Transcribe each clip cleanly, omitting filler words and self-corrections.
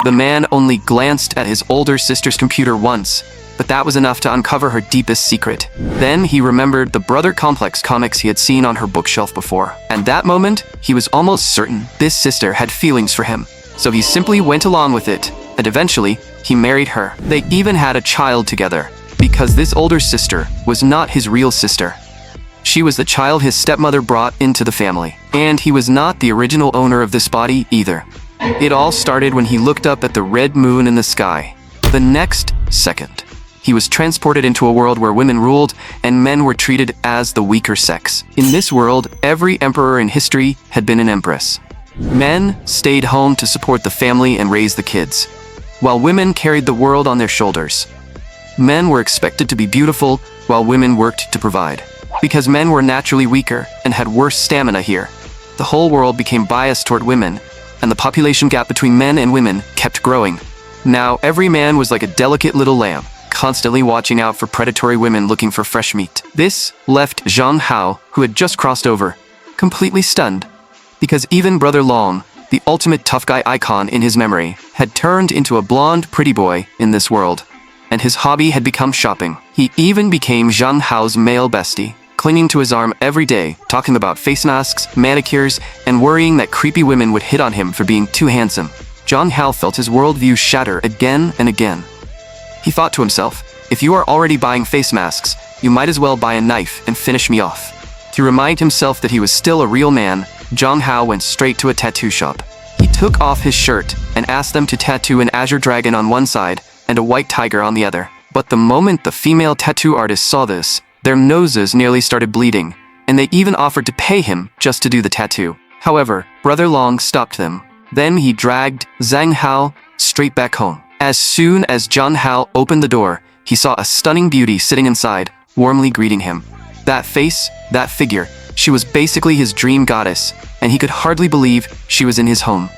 The man only glanced at his older sister's computer once, but that was enough to uncover her deepest secret. Then he remembered the Brother Complex comics he had seen on her bookshelf before. And that moment, he was almost certain this sister had feelings for him. So he simply went along with it, and eventually, he married her. They even had a child together, because this older sister was not his real sister. She was the child his stepmother brought into the family. And he was not the original owner of this body either. It all started when he looked up at the red moon in the sky. The next second, he was transported into a world where women ruled and men were treated as the weaker sex. In this world, every emperor in history had been an empress. Men stayed home to support the family and raise the kids, while women carried the world on their shoulders. Men were expected to be beautiful, while women worked to provide. Because men were naturally weaker and had worse stamina here, the whole world became biased toward women, and the population gap between men and women kept growing. Now, every man was like a delicate little lamb, constantly watching out for predatory women looking for fresh meat. This left Zhang Hao, who had just crossed over, completely stunned, because even Brother Long, the ultimate tough guy icon in his memory, had turned into a blonde pretty boy in this world, and his hobby had become shopping. He even became Zhang Hao's male bestie, clinging to his arm every day, talking about face masks, manicures, and worrying that creepy women would hit on him for being too handsome. Zhang Hao felt his worldview shatter again and again. He thought to himself, if you are already buying face masks, you might as well buy a knife and finish me off. To remind himself that he was still a real man, Zhang Hao went straight to a tattoo shop. He took off his shirt and asked them to tattoo an azure dragon on one side and a white tiger on the other. But the moment the female tattoo artists saw this, their noses nearly started bleeding, and they even offered to pay him just to do the tattoo. However, Brother Long stopped them. Then he dragged Zhang Hao straight back home. As soon as Zhang Hao opened the door, he saw a stunning beauty sitting inside, warmly greeting him. That face, that figure, she was basically his dream goddess, and he could hardly believe she was in his home.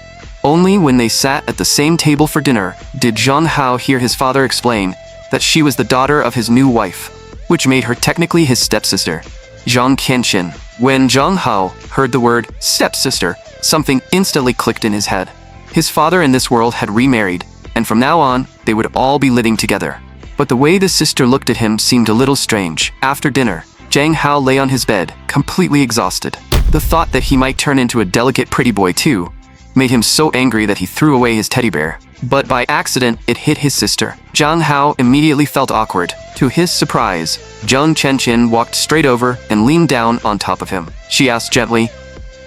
Only when they sat at the same table for dinner did Zhang Hao hear his father explain that she was the daughter of his new wife, which made her technically his stepsister, Zhang Qianxin. When Zhang Hao heard the word stepsister, something instantly clicked in his head. His father in this world had remarried, and from now on, they would all be living together. But the way the sister looked at him seemed a little strange. After dinner, Zhang Hao lay on his bed, completely exhausted. The thought that he might turn into a delicate pretty boy too made him so angry that he threw away his teddy bear. But by accident, it hit his sister. Zhang Hao immediately felt awkward. To his surprise, Zhang Qianxin walked straight over and leaned down on top of him. She asked gently,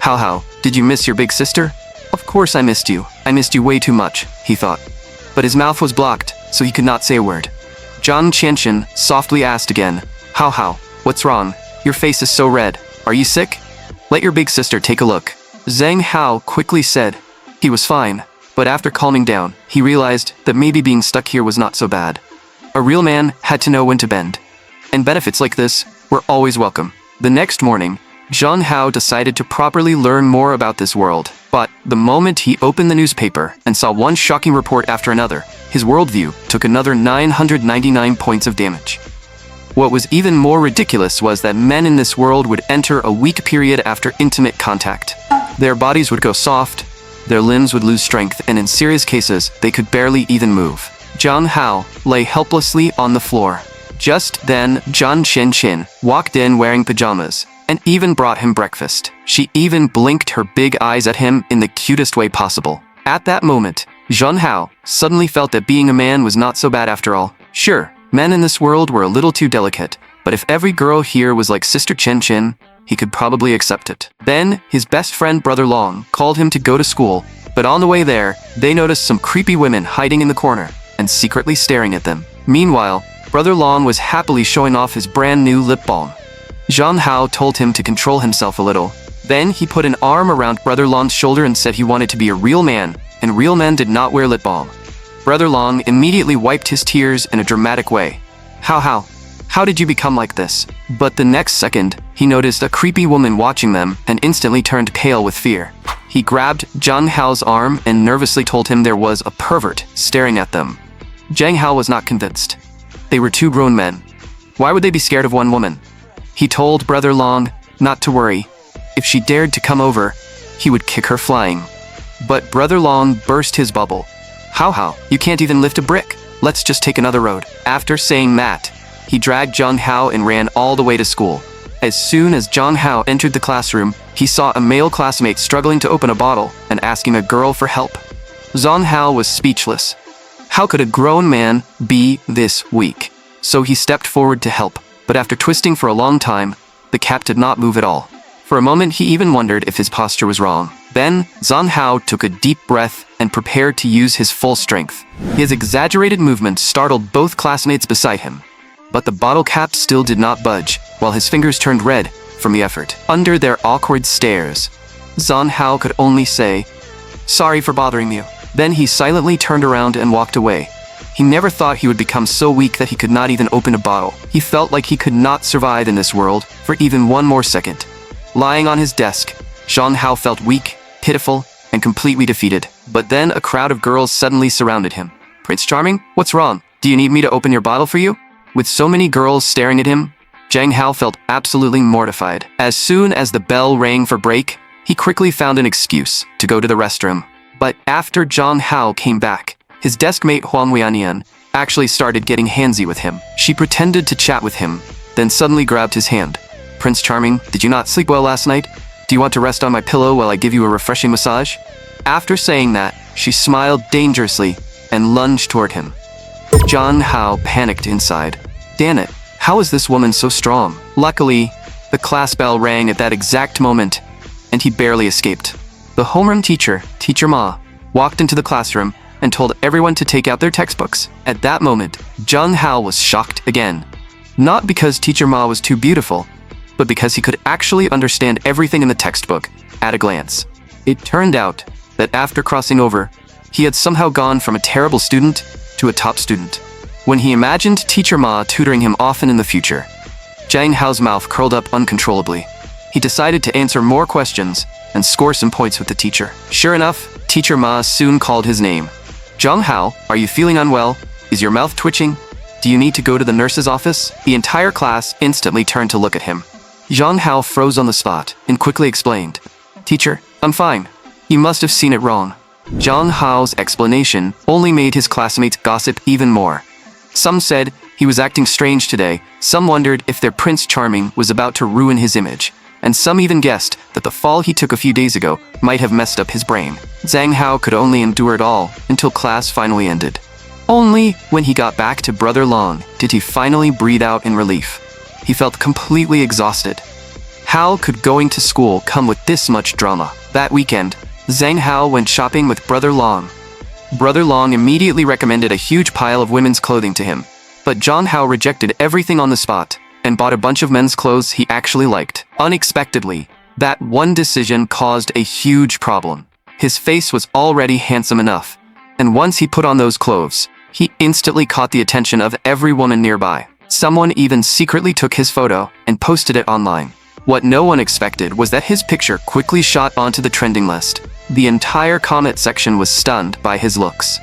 Hao, did you miss your big sister? Of course I missed you. I missed you way too much, he thought. But his mouth was blocked, so he could not say a word. Zhang Qianxin softly asked again, Hao, what's wrong? Your face is so red. Are you sick? Let your big sister take a look. Zhang Hao quickly said he was fine, but after calming down, he realized that maybe being stuck here was not so bad. A real man had to know when to bend, and benefits like this were always welcome. The next morning, Zhang Hao decided to properly learn more about this world, but the moment he opened the newspaper and saw one shocking report after another, his worldview took another 999 points of damage. What was even more ridiculous was that men in this world would enter a weak period after intimate contact. Their bodies would go soft, their limbs would lose strength, and in serious cases, they could barely even move. Zhang Hao lay helplessly on the floor. Just then, Zhang Qianxin walked in wearing pajamas, and even brought him breakfast. She even blinked her big eyes at him in the cutest way possible. At that moment, Zhang Hao suddenly felt that being a man was not so bad after all. Sure, men in this world were a little too delicate, but if every girl here was like Sister Qianxin, he could probably accept it. Then, his best friend Brother Long called him to go to school, but on the way there, they noticed some creepy women hiding in the corner and secretly staring at them. Meanwhile, Brother Long was happily showing off his brand new lip balm. Zhang Hao told him to control himself a little. Then he put an arm around Brother Long's shoulder and said he wanted to be a real man, and real men did not wear lip balm. Brother Long immediately wiped his tears in a dramatic way. How did you become like this? But the next second, he noticed a creepy woman watching them and instantly turned pale with fear. He grabbed Zhang Hao's arm and nervously told him there was a pervert staring at them. Zhang Hao was not convinced. They were two grown men. Why would they be scared of one woman? He told Brother Long not to worry. If she dared to come over, he would kick her flying. But Brother Long burst his bubble. How? You can't even lift a brick. Let's just take another road. After saying that, he dragged Zhang Hao and ran all the way to school. As soon as Zhang Hao entered the classroom, he saw a male classmate struggling to open a bottle and asking a girl for help. Zhang Hao was speechless. How could a grown man be this weak? So he stepped forward to help, but after twisting for a long time, the cap did not move at all. For a moment, he even wondered if his posture was wrong. Then, Zhang Hao took a deep breath and prepared to use his full strength. His exaggerated movement startled both classmates beside him. But the bottle cap still did not budge, while his fingers turned red from the effort. Under their awkward stares, Zhang Hao could only say, "Sorry for bothering you." Then he silently turned around and walked away. He never thought he would become so weak that he could not even open a bottle. He felt like he could not survive in this world for even one more second. Lying on his desk, Zhang Hao felt weak, pitiful, and completely defeated. But then a crowd of girls suddenly surrounded him. "Prince Charming, what's wrong? Do you need me to open your bottle for you?" With so many girls staring at him, Zhang Hao felt absolutely mortified. As soon as the bell rang for break, he quickly found an excuse to go to the restroom. But after Zhang Hao came back, his deskmate Huang Weinian actually started getting handsy with him. She pretended to chat with him, then suddenly grabbed his hand. "Prince Charming, did you not sleep well last night? Do you want to rest on my pillow while I give you a refreshing massage?" After saying that, she smiled dangerously and lunged toward him. Zhang Hao panicked inside. Damn it, how is this woman so strong? Luckily, the class bell rang at that exact moment, and he barely escaped. The homeroom teacher, Teacher Ma, walked into the classroom and told everyone to take out their textbooks. At that moment, Zhang Hao was shocked again. Not because Teacher Ma was too beautiful, but because he could actually understand everything in the textbook at a glance. It turned out that after crossing over, he had somehow gone from a terrible student to a top student. When he imagined Teacher Ma tutoring him often in the future, Zhang Hao's mouth curled up uncontrollably. He decided to answer more questions and score some points with the teacher. Sure enough, Teacher Ma soon called his name. "Zhang Hao, are you feeling unwell? Is your mouth twitching? Do you need to go to the nurse's office?" The entire class instantly turned to look at him. Zhang Hao froze on the spot and quickly explained, "Teacher, I'm fine. You must have seen it wrong." Zhang Hao's explanation only made his classmates gossip even more. Some said he was acting strange today, some wondered if their Prince Charming was about to ruin his image, and some even guessed that the fall he took a few days ago might have messed up his brain. Zhang Hao could only endure it all until class finally ended. Only when he got back to Brother Long did he finally breathe out in relief. He felt completely exhausted. How could going to school come with this much drama? That weekend, Zhang Hao went shopping with Brother Long. Brother Long immediately recommended a huge pile of women's clothing to him, but Zhang Hao rejected everything on the spot and bought a bunch of men's clothes he actually liked. Unexpectedly, that one decision caused a huge problem. His face was already handsome enough, and once he put on those clothes, he instantly caught the attention of every woman nearby. Someone even secretly took his photo and posted it online. What no one expected was that his picture quickly shot onto the trending list. The entire comment section was stunned by his looks.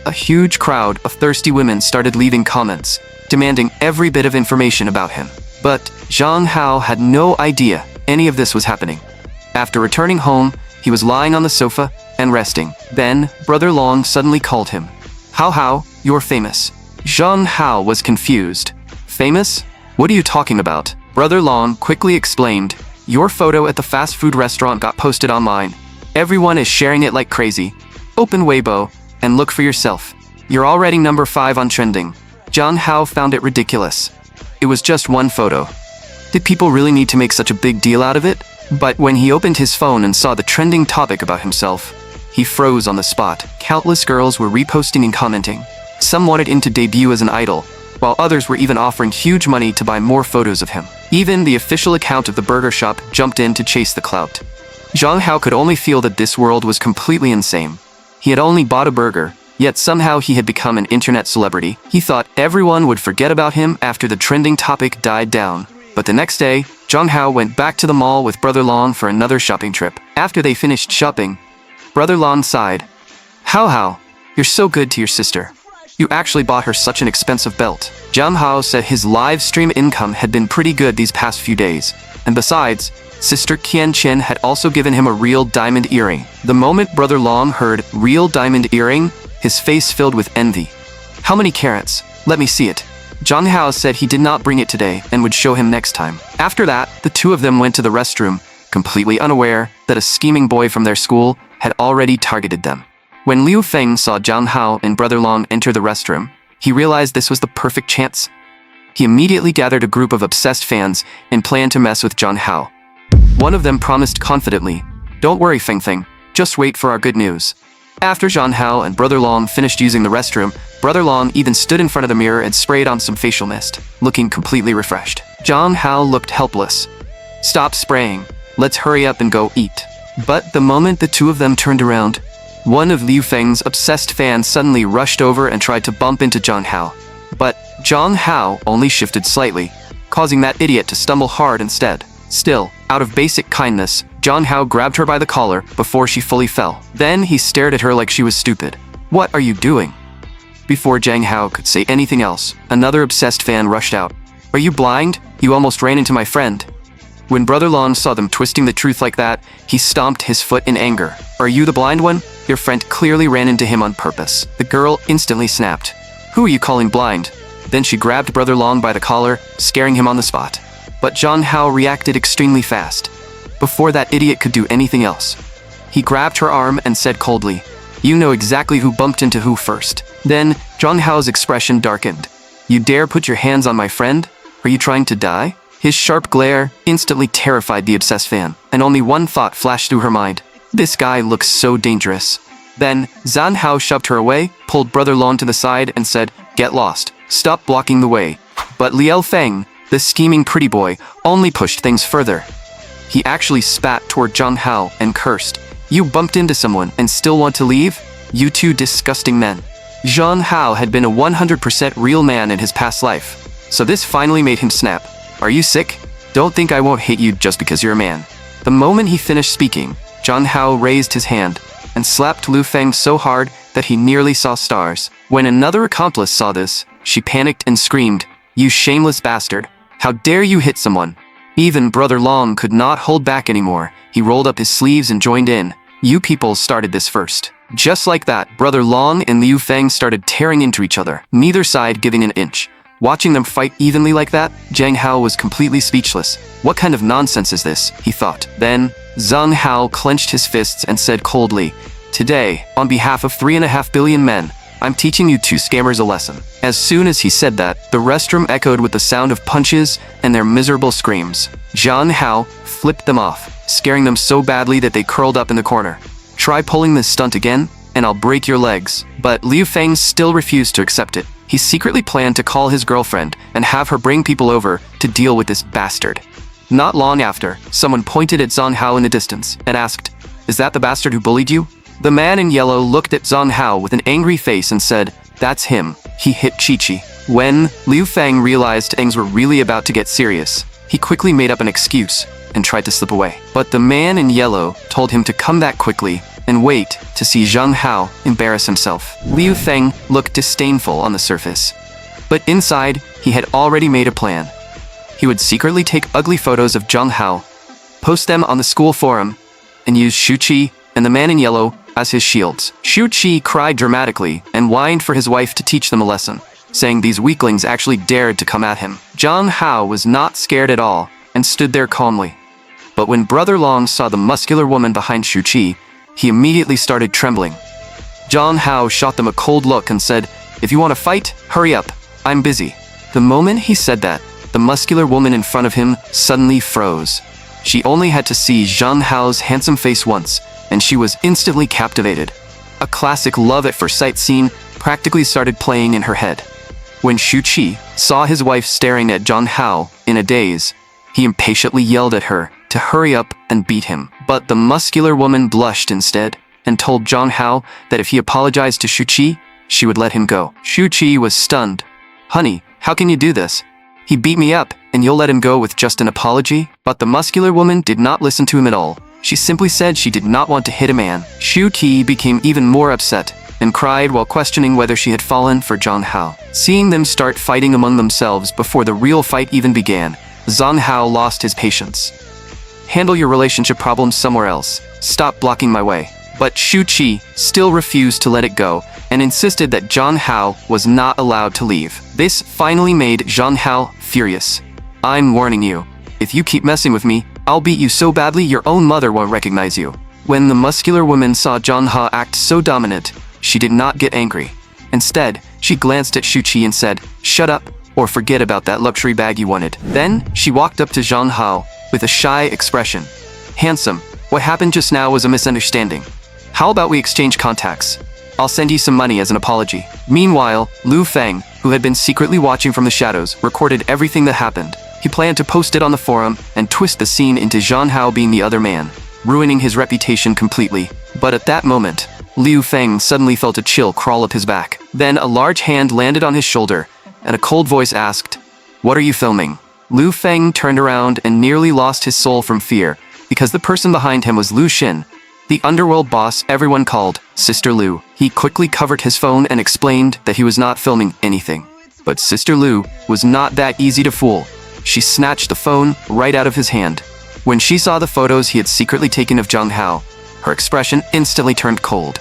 A huge crowd of thirsty women started leaving comments, demanding every bit of information about him. But Zhang Hao had no idea any of this was happening. After returning home, he was lying on the sofa and resting. Then, Brother Long suddenly called him. Hao, you're famous." Zhang Hao was confused. "Famous? What are you talking about?" Brother Long quickly explained, "Your photo at the fast food restaurant got posted online. Everyone is sharing it like crazy. Open Weibo and look for yourself. You're already number 5 on trending." Zhang Hao found it ridiculous. It was just one photo. Did people really need to make such a big deal out of it? But when he opened his phone and saw the trending topic about himself, he froze on the spot. Countless girls were reposting and commenting. Some wanted him to debut as an idol, while others were even offering huge money to buy more photos of him. Even the official account of the burger shop jumped in to chase the clout. Zhang Hao could only feel that this world was completely insane. He had only bought a burger, yet somehow he had become an internet celebrity. He thought everyone would forget about him after the trending topic died down. But the next day, Zhang Hao went back to the mall with Brother Long for another shopping trip. After they finished shopping, Brother Long sighed. Hao, you're so good to your sister. You actually bought her such an expensive belt." Zhang Hao said his live stream income had been pretty good these past few days, and besides, Sister Qian Chen had also given him a real diamond earring. The moment Brother Long heard real diamond earring, his face filled with envy. "How many carats? Let me see it." Zhang Hao said he did not bring it today and would show him next time. After that, the two of them went to the restroom, completely unaware that a scheming boy from their school had already targeted them. When Liu Feng saw Zhang Hao and Brother Long enter the restroom, he realized this was the perfect chance. He immediately gathered a group of obsessed fans and planned to mess with Zhang Hao. One of them promised confidently, "Don't worry, Feng Feng, just wait for our good news." After Zhang Hao and Brother Long finished using the restroom, Brother Long even stood in front of the mirror and sprayed on some facial mist, looking completely refreshed. Zhang Hao looked helpless. "Stop spraying. Let's hurry up and go eat." But the moment the two of them turned around, one of Liu Feng's obsessed fans suddenly rushed over and tried to bump into Zhang Hao. But Zhang Hao only shifted slightly, causing that idiot to stumble hard instead. Still, out of basic kindness, Zhang Hao grabbed her by the collar before she fully fell. Then he stared at her like she was stupid. "What are you doing?" Before Zhang Hao could say anything else, another obsessed fan rushed out. "Are you blind? You almost ran into my friend." When Brother Long saw them twisting the truth like that, he stomped his foot in anger. "Are you the blind one? Your friend clearly ran into him on purpose." The girl instantly snapped. "Who are you calling blind?" Then she grabbed Brother Long by the collar, scaring him on the spot. But Zhang Hao reacted extremely fast. Before that idiot could do anything else, he grabbed her arm and said coldly, "You know exactly who bumped into who first." Then Zhang Hao's expression darkened. "You dare put your hands on my friend? Are you trying to die?" His sharp glare instantly terrified the obsessed fan, and only one thought flashed through her mind. This guy looks so dangerous. Then Zhang Hao shoved her away, pulled Brother Long to the side, and said, "Get lost. Stop blocking the way." But Liu Feng, the scheming pretty boy, only pushed things further. He actually spat toward Zhang Hao and cursed, "You bumped into someone and still want to leave? You two disgusting men." Zhang Hao had been a 100% real man in his past life, so this finally made him snap. "Are you sick? Don't think I won't hate you just because you're a man." The moment he finished speaking, Zhang Hao raised his hand and slapped Liu Feng so hard that he nearly saw stars. When another accomplice saw this, she panicked and screamed, "You shameless bastard! How dare you hit someone!" Even Brother Long could not hold back anymore. He rolled up his sleeves and joined in. "You people started this first." Just like that, Brother Long and Liu Feng started tearing into each other, neither side giving an inch. Watching them fight evenly like that, Zhang Hao was completely speechless. What kind of nonsense is this? He thought. Then, Zhang Hao clenched his fists and said coldly, "Today, on behalf of 3.5 billion men, I'm teaching you two scammers a lesson." As soon as he said that, the restroom echoed with the sound of punches and their miserable screams. Zhang Hao flipped them off, scaring them so badly that they curled up in the corner. "Try pulling this stunt again, and I'll break your legs." But Liu Feng still refused to accept it. He secretly planned to call his girlfriend and have her bring people over to deal with this bastard. Not long after, someone pointed at Zhang Hao in the distance and asked, "Is that the bastard who bullied you?" The man in yellow looked at Zhang Hao with an angry face and said, "That's him. He hit Chi-Chi." When Liu Feng realized things were really about to get serious, he quickly made up an excuse and tried to slip away. But the man in yellow told him to come back quickly and wait to see Zhang Hao embarrass himself. Liu Feng looked disdainful on the surface, but inside, he had already made a plan. He would secretly take ugly photos of Zhang Hao, post them on the school forum, and use Shu-Qi and the man in yellow as his shields. Shu-Qi cried dramatically and whined for his wife to teach them a lesson, saying these weaklings actually dared to come at him. Zhang Hao was not scared at all and stood there calmly. But when Brother Long saw the muscular woman behind Shu-Qi, he immediately started trembling. Zhang Hao shot them a cold look and said, "If you want to fight, hurry up. I'm busy." The moment he said that, the muscular woman in front of him suddenly froze. She only had to see Zhang Hao's handsome face once, and she was instantly captivated. A classic love at first sight scene practically started playing in her head. When Shu-Qi saw his wife staring at Zhang Hao in a daze, he impatiently yelled at her to hurry up and beat him. But the muscular woman blushed instead and told Zhang Hao that if he apologized to Shu-Qi, she would let him go. Shu-Qi was stunned. "Honey, how can you do this? He beat me up, and you'll let him go with just an apology?" But the muscular woman did not listen to him at all. She simply said she did not want to hit a man. Shu-Qi became even more upset and cried while questioning whether she had fallen for Zhang Hao. Seeing them start fighting among themselves before the real fight even began, Zhang Hao lost his patience. "Handle your relationship problems somewhere else. Stop blocking my way." But Shu-Qi still refused to let it go and insisted that Zhang Hao was not allowed to leave. This finally made Zhang Hao furious. "I'm warning you. If you keep messing with me, I'll beat you so badly your own mother won't recognize you." When the muscular woman saw Zhang Hao act so dominant, she did not get angry. Instead, she glanced at Shu Qi and said, "Shut up, or forget about that luxury bag you wanted." Then, she walked up to Zhang Hao with a shy expression. "Handsome, what happened just now was a misunderstanding. How about we exchange contacts? I'll send you some money as an apology." Meanwhile, Lu Feng, who had been secretly watching from the shadows, recorded everything that happened. He planned to post it on the forum and twist the scene into Zhang Hao being the other man, ruining his reputation completely. But at that moment, Liu Feng suddenly felt a chill crawl up his back. Then a large hand landed on his shoulder, and a cold voice asked, "What are you filming?" Liu Feng turned around and nearly lost his soul from fear, because the person behind him was Lu Xin, the underworld boss everyone called Sister Lu. He quickly covered his phone and explained that he was not filming anything. But Sister Lu was not that easy to fool. She snatched the phone right out of his hand. When she saw the photos he had secretly taken of Zhang Hao, her expression instantly turned cold.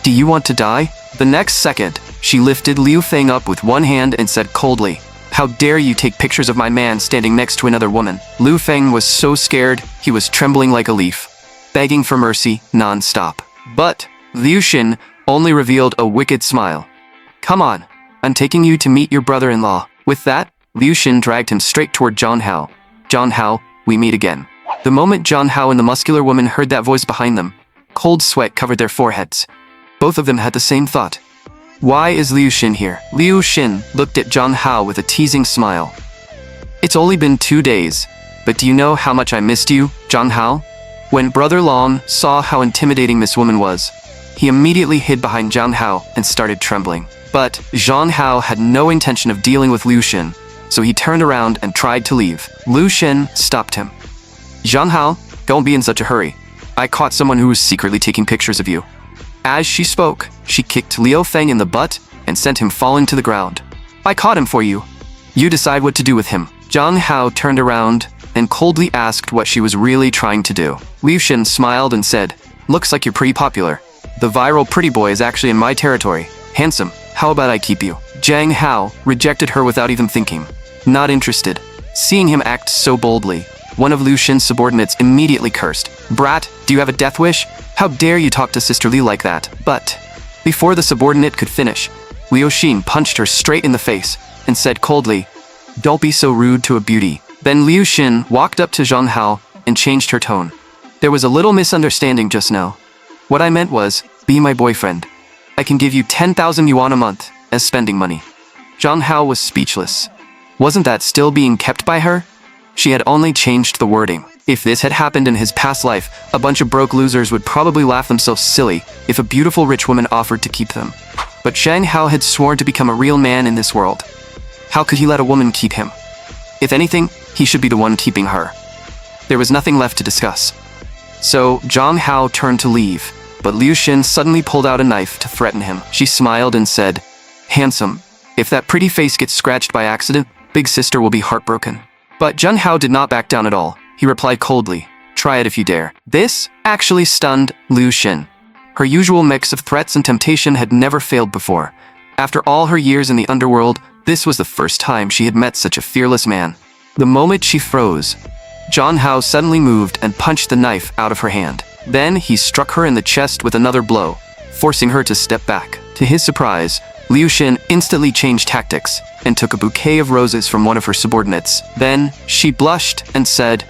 "Do you want to die?" The next second, she lifted Liu Feng up with one hand and said coldly, "How dare you take pictures of my man standing next to another woman?" Liu Feng was so scared, he was trembling like a leaf, begging for mercy non-stop. But Liu Xin only revealed a wicked smile. "Come on, I'm taking you to meet your brother-in-law." With that, Liu Xin dragged him straight toward Zhang Hao. "Zhang Hao, we meet again." The moment Zhang Hao and the muscular woman heard that voice behind them, cold sweat covered their foreheads. Both of them had the same thought. Why is Liu Xin here? Liu Xin looked at Zhang Hao with a teasing smile. "It's only been 2 days, but do you know how much I missed you, Zhang Hao?" When Brother Long saw how intimidating this woman was, he immediately hid behind Zhang Hao and started trembling. But Zhang Hao had no intention of dealing with Liu Xin, so he turned around and tried to leave. Liu Xin stopped him. "Zhang Hao, don't be in such a hurry. I caught someone who was secretly taking pictures of you." As she spoke, she kicked Liu Feng in the butt and sent him falling to the ground. "I caught him for you. You decide what to do with him." Zhang Hao turned around and coldly asked what she was really trying to do. Liu Xin smiled and said, "Looks like you're pretty popular. The viral pretty boy is actually in my territory. Handsome, how about I keep you?" Zhang Hao rejected her without even thinking. Not interested. Seeing him act so boldly, one of Liu Xin's subordinates immediately cursed. "Brat, do you have a death wish? How dare you talk to Sister Li like that?" But before the subordinate could finish, Liu Xin punched her straight in the face and said coldly, "Don't be so rude to a beauty." Then Liu Xin walked up to Zhang Hao and changed her tone. "There was a little misunderstanding just now. What I meant was, be my boyfriend. I can give you 10,000 yuan a month as spending money." Zhang Hao was speechless. Wasn't that still being kept by her? She had only changed the wording. If this had happened in his past life, a bunch of broke losers would probably laugh themselves silly if a beautiful rich woman offered to keep them. But Zhang Hao had sworn to become a real man in this world. How could he let a woman keep him? If anything, he should be the one keeping her. There was nothing left to discuss. So Zhang Hao turned to leave, but Liu Xin suddenly pulled out a knife to threaten him. She smiled and said, "Handsome, if that pretty face gets scratched by accident, Big Sister will be heartbroken." But Zhang Hao did not back down at all. He replied coldly, "Try it if you dare." This actually stunned Liu Xin. Her usual mix of threats and temptation had never failed before. After all her years in the underworld, this was the first time she had met such a fearless man. The moment she froze, Zhang Hao suddenly moved and punched the knife out of her hand. Then he struck her in the chest with another blow, forcing her to step back. To his surprise, Liu Xin instantly changed tactics and took a bouquet of roses from one of her subordinates. Then she blushed and said,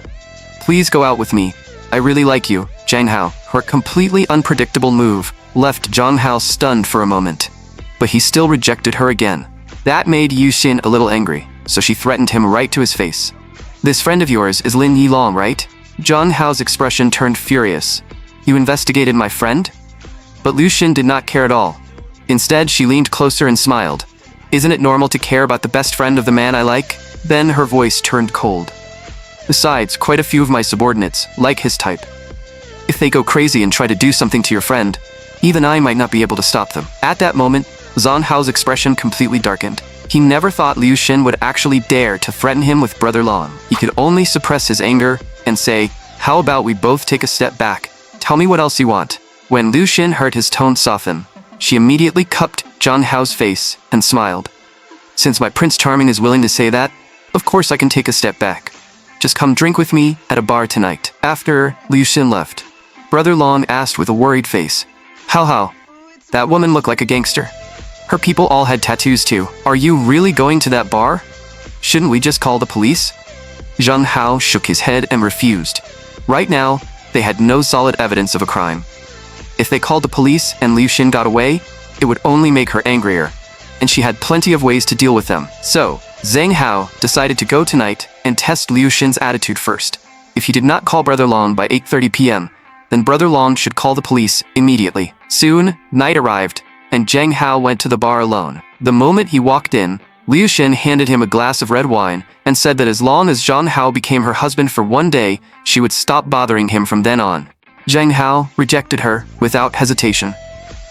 "Please go out with me. I really like you, Zhang Hao." Her completely unpredictable move left Zhang Hao stunned for a moment, but he still rejected her again. That made Liu Xin a little angry, so she threatened him right to his face. "This friend of yours is Lin Yilong, right?" Zhang Hao's expression turned furious. "You investigated my friend?" But Liu Xin did not care at all. Instead, she leaned closer and smiled. "Isn't it normal to care about the best friend of the man I like?" Then her voice turned cold. "Besides, quite a few of my subordinates like his type. If they go crazy and try to do something to your friend, even I might not be able to stop them." At that moment, Zhang Hao's expression completely darkened. He never thought Liu Xin would actually dare to threaten him with Brother Long. He could only suppress his anger and say, "How about we both take a step back? Tell me what else you want." When Liu Xin heard his tone soften, she immediately cupped Zhang Hao's face and smiled. Since my Prince Charming is willing to say that, of course I can take a step back. Just come drink with me at a bar tonight. After Liu Xin left, Brother Long asked with a worried face, How? That woman looked like a gangster. Her people all had tattoos too. Are you really going to that bar? Shouldn't we just call the police? Zhang Hao shook his head and refused. Right now, they had no solid evidence of a crime. If they called the police and Liu Xin got away, it would only make her angrier, and she had plenty of ways to deal with them. So, Zhang Hao decided to go tonight and test Liu Xin's attitude first. If he did not call Brother Long by 8:30 p.m., then Brother Long should call the police immediately. Soon, night arrived, and Zhang Hao went to the bar alone. The moment he walked in, Liu Xin handed him a glass of red wine and said that as long as Zhang Hao became her husband for one day, she would stop bothering him from then on. Zhang Hao rejected her without hesitation.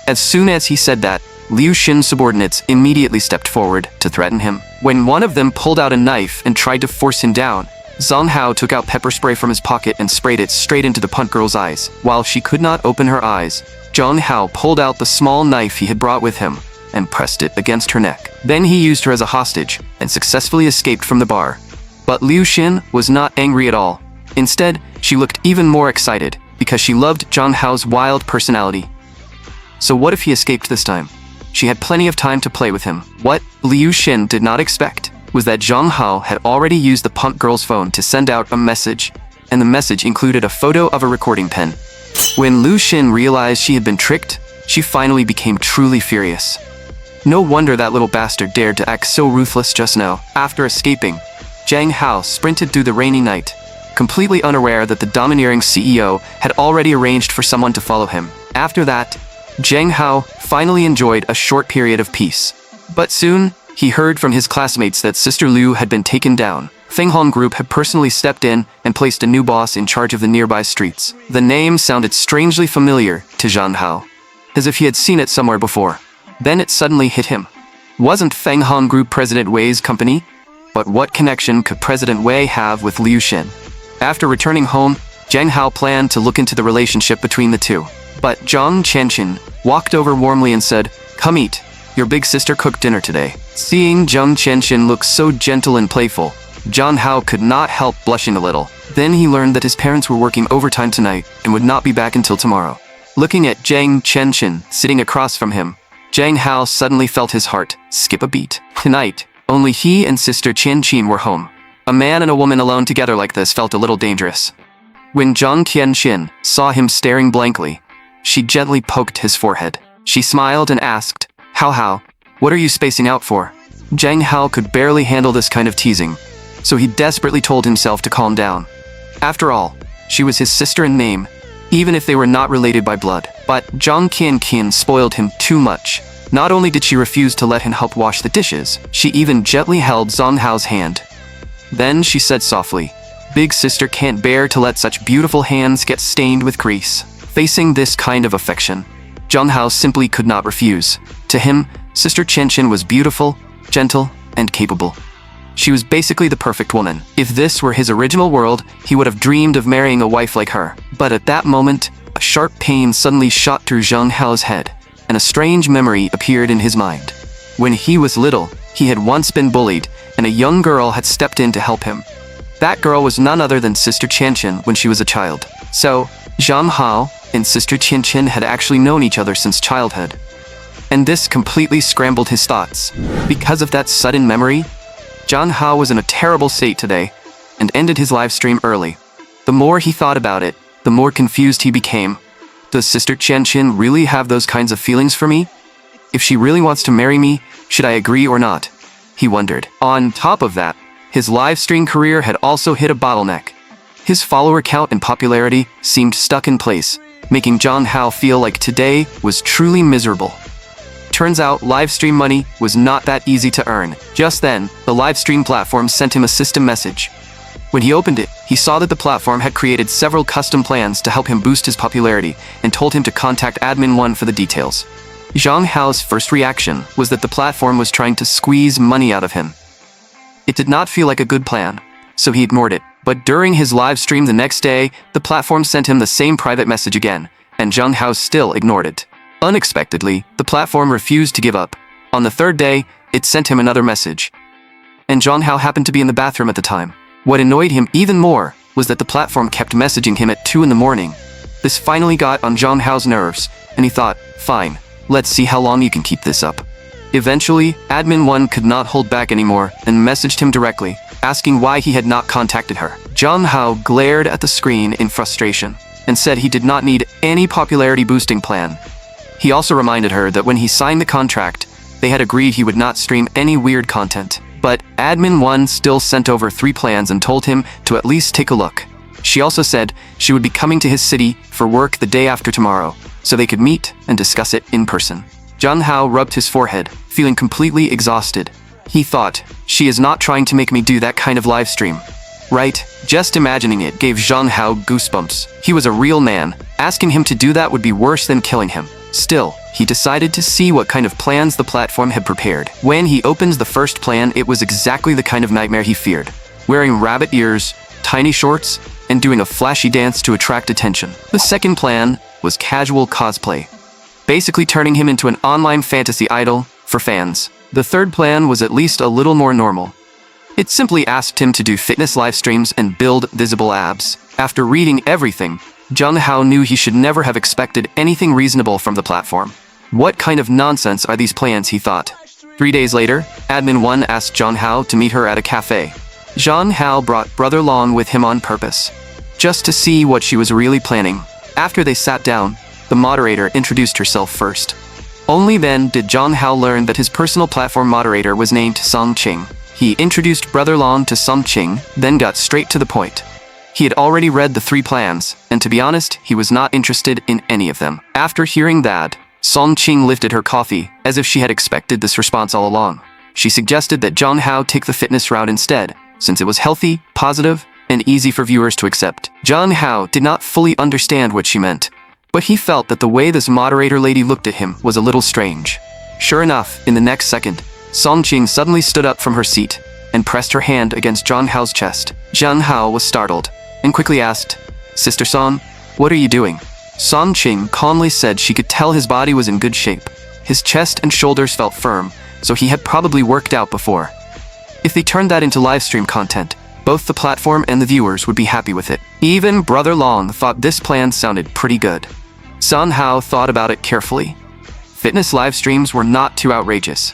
As soon as he said that, Liu Xin's subordinates immediately stepped forward to threaten him. When one of them pulled out a knife and tried to force him down, Zhang Hao took out pepper spray from his pocket and sprayed it straight into the punt girl's eyes. While she could not open her eyes, Zhang Hao pulled out the small knife he had brought with him and pressed it against her neck. Then he used her as a hostage and successfully escaped from the bar. But Liu Xin was not angry at all. Instead, she looked even more excited because she loved Zhang Hao's wild personality. So what if he escaped this time? She had plenty of time to play with him. What Liu Xin did not expect was that Zhang Hao had already used the punk girl's phone to send out a message, and the message included a photo of a recording pen. When Liu Xin realized she had been tricked, she finally became truly furious. No wonder that little bastard dared to act so ruthless just now. After escaping, Zhang Hao sprinted through the rainy night, completely unaware that the domineering CEO had already arranged for someone to follow him. After that, Zhang Hao finally enjoyed a short period of peace. But soon, he heard from his classmates that Sister Liu had been taken down. Feng Hong Group had personally stepped in and placed a new boss in charge of the nearby streets. The name sounded strangely familiar to Zhang Hao, as if he had seen it somewhere before. Then it suddenly hit him. Wasn't Feng Hong Group President Wei's company? But what connection could President Wei have with Liu Xin? After returning home, Zhang Hao planned to look into the relationship between the two. But Zhang Qianqin walked over warmly and said, "Come eat. Your big sister cooked dinner today." Seeing Zhang Qianqin look so gentle and playful, Zhang Hao could not help blushing a little. Then he learned that his parents were working overtime tonight and would not be back until tomorrow. Looking at Zhang Qianqin sitting across from him, Zhang Hao suddenly felt his heart skip a beat. Tonight, only he and Sister Qianqin were home. A man and a woman alone together like this felt a little dangerous. When Zhang Qianqin saw him staring blankly, she gently poked his forehead. She smiled and asked, How, what are you spacing out for?" Zhang Hao could barely handle this kind of teasing, so he desperately told himself to calm down. After all, she was his sister in name, even if they were not related by blood. But Zhang Qianqin spoiled him too much. Not only did she refuse to let him help wash the dishes, she even gently held Zhang Hao's hand. Then she said softly, "Big sister can't bear to let such beautiful hands get stained with grease." Facing this kind of affection, Zhang Hao simply could not refuse. To him, Sister Qianqin was beautiful, gentle, and capable. She was basically the perfect woman. If this were his original world, he would have dreamed of marrying a wife like her. But at that moment, a sharp pain suddenly shot through Zhang Hao's head, and a strange memory appeared in his mind. When he was little, he had once been bullied, and a young girl had stepped in to help him. That girl was none other than Sister Qianqin when she was a child. So, Zhang Hao and Sister Qianqin had actually known each other since childhood. And this completely scrambled his thoughts. Because of that sudden memory, Zhang Hao was in a terrible state today and ended his live stream early. The more he thought about it, the more confused he became. Does Sister Qianqin really have those kinds of feelings for me? If she really wants to marry me, should I agree or not? He wondered. On top of that, his live stream career had also hit a bottleneck. His follower count and popularity seemed stuck in place, making Zhang Hao feel like today was truly miserable. Turns out live stream money was not that easy to earn. Just then, the live stream platform sent him a system message. When he opened it, he saw that the platform had created several custom plans to help him boost his popularity and told him to contact Admin 1 for the details. Zhang Hao's first reaction was that the platform was trying to squeeze money out of him. It did not feel like a good plan, so he ignored it. But during his live stream the next day, the platform sent him the same private message again, and Zhang Hao still ignored it. Unexpectedly, the platform refused to give up. On the third day, it sent him another message. And Zhang Hao happened to be in the bathroom at the time. What annoyed him even more was that the platform kept messaging him at 2 in the morning. This finally got on Zhang Hao's nerves, and he thought, fine, let's see how long you can keep this up. Eventually, Admin 1 could not hold back anymore and messaged him directly, asking why he had not contacted her. Zhang Hao glared at the screen in frustration and said he did not need any popularity boosting plan. He also reminded her that when he signed the contract, they had agreed he would not stream any weird content. But Admin 1 still sent over 3 plans and told him to at least take a look. She also said she would be coming to his city for work the day after tomorrow, so they could meet and discuss it in person. Zhang Hao rubbed his forehead, feeling completely exhausted. He thought, she is not trying to make me do that kind of live stream. Right? Just imagining it gave Zhang Hao goosebumps. He was a real man. Asking him to do that would be worse than killing him. Still, he decided to see what kind of plans the platform had prepared. When he opened the first plan, it was exactly the kind of nightmare he feared. Wearing rabbit ears, tiny shorts, and doing a flashy dance to attract attention. The second plan was casual cosplay, basically turning him into an online fantasy idol for fans. The third plan was at least a little more normal. It simply asked him to do fitness live streams and build visible abs. After reading everything, Zhang Hao knew he should never have expected anything reasonable from the platform. What kind of nonsense are these plans, he thought. 3 days later, Admin 1 asked Zhang Hao to meet her at a cafe. Zhang Hao brought Brother Long with him on purpose, just to see what she was really planning. After they sat down, the moderator introduced herself first. Only then did Zhang Hao learn that his personal platform moderator was named Song Qing. He introduced Brother Long to Song Qing, then got straight to the point. He had already read the 3 plans, and to be honest, he was not interested in any of them. After hearing that, Song Qing lifted her coffee, as if she had expected this response all along. She suggested that Zhang Hao take the fitness route instead, since it was healthy, positive, and easy for viewers to accept. Zhang Hao did not fully understand what she meant, but he felt that the way this moderator lady looked at him was a little strange. Sure enough, in the next second, Song Qing suddenly stood up from her seat and pressed her hand against Zhang Hao's chest. Zhang Hao was startled and quickly asked, "Sister Song, what are you doing?" Song Qing calmly said she could tell his body was in good shape. His chest and shoulders felt firm, so he had probably worked out before. If they turned that into livestream content, both the platform and the viewers would be happy with it. Even Brother Long thought this plan sounded pretty good. Zhang Hao thought about it carefully. Fitness live streams were not too outrageous.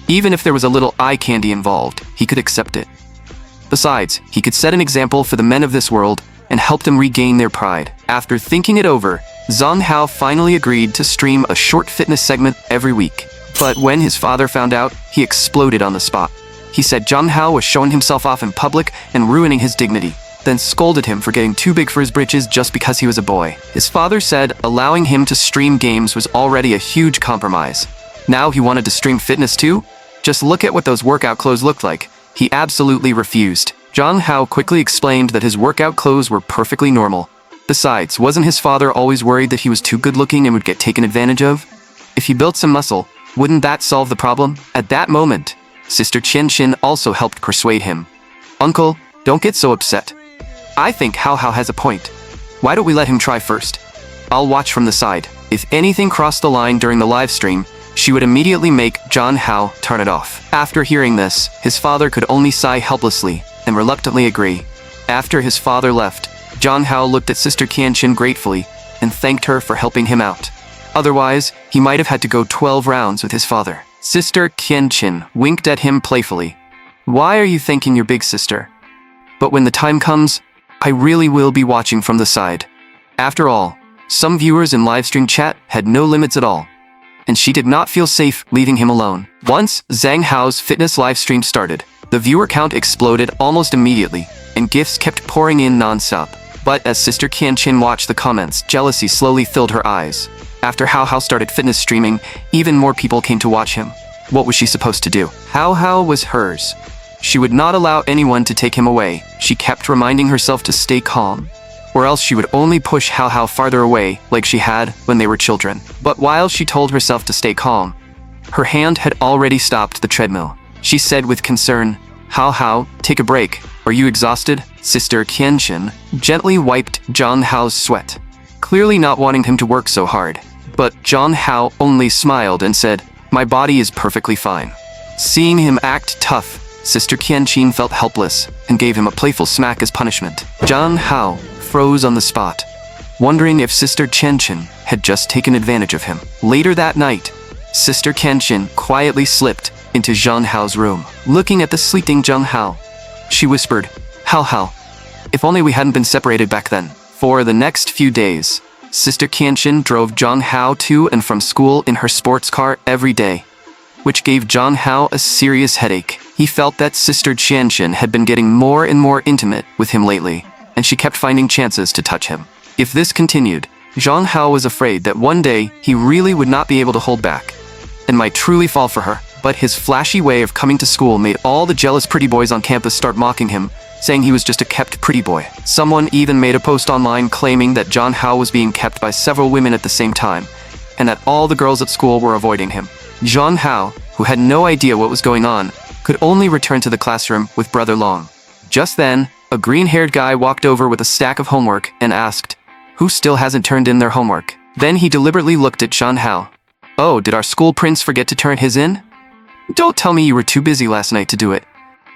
Even if there was a little eye candy involved, he could accept it. Besides, he could set an example for the men of this world and help them regain their pride. After thinking it over, Zhang Hao finally agreed to stream a short fitness segment every week. But when his father found out, he exploded on the spot. He said Zhang Hao was showing himself off in public and ruining his dignity, then scolded him for getting too big for his britches just because he was a boy. His father said allowing him to stream games was already a huge compromise. Now he wanted to stream fitness too? Just look at what those workout clothes looked like. He absolutely refused. Zhang Hao quickly explained that his workout clothes were perfectly normal. Besides, wasn't his father always worried that he was too good-looking and would get taken advantage of? If he built some muscle, wouldn't that solve the problem? At that moment, Sister Qian also helped persuade him. "Uncle, don't get so upset. I think Hao Hao has a point. Why don't we let him try first? I'll watch from the side." If anything crossed the line during the live stream, she would immediately make Zhang Hao turn it off. After hearing this, his father could only sigh helplessly and reluctantly agree. After his father left, Zhang Hao looked at Sister Qian gratefully and thanked her for helping him out. Otherwise, he might have had to go 12 rounds with his father. Sister Qian winked at him playfully. "Why are you thanking your big sister? But when the time comes, I really will be watching from the side." After all, some viewers in livestream chat had no limits at all, and she did not feel safe leaving him alone. Once Zhang Hao's fitness livestream started, the viewer count exploded almost immediately, and gifts kept pouring in non-stop. But as Sister Qian watched the comments, jealousy slowly filled her eyes. After Hao Hao started fitness streaming, even more people came to watch him. What was she supposed to do? Hao Hao was hers. She would not allow anyone to take him away. She kept reminding herself to stay calm, or else she would only push Hao Hao farther away like she had when they were children. But while she told herself to stay calm, her hand had already stopped the treadmill. She said with concern, "Hao Hao, take a break. Are you exhausted?" Sister Qian gently wiped Zhang Hao's sweat, clearly not wanting him to work so hard. But Zhang Hao only smiled and said, "My body is perfectly fine." Seeing him act tough, Sister Qianqin felt helpless and gave him a playful smack as punishment. Zhang Hao froze on the spot, wondering if Sister Qianqin had just taken advantage of him. Later that night, Sister Qianqin quietly slipped into Zhang Hao's room. Looking at the sleeping Zhang Hao, she whispered, "Hao Hao, if only we hadn't been separated back then." For the next few days, Sister Qianqin drove Zhang Hao to and from school in her sports car every day, which gave Zhang Hao a serious headache. He felt that Sister Qianqin had been getting more and more intimate with him lately, and she kept finding chances to touch him. If this continued, Zhang Hao was afraid that one day he really would not be able to hold back, and might truly fall for her. But his flashy way of coming to school made all the jealous pretty boys on campus start mocking him, saying he was just a kept pretty boy. Someone even made a post online claiming that Zhang Hao was being kept by several women at the same time, and that all the girls at school were avoiding him. Zhang Hao, who had no idea what was going on, could only return to the classroom with Brother Long. Just then, a green-haired guy walked over with a stack of homework and asked, "Who still hasn't turned in their homework?" Then he deliberately looked at Zhang Hao. "Oh, did our school prince forget to turn his in? Don't tell me you were too busy last night to do it.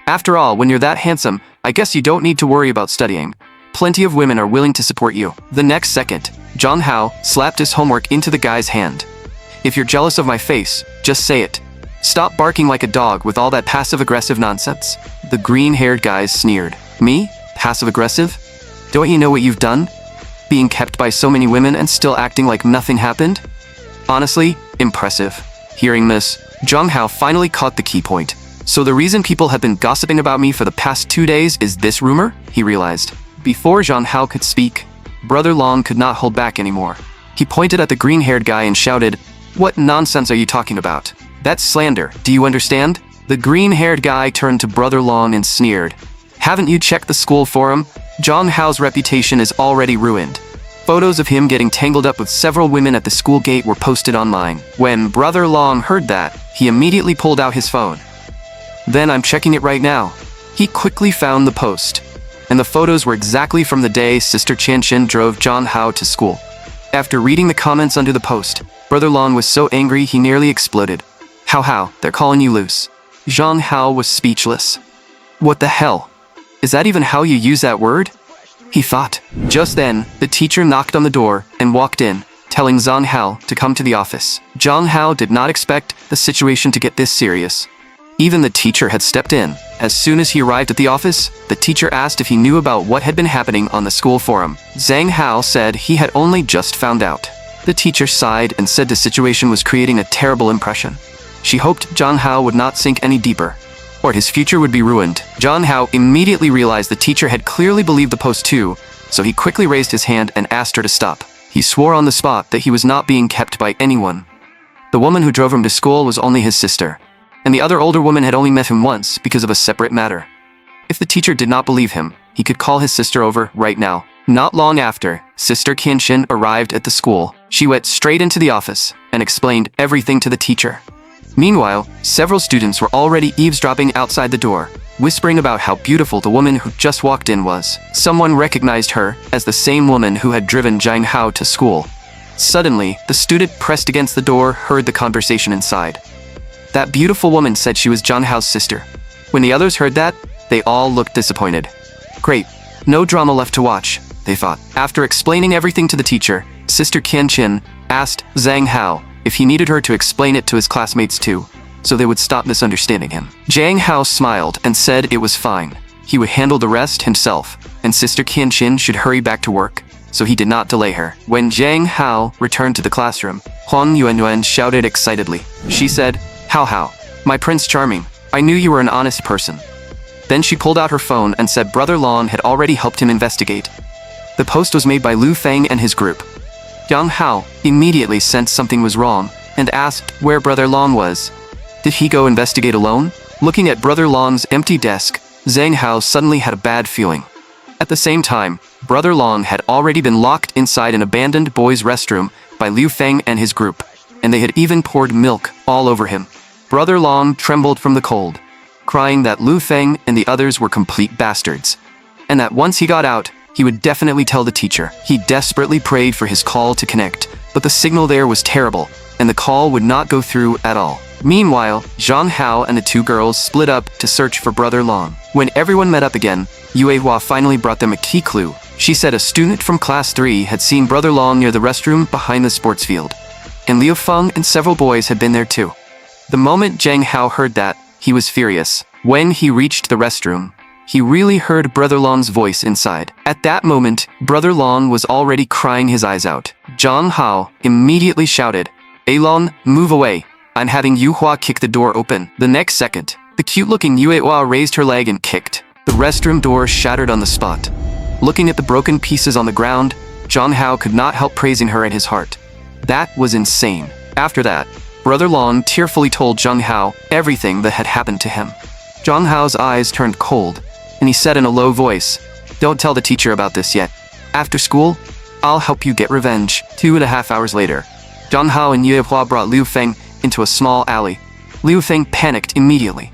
After all, when you're that handsome, I guess you don't need to worry about studying. Plenty of women are willing to support you." The next second, Zhang Hao slapped his homework into the guy's hand. "If you're jealous of my face, just say it. Stop barking like a dog with all that passive-aggressive nonsense." The green-haired guy sneered. "Me? Passive-aggressive? Don't you know what you've done? Being kept by so many women and still acting like nothing happened? Honestly, impressive." Hearing this, Zhang Hao finally caught the key point. "So the reason people have been gossiping about me for the past 2 days is this rumor?" he realized. Before Zhang Hao could speak, Brother Long could not hold back anymore. He pointed at the green-haired guy and shouted, "What nonsense are you talking about? That's slander, do you understand?" The green-haired guy turned to Brother Long and sneered, "Haven't you checked the school forum? Zhang Hao's reputation is already ruined." Photos of him getting tangled up with several women at the school gate were posted online. When Brother Long heard that, he immediately pulled out his phone. "Then I'm checking it right now." He quickly found the post, and the photos were exactly from the day Sister Qianqin drove Zhang Hao to school. After reading the comments under the post, Brother Long was so angry he nearly exploded. "Hao Hao, they're calling you loose." Zhang Hao was speechless. "What the hell? Is that even how you use that word?" he thought. Just then, the teacher knocked on the door and walked in, telling Zhang Hao to come to the office. Zhang Hao did not expect the situation to get this serious. Even the teacher had stepped in. As soon as he arrived at the office, the teacher asked if he knew about what had been happening on the school forum. Zhang Hao said he had only just found out. The teacher sighed and said the situation was creating a terrible impression. She hoped Zhang Hao would not sink any deeper, or his future would be ruined. Zhang Hao immediately realized the teacher had clearly believed the post too, so he quickly raised his hand and asked her to stop. He swore on the spot that he was not being kept by anyone. The woman who drove him to school was only his sister, and the other older woman had only met him once because of a separate matter. If the teacher did not believe him, he could call his sister over right now. Not long after, Sister Qianqin arrived at the school. She went straight into the office and explained everything to the teacher. Meanwhile, several students were already eavesdropping outside the door, whispering about how beautiful the woman who just walked in was. Someone recognized her as the same woman who had driven Zhang Hao to school. Suddenly, the student pressed against the door heard the conversation inside. That beautiful woman said she was Zhang Hao's sister. When the others heard that, they all looked disappointed. Great, no drama left to watch, they thought. After explaining everything to the teacher, Sister Qianqin asked Zhang Hao if he needed her to explain it to his classmates too, so they would stop misunderstanding him. Zhang Hao smiled and said it was fine. He would handle the rest himself, and Sister Qianqin should hurry back to work, so he did not delay her. When Zhang Hao returned to the classroom, Huang Yuanyuan shouted excitedly. She said, "Hao Hao, my Prince Charming, I knew you were an honest person." Then she pulled out her phone and said Brother Long had already helped him investigate. The post was made by Lu Feng and his group. Zhang Hao immediately sensed something was wrong and asked where Brother Long was. Did he go investigate alone? Looking at Brother Long's empty desk, Zhang Hao suddenly had a bad feeling. At the same time, Brother Long had already been locked inside an abandoned boys' restroom by Lu Feng and his group, and they had even poured milk all over him. Brother Long trembled from the cold, crying that Lu Feng and the others were complete bastards, and that once he got out, he would definitely tell the teacher. He desperately prayed for his call to connect, but the signal there was terrible, and the call would not go through at all. Meanwhile, Zhang Hao and the two girls split up to search for Brother Long. When everyone met up again, Yuehua finally brought them a key clue. She said a student from class 3 had seen Brother Long near the restroom behind the sports field, and Liu Feng and several boys had been there too. The moment Zhang Hao heard that, he was furious. When he reached the restroom, he really heard Brother Long's voice inside. At that moment, Brother Long was already crying his eyes out. Zhang Hao immediately shouted, "Alon, move away. I'm having Yuehua kick the door open." The next second, the cute-looking Yuehua raised her leg and kicked. The restroom door shattered on the spot. Looking at the broken pieces on the ground, Zhang Hao could not help praising her in his heart. That was insane. After that, Brother Long tearfully told Zhang Hao everything that had happened to him. Zhang Hao's eyes turned cold, and he said in a low voice, "Don't tell the teacher about this yet. After school, I'll help you get revenge." 2.5 hours later, Zhang Hao and Yuehua brought Liu Feng into a small alley. Liu Feng panicked immediately.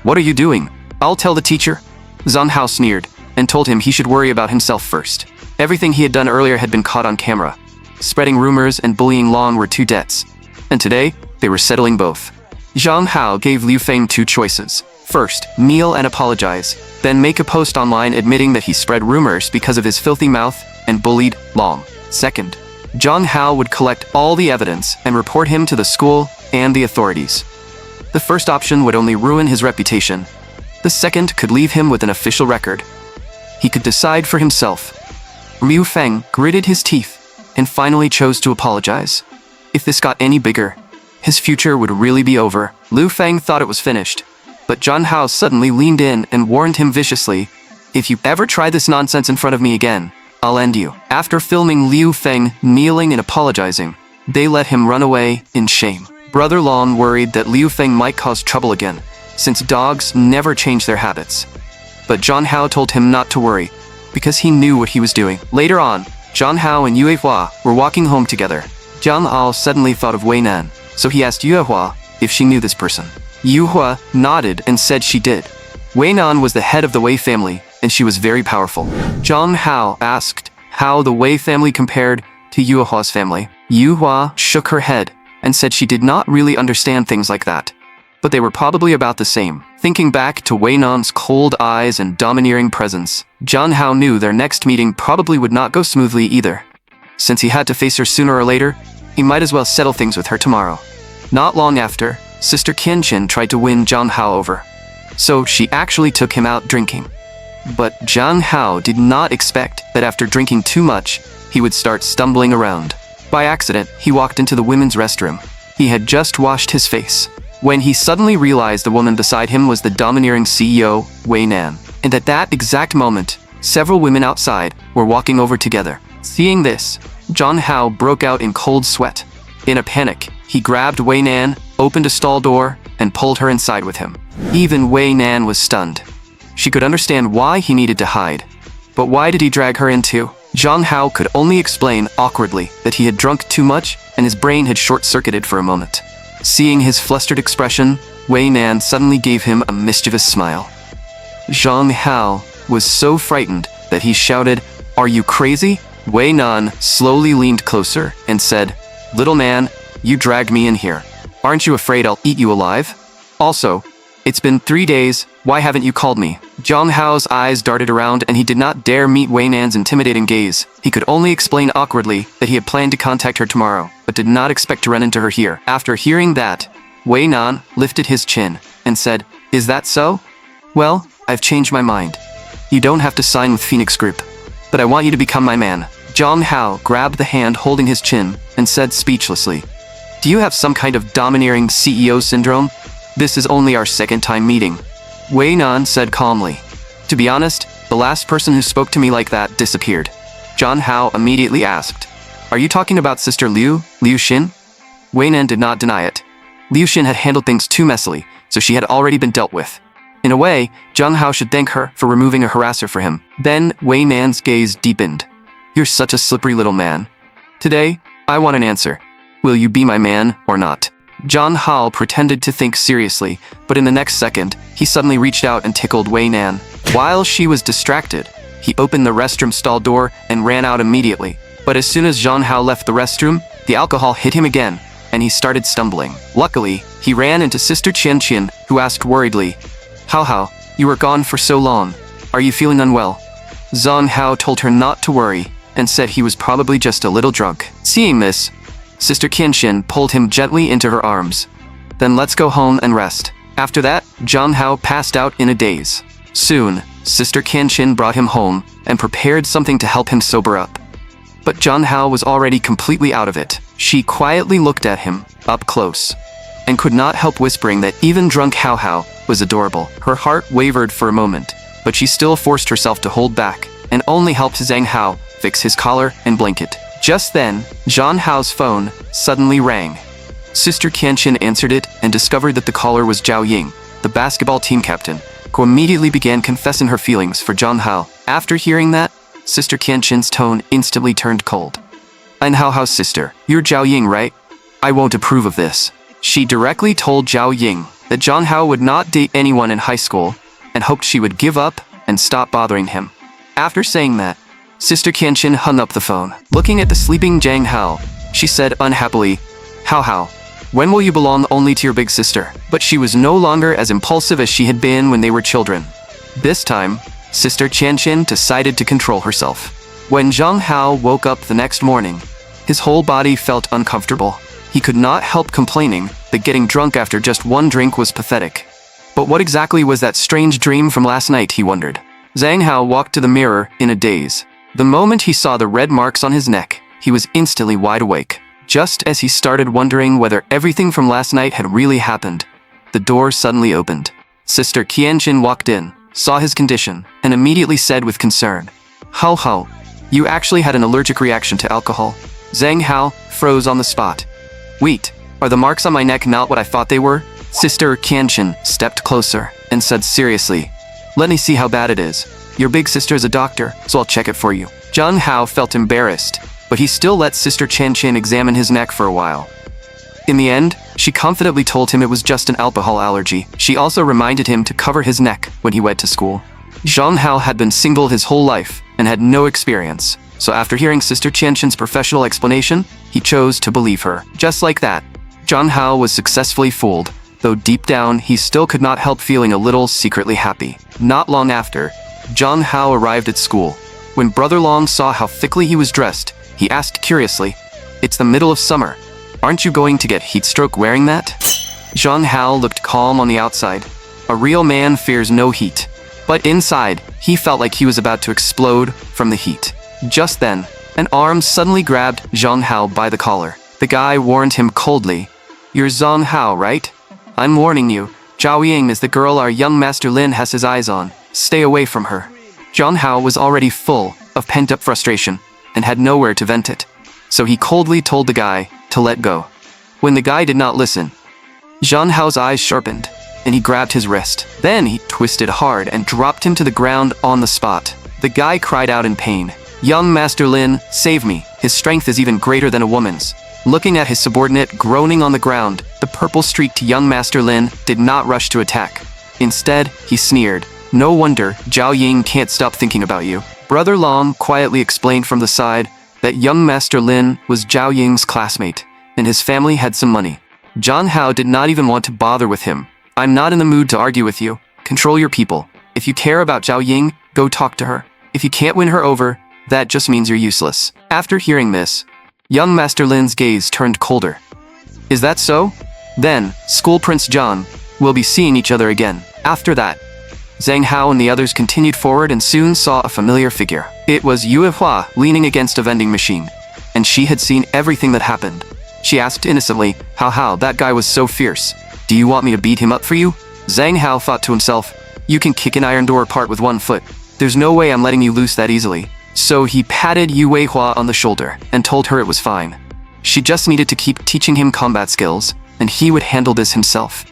"What are you doing? I'll tell the teacher." Zhang Hao sneered and told him he should worry about himself first. Everything he had done earlier had been caught on camera. Spreading rumors and bullying Long were two debts, and today they were settling both. Zhang Hao gave Liu Feng two choices. First, kneel and apologize, then make a post online admitting that he spread rumors because of his filthy mouth and bullied Long. Second, Zhang Hao would collect all the evidence and report him to the school and the authorities. The first option would only ruin his reputation. The second could leave him with an official record. He could decide for himself. Liu Feng gritted his teeth and finally chose to apologize. If this got any bigger, his future would really be over. Liu Feng thought it was finished, but Zhang Hao suddenly leaned in and warned him viciously, "If you ever try this nonsense in front of me again, I'll end you." After filming Liu Feng kneeling and apologizing, they let him run away in shame. Brother Long worried that Liu Feng might cause trouble again, since dogs never change their habits. But Zhang Hao told him not to worry, because he knew what he was doing. Later on, Zhang Hao and Yuehua were walking home together. Zhang Hao suddenly thought of Wei Nan, so he asked Yuehua if she knew this person. Yuehua nodded and said she did. Wei Nan was the head of the Wei family, and she was very powerful. Zhang Hao asked how the Wei family compared to Yuehua's family. Yuehua shook her head and said she did not really understand things like that, but they were probably about the same. Thinking back to Wei Nan's cold eyes and domineering presence, Zhang Hao knew their next meeting probably would not go smoothly either. Since he had to face her sooner or later, he might as well settle things with her tomorrow. Not long after, Sister Qianqin tried to win Zhang Hao over, so she actually took him out drinking. But Zhang Hao did not expect that after drinking too much, he would start stumbling around. By accident, he walked into the women's restroom. He had just washed his face when he suddenly realized the woman beside him was the domineering CEO, Wei Nan. And at that exact moment, several women outside were walking over together. Seeing this, Zhang Hao broke out in cold sweat. In a panic, he grabbed Wei Nan, opened a stall door, and pulled her inside with him. Even Wei Nan was stunned. She could understand why he needed to hide. But why did he drag her in too? Zhang Hao could only explain awkwardly that he had drunk too much and his brain had short-circuited for a moment. Seeing his flustered expression, Wei Nan suddenly gave him a mischievous smile. Zhang Hao was so frightened that he shouted, "Are you crazy?" Wei Nan slowly leaned closer and said, "Little man, you dragged me in here. Aren't you afraid I'll eat you alive? Also, it's been 3 days, why haven't you called me?" Zhang Hao's eyes darted around and he did not dare meet Wei Nan's intimidating gaze. He could only explain awkwardly that he had planned to contact her tomorrow, but did not expect to run into her here. After hearing that, Wei Nan lifted his chin and said, "Is that so? Well, I've changed my mind. You don't have to sign with Phoenix Group, but I want you to become my man." Zhang Hao grabbed the hand holding his chin and said speechlessly, "Do you have some kind of domineering CEO syndrome? This is only our second time meeting." Wei Nan said calmly, "To be honest, the last person who spoke to me like that disappeared." Zhang Hao immediately asked, "Are you talking about Sister Liu Xin?" Wei Nan did not deny it. Liu Xin had handled things too messily, so she had already been dealt with. In a way, Zhang Hao should thank her for removing a harasser for him. Then Wei Nan's gaze deepened. "You're such a slippery little man. Today, I want an answer. Will you be my man or not?" Zhang Hao pretended to think seriously, but in the next second, he suddenly reached out and tickled Wei Nan. While she was distracted, he opened the restroom stall door and ran out immediately. But as soon as Zhang Hao left the restroom, the alcohol hit him again, and he started stumbling. Luckily, he ran into Sister Qian Qian, who asked worriedly, Hao, you were gone for so long. Are you feeling unwell? Zhang Hao told her not to worry, and said he was probably just a little drunk. Seeing this, Sister Qian Qian pulled him gently into her arms. Then let's go home and rest. After that, Zhang Hao passed out in a daze. Soon, Sister Qian Qian brought him home and prepared something to help him sober up. But Zhang Hao was already completely out of it. She quietly looked at him, up close, and could not help whispering that even drunk Hao was adorable. Her heart wavered for a moment, but she still forced herself to hold back, and only helped Zhang Hao fix his collar and blanket. Just then, Zhang Hao's phone suddenly rang. Sister Qian Qian answered it and discovered that the caller was Zhao Ying, the basketball team captain, who immediately began confessing her feelings for Zhang Hao. After hearing that, Sister Qian Qian's tone instantly turned cold. I'm Hao's sister. You're Zhao Ying, right? I won't approve of this. She directly told Zhao Ying that Zhang Hao would not date anyone in high school and hoped she would give up and stop bothering him. After saying that, Sister Qian Qian hung up the phone. Looking at the sleeping Zhang Hao, she said unhappily, Hao, when will you belong only to your big sister? But she was no longer as impulsive as she had been when they were children. This time, Sister Qian Qian decided to control herself. When Zhang Hao woke up the next morning, his whole body felt uncomfortable. He could not help complaining that getting drunk after just one drink was pathetic. But what exactly was that strange dream from last night, he wondered. Zhang Hao walked to the mirror in a daze. The moment he saw the red marks on his neck, he was instantly wide awake. Just as he started wondering whether everything from last night had really happened, the door suddenly opened. Sister Qian Qian walked in, saw his condition, and immediately said with concern, Hao, you actually had an allergic reaction to alcohol. Zhang Hao froze on the spot. Wait, are the marks on my neck not what I thought they were? Sister Qian Qian stepped closer and said seriously, let me see how bad it is. Your big sister is a doctor, so I'll check it for you. Zhang Hao felt embarrassed, but he still let Sister Qian Qian examine his neck for a while. In the end, she confidently told him it was just an alcohol allergy. She also reminded him to cover his neck when he went to school. Zhang Hao had been single his whole life and had no experience, so after hearing Sister Qian Qian's professional explanation, he chose to believe her. Just like that, Zhang Hao was successfully fooled, though deep down he still could not help feeling a little secretly happy. Not long after, Zhang Hao arrived at school. When Brother Long saw how thickly he was dressed, he asked curiously, It's the middle of summer. Aren't you going to get heat stroke wearing that? Zhang Hao looked calm on the outside. A real man fears no heat. But inside, he felt like he was about to explode from the heat. Just then, an arm suddenly grabbed Zhang Hao by the collar. The guy warned him coldly, You're Zhang Hao, right? I'm warning you, Zhao Ying is the girl our young Master Lin has his eyes on. Stay away from her. Zhang Hao was already full of pent-up frustration and had nowhere to vent it, so he coldly told the guy to let go. When the guy did not listen, Zhang Hao's eyes sharpened, and he grabbed his wrist. Then he twisted hard and dropped him to the ground on the spot. The guy cried out in pain, Young Master Lin, save me. His strength is even greater than a woman's. Looking at his subordinate groaning on the ground, the purple-streaked young Master Lin did not rush to attack. Instead, he sneered, No wonder Zhao Ying can't stop thinking about you. Brother Long quietly explained from the side that young Master Lin was Zhao Ying's classmate, and his family had some money. Zhang Hao did not even want to bother with him. I'm not in the mood to argue with you. Control your people. If you care about Zhao Ying, go talk to her. If you can't win her over, that just means you're useless. After hearing this, young Master Lin's gaze turned colder. Is that so? Then, School Prince John, we'll be seeing each other again. After that, Zhang Hao and the others continued forward and soon saw a familiar figure. It was Yue Hua leaning against a vending machine, and she had seen everything that happened. She asked innocently, How, that guy was so fierce. Do you want me to beat him up for you? Zhang Hao thought to himself, You can kick an iron door apart with one foot. There's no way I'm letting you loose that easily. So he patted Yue Hua on the shoulder and told her it was fine. She just needed to keep teaching him combat skills, and he would handle this himself.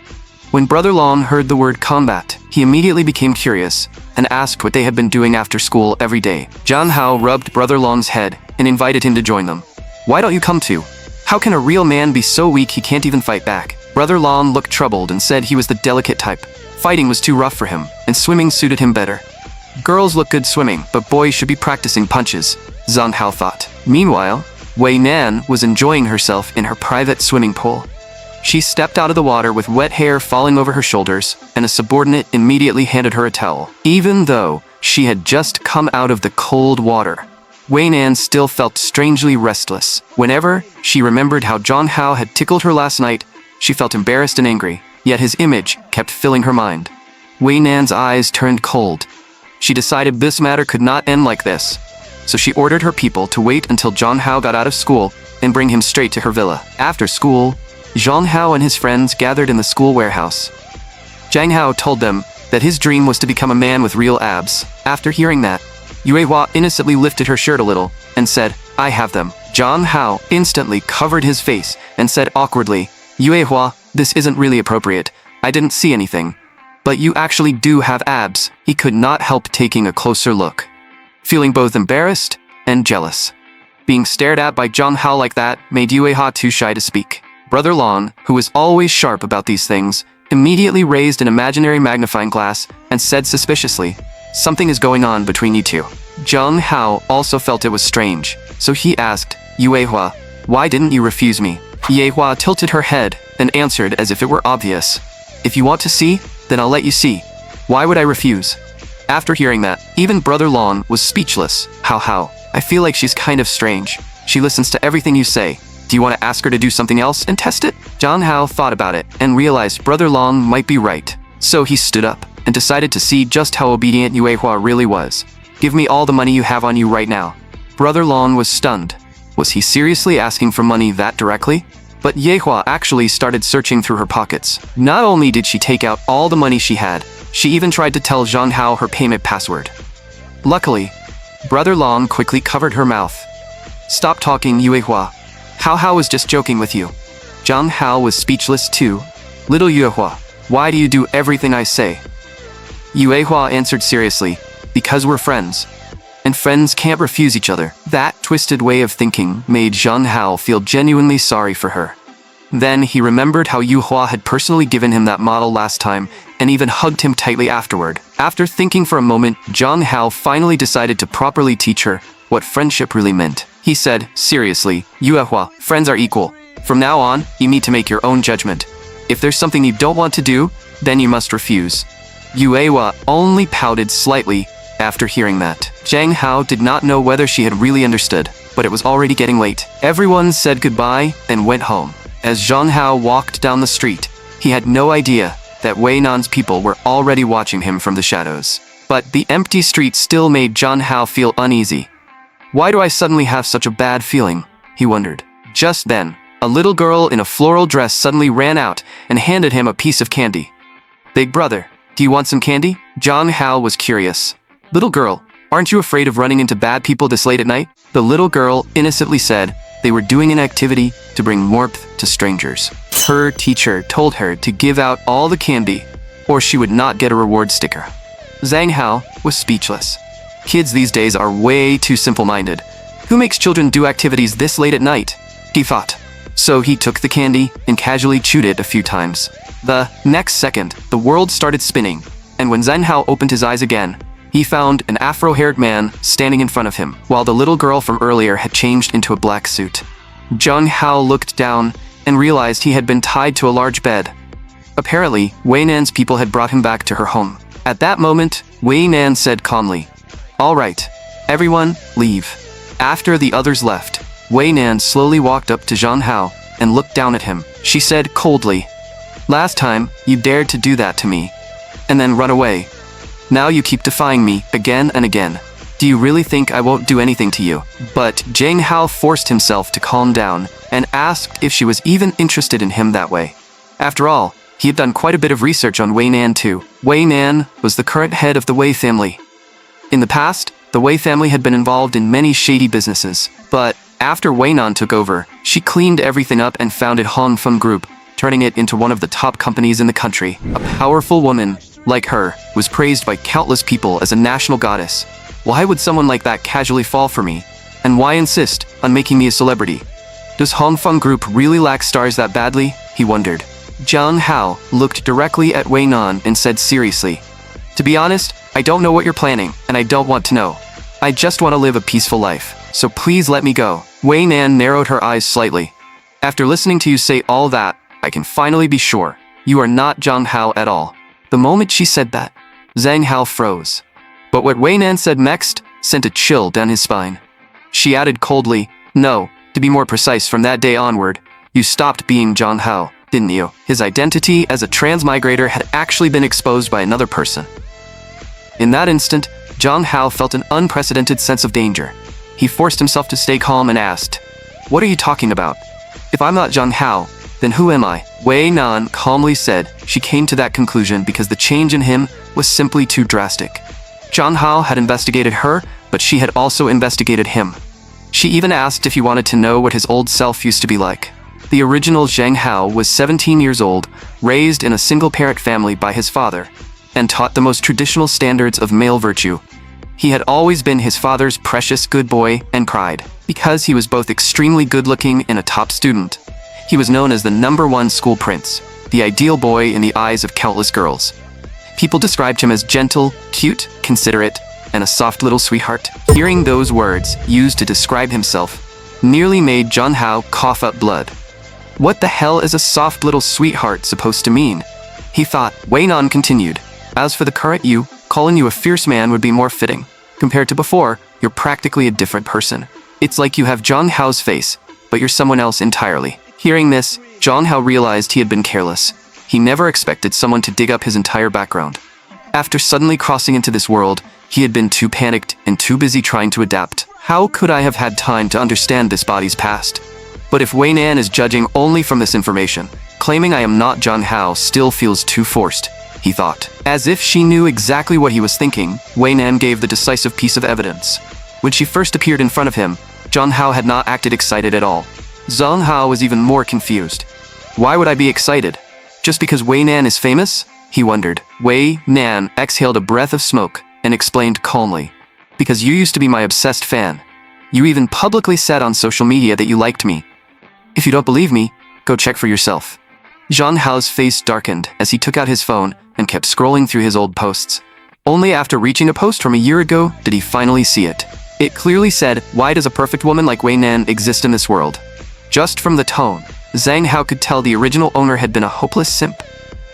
When Brother Long heard the word combat, he immediately became curious and asked what they had been doing after school every day. Zhang Hao rubbed Brother Long's head and invited him to join them. Why don't you come too? How can a real man be so weak he can't even fight back? Brother Long looked troubled and said he was the delicate type. Fighting was too rough for him, and swimming suited him better. Girls look good swimming, but boys should be practicing punches, Zhang Hao thought. Meanwhile, Wei Nan was enjoying herself in her private swimming pool. She stepped out of the water with wet hair falling over her shoulders, and a subordinate immediately handed her a towel, even though she had just come out of the cold water. Wei Nan still felt strangely restless. Whenever she remembered how Zhang Hao had tickled her last night, she felt embarrassed and angry, yet his image kept filling her mind. Wei Nan's eyes turned cold. She decided this matter could not end like this, so she ordered her people to wait until Zhang Hao got out of school and bring him straight to her villa. After school, Zhang Hao and his friends gathered in the school warehouse. Zhang Hao told them that his dream was to become a man with real abs. After hearing that, Yue Hua innocently lifted her shirt a little and said, "I have them." Zhang Hao instantly covered his face and said awkwardly, "Yue Hua, this isn't really appropriate. I didn't see anything. But you actually do have abs." He could not help taking a closer look, feeling both embarrassed and jealous. Being stared at by Zhang Hao like that made Yue Hua too shy to speak. Brother Long, who was always sharp about these things, immediately raised an imaginary magnifying glass and said suspiciously, "Something is going on between you two." Zhang Hao also felt it was strange, so he asked, "Yue Hua, why didn't you refuse me?" Yue Hua tilted her head and answered as if it were obvious, "If you want to see, then I'll let you see. Why would I refuse?" After hearing that, even Brother Long was speechless. How? I feel like she's kind of strange. She listens to everything you say. Do you want to ask her to do something else and test it? Zhang Hao thought about it and realized Brother Long might be right. So he stood up and decided to see just how obedient Yue Hua really was. "Give me all the money you have on you right now." Brother Long was stunned. Was he seriously asking for money that directly? But Yue Hua actually started searching through her pockets. Not only did she take out all the money she had, she even tried to tell Zhang Hao her payment password. Luckily, Brother Long quickly covered her mouth. "Stop talking, Yue Hua. Hao was just joking with you." Zhang Hao was speechless too. "Little Yue Hua, why do you do everything I say?" Yue Hua answered seriously, "Because we're friends. And friends can't refuse each other." That twisted way of thinking made Zhang Hao feel genuinely sorry for her. Then he remembered how Yue Hua had personally given him that model last time and even hugged him tightly afterward. After thinking for a moment, Zhang Hao finally decided to properly teach her what friendship really meant. He said, seriously, "Yue Hua, friends are equal. From now on, you need to make your own judgment. If there's something you don't want to do, then you must refuse." Yue Hua only pouted slightly after hearing that. Zhang Hao did not know whether she had really understood, but it was already getting late. Everyone said goodbye and went home. As Zhang Hao walked down the street, he had no idea that Wei Nan's people were already watching him from the shadows. But the empty street still made Zhang Hao feel uneasy. "Why do I suddenly have such a bad feeling?" he wondered. Just then, a little girl in a floral dress suddenly ran out and handed him a piece of candy. "Big brother, do you want some candy?" Zhang Hao was curious. "Little girl, aren't you afraid of running into bad people this late at night?" The little girl innocently said they were doing an activity to bring warmth to strangers. Her teacher told her to give out all the candy, or she would not get a reward sticker. Zhang Hao was speechless. Kids these days are way too simple-minded. Who makes children do activities this late at night? He thought. So he took the candy and casually chewed it a few times. The next second, the world started spinning, and when Zhang Hao opened his eyes again, he found an afro-haired man standing in front of him, while the little girl from earlier had changed into a black suit. Zhang Hao looked down and realized he had been tied to a large bed. Apparently, Wei Nan's people had brought him back to her home. At that moment, Wei Nan said calmly, "All right, everyone, leave." After the others left, Wei Nan slowly walked up to Zhang Hao and looked down at him. She said coldly, "Last time, you dared to do that to me, and then run away. Now you keep defying me again and again. Do you really think I won't do anything to you?" But Zhang Hao forced himself to calm down and asked if she was even interested in him that way. After all, he had done quite a bit of research on Wei Nan too. Wei Nan was the current head of the Wei family. In the past, the Wei family had been involved in many shady businesses, but after Wei Nan took over, she cleaned everything up and founded Han Feng Group, turning it into one of the top companies in the country. A powerful woman, like her, was praised by countless people as a national goddess. Why would someone like that casually fall for me? And why insist on making me a celebrity? Does Han Feng Group really lack stars that badly? He wondered. Zhang Hao looked directly at Wei Nan and said seriously, "To be honest, I don't know what you're planning, and I don't want to know. I just want to live a peaceful life, so please let me go. Wei Nan narrowed her eyes slightly. After listening to you say all that, I can finally be sure. You are not Zhang Hao at all. The moment she said that, Zhang Hao froze. But what Wei Nan said next sent a chill down his spine. She added coldly, no, to be more precise, from that day onward, you stopped being Zhang Hao, didn't you? His identity as a transmigrator had actually been exposed by another person. In that instant, Zhang Hao felt an unprecedented sense of danger. He forced himself to stay calm and asked, what are you talking about? If I'm not Zhang Hao, then who am I? Wei Nan calmly said she came to that conclusion because the change in him was simply too drastic. Zhang Hao had investigated her, but she had also investigated him. She even asked if he wanted to know what his old self used to be like. The original Zhang Hao was 17 years old, raised in a single-parent family by his father, and taught the most traditional standards of male virtue. He had always been his father's precious good boy and pride. Because he was both extremely good-looking and a top student, he was known as the #1 school prince, the ideal boy in the eyes of countless girls. People described him as gentle, cute, considerate, and a soft little sweetheart. Hearing those words used to describe himself nearly made Zhang Hao cough up blood. What the hell is a soft little sweetheart supposed to mean? He thought. Wei Nan continued, as for the current you, calling you a fierce man would be more fitting. Compared to before, you're practically a different person. It's like you have Zhang Hao's face, but you're someone else entirely. Hearing this, Zhang Hao realized he had been careless. He never expected someone to dig up his entire background. After suddenly crossing into this world, he had been too panicked and too busy trying to adapt. How could I have had time to understand this body's past? But if Wei Nan is judging only from this information, claiming I am not Zhang Hao still feels too forced, he thought. As if she knew exactly what he was thinking, Wei Nan gave the decisive piece of evidence. When she first appeared in front of him, Zhang Hao had not acted excited at all. Zhang Hao was even more confused. Why would I be excited? Just because Wei Nan is famous? He wondered. Wei Nan exhaled a breath of smoke and explained calmly. Because you used to be my obsessed fan. You even publicly said on social media that you liked me. If you don't believe me, go check for yourself. Zhang Hao's face darkened as he took out his phone and kept scrolling through his old posts. Only after reaching a post from a year ago did he finally see it. It clearly said, why does a perfect woman like Wei Nan exist in this world? Just from the tone, Zhang Hao could tell the original owner had been a hopeless simp.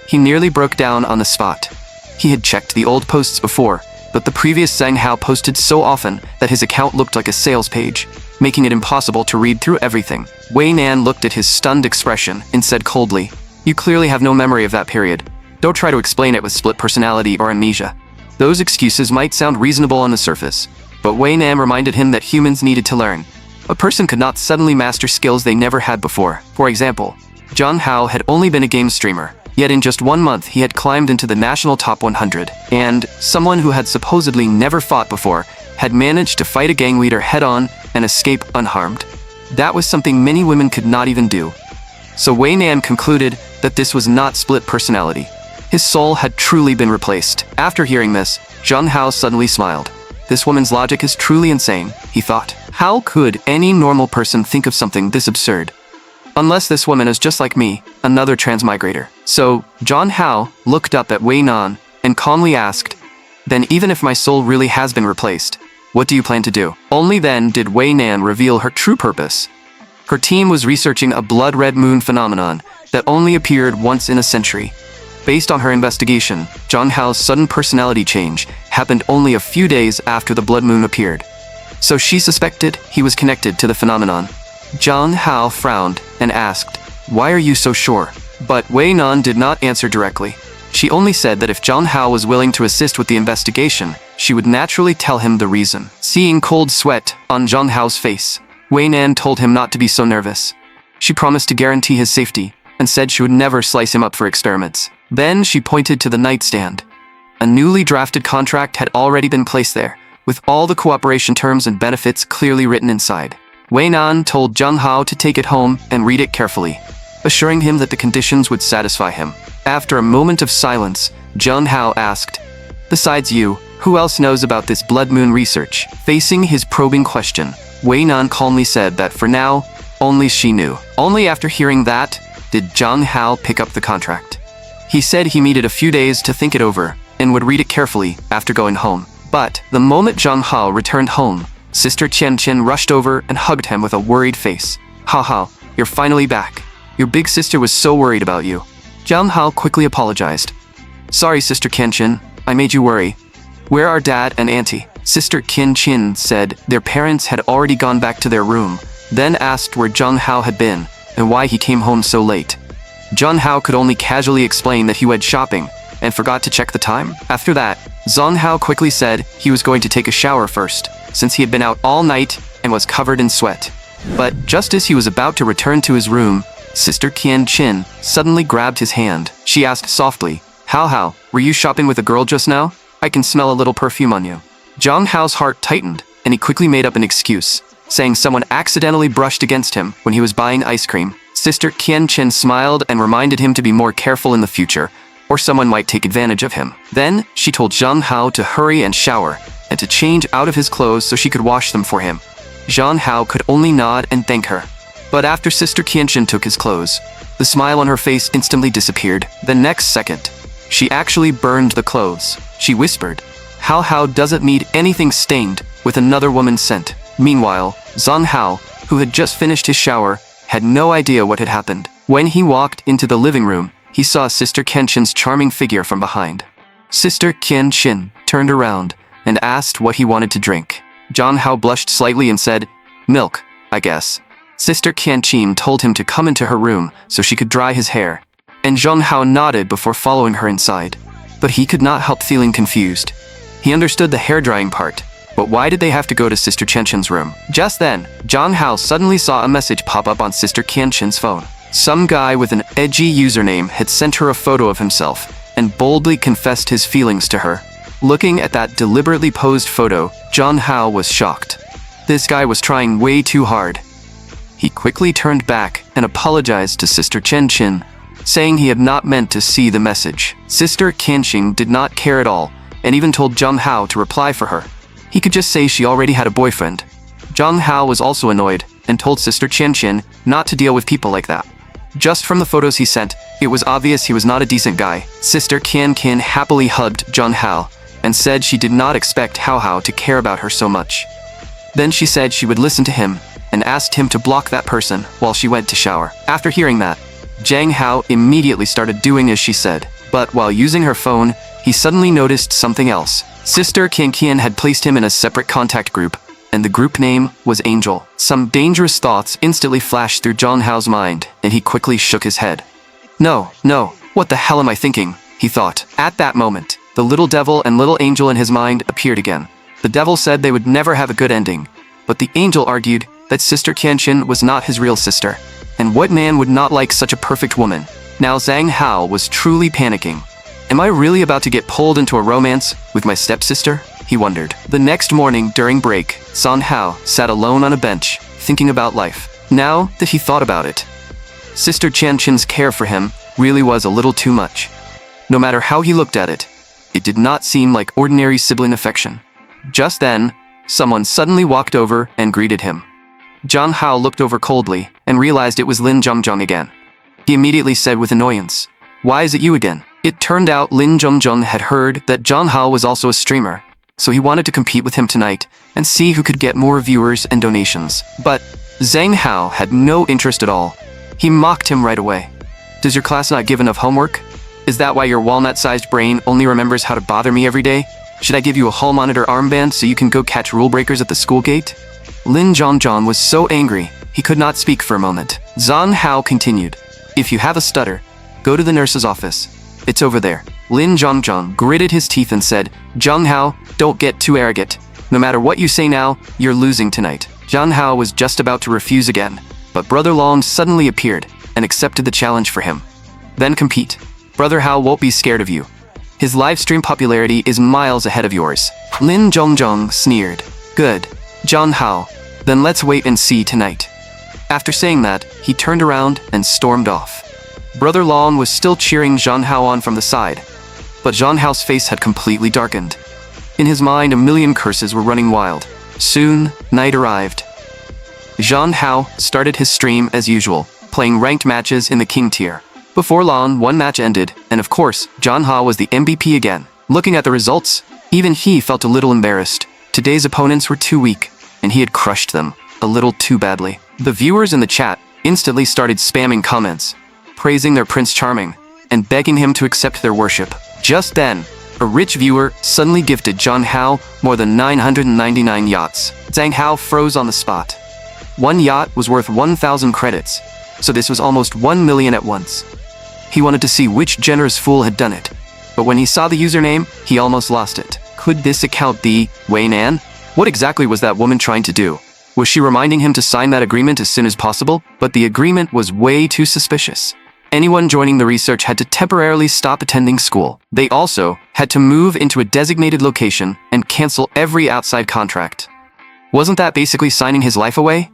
He nearly broke down on the spot. He had checked the old posts before, but the previous Zhang Hao posted so often that his account looked like a sales page, making it impossible to read through everything. Wei Nan looked at his stunned expression and said coldly, you clearly have no memory of that period. Don't try to explain it with split personality or amnesia. Those excuses might sound reasonable on the surface, but Wei Nan reminded him that humans needed to learn. A person could not suddenly master skills they never had before. For example, Zhang Hao had only been a game streamer, yet in just 1 month he had climbed into the national top 100, and someone who had supposedly never fought before had managed to fight a gang leader head-on and escape unharmed. That was something many women could not even do. So Wei Nan concluded that this was not split personality. His soul had truly been replaced. After hearing this, Zhang Hao suddenly smiled. This woman's logic is truly insane, he thought. How could any normal person think of something this absurd? Unless this woman is just like me, another transmigrator. So, Zhang Hao looked up at Wei Nan and calmly asked, then even if my soul really has been replaced, what do you plan to do? Only then did Wei Nan reveal her true purpose. Her team was researching a blood red moon phenomenon that only appeared once in a century. Based on her investigation, Zhang Hao's sudden personality change happened only a few days after the blood moon appeared. So she suspected he was connected to the phenomenon. Zhang Hao frowned and asked, why are you so sure? But Wei Nan did not answer directly. She only said that if Zhang Hao was willing to assist with the investigation, she would naturally tell him the reason. Seeing cold sweat on Zhang Hao's face, Wei Nan told him not to be so nervous. She promised to guarantee his safety and said she would never slice him up for experiments. Then she pointed to the nightstand. A newly drafted contract had already been placed there, with all the cooperation terms and benefits clearly written inside. Wei Nan told Zhang Hao to take it home and read it carefully, assuring him that the conditions would satisfy him. After a moment of silence, Zhang Hao asked, besides you, who else knows about this blood moon research? Facing his probing question, Wei Nan calmly said that for now, only she knew. Only after hearing that, did Zhang Hao pick up the contract. He said he needed a few days to think it over and would read it carefully after going home. But the moment Zhang Hao returned home, Sister Qian Qin rushed over and hugged him with a worried face. "Hao Hao, you're finally back. Your big sister was so worried about you." Zhang Hao quickly apologized. "Sorry, Sister Qian Qin, I made you worry. Where are Dad and Auntie?" Sister Qian Qin said their parents had already gone back to their room, then asked where Zhang Hao had been and why he came home so late. Zhang Hao could only casually explain that he went shopping and forgot to check the time. After that, Zhang Hao quickly said he was going to take a shower first, since he had been out all night and was covered in sweat. But just as he was about to return to his room, Sister Qian Qin suddenly grabbed his hand. She asked softly, Hao, were you shopping with a girl just now? I can smell a little perfume on you." Zhang Hao's heart tightened, and he quickly made up an excuse, saying someone accidentally brushed against him when he was buying ice cream. Sister Qian Qin smiled and reminded him to be more careful in the future, or someone might take advantage of him. Then, she told Zhang Hao to hurry and shower, and to change out of his clothes so she could wash them for him. Zhang Hao could only nod and thank her. But after Sister Qian Qin took his clothes, the smile on her face instantly disappeared. The next second, she actually burned the clothes. She whispered, Hao doesn't need anything stained with another woman's scent. Meanwhile, Zhang Hao, who had just finished his shower, had no idea what had happened. When he walked into the living room, he saw Sister Qian Qin's charming figure from behind. Sister Qian Qin turned around and asked what he wanted to drink. Zhang Hao blushed slightly and said, "Milk, I guess." Sister Qian Qin told him to come into her room so she could dry his hair, and Zhang Hao nodded before following her inside. But he could not help feeling confused. He understood the hair drying part, but why did they have to go to Sister Qian Qin's room? Just then, Zhang Hao suddenly saw a message pop up on Sister Qian Qin's phone. Some guy with an edgy username had sent her a photo of himself and boldly confessed his feelings to her. Looking at that deliberately posed photo, Zhang Hao was shocked. This guy was trying way too hard. He quickly turned back and apologized to Sister Qian Qin, saying he had not meant to see the message. Sister Qian Qin did not care at all, and even told Zhang Hao to reply for her. He could just say she already had a boyfriend. Zhang Hao was also annoyed, and told Sister Qian Qin not to deal with people like that. Just from the photos he sent, it was obvious he was not a decent guy. Sister Qian Qin happily hugged Zhang Hao, and said she did not expect Hao to care about her so much. Then she said she would listen to him, and asked him to block that person while she went to shower. After hearing that, Zhang Hao immediately started doing as she said. But while using her phone, he suddenly noticed something else. Sister Qian Qin had placed him in a separate contact group, and the group name was Angel. Some dangerous thoughts instantly flashed through Zhang Hao's mind, and he quickly shook his head. No, what the hell am I thinking? He thought. At that moment, the little devil and little angel in his mind appeared again. The devil said they would never have a good ending, but the angel argued that Sister Qian Qin was not his real sister. And what man would not like such a perfect woman? Now Zhang Hao was truly panicking. Am I really about to get pulled into a romance with my stepsister? He wondered. The next morning during break, Zhang Hao sat alone on a bench, thinking about life. Now that he thought about it, Sister Qian Qin's care for him really was a little too much. No matter how he looked at it, it did not seem like ordinary sibling affection. Just then, someone suddenly walked over and greeted him. Zhang Hao looked over coldly and realized it was Lin Zhongzhong again. He immediately said with annoyance, "Why is it you again?" It turned out Lin Zhongzhong had heard that Zhang Hao was also a streamer, so he wanted to compete with him tonight and see who could get more viewers and donations. But Zhang Hao had no interest at all. He mocked him right away. "Does your class not give enough homework? Is that why your walnut-sized brain only remembers how to bother me every day? Should I give you a hall monitor armband so you can go catch rule breakers at the school gate?" Lin Zhongzhong was so angry, he could not speak for a moment. Zhang Hao continued, "If you have a stutter, go to the nurse's office. It's over there." Lin Zhongzhong gritted his teeth and said, "Zhang Hao, don't get too arrogant. No matter what you say now, you're losing tonight." Zhang Hao was just about to refuse again, but Brother Long suddenly appeared and accepted the challenge for him. "Then compete. Brother Hao won't be scared of you. His livestream popularity is miles ahead of yours." Lin Zhongzhong sneered. "Good, Zhang Hao, then let's wait and see tonight." After saying that, he turned around and stormed off. Brother Long was still cheering Zhang Hao on from the side, but Zhang Hao's face had completely darkened. In his mind, a million curses were running wild. Soon, night arrived. Zhang Hao started his stream as usual, playing ranked matches in the King tier. Before long, one match ended, and of course, Zhang Hao was the MVP again. Looking at the results, even he felt a little embarrassed. Today's opponents were too weak, and he had crushed them a little too badly. The viewers in the chat instantly started spamming comments, praising their Prince Charming, and begging him to accept their worship. Just then, a rich viewer suddenly gifted Zhang Hao more than 999 yachts. Zhang Hao froze on the spot. One yacht was worth 1,000 credits, so this was almost 1 million at once. He wanted to see which generous fool had done it, but when he saw the username, he almost lost it. Could this account be Wei Nan? What exactly was that woman trying to do? Was she reminding him to sign that agreement as soon as possible? But the agreement was way too suspicious. Anyone joining the research had to temporarily stop attending school. They also had to move into a designated location and cancel every outside contract. Wasn't that basically signing his life away?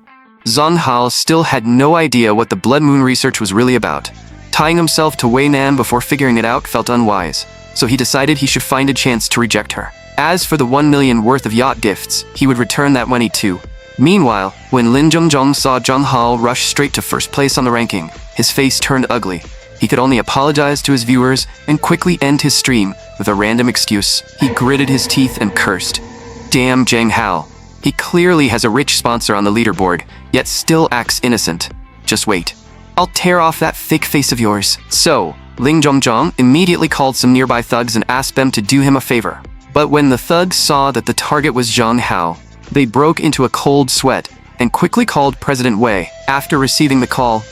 Zhang Hao still had no idea what the Blood Moon research was really about. Tying himself to Wei Nan before figuring it out felt unwise, so he decided he should find a chance to reject her. As for the 1 million worth of yacht gifts, he would return that money too. Meanwhile, when Lin Zhongzhong saw Zhang Hao rush straight to first place on the ranking, his face turned ugly. He could only apologize to his viewers and quickly end his stream with a random excuse. He gritted his teeth and cursed. Damn Zhang Hao. He clearly has a rich sponsor on the leaderboard, yet still acts innocent. Just wait. I'll tear off that thick face of yours. So, Ling Zhongzhong immediately called some nearby thugs and asked them to do him a favor. But when the thugs saw that the target was Zhang Hao, they broke into a cold sweat and quickly called President Wei. After receiving the call,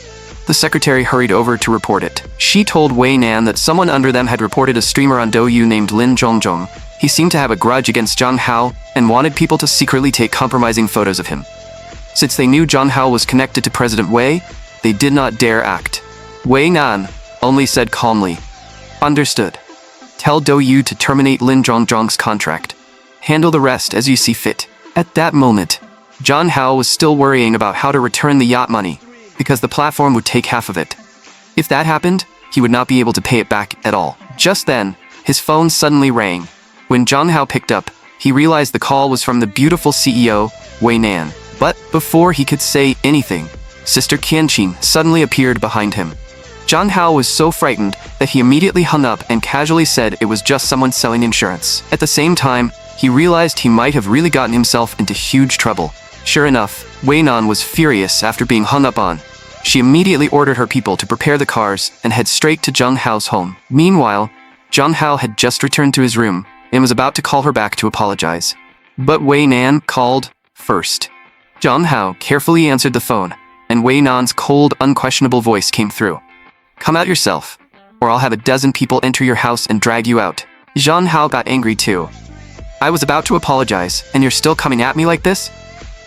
the secretary hurried over to report it. She told Wei Nan that someone under them had reported a streamer on Douyu named Lin Zhongzhong. He seemed to have a grudge against Zhang Hao and wanted people to secretly take compromising photos of him. Since they knew Zhang Hao was connected to President Wei, they did not dare act. Wei Nan only said calmly, "Understood. Tell Douyu to terminate Lin Zhongzhong's contract. Handle the rest as you see fit." At that moment, Zhang Hao was still worrying about how to return the yacht money, because the platform would take half of it. If that happened, he would not be able to pay it back at all. Just then, his phone suddenly rang. When Zhang Hao picked up, he realized the call was from the beautiful CEO, Wei Nan. But before he could say anything, Sister Qianqing suddenly appeared behind him. Zhang Hao was so frightened that he immediately hung up and casually said it was just someone selling insurance. At the same time, he realized he might have really gotten himself into huge trouble. Sure enough, Wei Nan was furious after being hung up on. She immediately ordered her people to prepare the cars and head straight to Zhang Hao's home. Meanwhile, Zhang Hao had just returned to his room and was about to call her back to apologize. But Wei Nan called first. Zhang Hao carefully answered the phone, and Wei Nan's cold, unquestionable voice came through. "Come out yourself, or I'll have a dozen people enter your house and drag you out." Zhang Hao got angry too. "I was about to apologize, and you're still coming at me like this?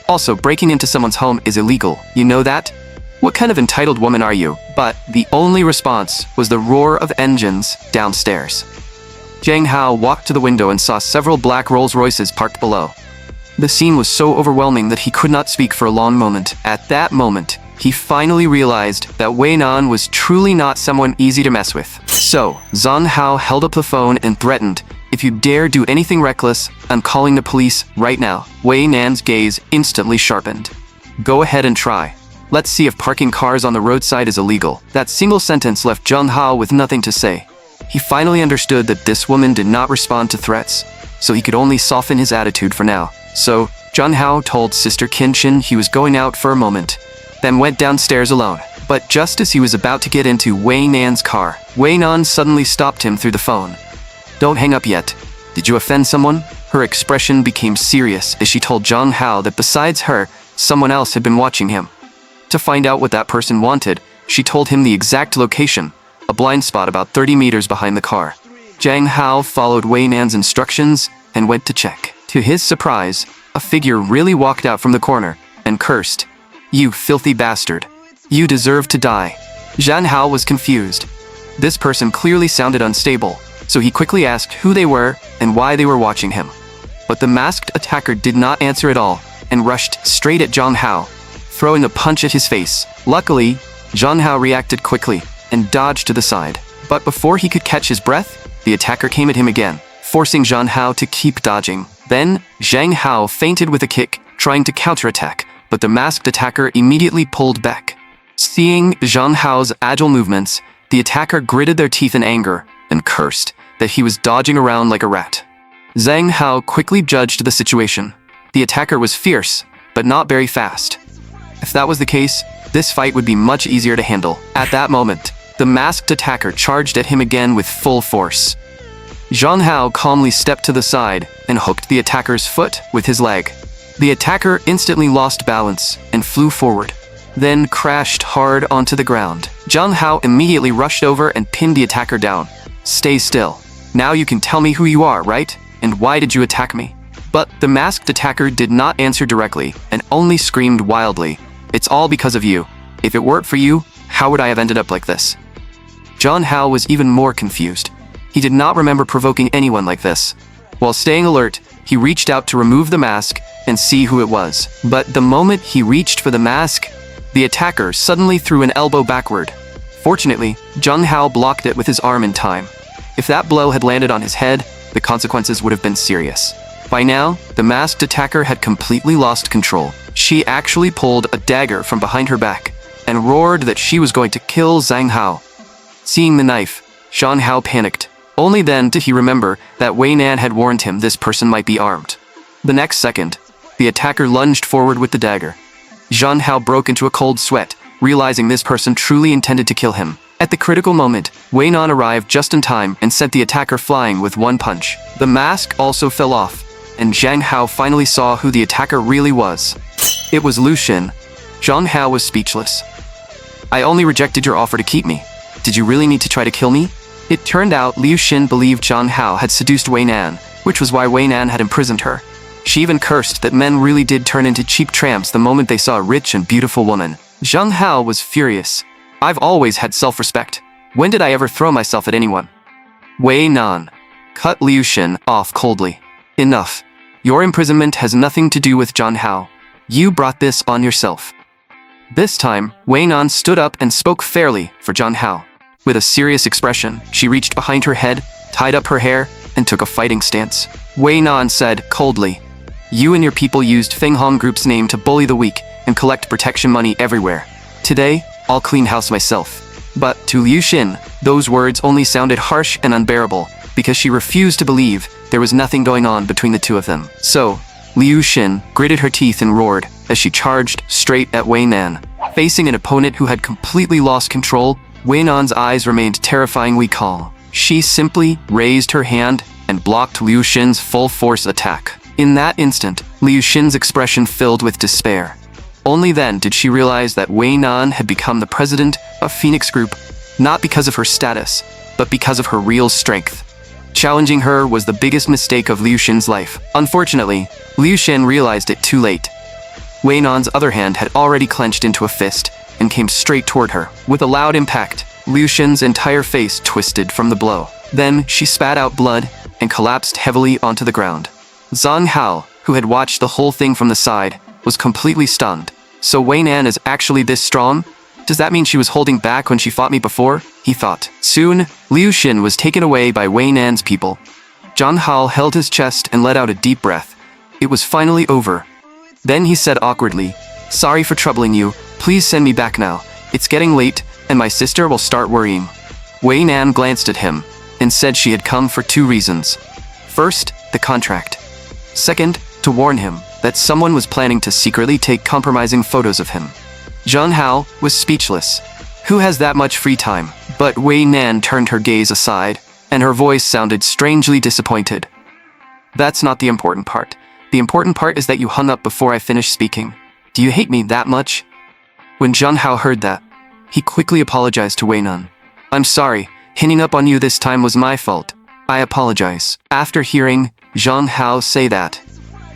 Also, breaking into someone's home is illegal, you know that? What kind of entitled woman are you?" But the only response was the roar of engines downstairs. Zhang Hao walked to the window and saw several black Rolls Royces parked below. The scene was so overwhelming that he could not speak for a long moment. At that moment, he finally realized that Wei Nan was truly not someone easy to mess with. So, Zhang Hao held up the phone and threatened, "If you dare do anything reckless, I'm calling the police right now." Wei Nan's gaze instantly sharpened. "Go ahead and try. Let's see if parking cars on the roadside is illegal." That single sentence left Zhang Hao with nothing to say. He finally understood that this woman did not respond to threats, so he could only soften his attitude for now. So, Zhang Hao told Sister Qianqing he was going out for a moment, then went downstairs alone. But just as he was about to get into Wei Nan's car, Wei Nan suddenly stopped him through the phone. "Don't hang up yet. Did you offend someone?" Her expression became serious as she told Zhang Hao that besides her, someone else had been watching him. To find out what that person wanted, she told him the exact location, a blind spot about 30 meters behind the car. Zhang Hao followed Wei Nan's instructions and went to check. To his surprise, a figure really walked out from the corner and cursed, "You filthy bastard. You deserve to die." Zhang Hao was confused. This person clearly sounded unstable, so he quickly asked who they were and why they were watching him. But the masked attacker did not answer at all and rushed straight at Zhang Hao, throwing a punch at his face. Luckily, Zhang Hao reacted quickly and dodged to the side. But before he could catch his breath, the attacker came at him again, forcing Zhang Hao to keep dodging. Then, Zhang Hao feinted with a kick, trying to counterattack, but the masked attacker immediately pulled back. Seeing Zhang Hao's agile movements, the attacker gritted their teeth in anger and cursed, that he was dodging around like a rat. Zhang Hao quickly judged the situation. The attacker was fierce, but not very fast. If that was the case, this fight would be much easier to handle. At that moment, the masked attacker charged at him again with full force. Zhang Hao calmly stepped to the side and hooked the attacker's foot with his leg. The attacker instantly lost balance and flew forward, then crashed hard onto the ground. Zhang Hao immediately rushed over and pinned the attacker down. "Stay still. Now you can tell me who you are, right? And why did you attack me?" But the masked attacker did not answer directly and only screamed wildly, "It's all because of you. If it weren't for you, how would I have ended up like this?" Zhang Hao was even more confused. He did not remember provoking anyone like this. While staying alert, he reached out to remove the mask and see who it was. But the moment he reached for the mask, the attacker suddenly threw an elbow backward. Fortunately, Zhang Hao blocked it with his arm in time. If that blow had landed on his head, the consequences would have been serious. By now, the masked attacker had completely lost control. She actually pulled a dagger from behind her back and roared that she was going to kill Zhang Hao. Seeing the knife, Zhang Hao panicked. Only then did he remember that Wei Nan had warned him this person might be armed. The next second, the attacker lunged forward with the dagger. Zhang Hao broke into a cold sweat, realizing this person truly intended to kill him. At the critical moment, Wei Nan arrived just in time and sent the attacker flying with one punch. The mask also fell off, and Zhang Hao finally saw who the attacker really was. It was Liu Xin. Zhang Hao was speechless. "I only rejected your offer to keep me. Did you really need to try to kill me?" It turned out Liu Xin believed Zhang Hao had seduced Wei Nan, which was why Wei Nan had imprisoned her. She even cursed that men really did turn into cheap tramps the moment they saw a rich and beautiful woman. Zhang Hao was furious. "I've always had self-respect. When did I ever throw myself at anyone?" Wei Nan cut Liu Xin off coldly. "Enough. Your imprisonment has nothing to do with Zhang Hao. You brought this on yourself." This time, Wei Nan stood up and spoke fairly for Zhang Hao. With a serious expression, she reached behind her head, tied up her hair, and took a fighting stance. Wei Nan said coldly, "You and your people used Feng Hong Group's name to bully the weak and collect protection money everywhere. Today, I'll clean house myself." But to Liu Xin, those words only sounded harsh and unbearable because she refused to believe there was nothing going on between the two of them. So, Liu Xin gritted her teeth and roared as she charged straight at Wei Nan. Facing an opponent who had completely lost control, Wei Nan's eyes remained terrifyingly calm. She simply raised her hand and blocked Liu Xin's full-force attack. In that instant, Liu Xin's expression filled with despair. Only then did she realize that Wei Nan had become the president of Phoenix Group, not because of her status, but because of her real strength. Challenging her was the biggest mistake of Liu Xin's life. Unfortunately, Liu Xin realized it too late. Wei Nan's other hand had already clenched into a fist and came straight toward her. With a loud impact, Liu Xin's entire face twisted from the blow. Then she spat out blood and collapsed heavily onto the ground. Zhang Hao, who had watched the whole thing from the side, was completely stunned. "So Wei Nan is actually this strong? Does that mean she was holding back when she fought me before?" he thought. Soon, Liu Xin was taken away by Wei Nan's people. Zhang Hao held his chest and let out a deep breath. It was finally over. Then he said awkwardly, "Sorry for troubling you. Please send me back now. It's getting late, and my sister will start worrying." Wei Nan glanced at him and said she had come for two reasons. First, the contract. Second, to warn him that someone was planning to secretly take compromising photos of him. Zhang Hao was speechless. Who has that much free time? But Wei Nan turned her gaze aside, and her voice sounded strangely disappointed. "That's not the important part. The important part is that you hung up before I finished speaking. Do you hate me that much?" When Zhang Hao heard that, he quickly apologized to Wei Nan. "I'm sorry. Hanging up on you this time was my fault. I apologize." After hearing Zhang Hao say that,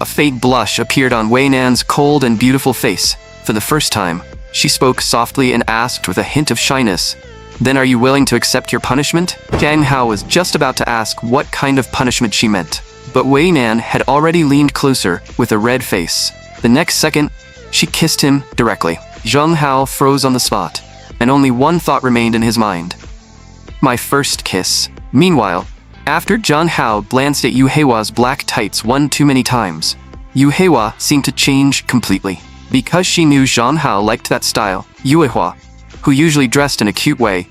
a faint blush appeared on Wei Nan's cold and beautiful face. For the first time, she spoke softly and asked with a hint of shyness, "Then are you willing to accept your punishment?" Zhang Hao was just about to ask what kind of punishment she meant, but Wei Nan had already leaned closer with a red face. The next second, she kissed him directly. Zhang Hao froze on the spot, and only one thought remained in his mind. My first kiss. Meanwhile, after Zhang Hao glanced at Yu Heiwa's black tights one too many times, Yu Heiwa seemed to change completely. Because she knew Zhang Hao liked that style, Yu Heihua, who usually dressed in a cute way,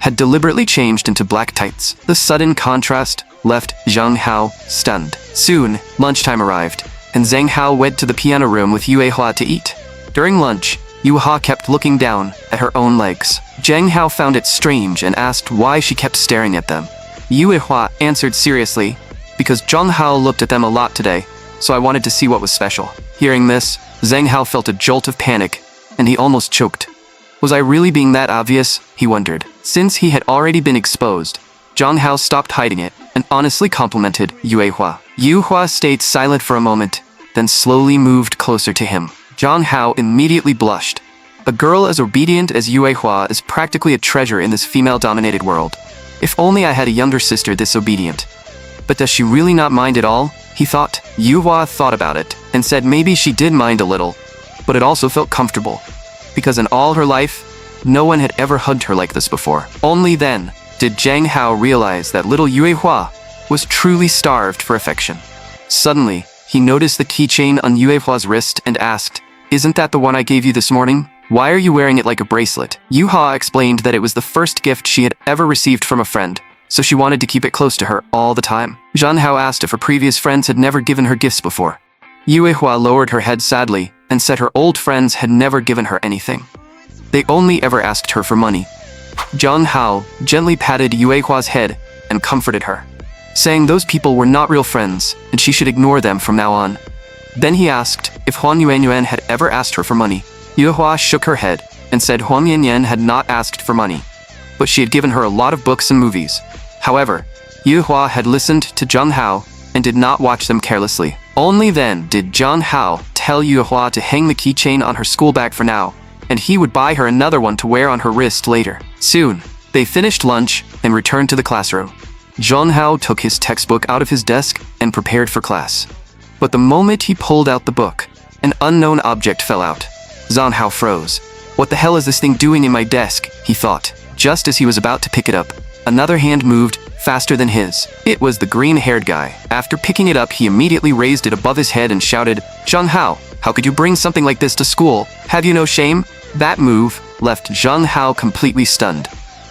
had deliberately changed into black tights. The sudden contrast left Zhang Hao stunned. Soon, lunchtime arrived, and Zhang Hao went to the piano room with Yue Hua to eat. During lunch, Yue Hua kept looking down at her own legs. Zhang Hao found it strange and asked why she kept staring at them. Yue Hua answered seriously, because Zhang Hao looked at them a lot today, so I wanted to see what was special. Hearing this, Zhang Hao felt a jolt of panic, and he almost choked. Was I really being that obvious? He wondered. Since he had already been exposed, Zhang Hao stopped hiding it and honestly complimented Yue Hua. Yue Hua stayed silent for a moment, then slowly moved closer to him. Zhang Hao immediately blushed. A girl as obedient as Yue Hua is practically a treasure in this female-dominated world. If only I had a younger sister this obedient. But does she really not mind at all? He thought. Yue Hua thought about it and said maybe she did mind a little, but it also felt comfortable. Because in all her life, no one had ever hugged her like this before. Only then did Zhang Hao realize that little Yue Hua was truly starved for affection. Suddenly, he noticed the keychain on Yue Hua's wrist and asked, "Isn't that the one I gave you this morning? Why are you wearing it like a bracelet?" Yue Hua explained that it was the first gift she had ever received from a friend, so she wanted to keep it close to her all the time. Zhang Hao asked if her previous friends had never given her gifts before. Yue Hua lowered her head sadly and said her old friends had never given her anything. They only ever asked her for money. Zhang Hao gently patted Yue Hua's head and comforted her, saying those people were not real friends and she should ignore them from now on. Then he asked if Huan Yuanyuan had ever asked her for money. Yue Hua shook her head and said Huan Yuanyuan had not asked for money, but she had given her a lot of books and movies. However, Yue Hua had listened to Zhang Hao and did not watch them carelessly. Only then did Zhang Hao tell Yue Hua to hang the keychain on her school bag for now, and he would buy her another one to wear on her wrist later. Soon, they finished lunch and returned to the classroom. Zhang Hao took his textbook out of his desk and prepared for class. But the moment he pulled out the book, an unknown object fell out. Zhang Hao froze. "What the hell is this thing doing in my desk?" he thought. Just as he was about to pick it up, another hand moved faster than his. It was the green-haired guy. After picking it up, he immediately raised it above his head and shouted, "Zhang Hao, how could you bring something like this to school? Have you no shame?" That move left Zhang Hao completely stunned.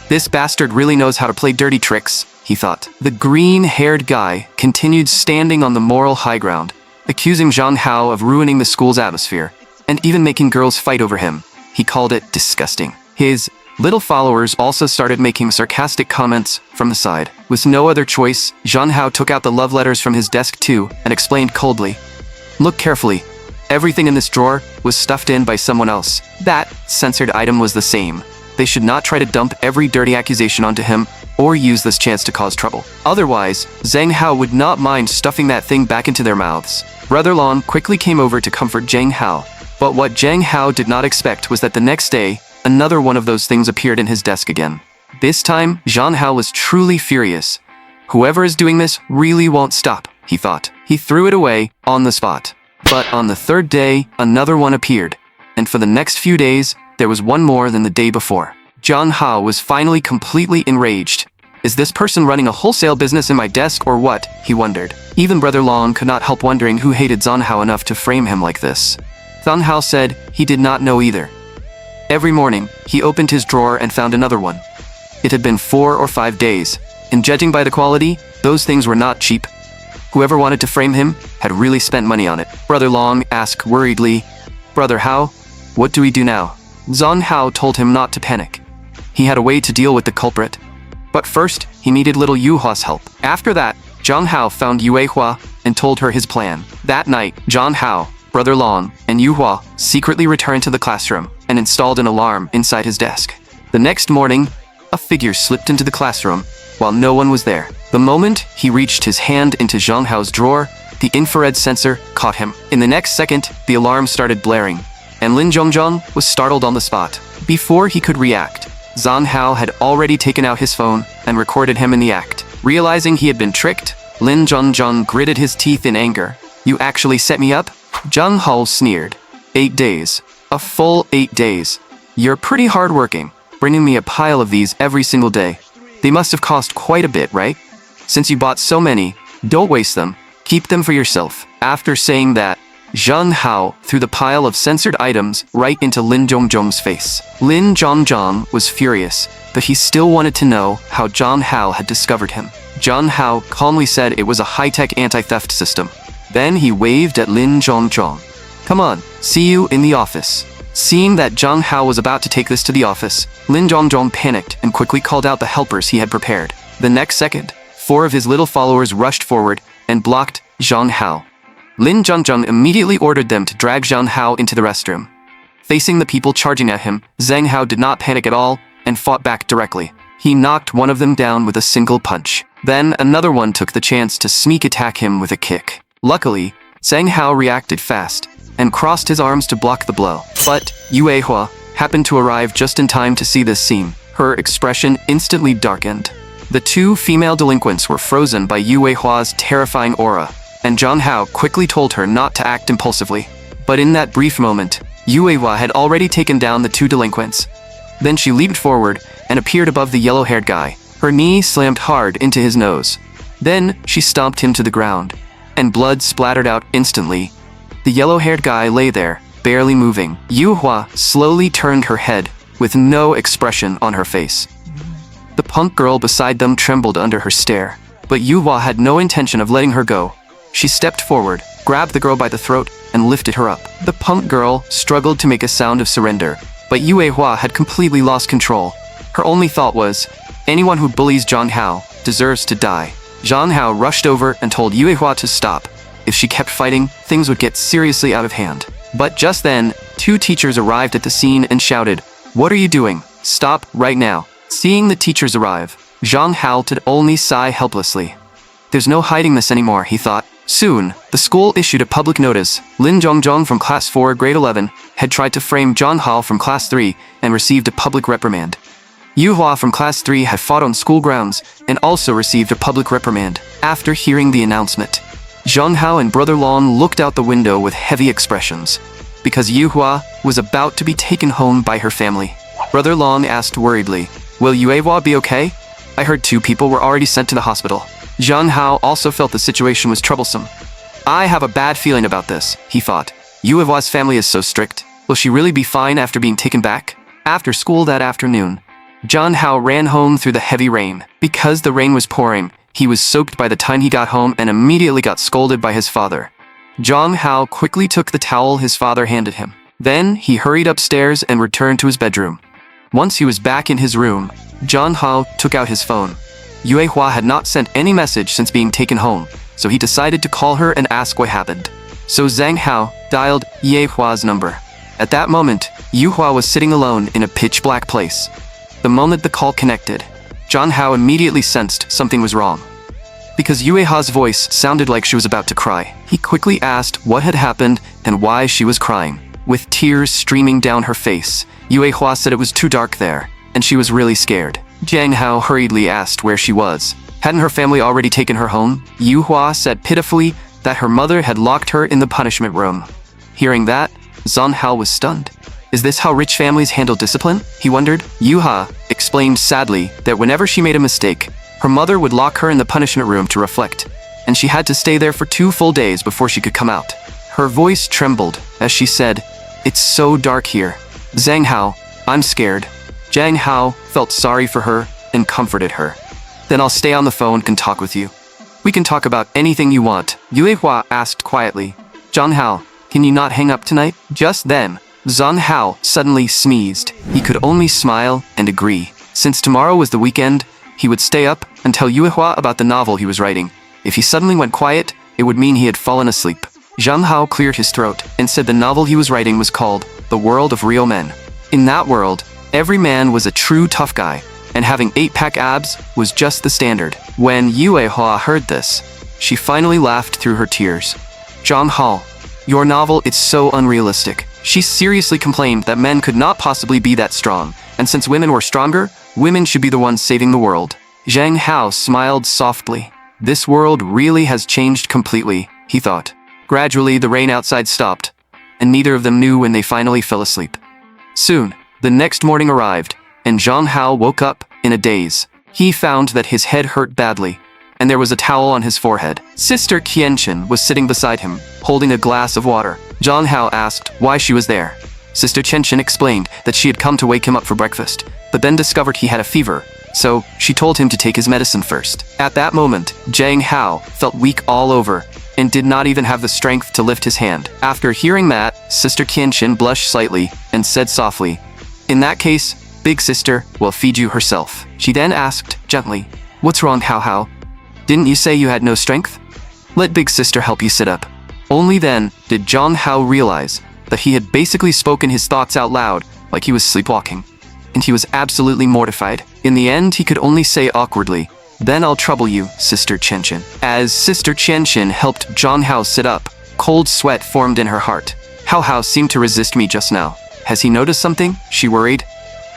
This bastard really knows how to play dirty tricks, he thought. The green-haired guy continued standing on the moral high ground, accusing Zhang Hao of ruining the school's atmosphere, and even making girls fight over him. He called it disgusting. His little followers also started making sarcastic comments from the side. With no other choice, Zhang Hao took out the love letters from his desk too and explained coldly, "Look carefully. Everything in this drawer was stuffed in by someone else. That censored item was the same. They should not try to dump every dirty accusation onto him or use this chance to cause trouble. Otherwise, Zhang Hao would not mind stuffing that thing back into their mouths." Brother Long quickly came over to comfort Zhang Hao, but what Zhang Hao did not expect was that the next day, another one of those things appeared in his desk again. This time, Zhang Hao was truly furious. Whoever is doing this really won't stop, he thought. He threw it away on the spot. But on the third day, another one appeared, and for the next few days, there was one more than the day before. Zhang Hao was finally completely enraged. Is this person running a wholesale business in my desk or what? He wondered. Even Brother Long could not help wondering who hated Zhang Hao enough to frame him like this. Zhang Hao said he did not know either. Every morning, he opened his drawer and found another one. It had been 4 or 5 days, and judging by the quality, those things were not cheap. Whoever wanted to frame him had really spent money on it. Brother Long asked worriedly, "Brother Hao, what do we do now?" Zhang Hao told him not to panic. He had a way to deal with the culprit. But first, he needed little Yue Hua's help. After that, Zhang Hao found Yue Hua and told her his plan. That night, Zhang Hao, Brother Long, and Yue Hua secretly returned to the classroom and installed an alarm inside his desk. The next morning, a figure slipped into the classroom while no one was there. The moment he reached his hand into Zhang Hao's drawer, the infrared sensor caught him. In the next second, the alarm started blaring, and Lin Zhongzhong was startled on the spot. Before he could react, Zhang Hao had already taken out his phone and recorded him in the act. Realizing he had been tricked, Lin Zhongzhong gritted his teeth in anger. "You actually set me up?" Zhang Hao sneered. 8 days. A full 8 days. You're pretty hardworking, bringing me a pile of these every single day. They must have cost quite a bit, right? Since you bought so many, don't waste them. Keep them for yourself. After saying that, Zhang Hao threw the pile of censored items right into Lin Zhongzhong's face. Lin Zhongzhong was furious, but he still wanted to know how Zhang Hao had discovered him. Zhang Hao calmly said it was a high-tech anti-theft system. Then he waved at Lin Zhongzhong. "Come on, see you in the office." Seeing that Zhang Hao was about to take this to the office, Lin Zhongzhong panicked and quickly called out the helpers he had prepared. The next second, 4 of his little followers rushed forward and blocked Zhang Hao. Lin Zhongzhong immediately ordered them to drag Zhang Hao into the restroom. Facing the people charging at him, Zhang Hao did not panic at all and fought back directly. He knocked one of them down with a single punch. Then another one took the chance to sneak attack him with a kick. Luckily, Zhang Hao reacted fast and crossed his arms to block the blow. But Yue Hua happened to arrive just in time to see this scene. Her expression instantly darkened. The 2 female delinquents were frozen by Yue Hua's terrifying aura, and Zhang Hao quickly told her not to act impulsively. But in that brief moment, Yue Hua had already taken down the 2 delinquents. Then she leaped forward and appeared above the yellow-haired guy. Her knee slammed hard into his nose. Then she stomped him to the ground, and blood splattered out instantly. The yellow-haired guy lay there, barely moving. Yu Hua slowly turned her head, with no expression on her face. The punk girl beside them trembled under her stare, but Yu Hua had no intention of letting her go. She stepped forward, grabbed the girl by the throat, and lifted her up. The punk girl struggled to make a sound of surrender, but Yue Hua had completely lost control. Her only thought was, anyone who bullies Zhang Hao deserves to die. Zhang Hao rushed over and told Yue Hua to stop. If she kept fighting, things would get seriously out of hand. But just then, 2 teachers arrived at the scene and shouted, "What are you doing? Stop right now." Seeing the teachers arrive, Zhang Hao could only sigh helplessly. There's no hiding this anymore, he thought. Soon, the school issued a public notice. Lin Zhongzhong from Class 4, Grade 11, had tried to frame Zhang Hao from Class 3 and received a public reprimand. Yu Hua from Class 3 had fought on school grounds and also received a public reprimand. After hearing the announcement, Zhang Hao and Brother Long looked out the window with heavy expressions, because Yu Hua was about to be taken home by her family. Brother Long asked worriedly, "Will Yue Hua be okay? I heard 2 people were already sent to the hospital." Zhang Hao also felt the situation was troublesome. "I have a bad feeling about this," he thought. Yue Hua's family is so strict. Will she really be fine after being taken back? After school that afternoon, Zhang Hao ran home through the heavy rain. Because the rain was pouring, he was soaked by the time he got home and immediately got scolded by his father. Zhang Hao quickly took the towel his father handed him. Then he hurried upstairs and returned to his bedroom. Once he was back in his room, Zhang Hao took out his phone. Yue Hua had not sent any message since being taken home, so he decided to call her and ask what happened. So Zhang Hao dialed Yue Hua's number. At that moment, Yu Hua was sitting alone in a pitch-black place. The moment the call connected, Zhang Hao immediately sensed something was wrong. Because Yue Hua's voice sounded like she was about to cry, he quickly asked what had happened and why she was crying. With tears streaming down her face, Yue Hua said it was too dark there, and she was really scared. Zhang Hao hurriedly asked where she was. Hadn't her family already taken her home? Yu Hua said pitifully that her mother had locked her in the punishment room. Hearing that, Zhang Hao was stunned. Is this how rich families handle discipline? He wondered. Yu Hua explained sadly that whenever she made a mistake, her mother would lock her in the punishment room to reflect, and she had to stay there for 2 full days before she could come out. Her voice trembled as she said, "It's so dark here. Zhang Hao, I'm scared." Zhang Hao felt sorry for her and comforted her. "Then I'll stay on the phone and talk with you. We can talk about anything you want," Yue Hua asked quietly. "Zhang Hao, can you not hang up tonight?" Just then, Zhang Hao suddenly sneezed. He could only smile and agree. Since tomorrow was the weekend, he would stay up and tell Yue Hua about the novel he was writing. If he suddenly went quiet, it would mean he had fallen asleep. Zhang Hao cleared his throat and said the novel he was writing was called The World of Real Men. In that world, every man was a true tough guy, and having 8-pack abs was just the standard. When Yue Hua heard this, she finally laughed through her tears. "Zhang Hao, your novel is so unrealistic." She seriously complained that men could not possibly be that strong, and since women were stronger, women should be the ones saving the world. Zhang Hao smiled softly. This world really has changed completely, he thought. Gradually, the rain outside stopped, and neither of them knew when they finally fell asleep. Soon, the next morning arrived, and Zhang Hao woke up in a daze. He found that his head hurt badly, and there was a towel on his forehead. Sister Qianchen was sitting beside him, holding a glass of water. Zhang Hao asked why she was there. Sister Qianchen explained that she had come to wake him up for breakfast, but then discovered he had a fever, so she told him to take his medicine first. At that moment, Zhang Hao felt weak all over and did not even have the strength to lift his hand. After hearing that, Sister Qianchen blushed slightly and said softly, "In that case, Big Sister will feed you herself." She then asked gently, "What's wrong, Hao Hao? Didn't you say you had no strength? Let Big Sister help you sit up." Only then did Zhang Hao realize that he had basically spoken his thoughts out loud like he was sleepwalking, and he was absolutely mortified. In the end, he could only say awkwardly, "Then I'll trouble you, Sister Qianchen." As Sister Qianchen helped Zhang Hao sit up, cold sweat formed in her heart. Hao Hao seemed to resist me just now. Has he noticed something? She worried.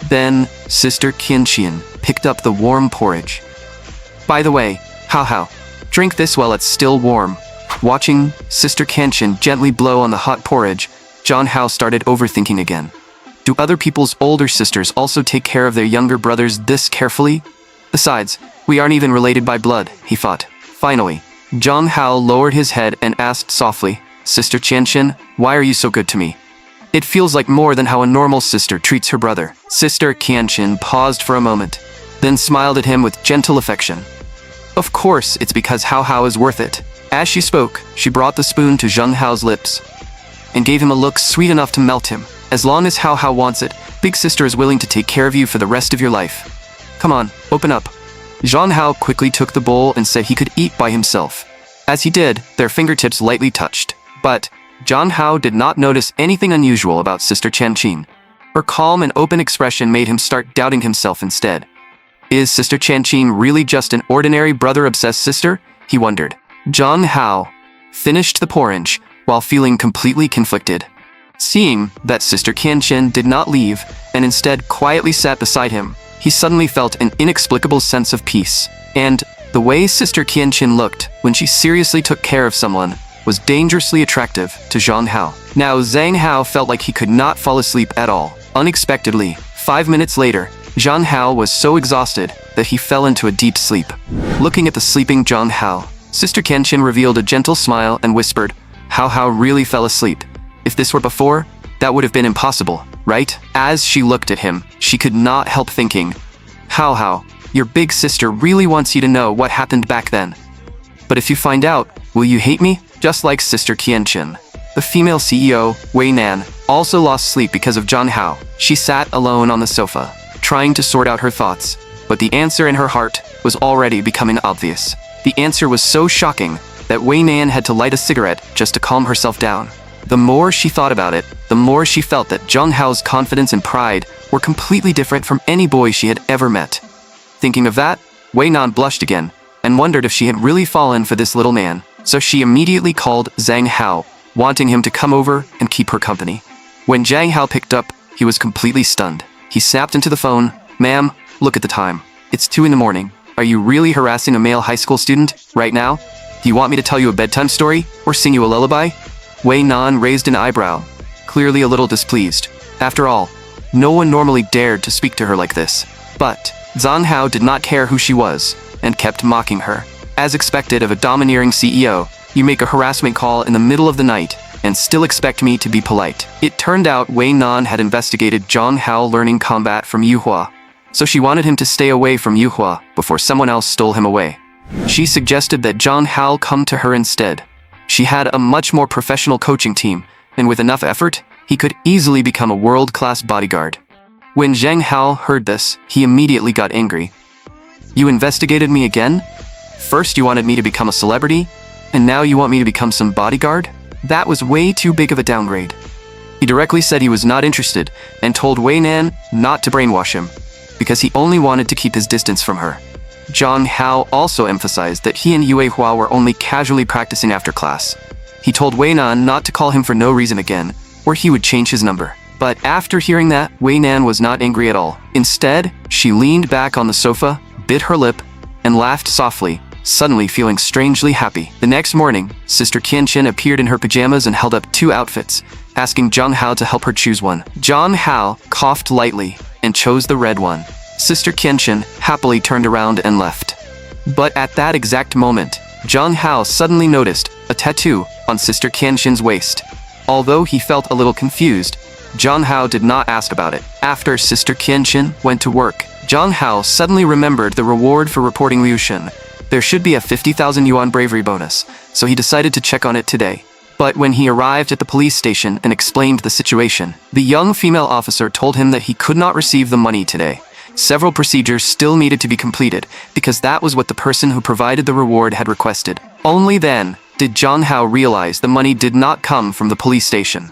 Then Sister Qianchen picked up the warm porridge. "By the way, Hao Hao, drink this while it's still warm." Watching Sister Qianchen gently blow on the hot porridge, Zhang Hao started overthinking again. Do other people's older sisters also take care of their younger brothers this carefully? Besides, we aren't even related by blood, he thought. Finally, Zhang Hao lowered his head and asked softly, "Sister Qianchen, why are you so good to me? It feels like more than how a normal sister treats her brother." Sister Qianchen paused for a moment, then smiled at him with gentle affection. "Of course, it's because Hao Hao is worth it." As she spoke, she brought the spoon to Zhang Hao's lips and gave him a look sweet enough to melt him. "As long as Hao Hao wants it, Big Sister is willing to take care of you for the rest of your life. Come on, open up." Zhang Hao quickly took the bowl and said he could eat by himself. As he did, their fingertips lightly touched. But Zhang Hao did not notice anything unusual about Sister Qianchen. Her calm and open expression made him start doubting himself instead. Is Sister Qianchen really just an ordinary brother-obsessed sister? He wondered. Zhang Hao finished the porridge while feeling completely conflicted. Seeing that Sister Qianchen did not leave and instead quietly sat beside him, he suddenly felt an inexplicable sense of peace. And the way Sister Qianchen looked when she seriously took care of someone was dangerously attractive to Zhang Hao. Now Zhang Hao felt like he could not fall asleep at all. Unexpectedly, 5 minutes later, Zhang Hao was so exhausted that he fell into a deep sleep. Looking at the sleeping Zhang Hao, Sister Qianchen revealed a gentle smile and whispered, "Hao Hao really fell asleep. If this were before, that would have been impossible, right?" As she looked at him, she could not help thinking, "Hao Hao, your big sister really wants you to know what happened back then. But if you find out, will you hate me?" Just like Sister Qianchen, the female CEO, Wei Nan, also lost sleep because of Zhang Hao. She sat alone on the sofa, trying to sort out her thoughts, but the answer in her heart was already becoming obvious. The answer was so shocking that Wei Nan had to light a cigarette just to calm herself down. The more she thought about it, the more she felt that Zhang Hao's confidence and pride were completely different from any boy she had ever met. Thinking of that, Wei Nan blushed again and wondered if she had really fallen for this little man. So she immediately called Zhang Hao, wanting him to come over and keep her company. When Zhang Hao picked up, he was completely stunned. He snapped into the phone, "Ma'am, look at the time. It's 2 in the morning. Are you really harassing a male high school student right now? Do you want me to tell you a bedtime story or sing you a lullaby?" Wei Nan raised an eyebrow, clearly a little displeased. After all, no one normally dared to speak to her like this. But Zhang Hao did not care who she was and kept mocking her. As expected of a domineering CEO, you make a harassment call in the middle of the night and still expect me to be polite. It turned out Wei Nan had investigated Zhang Hao learning combat from Yuhua, so she wanted him to stay away from Yuhua before someone else stole him away. She suggested that Zhang Hao come to her instead. She had a much more professional coaching team, and with enough effort, he could easily become a world-class bodyguard. When Zhang Hao heard this, he immediately got angry. "You investigated me again? First you wanted me to become a celebrity, and now you want me to become some bodyguard? That was way too big of a downgrade." He directly said he was not interested and told Wei Nan not to brainwash him, because he only wanted to keep his distance from her. Zhang Hao also emphasized that he and Yue Hua were only casually practicing after class. He told Wei Nan not to call him for no reason again, or he would change his number. But after hearing that, Wei Nan was not angry at all. Instead, she leaned back on the sofa, bit her lip, and laughed softly, suddenly feeling strangely happy. The next morning, Sister Qianchen appeared in her pajamas and held up 2 outfits, asking Zhang Hao to help her choose one. Zhang Hao coughed lightly and chose the red one. Sister Qianchen happily turned around and left. But at that exact moment, Zhang Hao suddenly noticed a tattoo on Sister Qianxin's waist. Although he felt a little confused, Zhang Hao did not ask about it. After Sister Qianxin went to work, Zhang Hao suddenly remembered the reward for reporting Liu Shen. There should be a 50,000 yuan bravery bonus, so he decided to check on it today. But when he arrived at the police station and explained the situation, the young female officer told him that he could not receive the money today. Several procedures still needed to be completed, because that was what the person who provided the reward had requested. Only then did Zhang Hao realize the money did not come from the police station.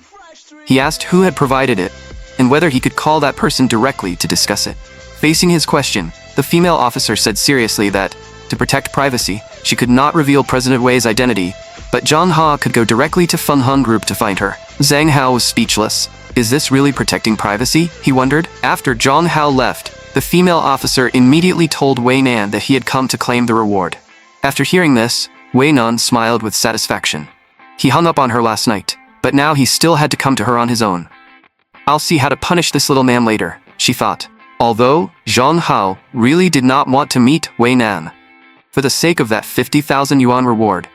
He asked who had provided it, and whether he could call that person directly to discuss it. Facing his question, the female officer said seriously that, to protect privacy, she could not reveal President Wei's identity, but Zhang Hao could go directly to Feng Heng Group to find her. Zhang Hao was speechless. Is this really protecting privacy? He wondered. After Zhang Hao left, the female officer immediately told Wei Nan that he had come to claim the reward. After hearing this, Wei Nan smiled with satisfaction. He hung up on her last night, but now he still had to come to her on his own. I'll see how to punish this little man later, she thought. Although Zhang Hao really did not want to meet Wei Nan. For the sake of that 50,000 yuan reward,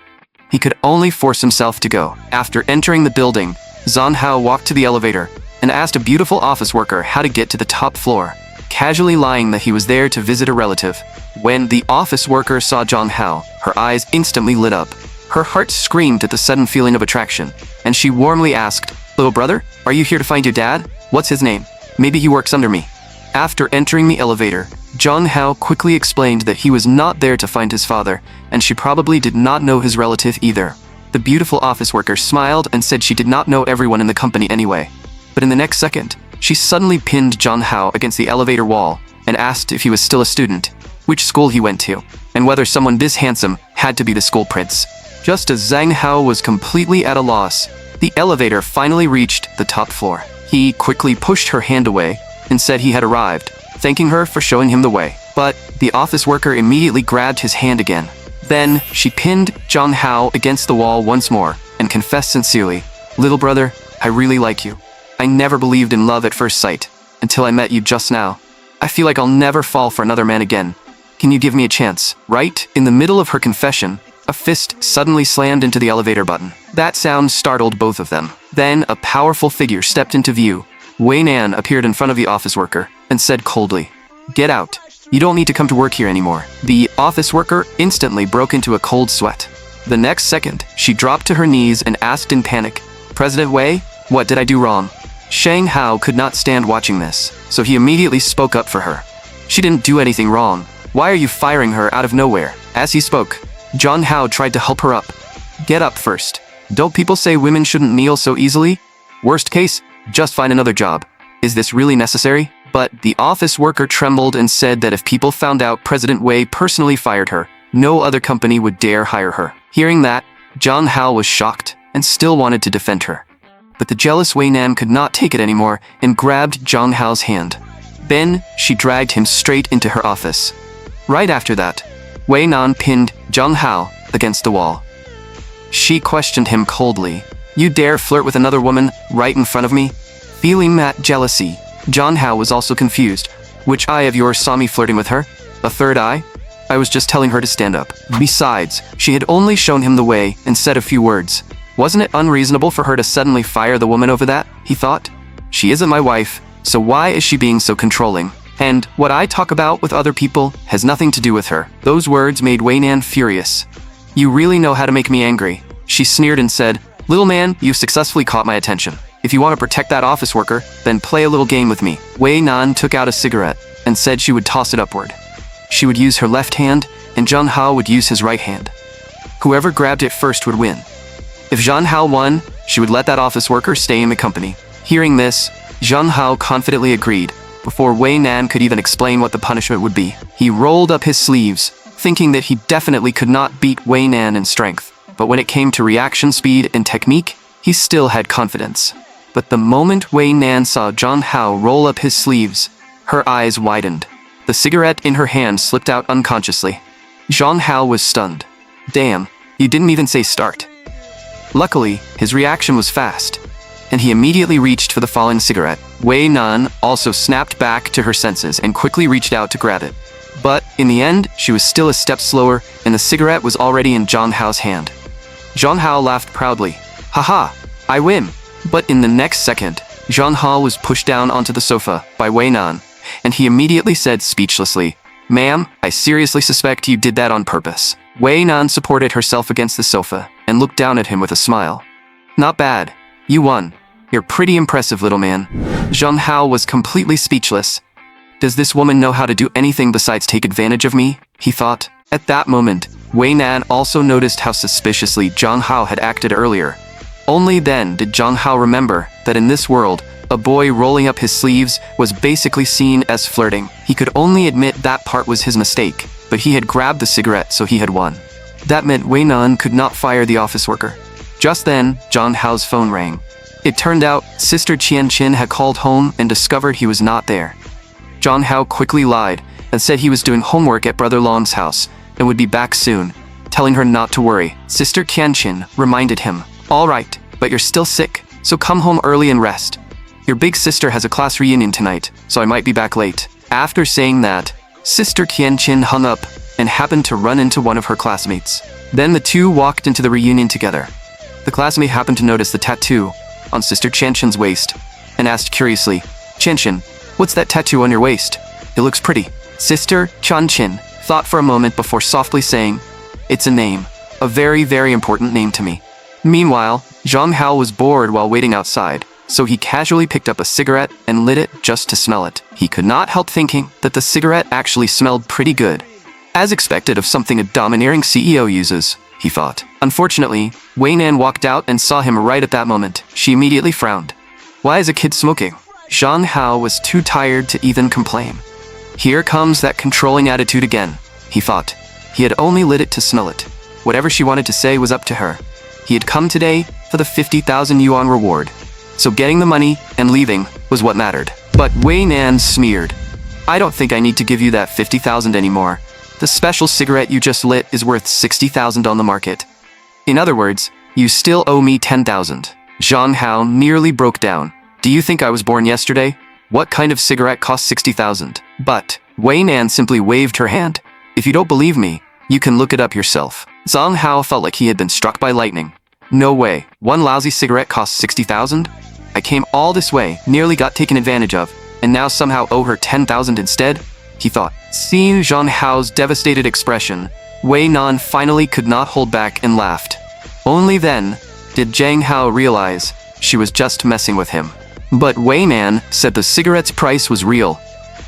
he could only force himself to go. After entering the building, Zhang Hao walked to the elevator and asked a beautiful office worker how to get to the top floor, casually lying that he was there to visit a relative. When the office worker saw Zhang Hao, her eyes instantly lit up. Her heart screamed at the sudden feeling of attraction, and she warmly asked, "Little brother, are you here to find your dad? What's his name? Maybe he works under me." After entering the elevator, Zhang Hao quickly explained that he was not there to find his father, and she probably did not know his relative either. The beautiful office worker smiled and said she did not know everyone in the company anyway. But in the next second, she suddenly pinned Zhang Hao against the elevator wall and asked if he was still a student, which school he went to, and whether someone this handsome had to be the school prince. Just as Zhang Hao was completely at a loss, the elevator finally reached the top floor. He quickly pushed her hand away and said he had arrived, thanking her for showing him the way. But the office worker immediately grabbed his hand again. Then she pinned Zhang Hao against the wall once more and confessed sincerely, "Little brother, I really like you. I never believed in love at first sight until I met you just now. I feel like I'll never fall for another man again. Can you give me a chance?" Right in the middle of her confession, a fist suddenly slammed into the elevator button. That sound startled both of them. Then a powerful figure stepped into view. Wei Nan appeared in front of the office worker and said coldly, "Get out. You don't need to come to work here anymore." The office worker instantly broke into a cold sweat. The next second, she dropped to her knees and asked in panic, "President Wei, what did I do wrong?" Shang Hao could not stand watching this, so he immediately spoke up for her. "She didn't do anything wrong. Why are you firing her out of nowhere?" As he spoke, Zhang Hao tried to help her up. "Get up first. Don't people say women shouldn't kneel so easily? Worst case, just find another job. Is this really necessary?" But the office worker trembled and said that if people found out President Wei personally fired her, no other company would dare hire her. Hearing that, Zhang Hao was shocked and still wanted to defend her. But the jealous Wei Nan could not take it anymore and grabbed Zhang Hao's hand. Then she dragged him straight into her office. Right after that, Wei Nan pinned Zhang Hao against the wall. She questioned him coldly. "You dare flirt with another woman right in front of me?" Feeling that jealousy, Zhang Hao was also confused. "Which eye of yours saw me flirting with her? A third eye? I was just telling her to stand up." Besides, she had only shown him the way and said a few words. Wasn't it unreasonable for her to suddenly fire the woman over that? He thought. She isn't my wife, so why is she being so controlling? And what I talk about with other people has nothing to do with her. Those words made Wei Nan furious. "You really know how to make me angry," she sneered and said, "Little man, you've successfully caught my attention. If you want to protect that office worker, then play a little game with me." Wei Nan took out a cigarette and said she would toss it upward. She would use her left hand, and Zhang Hao would use his right hand. Whoever grabbed it first would win. If Zhang Hao won, she would let that office worker stay in the company. Hearing this, Zhang Hao confidently agreed, before Wei Nan could even explain what the punishment would be. He rolled up his sleeves, thinking that he definitely could not beat Wei Nan in strength. But when it came to reaction speed and technique, he still had confidence. But the moment Wei Nan saw Zhang Hao roll up his sleeves, her eyes widened. The cigarette in her hand slipped out unconsciously. Zhang Hao was stunned. "Damn, you didn't even say start." Luckily, his reaction was fast, and he immediately reached for the fallen cigarette. Wei Nan also snapped back to her senses and quickly reached out to grab it. But, in the end, she was still a step slower, and the cigarette was already in Zhang Hao's hand. Zhang Hao laughed proudly. Haha, I win! But in the next second, Zhang Hao was pushed down onto the sofa by Wei Nan, and he immediately said speechlessly, "Ma'am, I seriously suspect you did that on purpose." Wei Nan supported herself against the sofa and looked down at him with a smile. "Not bad. You won. You're pretty impressive, little man." Zhang Hao was completely speechless. Does this woman know how to do anything besides take advantage of me? He thought. At that moment, Wei Nan also noticed how suspiciously Zhang Hao had acted earlier. Only then did Zhang Hao remember that in this world, a boy rolling up his sleeves was basically seen as flirting. He could only admit that part was his mistake, but he had grabbed the cigarette, so he had won. That meant Wei Nan could not fire the office worker. Just then, Zhang Hao's phone rang. It turned out Sister Qian Qin had called home and discovered he was not there. Zhang Hao quickly lied and said he was doing homework at Brother Long's house and would be back soon, telling her not to worry. Sister Qian Qin reminded him, "All right, but you're still sick, so come home early and rest. Your big sister has a class reunion tonight, so I might be back late." After saying that, Sister Qian Qin hung up and happened to run into one of her classmates. Then the two walked into the reunion together. The classmate happened to notice the tattoo on Sister Qian Qin's waist and asked curiously, "Qian Qin, what's that tattoo on your waist? It looks pretty." Sister Qian Qin thought for a moment before softly saying, "It's a name, a very, very important name to me." Meanwhile, Zhang Hao was bored while waiting outside, so he casually picked up a cigarette and lit it just to smell it. He could not help thinking that the cigarette actually smelled pretty good. As expected of something a domineering CEO uses, he thought. Unfortunately, Wei Nan walked out and saw him right at that moment. She immediately frowned. Why is a kid smoking? Zhang Hao was too tired to even complain. Here comes that controlling attitude again, he thought. He had only lit it to smell it. Whatever she wanted to say was up to her. He had come today for the 50,000 yuan reward. So getting the money and leaving was what mattered. But Wei Nan sneered. "I don't think I need to give you that 50,000 anymore. The special cigarette you just lit is worth 60,000 on the market. In other words, you still owe me 10,000. Zhang Hao nearly broke down. "Do you think I was born yesterday? What kind of cigarette costs 60,000? But Wei Nan simply waved her hand. "If you don't believe me, you can look it up yourself." Zhang Hao felt like he had been struck by lightning. No way, one lousy cigarette costs 60,000? I came all this way, nearly got taken advantage of, and now somehow owe her 10,000 instead? He thought. Seeing Zhang Hao's devastated expression, Wei Nan finally could not hold back and laughed. Only then did Zhang Hao realize she was just messing with him. But Wei Nan said the cigarette's price was real.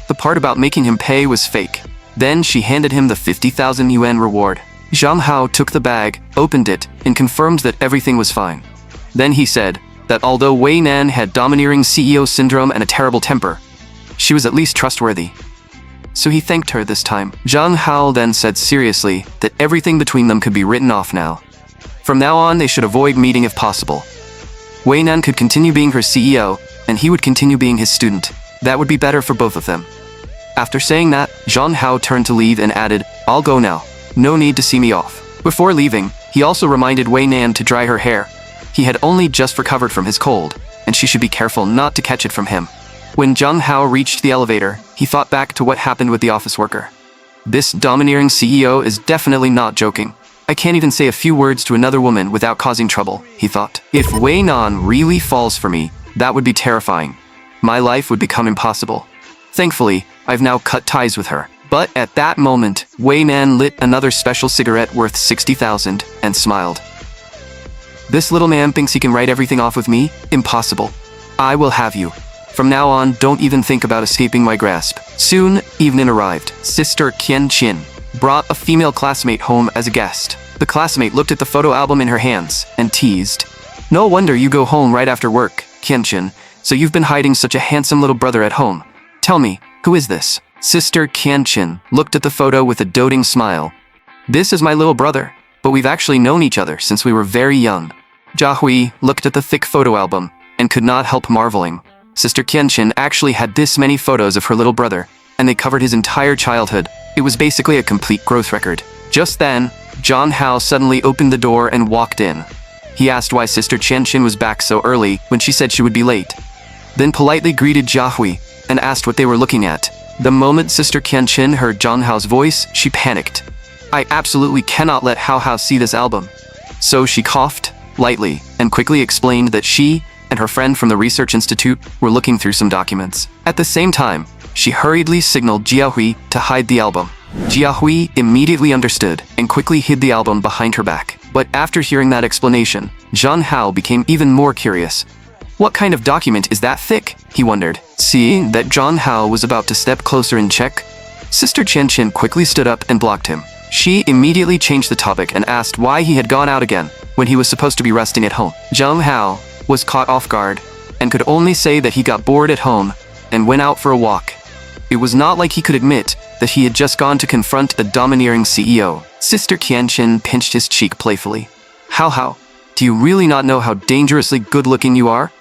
The part about making him pay was fake. Then she handed him the 50,000 yuan reward. Zhang Hao took the bag, opened it, and confirmed that everything was fine. Then he said that although Wei Nan had domineering CEO syndrome and a terrible temper, she was at least trustworthy. So he thanked her this time. Zhang Hao then said seriously that everything between them could be written off now. From now on, they should avoid meeting if possible. Wei Nan could continue being her CEO, and he would continue being his student. That would be better for both of them. After saying that, Zhang Hao turned to leave and added, "I'll go now. No need to see me off." Before leaving, he also reminded Wei Nan to dry her hair. He had only just recovered from his cold, and she should be careful not to catch it from him. When Zhang Hao reached the elevator, he thought back to what happened with the office worker. This domineering CEO is definitely not joking. I can't even say a few words to another woman without causing trouble, he thought. If Wei Nan really falls for me, that would be terrifying. My life would become impossible. Thankfully, I've now cut ties with her. But at that moment, Wei Nan lit another special cigarette worth 60,000 and smiled. This little man thinks he can write everything off with me? Impossible. I will have you. From now on, don't even think about escaping my grasp. Soon, evening arrived. Sister Qian Qin brought a female classmate home as a guest. The classmate looked at the photo album in her hands and teased. "No wonder you go home right after work, Qian Qin, so you've been hiding such a handsome little brother at home. Tell me, who is this?" Sister Qian Qin looked at the photo with a doting smile. "This is my little brother, but we've actually known each other since we were very young." Jia Hui looked at the thick photo album and could not help marveling. Sister Qian Qin actually had this many photos of her little brother, and they covered his entire childhood. It was basically a complete growth record. Just then, Zhang Hao suddenly opened the door and walked in. He asked why Sister Qian Qin was back so early when she said she would be late. Then politely greeted Jia Hui and asked what they were looking at. The moment Sister Qianqin heard Zhang Hao's voice, she panicked. I absolutely cannot let Hao Hao see this album. So she coughed lightly and quickly explained that she and her friend from the research institute were looking through some documents. At the same time, she hurriedly signaled Jiahui to hide the album. Jiahui immediately understood and quickly hid the album behind her back. But after hearing that explanation, Zhang Hao became even more curious. What kind of document is that thick? He wondered. Seeing that Zhang Hao was about to step closer and check, Sister Qianqin quickly stood up and blocked him. She immediately changed the topic and asked why he had gone out again when he was supposed to be resting at home. Zhang Hao was caught off guard and could only say that he got bored at home and went out for a walk. It was not like he could admit that he had just gone to confront a domineering CEO. Sister Qianqin pinched his cheek playfully. How, do you really not know how dangerously good-looking you are?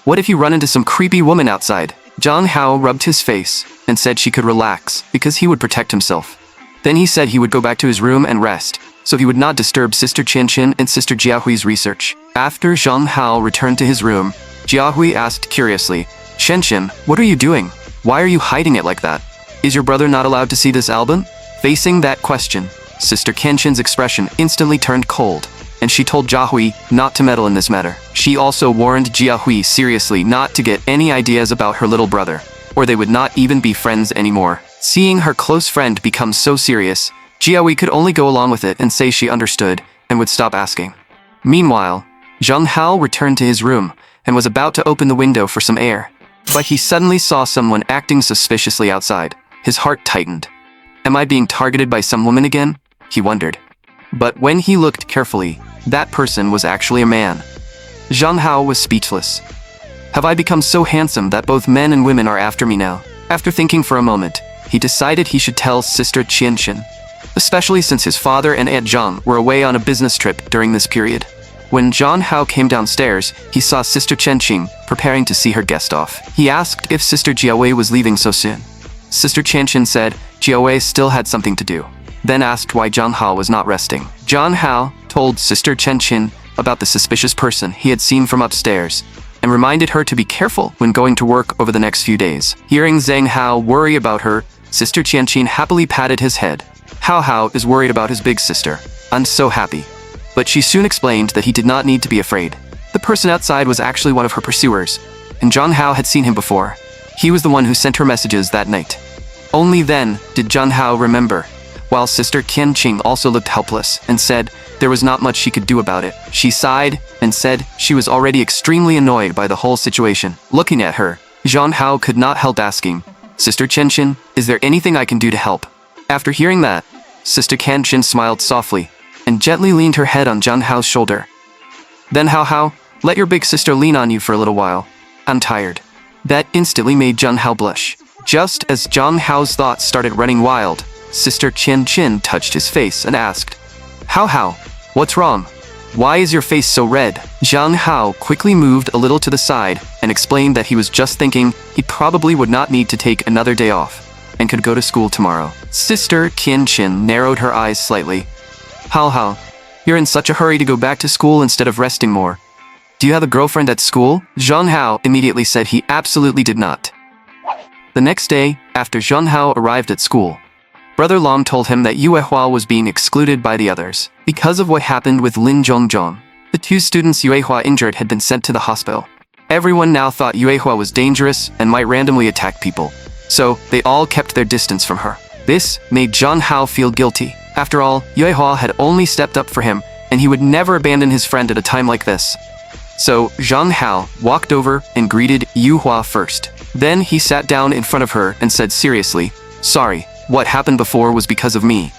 What if you run into some creepy woman outside? Zhang Hao rubbed his face and said she could relax because he would protect himself. Then he said he would go back to his room and rest, so he would not disturb Sister Qianqin and Sister Jiahui's research. After Zhang Hao returned to his room, Jiahui asked curiously, Qianqin, what are you doing? Why are you hiding it like that? Is your brother not allowed to see this album? Facing that question, Sister Qianqin's expression instantly turned cold, and she told Jiahui not to meddle in this matter. She also warned Jiahui seriously not to get any ideas about her little brother, or they would not even be friends anymore. Seeing her close friend become so serious, Jiahui could only go along with it and say she understood and would stop asking. Meanwhile, Zhang Hao returned to his room and was about to open the window for some air. But he suddenly saw someone acting suspiciously outside. His heart tightened. Am I being targeted by some woman again? He wondered. But when he looked carefully, that person was actually a man. Zhang Hao was speechless. Have I become so handsome that both men and women are after me now? After thinking for a moment, he decided he should tell Sister Qianqin, especially since his father and Aunt Zhang were away on a business trip during this period. When Zhang Hao came downstairs, he saw Sister Qianqin preparing to see her guest off. He asked if Sister Jiahui was leaving so soon. Sister Qianqin said Jiahui still had something to do, then asked why Zhang Hao was not resting. Zhang Hao told Sister Qianqin about the suspicious person he had seen from upstairs, and reminded her to be careful when going to work over the next few days. Hearing Zhang Hao worry about her, Sister Qianqin happily patted his head. Hao is worried about his big sister. I'm so happy. But she soon explained that he did not need to be afraid. The person outside was actually one of her pursuers, and Zhang Hao had seen him before. He was the one who sent her messages that night. Only then did Zhang Hao remember, while Sister Qianqin also looked helpless and said there was not much she could do about it. She sighed and said she was already extremely annoyed by the whole situation. Looking at her, Zhang Hao could not help asking, Sister Qianqin, is there anything I can do to help? After hearing that, Sister Qianqin smiled softly and gently leaned her head on Zhang Hao's shoulder. Then Hao, let your big sister lean on you for a little while. I'm tired. That instantly made Zhang Hao blush. Just as Zhang Hao's thoughts started running wild, Sister Qianqin touched his face and asked, Hao, what's wrong? Why is your face so red? Zhang Hao quickly moved a little to the side and explained that he was just thinking he probably would not need to take another day off and could go to school tomorrow. Sister Qianqin narrowed her eyes slightly. Hao, you're in such a hurry to go back to school instead of resting more. Do you have a girlfriend at school? Zhang Hao immediately said he absolutely did not. The next day, after Zhang Hao arrived at school, Brother Long told him that Yuehua was being excluded by the others. Because of what happened with Lin Zhongzhong, the two students Yuehua injured had been sent to the hospital. Everyone now thought Yuehua was dangerous and might randomly attack people, so they all kept their distance from her. This made Zhang Hao feel guilty. After all, Yuehua had only stepped up for him, and he would never abandon his friend at a time like this. So Zhang Hao walked over and greeted Yuehua first. Then he sat down in front of her and said seriously, Sorry, what happened before was because of me.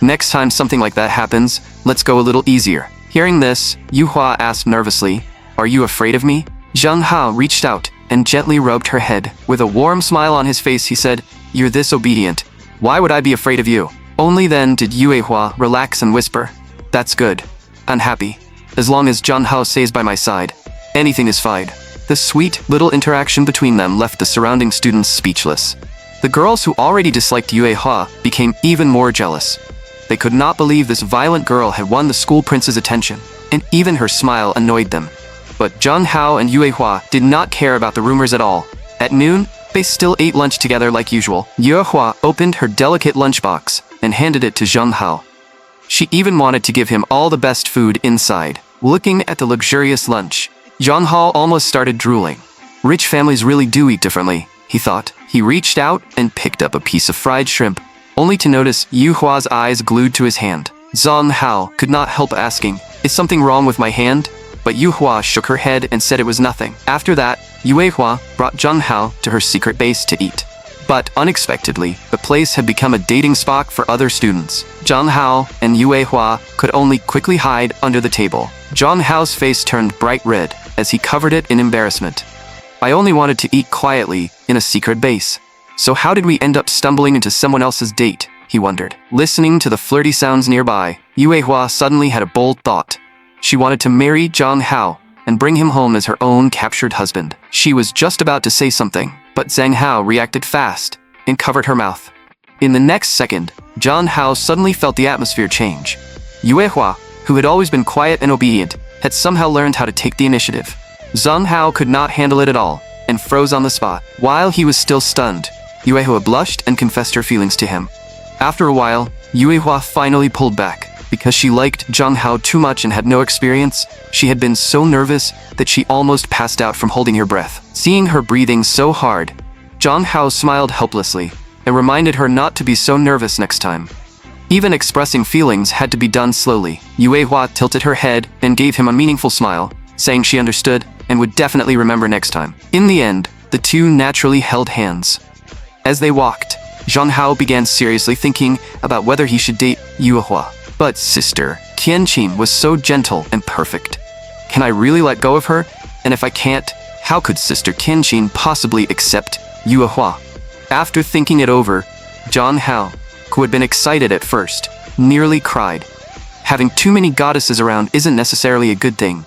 Next time something like that happens, let's go a little easier. Hearing this, Yuehua asked nervously, Are you afraid of me? Zhang Hao reached out and gently rubbed her head. With a warm smile on his face, he said, You're this obedient. Why would I be afraid of you? Only then did Yuehua relax and whisper, That's good. I'm happy. As long as Zhang Hao stays by my side, anything is fine. The sweet little interaction between them left the surrounding students speechless. The girls who already disliked Yuehua became even more jealous. They could not believe this violent girl had won the school prince's attention, and even her smile annoyed them. But Zhang Hao and Yuehua did not care about the rumors at all. At noon, They still ate lunch together like usual. Yuehua opened her delicate lunchbox and handed it to Zhang Hao. She even wanted to give him all the best food inside. Looking at the luxurious lunch, Zhang Hao almost started drooling. Rich families really do eat differently, he thought. He reached out and picked up a piece of fried shrimp, only to notice Yuehua's eyes glued to his hand. Zhang Hao could not help asking, "Is something wrong with my hand?" But Yuehua shook her head and said it was nothing. After that, Yuehua brought Zhang Hao to her secret base to eat. But unexpectedly, the place had become a dating spot for other students. Zhang Hao and Yuehua could only quickly hide under the table. Zhang Hao's face turned bright red as he covered it in embarrassment. "I only wanted to eat quietly in a secret base. So how did we end up stumbling into someone else's date?" he wondered. Listening to the flirty sounds nearby, Yuehua suddenly had a bold thought. She wanted to marry Zhang Hao and bring him home as her own captured husband. She was just about to say something, but Zhang Hao reacted fast and covered her mouth. In the next second, Zhang Hao suddenly felt the atmosphere change. Yuehua, who had always been quiet and obedient, had somehow learned how to take the initiative. Zhang Hao could not handle it at all and froze on the spot. While he was still stunned, Yuehua blushed and confessed her feelings to him. After a while, Yuehua finally pulled back. Because she liked Zhang Hao too much and had no experience, she had been so nervous that she almost passed out from holding her breath. Seeing her breathing so hard, Zhang Hao smiled helplessly and reminded her not to be so nervous next time. Even expressing feelings had to be done slowly. Yuehua tilted her head and gave him a meaningful smile, saying she understood and would definitely remember next time. In the end, the two naturally held hands. As they walked, Zhang Hao began seriously thinking about whether he should date Yuehua. But Sister Tianqin was so gentle and perfect. Can I really let go of her? And if I can't, how could Sister Tianqin possibly accept Yuehua? After thinking it over, Zhang Hao, who had been excited at first, nearly cried. Having too many goddesses around isn't necessarily a good thing.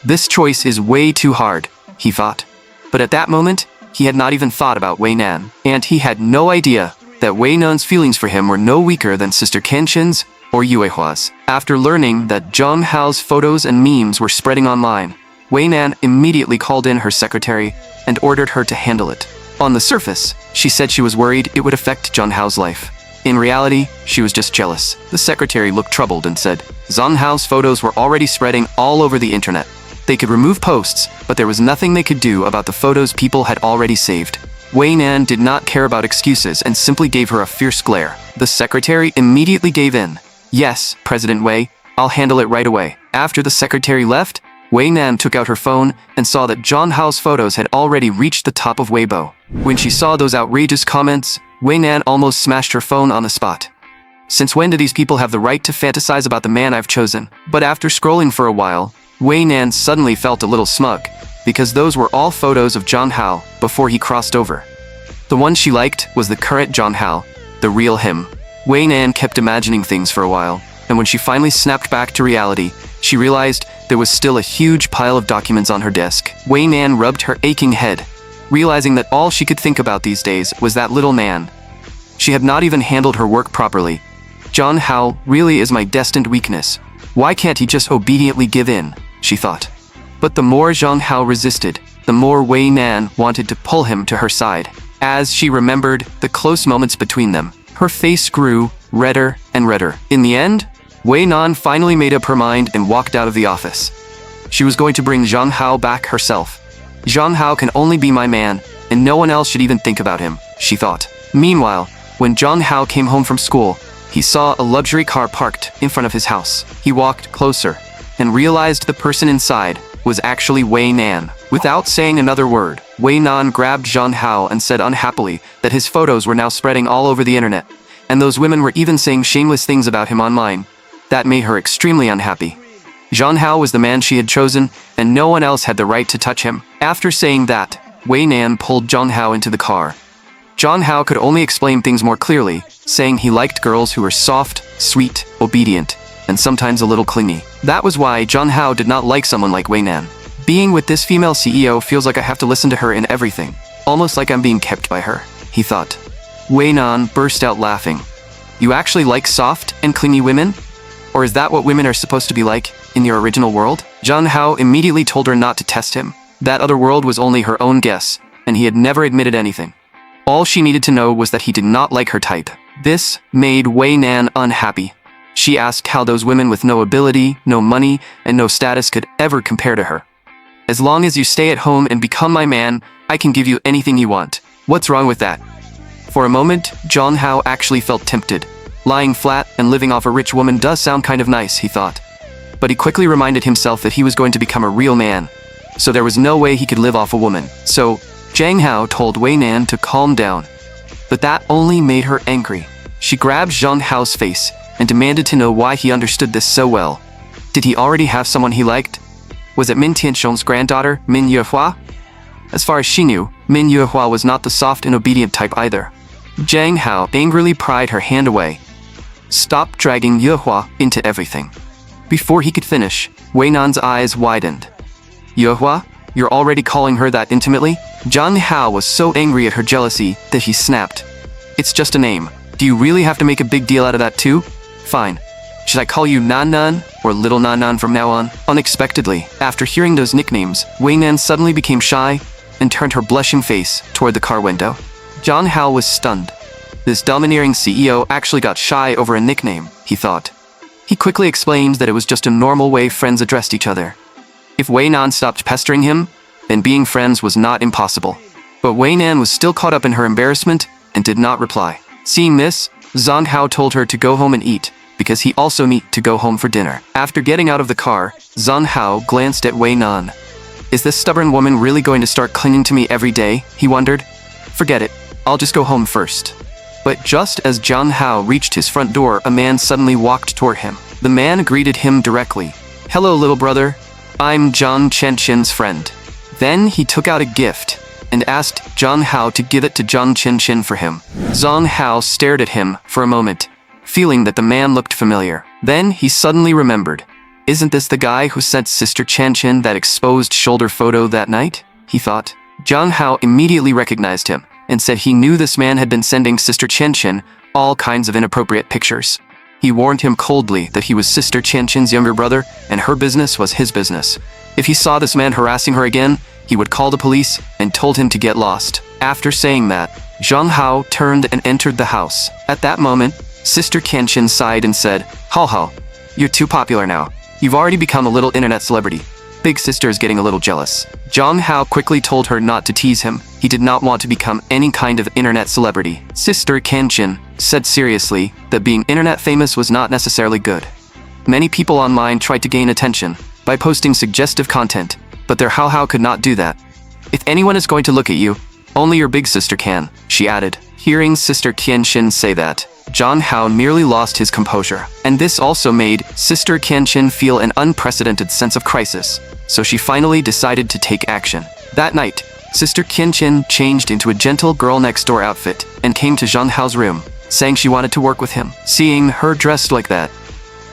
This choice is way too hard, he thought. But at that moment, he had not even thought about Wei Nan, and he had no idea that Wei Nan's feelings for him were no weaker than Sister Tianqin's or Yuehua's. After learning that Zhang Hao's photos and memes were spreading online, Wei Nan immediately called in her secretary and ordered her to handle it. On the surface, she said she was worried it would affect Zhang Hao's life. In reality, she was just jealous. The secretary looked troubled and said, Zhang Hao's photos were already spreading all over the internet. They could remove posts, but there was nothing they could do about the photos people had already saved. Wei Nan did not care about excuses and simply gave her a fierce glare. The secretary immediately gave in. "Yes, President Wei, I'll handle it right away." After the secretary left, Wei Nan took out her phone and saw that Zhang Hao's photos had already reached the top of Weibo. When she saw those outrageous comments, Wei Nan almost smashed her phone on the spot. Since when do these people have the right to fantasize about the man I've chosen? But after scrolling for a while, Wei Nan suddenly felt a little smug, because those were all photos of Zhang Hao before he crossed over. The one she liked was the current Zhang Hao, the real him. Wei Nan kept imagining things for a while, and when she finally snapped back to reality, she realized there was still a huge pile of documents on her desk. Wei Nan rubbed her aching head, realizing that all she could think about these days was that little man. She had not even handled her work properly. Zhang Hao really is my destined weakness. Why can't he just obediently give in? She thought. But the more Zhang Hao resisted, the more Wei Nan wanted to pull him to her side. As she remembered the close moments between them, her face grew redder and redder. In the end, Wei Nan finally made up her mind and walked out of the office. She was going to bring Zhang Hao back herself. Zhang Hao can only be my man, and no one else should even think about him, she thought. Meanwhile, when Zhang Hao came home from school, he saw a luxury car parked in front of his house. He walked closer and realized the person inside was actually Wei Nan. Without saying another word, Wei Nan grabbed Zhang Hao and said unhappily that his photos were now spreading all over the internet, and those women were even saying shameless things about him online. That made her extremely unhappy. Zhang Hao was the man she had chosen, and no one else had the right to touch him. After saying that, Wei Nan pulled Zhang Hao into the car. Zhang Hao could only explain things more clearly, saying he liked girls who were soft, sweet, obedient, and sometimes a little clingy. That was why Zhang Hao did not like someone like Wei Nan. Being with this female CEO feels like I have to listen to her in everything, almost like I'm being kept by her, he thought. Wei Nan burst out laughing. You actually like soft and clingy women? Or is that what women are supposed to be like in your original world? Zhang Hao immediately told her not to test him. That other world was only her own guess, and he had never admitted anything. All she needed to know was that he did not like her type. This made Wei Nan unhappy. She asked how those women with no ability, no money, and no status could ever compare to her. As long as you stay at home and become my man, I can give you anything you want. What's wrong with that? For a moment, Zhang Hao actually felt tempted. Lying flat and living off a rich woman does sound kind of nice, he thought. But he quickly reminded himself that he was going to become a real man, so there was no way he could live off a woman. So, Zhang Hao told Wei Nan to calm down. But that only made her angry. She grabbed Zhang Hao's face and demanded to know why he understood this so well. Did he already have someone he liked? Was it Min Tianxiong's granddaughter, Min Yuehua? As far as she knew, Min Yuehua was not the soft and obedient type either. Zhang Hao angrily pried her hand away. Stop dragging Yuehua into everything. Before he could finish, Wei Nan's eyes widened. Yuehua? You're already calling her that intimately? Zhang Hao was so angry at her jealousy that he snapped. It's just a name. Do you really have to make a big deal out of that too? Fine. Should I call you Nan Nan or Little Nan Nan from now on? Unexpectedly, after hearing those nicknames, Wei Nan suddenly became shy and turned her blushing face toward the car window. Zhang Hao was stunned. This domineering CEO actually got shy over a nickname, he thought. He quickly explained that it was just a normal way friends addressed each other. If Wei Nan stopped pestering him, then being friends was not impossible. But Wei Nan was still caught up in her embarrassment and did not reply. Seeing this, Zhang Hao told her to go home and eat, because he also needed to go home for dinner. After getting out of the car, Zhang Hao glanced at Wei Nan. Is this stubborn woman really going to start clinging to me every day? He wondered. Forget it. I'll just go home first. But just as Zhang Hao reached his front door, a man suddenly walked toward him. The man greeted him directly. Hello, little brother. I'm Zhang Chenqin's friend. Then he took out a gift and asked Zhang Hao to give it to Zhang Chenqin for him. Zhang Hao stared at him for a moment, feeling that the man looked familiar. Then he suddenly remembered. Isn't this the guy who sent Sister Chenqin that exposed shoulder photo that night? He thought. Zhang Hao immediately recognized him and said he knew this man had been sending Sister Chenqin all kinds of inappropriate pictures. He warned him coldly that he was Sister Chenqin's younger brother and her business was his business. If he saw this man harassing her again, he would call the police and told him to get lost. After saying that, Zhang Hao turned and entered the house. At that moment, Sister Chenqin sighed and said, Hao, you're too popular now. You've already become a little internet celebrity. Big sister is getting a little jealous. Zhang Hao quickly told her not to tease him. He did not want to become any kind of internet celebrity. Sister Chenqin said seriously that being internet famous was not necessarily good. Many people online tried to gain attention by posting suggestive content, but their Hao could not do that. If anyone is going to look at you, only your big sister can, she added. Hearing Sister Chenqin say that, Zhang Hao nearly lost his composure. And this also made Sister Chenqin feel an unprecedented sense of crisis, so she finally decided to take action. That night, Sister Chenqin changed into a gentle girl-next-door outfit and came to Zhang Hao's room, saying she wanted to work with him. Seeing her dressed like that,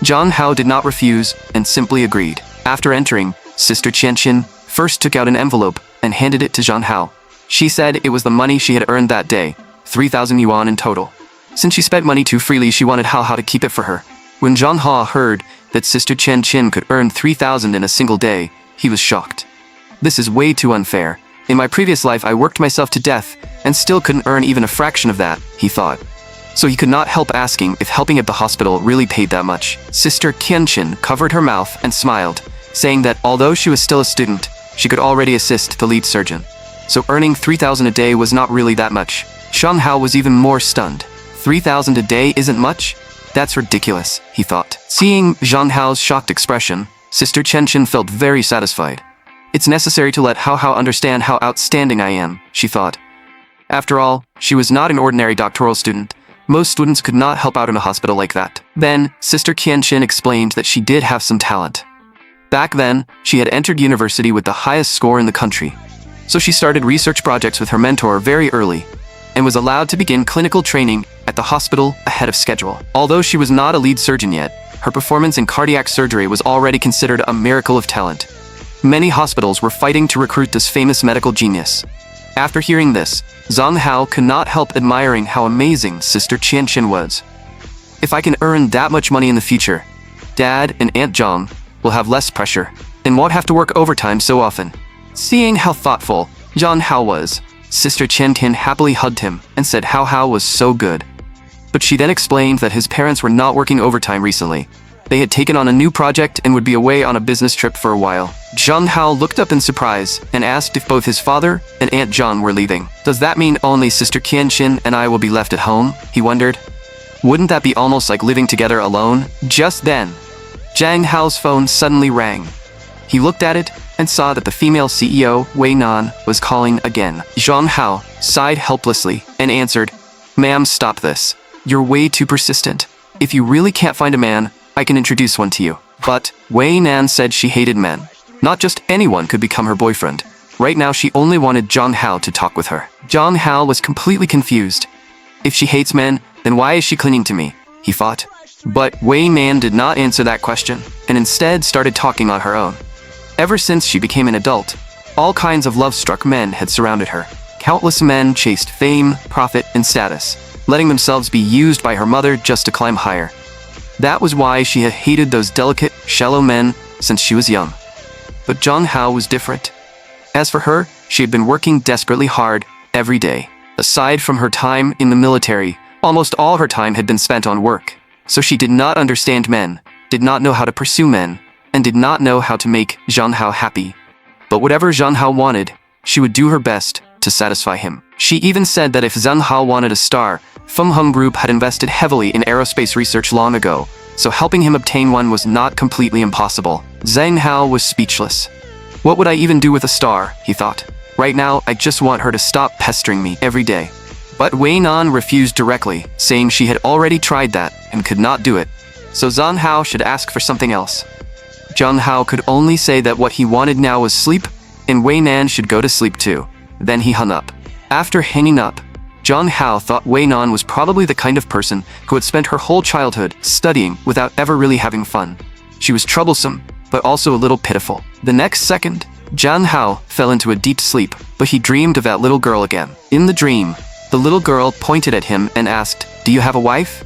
Zhang Hao did not refuse and simply agreed. After entering, Sister Chenqin first took out an envelope and handed it to Zhang Hao. She said it was the money she had earned that day, 3,000 yuan in total. Since she spent money too freely, she wanted Hao to keep it for her. When Zhang Hao heard that Sister Chenqin could earn 3,000 in a single day, he was shocked. This is way too unfair. In my previous life, I worked myself to death and still couldn't earn even a fraction of that, he thought. So he could not help asking if helping at the hospital really paid that much. Sister Chenqin covered her mouth and smiled, saying that although she was still a student, she could already assist the lead surgeon. So earning 3,000 a day was not really that much. Zhang Hao was even more stunned. 3,000 a day isn't much? That's ridiculous, he thought. Seeing Zhang Hao's shocked expression, Sister Chenqin felt very satisfied. It's necessary to let Hao understand how outstanding I am, she thought. After all, she was not an ordinary doctoral student. Most students could not help out in a hospital like that. Then, Sister Chenqin explained that she did have some talent. Back then, she had entered university with the highest score in the country. So she started research projects with her mentor very early, and was allowed to begin clinical training at the hospital ahead of schedule. Although she was not a lead surgeon yet, her performance in cardiac surgery was already considered a miracle of talent. Many hospitals were fighting to recruit this famous medical genius. After hearing this, Zhang Hao could not help admiring how amazing Sister Chenqin was. If I can earn that much money in the future, Dad and Aunt Zhang will have less pressure and won't have to work overtime so often. Seeing how thoughtful Zhang Hao was, Sister Chen Tian happily hugged him and said how Hao was so good. But she then explained that his parents were not working overtime recently. They had taken on a new project and would be away on a business trip for a while. Zhang Hao looked up in surprise and asked if both his father and Aunt Zhang were leaving. Does that mean only Sister Qianxin and I will be left at home? He wondered. Wouldn't that be almost like living together alone? Just then, Zhang Hao's phone suddenly rang. He looked at it and saw that the female CEO, Wei Nan, was calling again. Zhang Hao sighed helplessly and answered, "Ma'am, stop this. You're way too persistent. If you really can't find a man, I can introduce one to you." But Wei Nan said she hated men. Not just anyone could become her boyfriend. Right now she only wanted Zhang Hao to talk with her. Zhang Hao was completely confused. If she hates men, then why is she clinging to me? He thought. But Wei Nan did not answer that question, and instead started talking on her own. Ever since she became an adult, all kinds of love-struck men had surrounded her. Countless men chased fame, profit, and status, letting themselves be used by her mother just to climb higher. That was why she had hated those delicate, shallow men since she was young. But Zhang Hao was different. As for her, she had been working desperately hard every day. Aside from her time in the military, almost all her time had been spent on work. So she did not understand men, did not know how to pursue men, and did not know how to make Zhang Hao happy. But whatever Zhang Hao wanted, she would do her best to satisfy him. She even said that if Zhang Hao wanted a star, Feng Hung Group had invested heavily in aerospace research long ago, so helping him obtain one was not completely impossible. Zhang Hao was speechless. What would I even do with a star, he thought. Right now, I just want her to stop pestering me every day. But Wei Nan refused directly, saying she had already tried that and could not do it, so Zhang Hao should ask for something else. Zhang Hao could only say that what he wanted now was sleep, and Wei Nan should go to sleep too. Then he hung up. After hanging up, Zhang Hao thought Wei Nan was probably the kind of person who had spent her whole childhood studying without ever really having fun. She was troublesome, but also a little pitiful. The next second, Zhang Hao fell into a deep sleep, but he dreamed of that little girl again. In the dream, the little girl pointed at him and asked, "Do you have a wife?"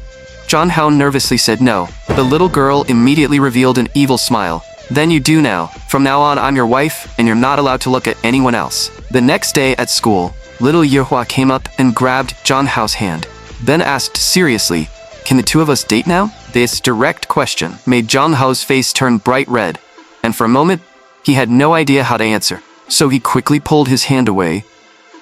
Zhang Hao nervously said no. The little girl immediately revealed an evil smile. "Then you do now. From now on, I'm your wife, and you're not allowed to look at anyone else." The next day at school, little Yehua came up and grabbed Zhang Hao's hand, then asked seriously, "Can the two of us date now?" This direct question made Zhang Hao's face turn bright red, and for a moment, he had no idea how to answer. So he quickly pulled his hand away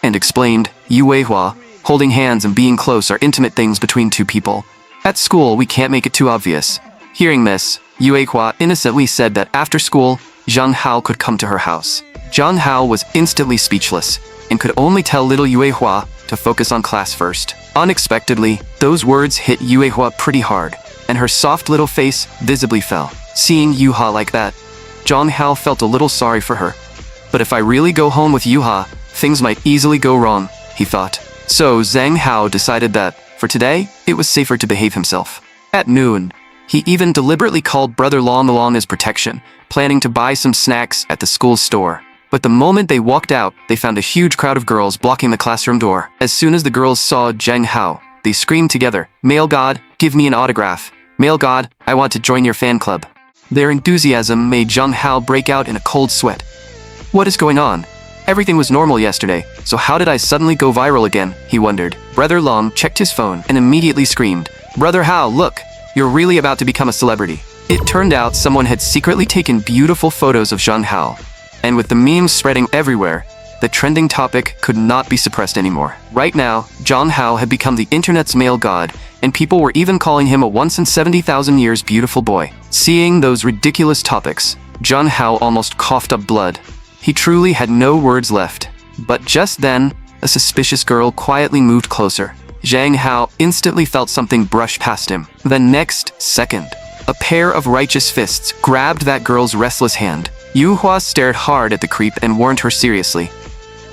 and explained, "Yu Weihua, holding hands and being close are intimate things between two people. At school, we can't make it too obvious." Hearing this, Yu Weihua innocently said that after school, Zhang Hao could come to her house. Zhang Hao was instantly speechless and could only tell little Yu Weihua to focus on class first. Unexpectedly, those words hit Yu Weihua pretty hard, and her soft little face visibly fell. Seeing Yuha like that, Zhang Hao felt a little sorry for her. But if I really go home with Yuha, things might easily go wrong, he thought. So Zhang Hao decided that, for today, it was safer to behave himself. At noon, he even deliberately called Brother Long along as protection, planning to buy some snacks at the school store. But the moment they walked out, they found a huge crowd of girls blocking the classroom door. As soon as the girls saw Zhang Hao, they screamed together, "Male God, give me an autograph. Male God, I want to join your fan club." Their enthusiasm made Zhang Hao break out in a cold sweat. What is going on? Everything was normal yesterday, so how did I suddenly go viral again, he wondered. Brother Long checked his phone and immediately screamed, "Brother Hao, look, you're really about to become a celebrity." It turned out someone had secretly taken beautiful photos of Zhang Hao, and with the memes spreading everywhere, the trending topic could not be suppressed anymore. Right now, Zhang Hao had become the internet's male god, and people were even calling him a once in 70,000 years beautiful boy. Seeing those ridiculous topics, Zhang Hao almost coughed up blood. He truly had no words left. But just then, a suspicious girl quietly moved closer. Zhang Hao instantly felt something brush past him. The next second, a pair of righteous fists grabbed that girl's restless hand. Yu Hua stared hard at the creep and warned her seriously.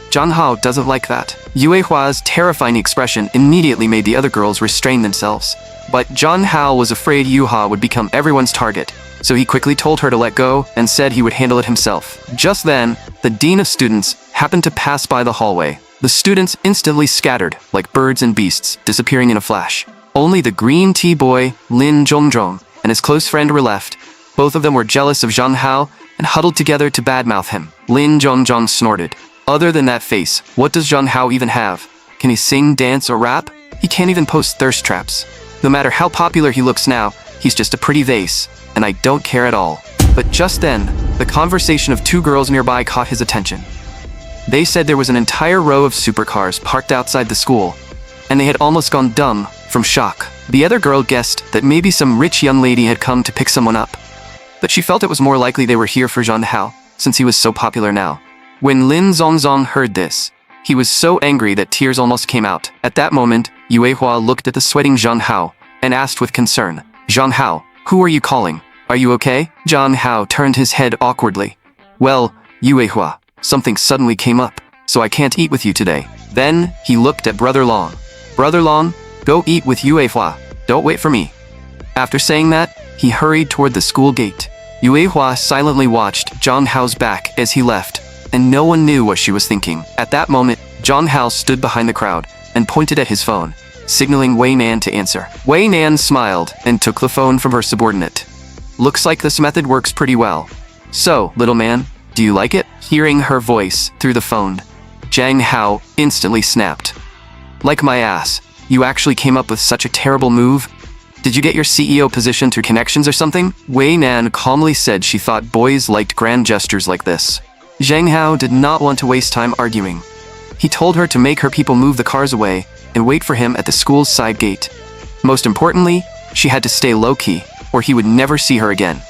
Zhang Hao doesn't like that. Yu Hua's terrifying expression immediately made the other girls restrain themselves. But Zhang Hao was afraid Yu Hua would become everyone's target, so he quickly told her to let go and said he would handle it himself. Just then, the dean of students happened to pass by the hallway. The students instantly scattered, like birds and beasts, disappearing in a flash. Only the green tea boy, Lin Zhongzhong, and his close friend were left. Both of them were jealous of Zhang Hao and huddled together to badmouth him. Lin Zhongzhong snorted. Other than that face, what does Zhang Hao even have? Can he sing, dance, or rap? He can't even post thirst traps. No matter how popular he looks now, he's just a pretty vase, and I don't care at all. But just then, the conversation of two girls nearby caught his attention. They said there was an entire row of supercars parked outside the school, and they had almost gone dumb from shock. The other girl guessed that maybe some rich young lady had come to pick someone up, but she felt it was more likely they were here for Zhang Hao, since he was so popular now. When Lin Zongzong heard this, he was so angry that tears almost came out. At that moment, Yuehua looked at the sweating Zhang Hao and asked with concern, "Zhang Hao, who are you calling? Are you okay?" Zhang Hao turned his head awkwardly. "Well, Yuehua, something suddenly came up, so I can't eat with you today." Then he looked at Brother Long. "Brother Long, go eat with Yuehua. Don't wait for me." After saying that, he hurried toward the school gate. Yuehua silently watched Zhang Hao's back as he left, and no one knew what she was thinking. At that moment, Zhang Hao stood behind the crowd and pointed at his phone, signaling Wei Nan to answer. Wei Nan smiled and took the phone from her subordinate. "Looks like this method works pretty well. So, little man, do you like it?" Hearing her voice through the phone, Zhang Hao instantly snapped. "Like my ass. You actually came up with such a terrible move? Did you get your CEO position through connections or something?" Wei Nan calmly said she thought boys liked grand gestures like this. Zhang Hao did not want to waste time arguing. He told her to make her people move the cars away and wait for him at the school's side gate. Most importantly, she had to stay low-key, or he would never see her again.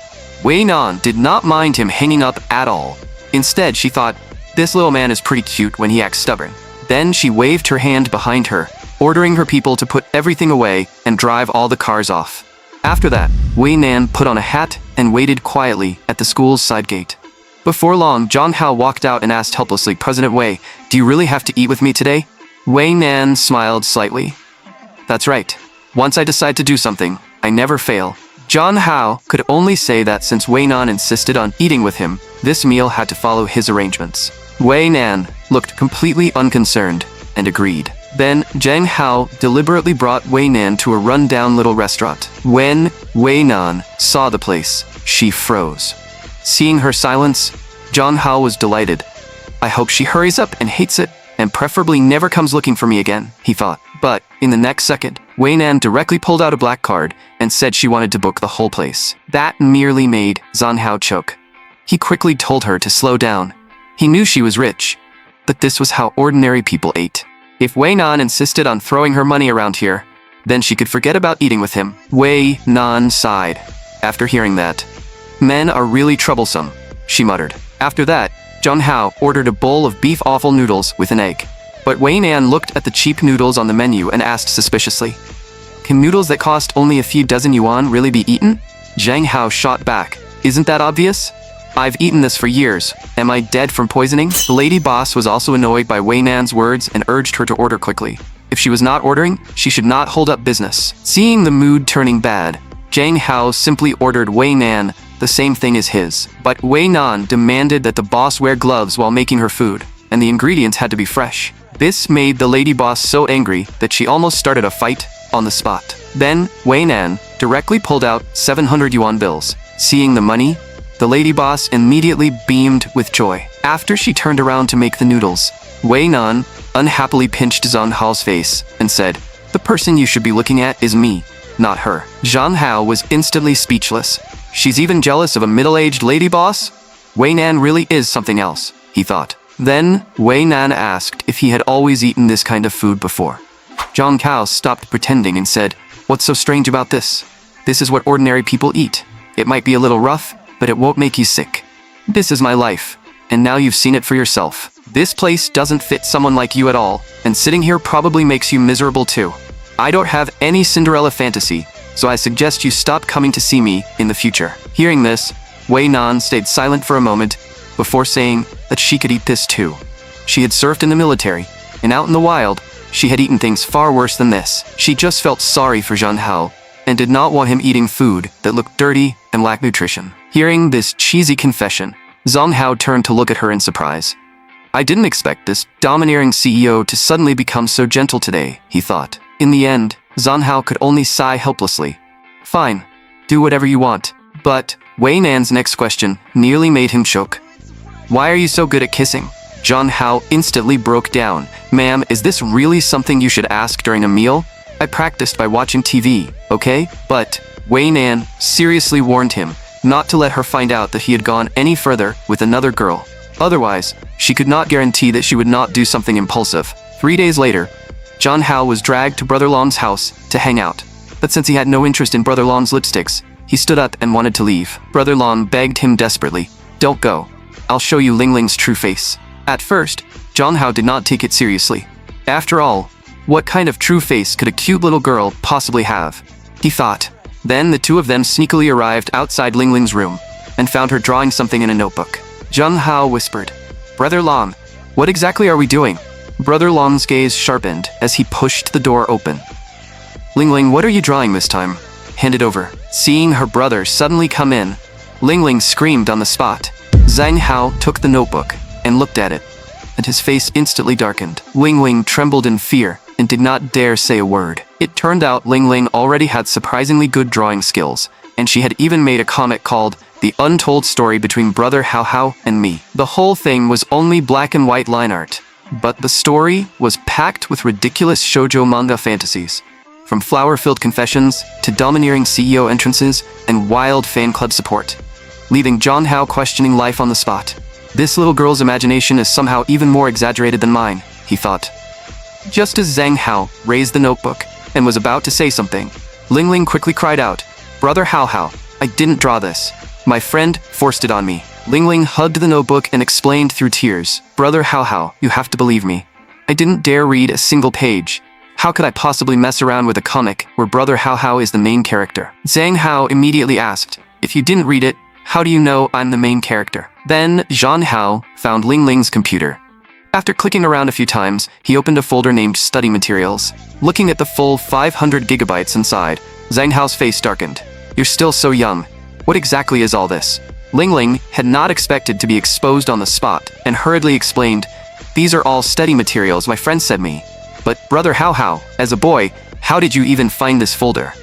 Wei Nan did not mind him hanging up at all. Instead, she thought, this little man is pretty cute when he acts stubborn. Then she waved her hand behind her, ordering her people to put everything away and drive all the cars off. After that, Wei Nan put on a hat and waited quietly at the school's side gate. Before long, Zhang Hao walked out and asked helplessly, "President Wei, do you really have to eat with me today?" Wei Nan smiled slightly. "That's right. Once I decide to do something, I never fail." Zhang Hao could only say that since Wei Nan insisted on eating with him, this meal had to follow his arrangements. Wei Nan looked completely unconcerned and agreed. Then Zhang Hao deliberately brought Wei Nan to a run-down little restaurant. When Wei Nan saw the place, she froze. Seeing her silence, Zhang Hao was delighted. "I hope she hurries up and hates it, and preferably never comes looking for me again," he thought. But in the next second, Wei Nan directly pulled out a black card and said she wanted to book the whole place. That merely made Zhang Hao choke. He quickly told her to slow down. He knew she was rich, but this was how ordinary people ate. If Wei Nan insisted on throwing her money around here, then she could forget about eating with him. Wei Nan sighed after hearing that. "Men are really troublesome," she muttered. After that, Zhang Hao ordered a bowl of beef offal noodles with an egg. But Wei Nan looked at the cheap noodles on the menu and asked suspiciously, "Can noodles that cost only a few dozen yuan really be eaten?" Zhang Hao shot back, "Isn't that obvious? I've eaten this for years. Am I dead from poisoning?" The lady boss was also annoyed by Wei Nan's words and urged her to order quickly. If she was not ordering, she should not hold up business. Seeing the mood turning bad, Zhang Hao simply ordered Wei Nan the same thing as his. But Wei Nan demanded that the boss wear gloves while making her food, and the ingredients had to be fresh. This made the lady boss so angry that she almost started a fight on the spot. Then, Wei Nan directly pulled out 700 yuan bills. Seeing the money, the lady boss immediately beamed with joy. After she turned around to make the noodles, Wei Nan unhappily pinched Zhang Hao's face and said, "The person you should be looking at is me, not her." Zhang Hao was instantly speechless. She's even jealous of a middle-aged lady boss? Wei Nan really is something else, he thought. Then, Wei Nan asked if he had always eaten this kind of food before. Zhang Hao stopped pretending and said, "What's so strange about this? This is what ordinary people eat. It might be a little rough, but it won't make you sick. This is my life, and now you've seen it for yourself. This place doesn't fit someone like you at all, and sitting here probably makes you miserable too. I don't have any Cinderella fantasy, so I suggest you stop coming to see me in the future." Hearing this, Wei Nan stayed silent for a moment before saying that she could eat this too. She had served in the military, and out in the wild, she had eaten things far worse than this. She just felt sorry for Zhang Hao and did not want him eating food that looked dirty and lacked nutrition. Hearing this cheesy confession, Zhang Hao turned to look at her in surprise. "I didn't expect this domineering CEO to suddenly become so gentle today," he thought. In the end, Zhang Hao could only sigh helplessly. "Fine, do whatever you want." But Wei Nan's next question nearly made him choke. "Why are you so good at kissing? John Hao instantly broke down. "Ma'am, is this really something you should ask during a meal? I practiced by watching TV, okay?" But Wei Nan seriously warned him not to let her find out that he had gone any further with another girl. Otherwise, she could not guarantee that she would not do something impulsive. 3 days later, John Hao was dragged to Brother Long's house to hang out. But since he had no interest in Brother Long's lipsticks, he stood up and wanted to leave. Brother Long begged him desperately, "Don't go. I'll show you Ling Ling's true face." At first, John Hao did not take it seriously. After all, what kind of true face could a cute little girl possibly have? He thought. Then the two of them sneakily arrived outside Ling Ling's room and found her drawing something in a notebook. John Hao whispered, "Brother Long, what exactly are we doing?" Brother Long's gaze sharpened as he pushed the door open. "Ling Ling, what are you drawing this time? Hand it over." Seeing her brother suddenly come in, Ling Ling screamed on the spot. Zhang Hao took the notebook and looked at it, and his face instantly darkened. Ling Ling trembled in fear and did not dare say a word. It turned out Ling Ling already had surprisingly good drawing skills, and she had even made a comic called The Untold Story Between Brother Hao Hao and Me. The whole thing was only black and white line art, but the story was packed with ridiculous shoujo manga fantasies. From flower-filled confessions to domineering CEO entrances and wild fan club support, leaving John Hao questioning life on the spot. This little girl's imagination is somehow even more exaggerated than mine, he thought. Just as Zhang Hao raised the notebook and was about to say something, Ling Ling quickly cried out, "Brother Hao Hao, I didn't draw this. My friend forced it on me." Ling Ling hugged the notebook and explained through tears, "Brother Hao Hao, you have to believe me. I didn't dare read a single page. How could I possibly mess around with a comic where Brother Hao Hao is the main character?" Zhang Hao immediately asked, "If you didn't read it, how do you know I'm the main character?" Then Zhang Hao found Ling Ling's computer. After clicking around a few times, he opened a folder named Study Materials. Looking at the full 500 gigabytes inside, Zhang Hao's face darkened. "You're still so young. What exactly is all this?" Ling Ling had not expected to be exposed on the spot and hurriedly explained, "These are all study materials my friend sent me." "But Brother Hao Hao, as a boy, how did you even find this folder?"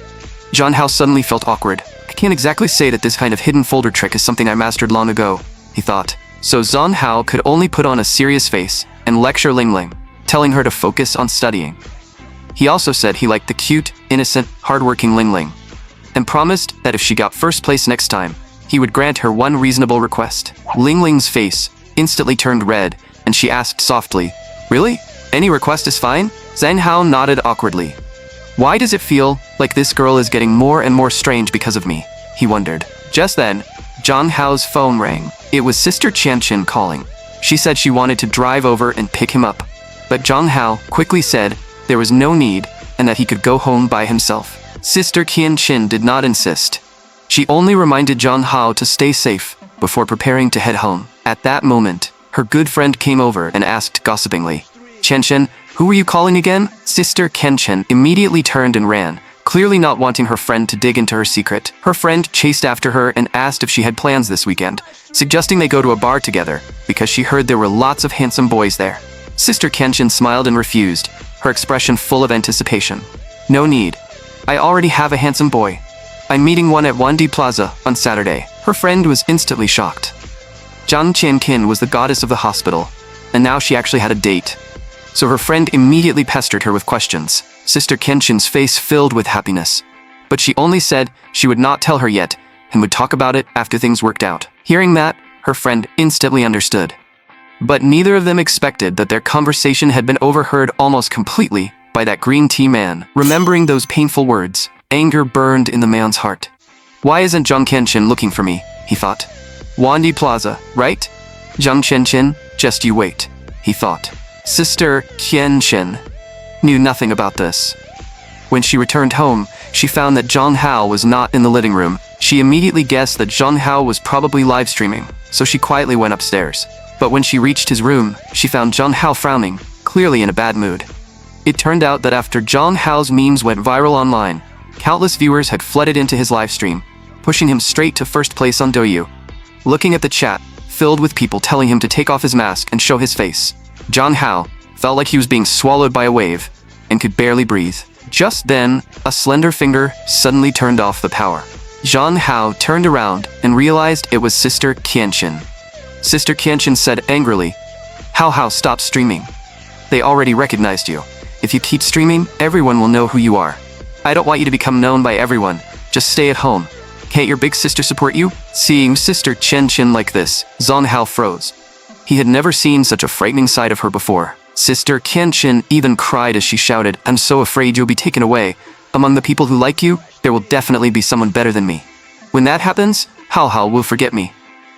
John Hao suddenly felt awkward. "I can't exactly say that this kind of hidden folder trick is something I mastered long ago," he thought. So Zhang Hao could only put on a serious face and lecture Ling Ling, telling her to focus on studying. He also said he liked the cute, innocent, hardworking Ling Ling, and promised that if she got first place next time, he would grant her one reasonable request. Ling Ling's face instantly turned red, and she asked softly, "Really? Any request is fine?" Zhang Hao nodded awkwardly. "Why does it feel like this girl is getting more and more strange because of me?" he wondered. Just then, Zhang Hao's phone rang. It was Sister Qianqin calling. She said she wanted to drive over and pick him up, but Zhang Hao quickly said there was no need and that he could go home by himself. Sister Qianqin did not insist. She only reminded Zhang Hao to stay safe before preparing to head home. At that moment, her good friend came over and asked gossipingly, "Qianqin, who were you calling again?" Sister Qianqin immediately turned and ran, clearly not wanting her friend to dig into her secret. Her friend chased after her and asked if she had plans this weekend, suggesting they go to a bar together because she heard there were lots of handsome boys there. Sister Qianqin smiled and refused, her expression full of anticipation. "No need. I already have a handsome boy. I'm meeting one at Wandi Plaza on Saturday." Her friend was instantly shocked. Zhang Qianqin was the goddess of the hospital, and now she actually had a date. So her friend immediately pestered her with questions. Sister Qianqin's face filled with happiness, but she only said she would not tell her yet and would talk about it after things worked out. Hearing that, her friend instantly understood. But neither of them expected that their conversation had been overheard almost completely by that green tea man. Remembering those painful words, anger burned in the man's heart. "Why isn't Zhang Qianqin looking for me?" he thought. "Wandi Plaza, right? Zhang Qianqin, just you wait," he thought. Sister Qianqin knew nothing about this. When she returned home, she found that Zhang Hao was not in the living room. She immediately guessed that Zhang Hao was probably live streaming, so she quietly went upstairs. But when she reached his room, she found Zhang Hao frowning, clearly in a bad mood. It turned out that after Zhang Hao's memes went viral online, countless viewers had flooded into his live stream, pushing him straight to first place on Douyu. Looking at the chat, filled with people telling him to take off his mask and show his face, Zhang Hao felt like he was being swallowed by a wave and could barely breathe. Just then, a slender finger suddenly turned off the power. Zhang Hao turned around and realized it was Sister Qianqin. Sister Qianqin said angrily, How stop streaming. They already recognized you. If you keep streaming, everyone will know who you are. I don't want you to become known by everyone. Just stay at home. Can't your big sister support you? Seeing Sister Qianqin like this, Zhang Hao froze. He had never seen such a frightening side of her before. Sister Qianqin even cried as she shouted, "I'm so afraid you'll be taken away. Among the people who like you, there will definitely be someone better than me. When that happens, Hao will forget me."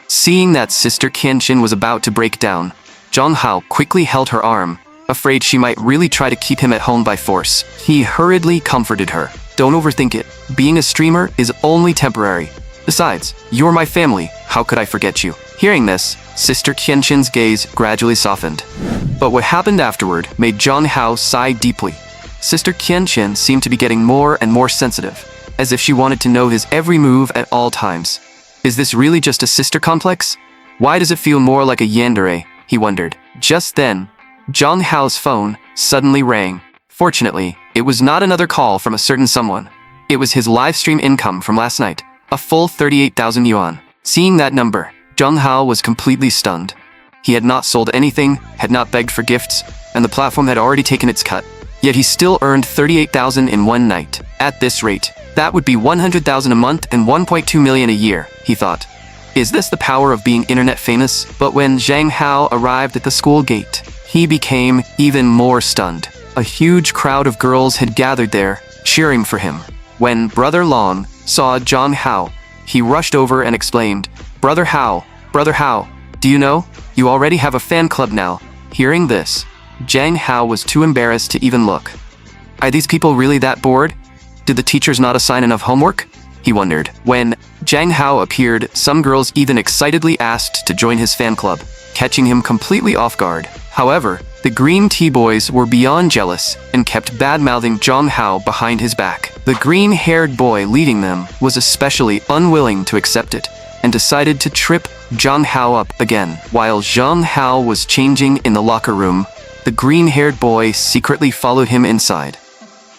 Seeing that Sister Qianqin was about to break down, Zhang Hao quickly held her arm, afraid she might really try to keep him at home by force. He hurriedly comforted her. "Don't overthink it. Being a streamer is only temporary. Besides, you're my family. How could I forget you?" Hearing this, Sister Qianqin's gaze gradually softened. But what happened afterward made Zhang Hao sigh deeply. Sister Qianqin seemed to be getting more and more sensitive, as if she wanted to know his every move at all times. Is this really just a sister complex? Why does it feel more like a yandere? He wondered. Just then, Zhang Hao's phone suddenly rang. Fortunately, it was not another call from a certain someone. It was his live stream income from last night, a full 38,000 yuan. Seeing that number, Zhang Hao was completely stunned. He had not sold anything, had not begged for gifts, and the platform had already taken its cut. Yet he still earned 38,000 in one night. At this rate, that would be 100,000 a month and 1.2 million a year, he thought. Is this the power of being internet famous? But when Zhang Hao arrived at the school gate, he became even more stunned. A huge crowd of girls had gathered there, cheering for him. When Brother Long saw Zhang Hao, he rushed over and exclaimed, Brother Hao, do you know? You already have a fan club now." Hearing this, Zhang Hao was too embarrassed to even look. Are these people really that bored? Did the teachers not assign enough homework? He wondered. When Zhang Hao appeared, some girls even excitedly asked to join his fan club, catching him completely off guard. However, the green tea boys were beyond jealous and kept bad-mouthing Zhang Hao behind his back. The green-haired boy leading them was especially unwilling to accept it and decided to trip Zhang Hao up again. While Zhang Hao was changing in the locker room, the green-haired boy secretly followed him inside.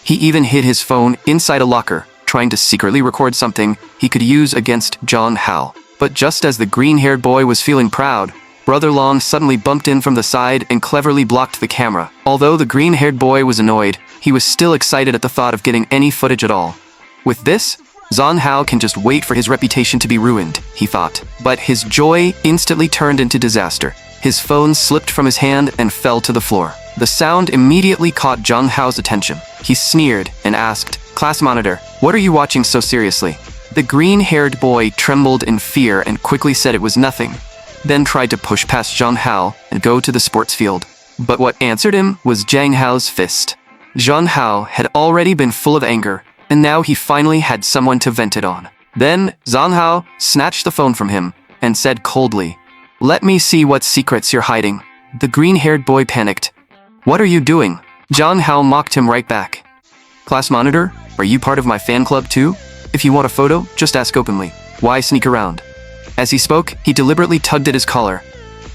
He even hid his phone inside a locker, trying to secretly record something he could use against Zhang Hao. But just as the green-haired boy was feeling proud, Brother Long suddenly bumped in from the side and cleverly blocked the camera. Although the green-haired boy was annoyed, he was still excited at the thought of getting any footage at all. With this, Zhang Hao can just wait for his reputation to be ruined, he thought. But his joy instantly turned into disaster. His phone slipped from his hand and fell to the floor. The sound immediately caught Zhang Hao's attention. He sneered and asked, "Class monitor, what are you watching so seriously?" The green-haired boy trembled in fear and quickly said it was nothing, then tried to push past Zhang Hao and go to the sports field. But what answered him was Zhang Hao's fist. Zhang Hao had already been full of anger, and now he finally had someone to vent it on. Then Zhang Hao snatched the phone from him and said coldly, "Let me see what secrets you're hiding." The green-haired boy panicked. "What are you doing?" Zhang Hao mocked him right back. "Class monitor, are you part of my fan club too? If you want a photo, just ask openly. Why sneak around?" As he spoke, he deliberately tugged at his collar.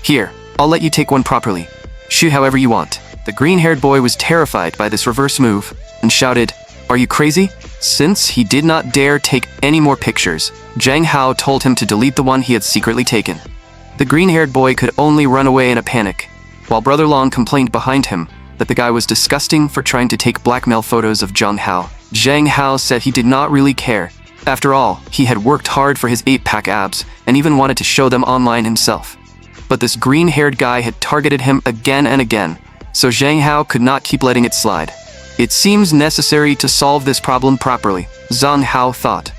"Here, I'll let you take one properly. Shoot however you want." The green-haired boy was terrified by this reverse move and shouted, "Are you crazy?" Since he did not dare take any more pictures, Zhang Hao told him to delete the one he had secretly taken. The green-haired boy could only run away in a panic, while Brother Long complained behind him that the guy was disgusting for trying to take blackmail photos of Zhang Hao. Zhang Hao said he did not really care. After all, he had worked hard for his 8-pack abs and even wanted to show them online himself. But this green-haired guy had targeted him again and again, so Zhang Hao could not keep letting it slide. It seems necessary to solve this problem properly, Zhang Hao thought.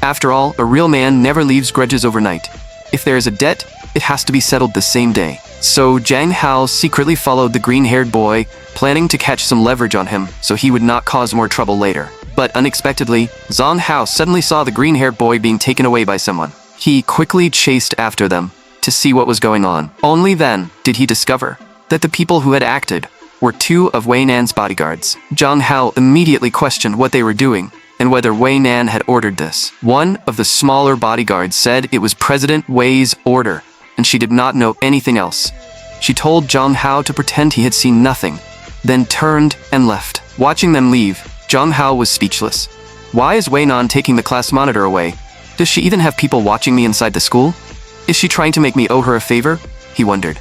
After all, a real man never leaves grudges overnight. If there is a debt, it has to be settled the same day. So Zhang Hao secretly followed the green-haired boy, planning to catch some leverage on him so he would not cause more trouble later. But unexpectedly, Zhang Hao suddenly saw the green-haired boy being taken away by someone. He quickly chased after them to see what was going on. Only then did he discover that the people who had acted were 2 of Wei Nan's bodyguards. Zhang Hao immediately questioned what they were doing and whether Wei Nan had ordered this. One of the smaller bodyguards said it was President Wei's order, and she did not know anything else. She told Zhang Hao to pretend he had seen nothing, then turned and left. Watching them leave, Zhang Hao was speechless. Why is Wei Nan taking the class monitor away? Does she even have people watching me inside the school? Is she trying to make me owe her a favor? He wondered.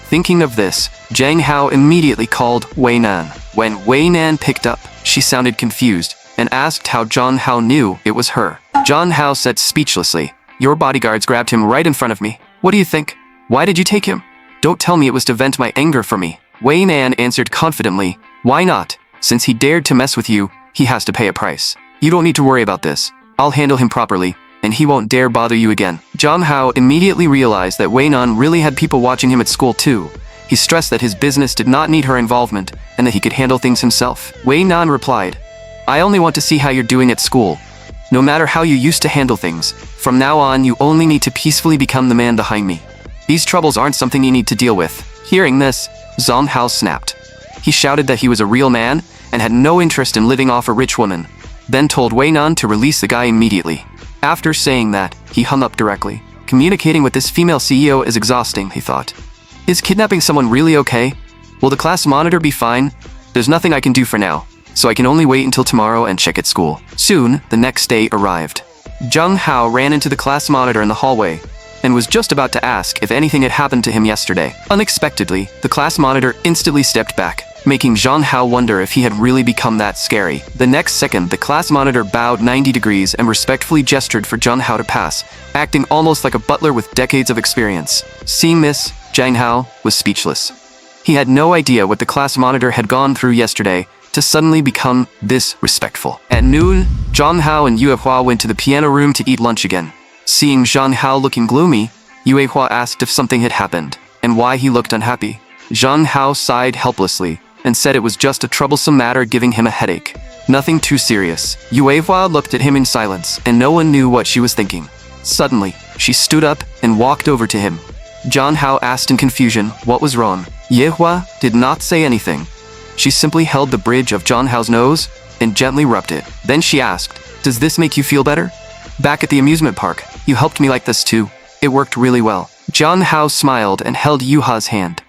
Thinking of this, Zhang Hao immediately called Wei Nan. When Wei Nan picked up, she sounded confused and asked how Zhang Hao knew it was her. Zhang Hao said speechlessly, "Your bodyguards grabbed him right in front of me. What do you think? Why did you take him? Don't tell me it was to vent my anger for me." Wei Nan answered confidently, "Why not? Since he dared to mess with you, he has to pay a price. You don't need to worry about this. I'll handle him properly, and he won't dare bother you again." Zhang Hao immediately realized that Wei Nan really had people watching him at school too. He stressed that his business did not need her involvement and that he could handle things himself. Wei Nan replied, "I only want to see how you're doing at school. No matter how you used to handle things, from now on you only need to peacefully become the man behind me. These troubles aren't something you need to deal with." Hearing this, Zhang Hao snapped. He shouted that he was a real man and had no interest in living off a rich woman, then told Wei Nan to release the guy immediately. After saying that, he hung up directly. Communicating with this female CEO is exhausting, he thought. Is kidnapping someone really okay? Will the class monitor be fine? There's nothing I can do for now, so I can only wait until tomorrow and check at school. Soon, the next day arrived. Zhang Hao ran into the class monitor in the hallway and was just about to ask if anything had happened to him yesterday. Unexpectedly, the class monitor instantly stepped back, making Zhang Hao wonder if he had really become that scary. The next second, the class monitor bowed 90 degrees and respectfully gestured for Zhang Hao to pass, acting almost like a butler with decades of experience. Seeing this, Zhang Hao was speechless. He had no idea what the class monitor had gone through yesterday to suddenly become this respectful. At noon, Zhang Hao and Yue Hua went to the piano room to eat lunch again. Seeing Zhang Hao looking gloomy, Yue Hua asked if something had happened and why he looked unhappy. Zhang Hao sighed helplessly and said it was just a troublesome matter giving him a headache. Nothing too serious. Yue Hua looked at him in silence, and no one knew what she was thinking. Suddenly, she stood up and walked over to him. Zhang Hao asked in confusion what was wrong. Yue Hua did not say anything. She simply held the bridge of Zhang Hao's nose and gently rubbed it. Then she asked, "Does this make you feel better? Back at the amusement park, you helped me like this too. It worked really well." Zhang Hao smiled and held Yu Ha's hand.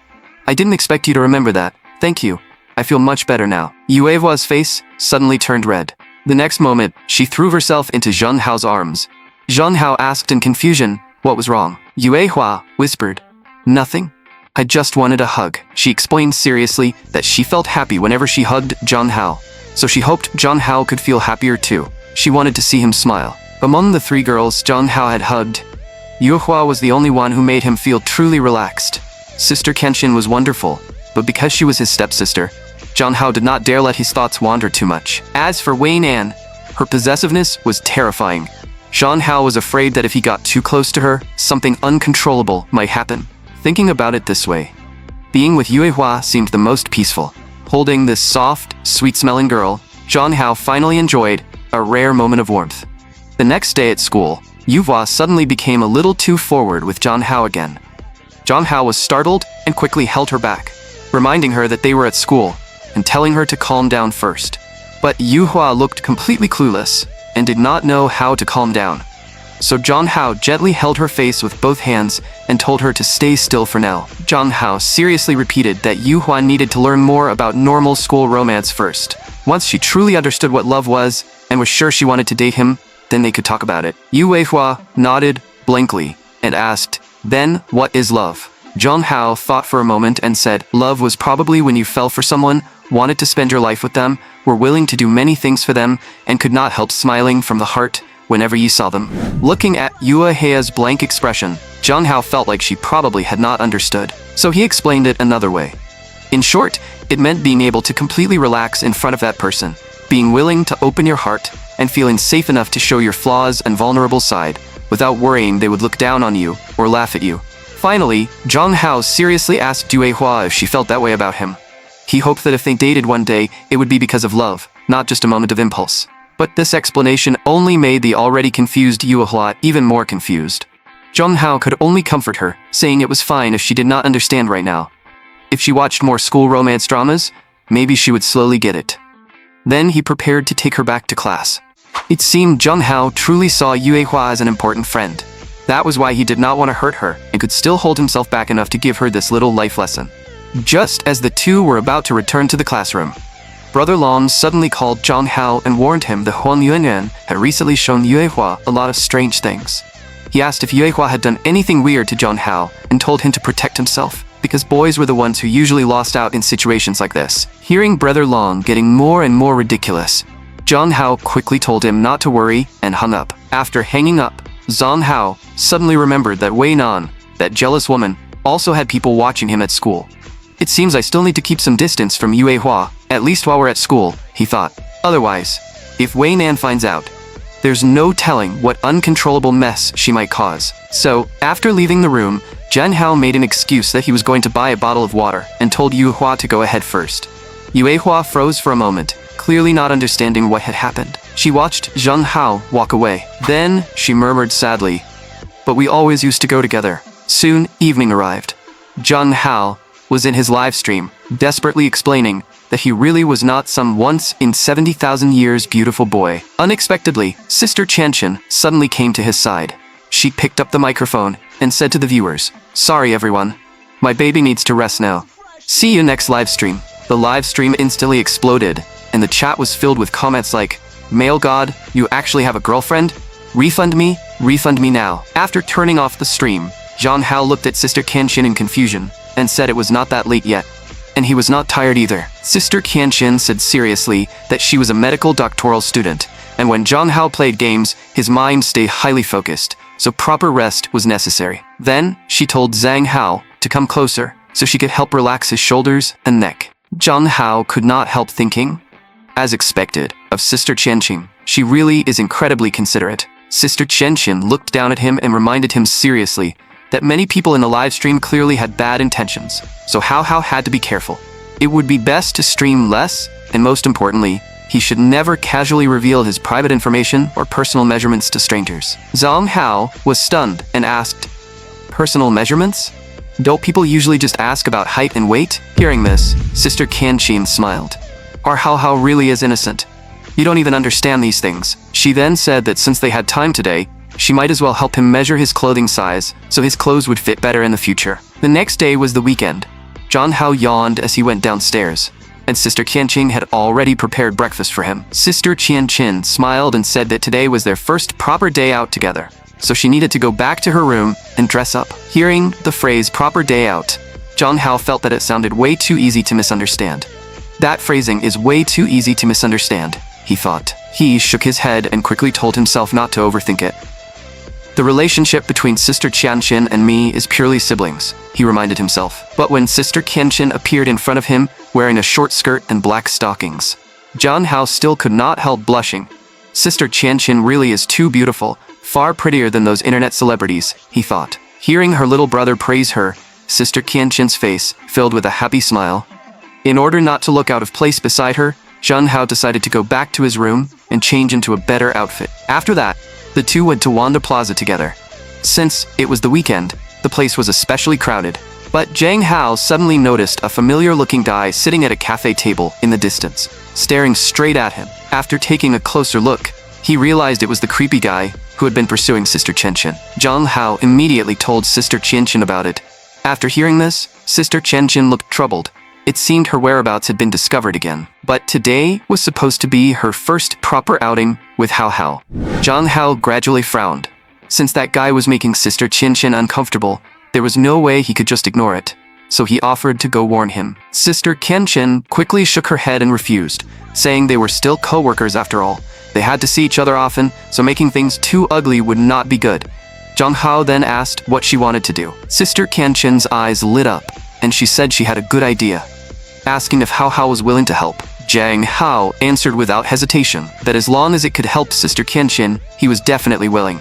"I didn't expect you to remember that. Thank you. I feel much better now." Yue Hua's face suddenly turned red. The next moment, she threw herself into Zhang Hao's arms. Zhang Hao asked in confusion what was wrong. Yue Hua whispered, "Nothing. I just wanted a hug." She explained seriously that she felt happy whenever she hugged Zhang Hao, so she hoped Zhang Hao could feel happier too. She wanted to see him smile. Among the three girls Zhang Hao had hugged, Yue Hua was the only one who made him feel truly relaxed. Sister Kenshin was wonderful, but because she was his stepsister, Zhang Hao did not dare let his thoughts wander too much. As for Wei Nan, her possessiveness was terrifying. Zhang Hao was afraid that if he got too close to her, something uncontrollable might happen. Thinking about it this way, being with Yue Hua seemed the most peaceful. Holding this soft, sweet-smelling girl, Zhang Hao finally enjoyed a rare moment of warmth. The next day at school, Yue Hua suddenly became a little too forward with Zhang Hao again. Zhang Hao was startled and quickly held her back, reminding her that they were at school and telling her to calm down first. But Yue Hua looked completely clueless and did not know how to calm down. So Zhang Hao gently held her face with both hands and told her to stay still for now. Zhang Hao seriously repeated that Yue Hua needed to learn more about normal school romance first. Once she truly understood what love was and was sure she wanted to date him, then they could talk about it. Yue Hua nodded blankly and asked, "Then what is love?" Zhang Hao thought for a moment and said, "Love was probably when you fell for someone, wanted to spend your life with them, were willing to do many things for them, and could not help smiling from the heart whenever you saw them." Looking at Yue Hua's blank expression, Zhang Hao felt like she probably had not understood, so he explained it another way. In short, it meant being able to completely relax in front of that person, being willing to open your heart, and feeling safe enough to show your flaws and vulnerable side, without worrying they would look down on you or laugh at you. Finally, Zhang Hao seriously asked Yue Hua if she felt that way about him. He hoped that if they dated one day, it would be because of love, not just a moment of impulse. But this explanation only made the already confused Yue Hua even more confused. Zhang Hao could only comfort her, saying it was fine if she did not understand right now. If she watched more school romance dramas, maybe she would slowly get it. Then he prepared to take her back to class. It seemed Zhang Hao truly saw Yue Hua as an important friend. That was why he did not want to hurt her and could still hold himself back enough to give her this little life lesson. Just as the two were about to return to the classroom, Brother Lam suddenly called Zhang Hao and warned him that Huang Yuanyuan had recently shown Yue Hua a lot of strange things. He asked if Yue Hua had done anything weird to Zhang Hao and told him to protect himself, because boys were the ones who usually lost out in situations like this. Hearing Brother Long getting more and more ridiculous, Zhang Hao quickly told him not to worry and hung up. After hanging up, Zhang Hao suddenly remembered that Wei Nan, that jealous woman, also had people watching him at school. It seems I still need to keep some distance from Yue Hua, at least while we're at school, he thought. Otherwise, if Wei Nan finds out, there's no telling what uncontrollable mess she might cause. So, after leaving the room, Zhang Hao made an excuse that he was going to buy a bottle of water and told Yue Hua to go ahead first. Yue Hua froze for a moment, clearly not understanding what had happened. She watched Zhang Hao walk away. Then, she murmured sadly, "But we always used to go together." Soon, evening arrived. Zhang Hao was in his live stream, desperately explaining that he really was not some once-in-70,000 years beautiful boy. Unexpectedly, Sister Qianqian suddenly came to his side. She picked up the microphone and said to the viewers, "Sorry everyone, my baby needs to rest now. See you next live stream." The live stream instantly exploded, and the chat was filled with comments like, "Male God, you actually have a girlfriend? Refund me now." After turning off the stream, Zhang Hao looked at Sister Qianqian in confusion and said it was not that late yet. And he was not tired either. Sister Qianqian said seriously that she was a medical doctoral student, and when Zhang Hao played games, his mind stayed highly focused, so proper rest was necessary. Then, she told Zhang Hao to come closer so she could help relax his shoulders and neck. Zhang Hao could not help thinking, as expected, of Sister Qianqian. She really is incredibly considerate. Sister Qianqian looked down at him and reminded him seriously that many people in the live stream clearly had bad intentions, so Hao had to be careful. It would be best to stream less, and most importantly, he should never casually reveal his private information or personal measurements to strangers. Zhang Hao was stunned and asked, "Personal measurements? Don't people usually just ask about height and weight?" Hearing this, Sister Qianqian smiled. Our Hao really is innocent. You don't even understand these things. She then said that since they had time today, she might as well help him measure his clothing size so his clothes would fit better in the future. The next day was the weekend. Zhang Hao yawned as he went downstairs, and Sister Qianqian had already prepared breakfast for him. Sister Qianqian smiled and said that today was their first proper day out together, so she needed to go back to her room and dress up. Hearing the phrase proper day out, Zhang Hao felt that it sounded way too easy to misunderstand. That phrasing is way too easy to misunderstand, he thought. He shook his head and quickly told himself not to overthink it. The relationship between Sister Qianqian and me is purely siblings, he reminded himself. But when Sister Qianqian appeared in front of him, wearing a short skirt and black stockings, Zhang Hao still could not help blushing. Sister Qianqian really is too beautiful, far prettier than those internet celebrities, he thought. Hearing her little brother praise her, Sister Qianqian's face filled with a happy smile. In order not to look out of place beside her, Zhang Hao decided to go back to his room and change into a better outfit. After that, the two went to Wanda Plaza together. Since it was the weekend, the place was especially crowded. But Zhang Hao suddenly noticed a familiar-looking guy sitting at a cafe table in the distance, staring straight at him. After taking a closer look, he realized it was the creepy guy who had been pursuing Sister Qianqian. Zhang Hao immediately told Sister Qianqian about it. After hearing this, Sister Qianqian looked troubled. It seemed her whereabouts had been discovered again. But today was supposed to be her first proper outing with Hao. Zhang Hao gradually frowned. Since that guy was making Sister Qianqian uncomfortable, there was no way he could just ignore it. So he offered to go warn him. Sister Qianqian quickly shook her head and refused, saying they were still co-workers after all. They had to see each other often, so making things too ugly would not be good. Zhang Hao then asked what she wanted to do. Sister Qianqian's eyes lit up, and she said she had a good idea, asking if Hao was willing to help. Zhang Hao answered without hesitation that as long as it could help Sister Qianqian, he was definitely willing.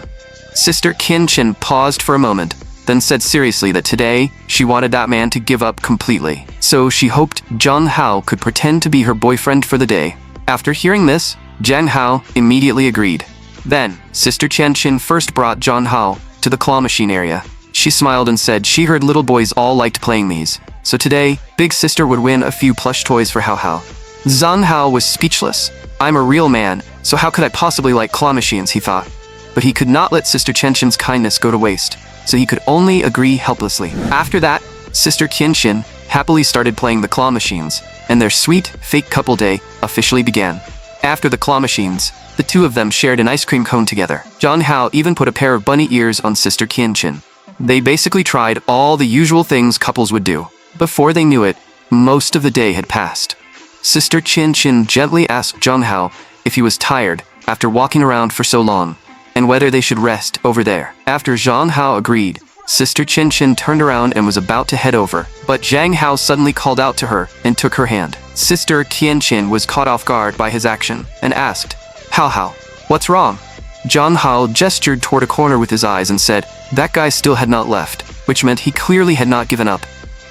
Sister Qianqian paused for a moment, then said seriously that today, she wanted that man to give up completely. So she hoped Zhang Hao could pretend to be her boyfriend for the day. After hearing this, Zhang Hao immediately agreed. Then, Sister Qianqian first brought Zhang Hao to the claw machine area. She smiled and said she heard little boys all liked playing these, so today, Big Sister would win a few plush toys for Hao. Zhang Hao was speechless. I'm a real man, so how could I possibly like claw machines, he thought. But he could not let Sister Qianqian's kindness go to waste, so he could only agree helplessly. After that, Sister Qianqian happily started playing the claw machines, and their sweet, fake couple day officially began. After the claw machines, the two of them shared an ice cream cone together. Zhang Hao even put a pair of bunny ears on Sister Qianqian. They basically tried all the usual things couples would do. Before they knew it, most of the day had passed. Sister Chin gently asked Zhang Hao if he was tired after walking around for so long, and whether they should rest over there. After Zhang Hao agreed, Sister Chin turned around and was about to head over, but Zhang Hao suddenly called out to her and took her hand. Sister Chin was caught off guard by his action and asked, Hao, what's wrong? Zhang Hao gestured toward a corner with his eyes and said that guy still had not left, which meant he clearly had not given up.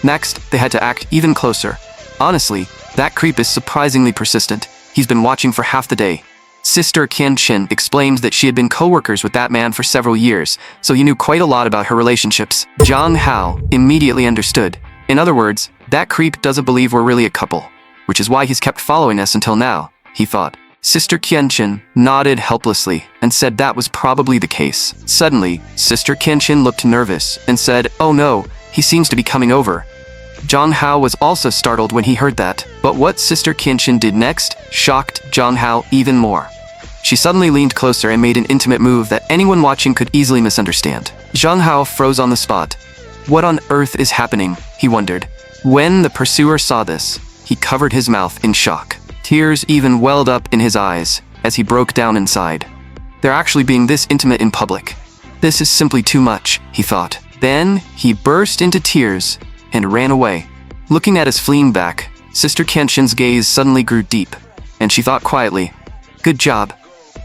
Next, they had to act even closer. Honestly, that creep is surprisingly persistent. He's been watching for half the day. Sister Chin explained that she had been co-workers with that man for several years, so he knew quite a lot about her relationships. Zhang Hao immediately understood. In other words, that creep doesn't believe we're really a couple, which is why he's kept following us until now, he thought. Sister Chin nodded helplessly and said that was probably the case. Suddenly, Sister Chin looked nervous and said, oh no, he seems to be coming over. Zhang Hao was also startled when he heard that, but what Sister Chin did next shocked Zhang Hao even more. She suddenly leaned closer and made an intimate move that anyone watching could easily misunderstand. Zhang Hao froze on the spot. What on earth is happening, he wondered. When the pursuer saw this, he covered his mouth in shock. Tears even welled up in his eyes as he broke down inside. They're actually being this intimate in public. This is simply too much, he thought. Then he burst into tears and ran away. Looking at his fleeing back, Sister Chin's gaze suddenly grew deep, and she thought quietly, good job.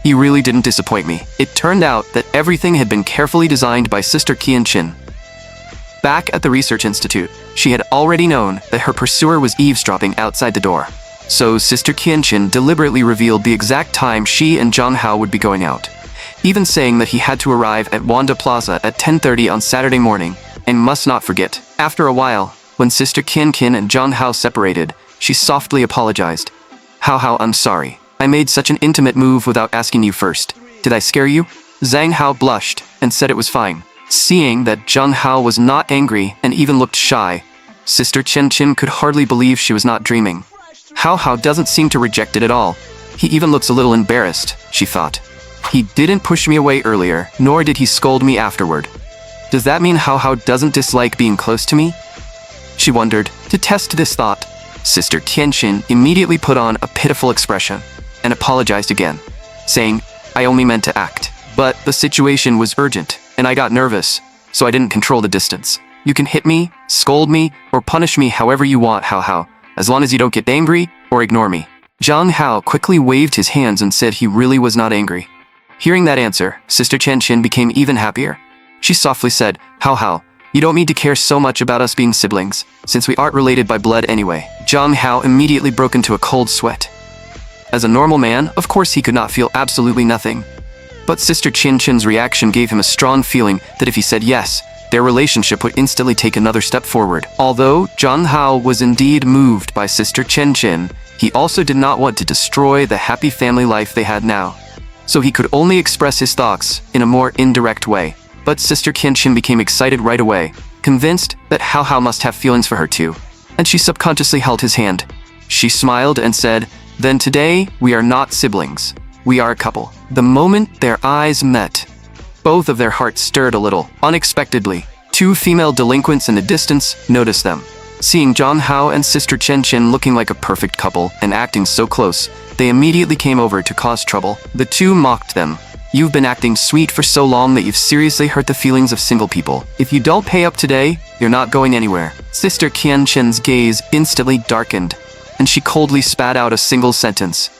You really didn't disappoint me. It turned out that everything had been carefully designed by Sister Chin. Back at the research institute, she had already known that her pursuer was eavesdropping outside the door. So Sister Chin deliberately revealed the exact time she and Zhang Hao would be going out, even saying that he had to arrive at Wanda Plaza at 10:30 on Saturday morning, and must not forget. After a while, when Sister Chin and Zhang Hao separated, she softly apologized. Hao, I'm sorry. I made such an intimate move without asking you first. Did I scare you? Zhang Hao blushed and said it was fine. Seeing that Zhang Hao was not angry and even looked shy, Sister Chin could hardly believe she was not dreaming. Hao doesn't seem to reject it at all. He even looks a little embarrassed, she thought. He didn't push me away earlier, nor did he scold me afterward. Does that mean Hao doesn't dislike being close to me? She wondered. To test this thought, Sister Chin immediately put on a pitiful expression and apologized again, saying, I only meant to act. But the situation was urgent, and I got nervous, so I didn't control the distance. You can hit me, scold me, or punish me however you want, Hao, as long as you don't get angry or ignore me. Zhang Hao quickly waved his hands and said he really was not angry. Hearing that answer, Sister Chin became even happier. She softly said, Hao, you don't need to care so much about us being siblings, since we aren't related by blood anyway. Zhang Hao immediately broke into a cold sweat. As a normal man, of course he could not feel absolutely nothing. But Sister Chin's reaction gave him a strong feeling that if he said yes, their relationship would instantly take another step forward. Although Zhang Hao was indeed moved by Sister Chin, he also did not want to destroy the happy family life they had now. So he could only express his thoughts in a more indirect way. But Sister Chin became excited right away, convinced that Hao must have feelings for her too, and she subconsciously held his hand. She smiled and said, then today we are not siblings. We are a couple. The moment their eyes met, both of their hearts stirred a little. Unexpectedly, two female delinquents in the distance noticed them. Seeing Zhang Hao and Sister Chin looking like a perfect couple and acting so close, they immediately came over to cause trouble. The two mocked them. You've been acting sweet for so long that you've seriously hurt the feelings of single people. If you don't pay up today, you're not going anywhere. Sister Chin's gaze instantly darkened, and she coldly spat out a single sentence.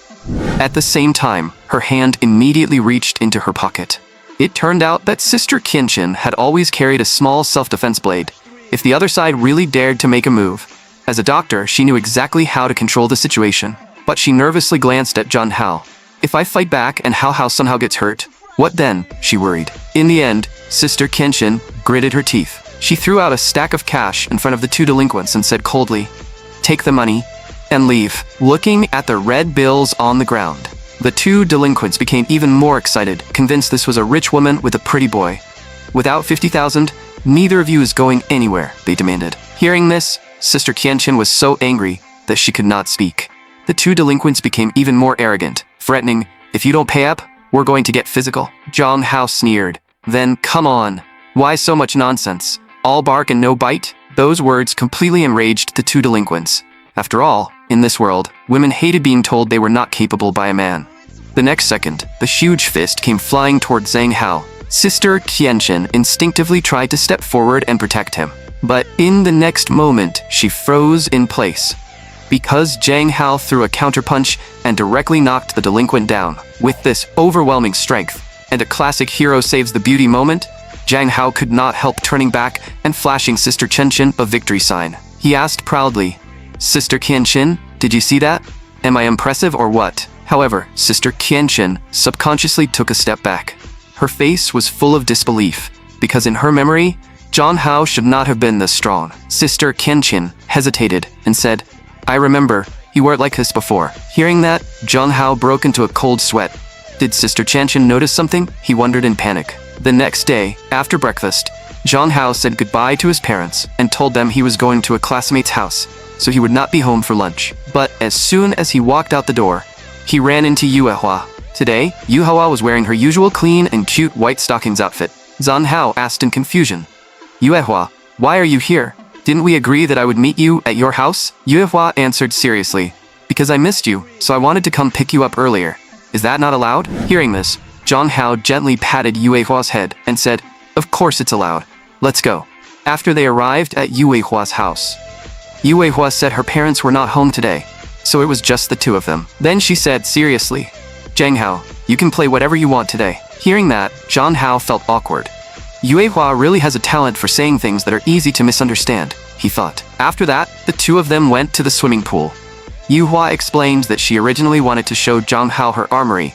At the same time, her hand immediately reached into her pocket. It turned out that Sister Chin had always carried a small self-defense blade, if the other side really dared to make a move. As a doctor, she knew exactly how to control the situation, but she nervously glanced at Zhang Hao. If I fight back and Hao somehow gets hurt, what then? She worried. In the end, Sister Chin gritted her teeth. She threw out a stack of cash in front of the two delinquents and said coldly, take the money and leave. Looking at the red bills on the ground, the two delinquents became even more excited, convinced this was a rich woman with a pretty boy. Without 50,000, neither of you is going anywhere, they demanded. Hearing this, Sister Chin was so angry that she could not speak. The two delinquents became even more arrogant, threatening, if you don't pay up, we're going to get physical. Zhang Hao sneered. Then, come on. Why so much nonsense? All bark and no bite? Those words completely enraged the two delinquents. After all, in this world, women hated being told they were not capable by a man. The next second, the huge fist came flying toward Zhang Hao. Sister Qianchen instinctively tried to step forward and protect him. But in the next moment, she froze in place, because Zhang Hao threw a counterpunch and directly knocked the delinquent down. With this overwhelming strength, and a classic hero saves the beauty moment, Zhang Hao could not help turning back and flashing Sister Qianchen a victory sign. He asked proudly, "Sister Qianchen, did you see that? Am I impressive or what?" However, Sister Qianchen subconsciously took a step back. Her face was full of disbelief, because in her memory, Zhang Hao should not have been this strong. Sister Qianchen hesitated and said, "I remember, you weren't like this before." Hearing that, Zhang Hao broke into a cold sweat. Did Sister Qianchen notice something? He wondered in panic. The next day, after breakfast, Zhang Hao said goodbye to his parents and told them he was going to a classmate's house, so he would not be home for lunch. But as soon as he walked out the door, he ran into Yahello. Today, Yahello was wearing her usual clean and cute white stockings outfit. Zhang Hao asked in confusion, "Yahello, why are you here? Didn't we agree that I would meet you at your house?" Yahello answered seriously, "Because I missed you, so I wanted to come pick you up earlier. Is that not allowed?" Hearing this, Zhang Hao gently patted Yahello's head and said, "Of course it's allowed. Let's go." After they arrived at Yahello's house, Yahello said her parents were not home today, so it was just the two of them. Then she said seriously, "Zhang Hao, you can play whatever you want today." Hearing that, Zhang Hao felt awkward. Yahello really has a talent for saying things that are easy to misunderstand, he thought. After that, the two of them went to the swimming pool. Yahello explained that she originally wanted to show Zhang Hao her armory,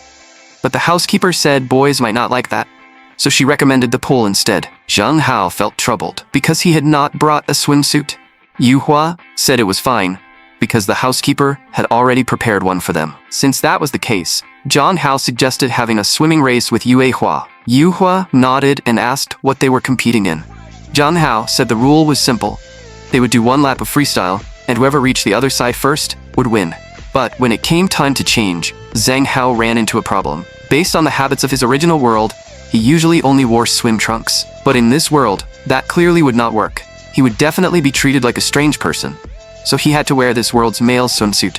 but the housekeeper said boys might not like that, so she recommended the pool instead. Zhang Hao felt troubled because he had not brought a swimsuit. Yahello said it was fine, because the housekeeper had already prepared one for them. Since that was the case, Zhang Hao suggested having a swimming race with Yahello. Yahello nodded and asked what they were competing in. Zhang Hao said the rule was simple. They would do one lap of freestyle, and whoever reached the other side first would win. But when it came time to change, Zhang Hao ran into a problem. Based on the habits of his original world, he usually only wore swim trunks. But in this world, that clearly would not work. He would definitely be treated like a strange person, so he had to wear this world's male swimsuit.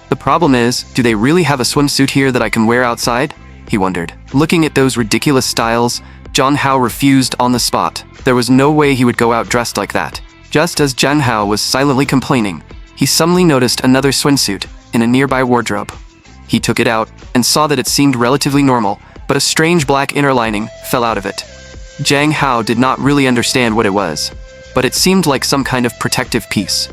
The problem is, do they really have a swimsuit here that I can wear outside? He wondered. Looking at those ridiculous styles, Zhang Hao refused on the spot. There was no way he would go out dressed like that. Just as Zhang Hao was silently complaining, he suddenly noticed another swimsuit in a nearby wardrobe. He took it out and saw that it seemed relatively normal, but a strange black inner lining fell out of it. Zhang Hao did not really understand what it was, but it seemed like some kind of protective piece.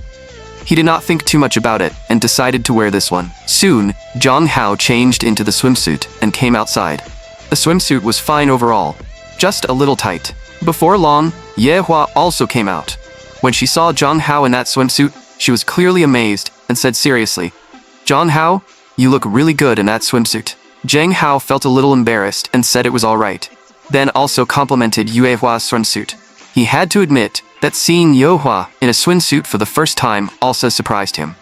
He did not think too much about it and decided to wear this one. Soon, Zhang Hao changed into the swimsuit and came outside. The swimsuit was fine overall, just a little tight. Before long, Yahello also came out. When she saw Zhang Hao in that swimsuit, she was clearly amazed and said seriously, "Zhang Hao, you look really good in that swimsuit." Zhang Hao felt a little embarrassed and said it was all right, then also complimented Yahello's swimsuit. He had to admit that seeing Yahello in a swimsuit for the first time also surprised him.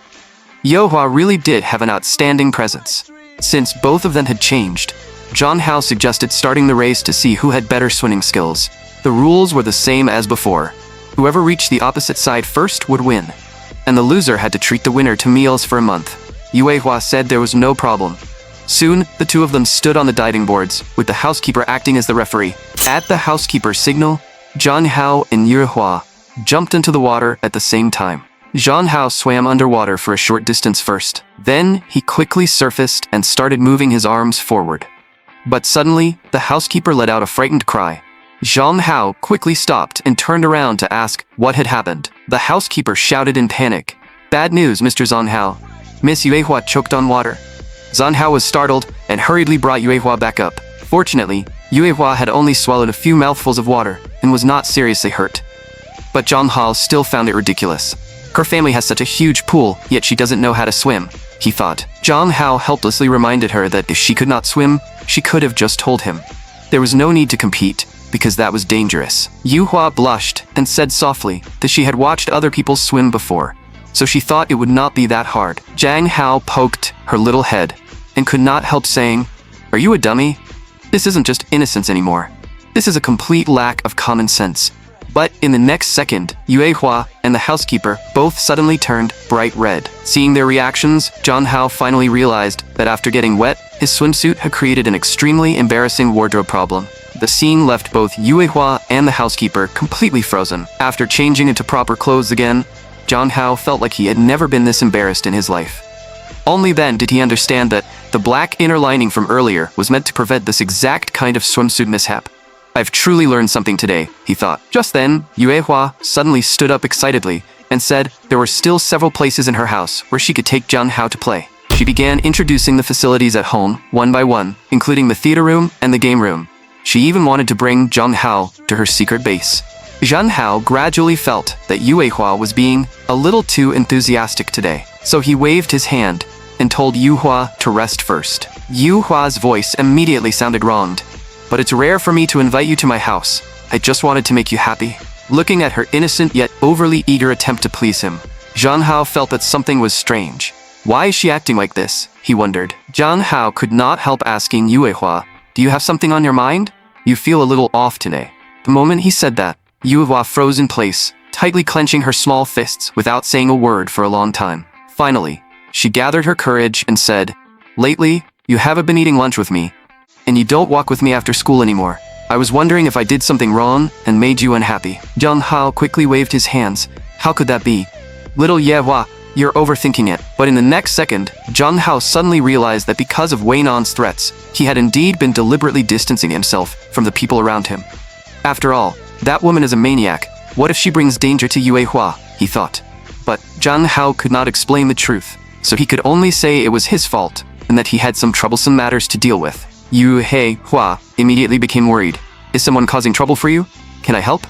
Yahello really did have an outstanding presence. Since both of them had changed, Zhang Hao suggested starting the race to see who had better swimming skills. The rules were the same as before. Whoever reached the opposite side first would win, and the loser had to treat the winner to meals for a month. Yahello said there was no problem. Soon, the two of them stood on the diving boards, with the housekeeper acting as the referee. At the housekeeper's signal, Zhang Hao and Yahello jumped into the water at the same time. Zhang Hao swam underwater for a short distance first. Then, he quickly surfaced and started moving his arms forward. But suddenly, the housekeeper let out a frightened cry. Zhang Hao quickly stopped and turned around to ask what had happened. The housekeeper shouted in panic, "Bad news, Mr. Zhang Hao. Miss Yahello choked on water." Zhang Hao was startled and hurriedly brought Yahello back up. Fortunately, Yahello had only swallowed a few mouthfuls of water and was not seriously hurt. But Zhang Hao still found it ridiculous. Her family has such a huge pool, yet she doesn't know how to swim, he thought. Zhang Hao helplessly reminded her that if she could not swim, she could have just told him. There was no need to compete, because that was dangerous. Yahello blushed and said softly that she had watched other people swim before, so she thought it would not be that hard. Zhang Hao poked her little head and could not help saying, "Are you a dummy? This isn't just innocence anymore. This is a complete lack of common sense. But in the next second, Yuehua and the housekeeper both suddenly turned bright red. Seeing their reactions, John Hao finally realized that after getting wet, his swimsuit had created an extremely embarrassing wardrobe problem. The scene left both Yuehua and the housekeeper completely frozen. After changing into proper clothes again, John Hao felt like he had never been this embarrassed in his life. Only then did he understand that the black inner lining from earlier was meant to prevent this exact kind of swimsuit mishap. I've truly learned something today, he thought. Just then, Yuehua suddenly stood up excitedly and said there were still several places in her house where she could take John Hao to play. She began introducing the facilities at home, one by one, including the theater room and the game room. She even wanted to bring John Hao to her secret base. John Hao gradually felt that Yuehua was being a little too enthusiastic today, so he waved his hand and told Yuehua to rest first. Yuehua's voice immediately sounded wronged. But it's rare for me to invite you to my house. I just wanted to make you happy. Looking at her innocent yet overly eager attempt to please him, John Hao felt that something was strange. Why is she acting like this? He wondered. John Hao could not help asking Yuehua, do you have something on your mind? You feel a little off today. The moment he said that, Yuehua froze in place, tightly clenching her small fists without saying a word for a long time. Finally, she gathered her courage and said, lately, you haven't been eating lunch with me, and you don't walk with me after school anymore. I was wondering if I did something wrong and made you unhappy. John Hao quickly waved his hands. How could that be? Little Yuehua, you're overthinking it. But in the next second, John Hao suddenly realized that because of Wei Nan's threats, he had indeed been deliberately distancing himself from the people around him. After all, that woman is a maniac. What if she brings danger to Yuehua? He thought. But John Hao could not explain the truth, so he could only say it was his fault and that he had some troublesome matters to deal with. Yuehua immediately became worried. Is someone causing trouble for you? Can I help?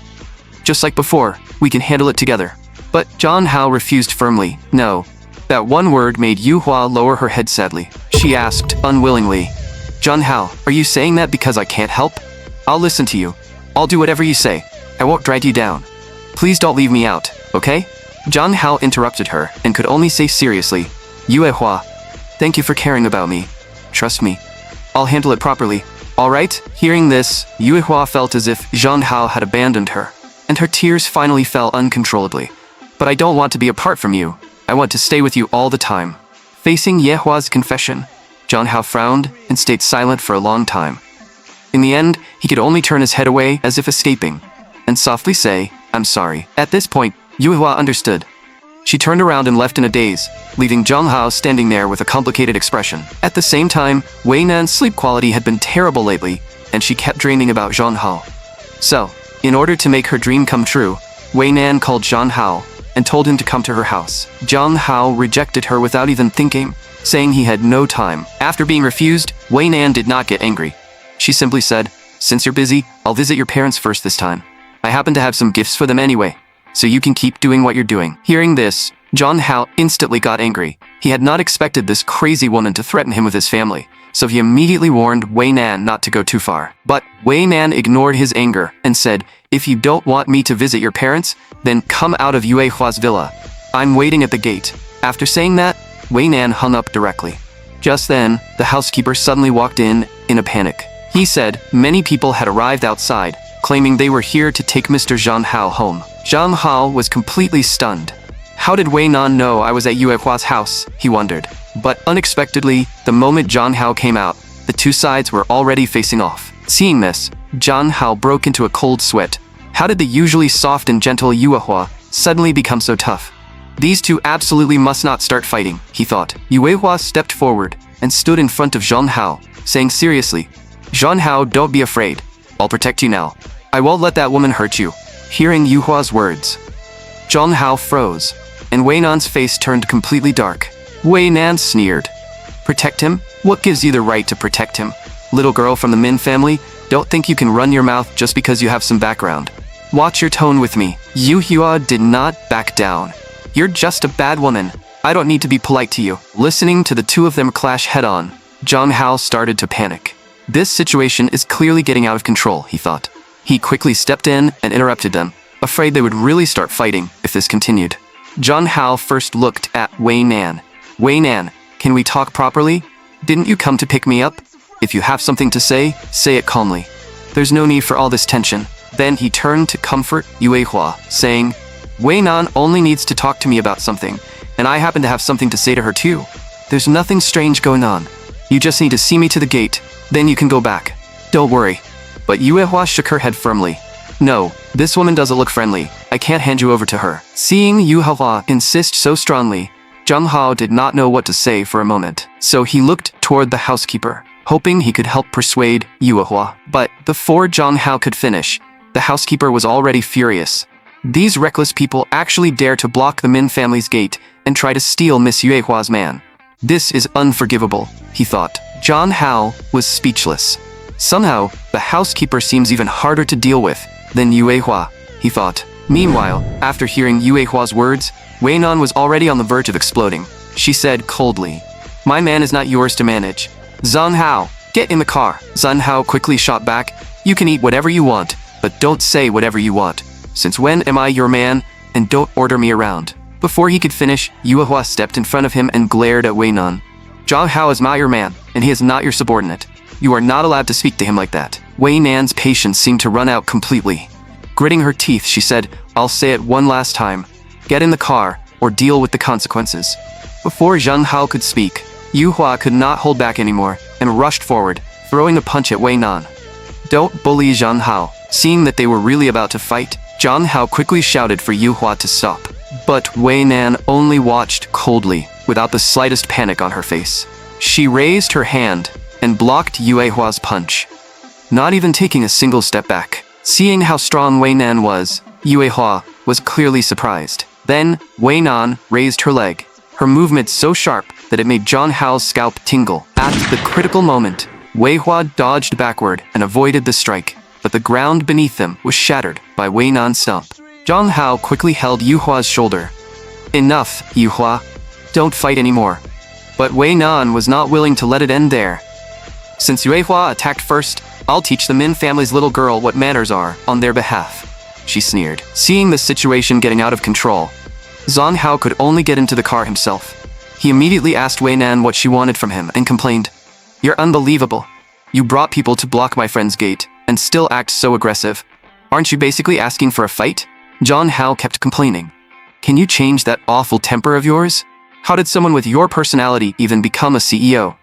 Just like before, we can handle it together. But John Hao refused firmly. No. That one word made Yuehua lower her head sadly. She asked, unwillingly, John Hao, are you saying that because I can't help? I'll listen to you. I'll do whatever you say. I won't drag you down. Please don't leave me out, okay? John Hao interrupted her and could only say seriously, Yuehua, thank you for caring about me. Trust me. I'll handle it properly. All right? Hearing this, Yuehua felt as if John Hao had abandoned her, and her tears finally fell uncontrollably. But I don't want to be apart from you. I want to stay with you all the time. Facing Yuehua's confession, John Hao frowned and stayed silent for a long time. In the end, he could only turn his head away as if escaping, and softly say, I'm sorry. At this point, Yuehua understood. She turned around and left in a daze, leaving John Hao standing there with a complicated expression. At the same time, Wei Nan's sleep quality had been terrible lately, and she kept dreaming about John Hao. So, in order to make her dream come true, Wei Nan called John Hao and told him to come to her house. John Hao rejected her without even thinking, saying he had no time. After being refused, Wei Nan did not get angry. She simply said, since you're busy, I'll visit your parents first this time. I happen to have some gifts for them anyway, so you can keep doing what you're doing. Hearing this, John Hao instantly got angry. He had not expected this crazy woman to threaten him with his family, so he immediately warned Wei Nan not to go too far. But Wei Nan ignored his anger and said, if you don't want me to visit your parents, then come out of Yuehua's villa. I'm waiting at the gate. After saying that, Wei Nan hung up directly. Just then, the housekeeper suddenly walked in a panic. He said many people had arrived outside, claiming they were here to take Mr. John Hao home. John Hao was completely stunned. How did Wei Nan know I was at Yuehua's house? He wondered. But unexpectedly, the moment John Hao came out, the two sides were already facing off. Seeing this, John Hao broke into a cold sweat. How did the usually soft and gentle Yuehua suddenly become so tough? These two absolutely must not start fighting, he thought. Yuehua stepped forward and stood in front of John Hao, saying seriously, John Hao, don't be afraid. I'll protect you now. I won't let that woman hurt you. Hearing Yuehua's words, John Hao froze, and Wei Nan's face turned completely dark. Wei Nan sneered. Protect him? What gives you the right to protect him? Little girl from the Min family, don't think you can run your mouth just because you have some background. Watch your tone with me. Yuehua did not back down. You're just a bad woman. I don't need to be polite to you. Listening to the two of them clash head-on, John Hao started to panic. This situation is clearly getting out of control, he thought. He quickly stepped in and interrupted them, afraid they would really start fighting if this continued. John Hao first looked at Wei Nan. Wei Nan, can we talk properly? Didn't you come to pick me up? If you have something to say it calmly. There's no need for all this tension. Then he turned to comfort Yue Hua, saying, Wei Nan only needs to talk to me about something, and I happen to have something to say to her too. There's nothing strange going on. You just need to see me to the gate, then you can go back. Don't worry. But Yue Hua shook her head firmly. No, this woman doesn't look friendly. I can't hand you over to her. Seeing Yue Hua insist so strongly, Zhang Hao did not know what to say for a moment. So he looked toward the housekeeper, hoping he could help persuade Yue Hua. But before Zhang Hao could finish, the housekeeper was already furious. These reckless people actually dare to block the Min family's gate and try to steal Miss Yue Hua's man. This is unforgivable, he thought. Zhang Hao was speechless. Somehow, the housekeeper seems even harder to deal with than Yue Hua, he thought. Meanwhile, after hearing Yue Hua's words, Wei Nan was already on the verge of exploding. She said coldly, My man is not yours to manage. Zhang Hao, get in the car. Zhang Hao quickly shot back, You can eat whatever you want, but don't say whatever you want. Since when am I your man? And don't order me around. Before he could finish, Yue Hua stepped in front of him and glared at Wei Nan. Zhang Hao is not your man, and he is not your subordinate. You are not allowed to speak to him like that. Wei Nan's patience seemed to run out completely. Gritting her teeth, she said, I'll say it one last time. Get in the car, or deal with the consequences. Before Zhang Hao could speak, Yue Hua could not hold back anymore, and rushed forward, throwing a punch at Wei Nan. Don't bully Zhang Hao. Seeing that they were really about to fight, Zhang Hao quickly shouted for Yue Hua to stop. But Wei Nan only watched coldly, without the slightest panic on her face. She raised her hand and blocked Yue Hua's punch, not even taking a single step back. Seeing how strong Wei Nan was, Yue Hua was clearly surprised. Then, Wei Nan raised her leg, her movement so sharp that it made Zhang Hao's scalp tingle. At the critical moment, Wei Hua dodged backward and avoided the strike, but the ground beneath them was shattered by Wei Nan's stomp. Zhang Hao quickly held Yue Hua's shoulder. Enough, Yue Hua. Don't fight anymore. But Wei Nan was not willing to let it end there. Since Yue Hua attacked first, I'll teach the Min family's little girl what manners are on their behalf, she sneered. Seeing the situation getting out of control, Zhang Hao could only get into the car himself. He immediately asked Wei Nan what she wanted from him and complained, You're unbelievable. You brought people to block my friend's gate and still act so aggressive. Aren't you basically asking for a fight? Zhang Hao kept complaining. Can you change that awful temper of yours? How did someone with your personality even become a CEO?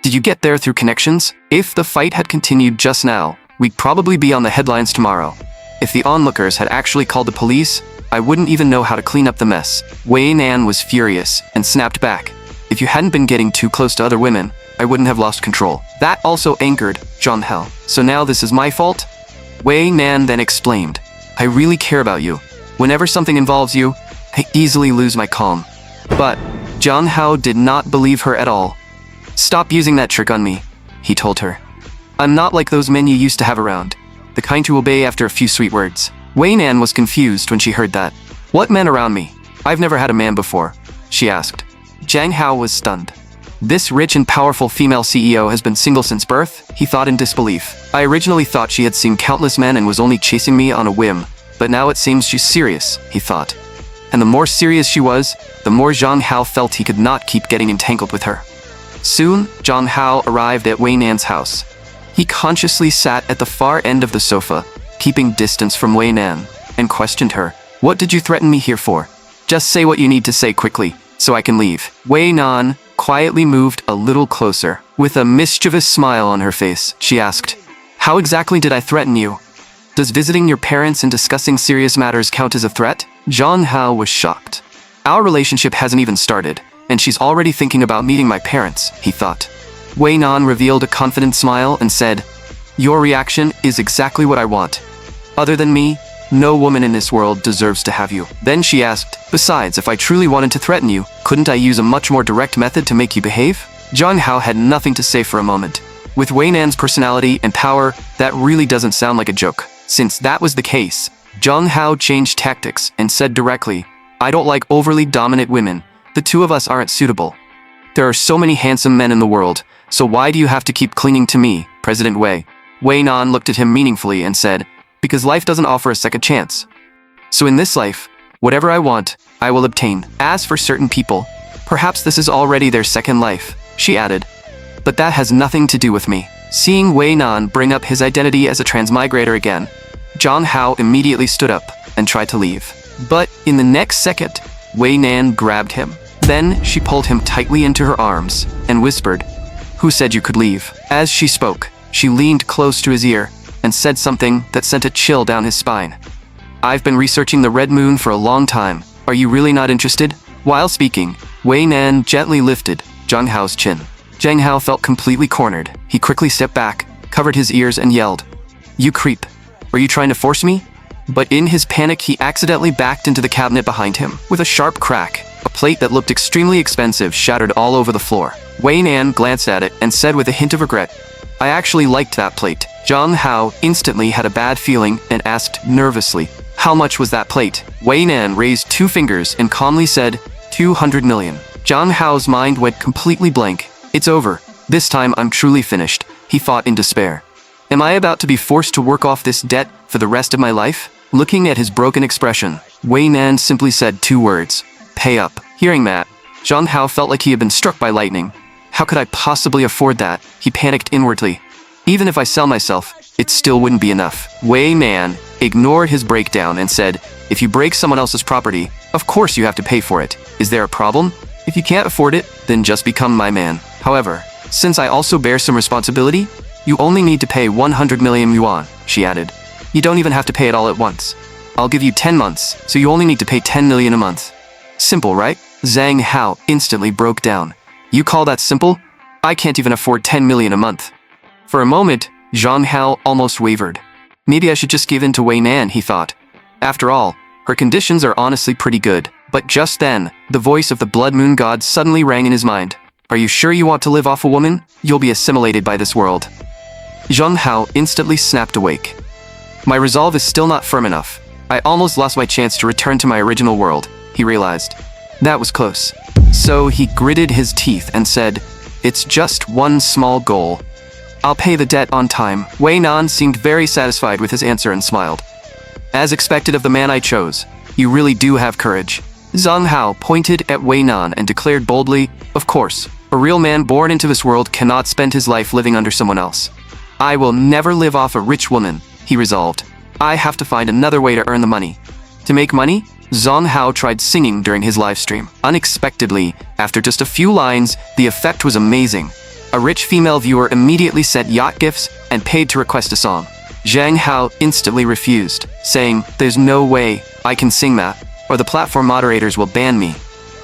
Did you get there through connections? If the fight had continued just now, we'd probably be on the headlines tomorrow. If the onlookers had actually called the police, I wouldn't even know how to clean up the mess. Wei Nan was furious and snapped back. If you hadn't been getting too close to other women, I wouldn't have lost control. That also angered Zhang Hao. So now this is my fault? Wei Nan then explained, I really care about you. Whenever something involves you, I easily lose my calm. But Zhang Hao did not believe her at all. Stop using that trick on me, he told her. I'm not like those men you used to have around, the kind to obey after a few sweet words. Wei Nan was confused when she heard that. What men around me? I've never had a man before, she asked. Zhang Hao was stunned. This rich and powerful female CEO has been single since birth, he thought in disbelief. I originally thought she had seen countless men and was only chasing me on a whim, but now it seems she's serious, he thought. And the more serious she was, the more Zhang Hao felt he could not keep getting entangled with her. Soon, Zhang Hao arrived at Wei Nan's house. He consciously sat at the far end of the sofa, keeping distance from Wei Nan, and questioned her. What did you threaten me here for? Just say what you need to say quickly, so I can leave. Wei Nan quietly moved a little closer. With a mischievous smile on her face, she asked, How exactly did I threaten you? Does visiting your parents and discussing serious matters count as a threat? Zhang Hao was shocked. Our relationship hasn't even started, and she's already thinking about meeting my parents, he thought. Wei Nan revealed a confident smile and said, Your reaction is exactly what I want. Other than me, no woman in this world deserves to have you. Then she asked, Besides, if I truly wanted to threaten you, couldn't I use a much more direct method to make you behave? Zhang Hao had nothing to say for a moment. With Wei Nan's personality and power, that really doesn't sound like a joke. Since that was the case, Zhang Hao changed tactics and said directly, I don't like overly dominant women. The two of us aren't suitable. There are so many handsome men in the world, so why do you have to keep clinging to me, President Wei? Wei Nan looked at him meaningfully and said, Because life doesn't offer a second chance. So in this life, whatever I want, I will obtain. As for certain people, perhaps this is already their second life, she added. But that has nothing to do with me. Seeing Wei Nan bring up his identity as a transmigrator again, Zhang Hao immediately stood up and tried to leave. But in the next second, Wei Nan grabbed him. Then she pulled him tightly into her arms and whispered, "Who said you could leave?" As she spoke, she leaned close to his ear and said something that sent a chill down his spine. "I've been researching the Red Moon for a long time. Are you really not interested?" While speaking, Wei Nan gently lifted Zhang Hao's chin. Zhang Hao felt completely cornered. He quickly stepped back, covered his ears, and yelled, "You creep. Are you trying to force me?" But in his panic, he accidentally backed into the cabinet behind him. With a sharp crack, a plate that looked extremely expensive shattered all over the floor. Wei Nan glanced at it and said with a hint of regret, "I actually liked that plate." Zhang Hao instantly had a bad feeling and asked nervously, "How much was that plate?" Wei Nan raised 2 fingers and calmly said, 200 million. Zhang Hao's mind went completely blank. "It's over. This time I'm truly finished," he thought in despair. "Am I about to be forced to work off this debt for the rest of my life?" Looking at his broken expression, Wei Nan simply said 2 words, "Pay up." Hearing that, Zhang Hao felt like he had been struck by lightning. How could I possibly afford that? He panicked inwardly. Even if I sell myself, it still wouldn't be enough. Wei Nan ignored his breakdown and said, "If you break someone else's property, of course you have to pay for it. Is there a problem? If you can't afford it, then just become my man. However, since I also bear some responsibility, you only need to pay 100 million yuan, she added. "You don't even have to pay it all at once. I'll give you 10 months, so you only need to pay 10 million a month. Simple, right?" Zhang Hao instantly broke down. "You call that simple? I can't even afford 10 million a month." For a moment, Zhang Hao almost wavered. Maybe I should just give in to Wei Nan, he thought. After all, her conditions are honestly pretty good. But just then, the voice of the Blood Moon God suddenly rang in his mind. "Are you sure you want to live off a woman? You'll be assimilated by this world." Zhang Hao instantly snapped awake. "My resolve is still not firm enough. I almost lost my chance to return to my original world," he realized. That was close. So he gritted his teeth and said, "It's just one small goal. I'll pay the debt on time." Wei Nan seemed very satisfied with his answer and smiled. "As expected of the man I chose, you really do have courage." Zhang Hao pointed at Wei Nan and declared boldly, "Of course, a real man born into this world cannot spend his life living under someone else. I will never live off a rich woman," he resolved. "I have to find another way to earn the money." To make money, Zhang Hao tried singing during his live stream. Unexpectedly, after just a few lines, the effect was amazing. A rich female viewer immediately sent yacht gifts and paid to request a song. Zhang Hao instantly refused, saying, "There's no way I can sing that, or the platform moderators will ban me.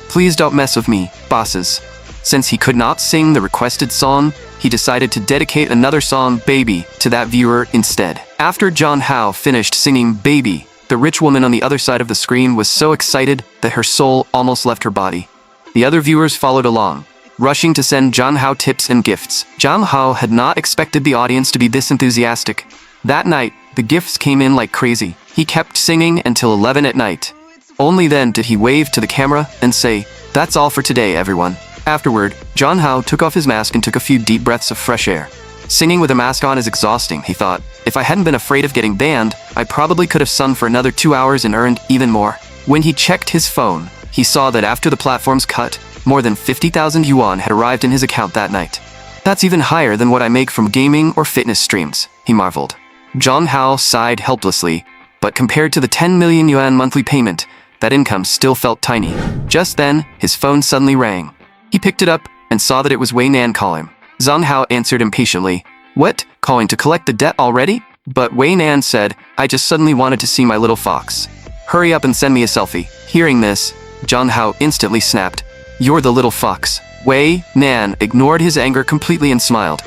Please don't mess with me, bosses." Since he could not sing the requested song, he decided to dedicate another song, "Baby," to that viewer instead. After Zhang Hao finished singing "Baby," the rich woman on the other side of the screen was so excited that her soul almost left her body. The other viewers followed along, rushing to send Zhang Hao tips and gifts. Zhang Hao had not expected the audience to be this enthusiastic. That night, the gifts came in like crazy. He kept singing until 11 at night. Only then did he wave to the camera and say, "That's all for today, everyone." Afterward, Zhang Hao took off his mask and took a few deep breaths of fresh air. Singing with a mask on is exhausting, he thought. If I hadn't been afraid of getting banned, I probably could have sung for another 2 hours and earned even more. When he checked his phone, he saw that after the platform's cut, more than 50,000 yuan had arrived in his account that night. "That's even higher than what I make from gaming or fitness streams," he marveled. Zhang Hao sighed helplessly, but compared to the 10 million yuan monthly payment, that income still felt tiny. Just then, his phone suddenly rang. He picked it up and saw that it was Wei Nan calling. Zhang Hao answered impatiently, "What? Calling to collect the debt already?" But Wei Nan said, "I just suddenly wanted to see my little fox. Hurry up and send me a selfie." Hearing this, Zhang Hao instantly snapped, "You're the little fox." Wei Nan ignored his anger completely and smiled.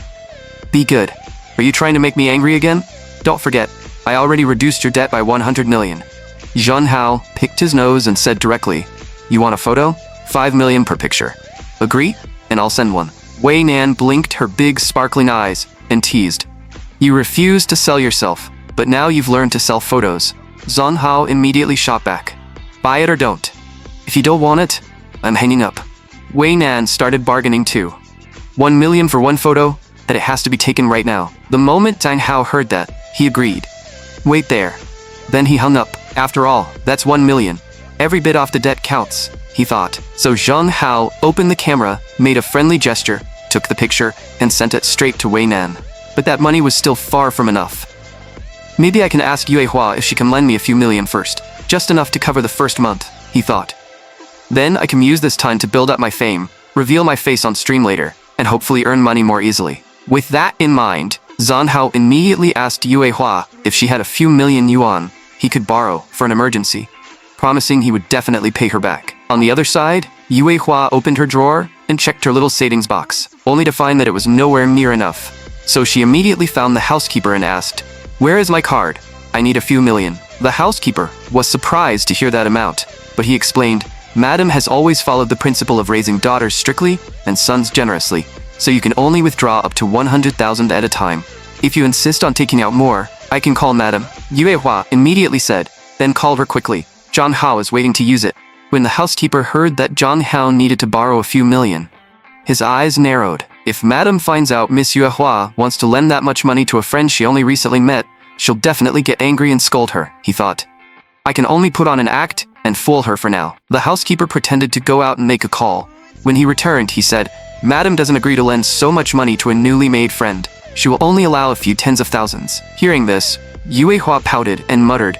"Be good. Are you trying to make me angry again? Don't forget, I already reduced your debt by 100 million. Zhang Hao picked his nose and said directly, "You want a photo? 5 million per picture. Agree? And I'll send one." Wei Nan blinked her big sparkling eyes and teased, "You refused to sell yourself, but now you've learned to sell photos." Zhang Hao immediately shot back, "Buy it or don't. If you don't want it, I'm hanging up." Wei Nan started bargaining too. 1 million for one photo, that it has to be taken right now. The moment Zhang Hao heard that, he agreed. "Wait there." Then he hung up. After all, that's 1 million. Every bit off the debt counts, he thought. So Zhang Hao opened the camera, made a friendly gesture, took the picture, and sent it straight to Wei Nan. But that money was still far from enough. Maybe I can ask Yuehua if she can lend me a few million first, just enough to cover the first month, he thought. Then I can use this time to build up my fame, reveal my face on stream later, and hopefully earn money more easily. With that in mind, Zanhao immediately asked Yuehua if she had a few million yuan he could borrow for an emergency, promising he would definitely pay her back. On the other side, Yuehua opened her drawer and checked her little savings box, only to find that it was nowhere near enough. So she immediately found the housekeeper and asked, "Where is my card? I need a few million." The housekeeper was surprised to hear that amount, but he explained, "Madam has always followed the principle of raising daughters strictly and sons generously, so you can only withdraw up to 100,000 at a time. If you insist on taking out more, I can call Madam," Yuehua immediately said, then called her quickly. John Hao is waiting to use it. When the housekeeper heard that John Hao needed to borrow a few million, his eyes narrowed. If Madam finds out Miss Yuehua wants to lend that much money to a friend she only recently met, she'll definitely get angry and scold her, he thought. I can only put on an act and fool her for now. The housekeeper pretended to go out and make a call. When he returned, he said, "Madam doesn't agree to lend so much money to a newly made friend. She will only allow a few tens of thousands." Hearing this, Yuehua pouted and muttered,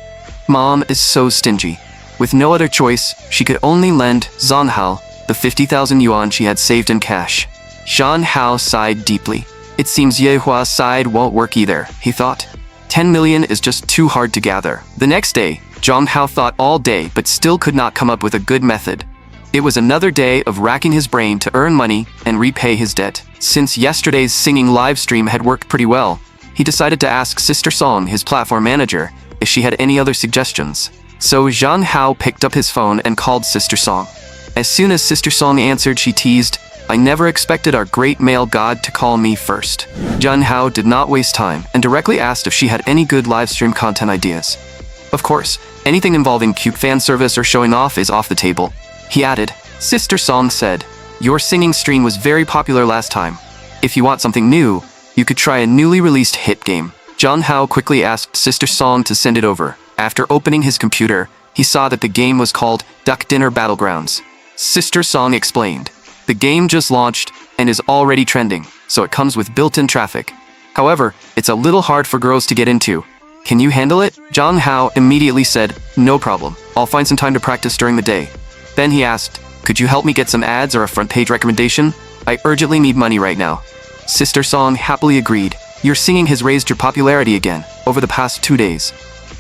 "Mom is so stingy." With no other choice, she could only lend Zanhao the 50,000 yuan she had saved in cash. Zhan Hao sighed deeply. It seems Yuehua's side won't work either, he thought. 10 million is just too hard to gather. The next day, Zhang Hao thought all day but still could not come up with a good method. It was another day of racking his brain to earn money and repay his debt. Since yesterday's singing live stream had worked pretty well, he decided to ask Sister Song, his platform manager, if she had any other suggestions. So Zhang Hao picked up his phone and called Sister Song. As soon as Sister Song answered, she teased, "I never expected our great male god to call me first." Zhang Hao did not waste time and directly asked if she had any good live stream content ideas. Of course, anything involving cute fan service or showing off is off the table, he added. Sister Song said, "Your singing stream was very popular last time. If you want something new, you could try a newly released hit game." Zhang Hao quickly asked Sister Song to send it over. After opening his computer, he saw that the game was called Duck Dinner Battlegrounds. Sister Song explained, "The game just launched and is already trending, so it comes with built-in traffic. However, it's a little hard for girls to get into. Can you handle it?" Zhang Hao immediately said, "No problem. I'll find some time to practice during the day." Then he asked, "Could you help me get some ads or a front page recommendation? I urgently need money right now." Sister Song happily agreed. "Your singing has raised your popularity again over the past 2 days.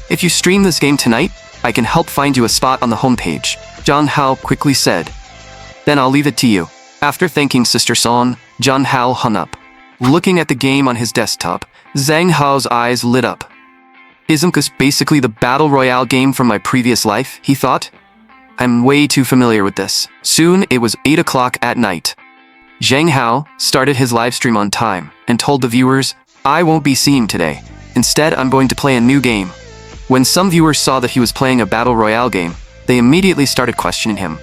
If you stream this game tonight, I can help find you a spot on the homepage," Zhang Hao quickly said. "Then I'll leave it to you." After thanking Sister Song, Zhang Hao hung up. Looking at the game on his desktop, Zhang Hao's eyes lit up. "Isn't this basically the Battle Royale game from my previous life?" he thought. "I'm way too familiar with this." Soon it was 8 o'clock at night. Zhang Hao started his live stream on time and told the viewers, "I won't be singing today. Instead, I'm going to play a new game." When some viewers saw that he was playing a Battle Royale game, they immediately started questioning him.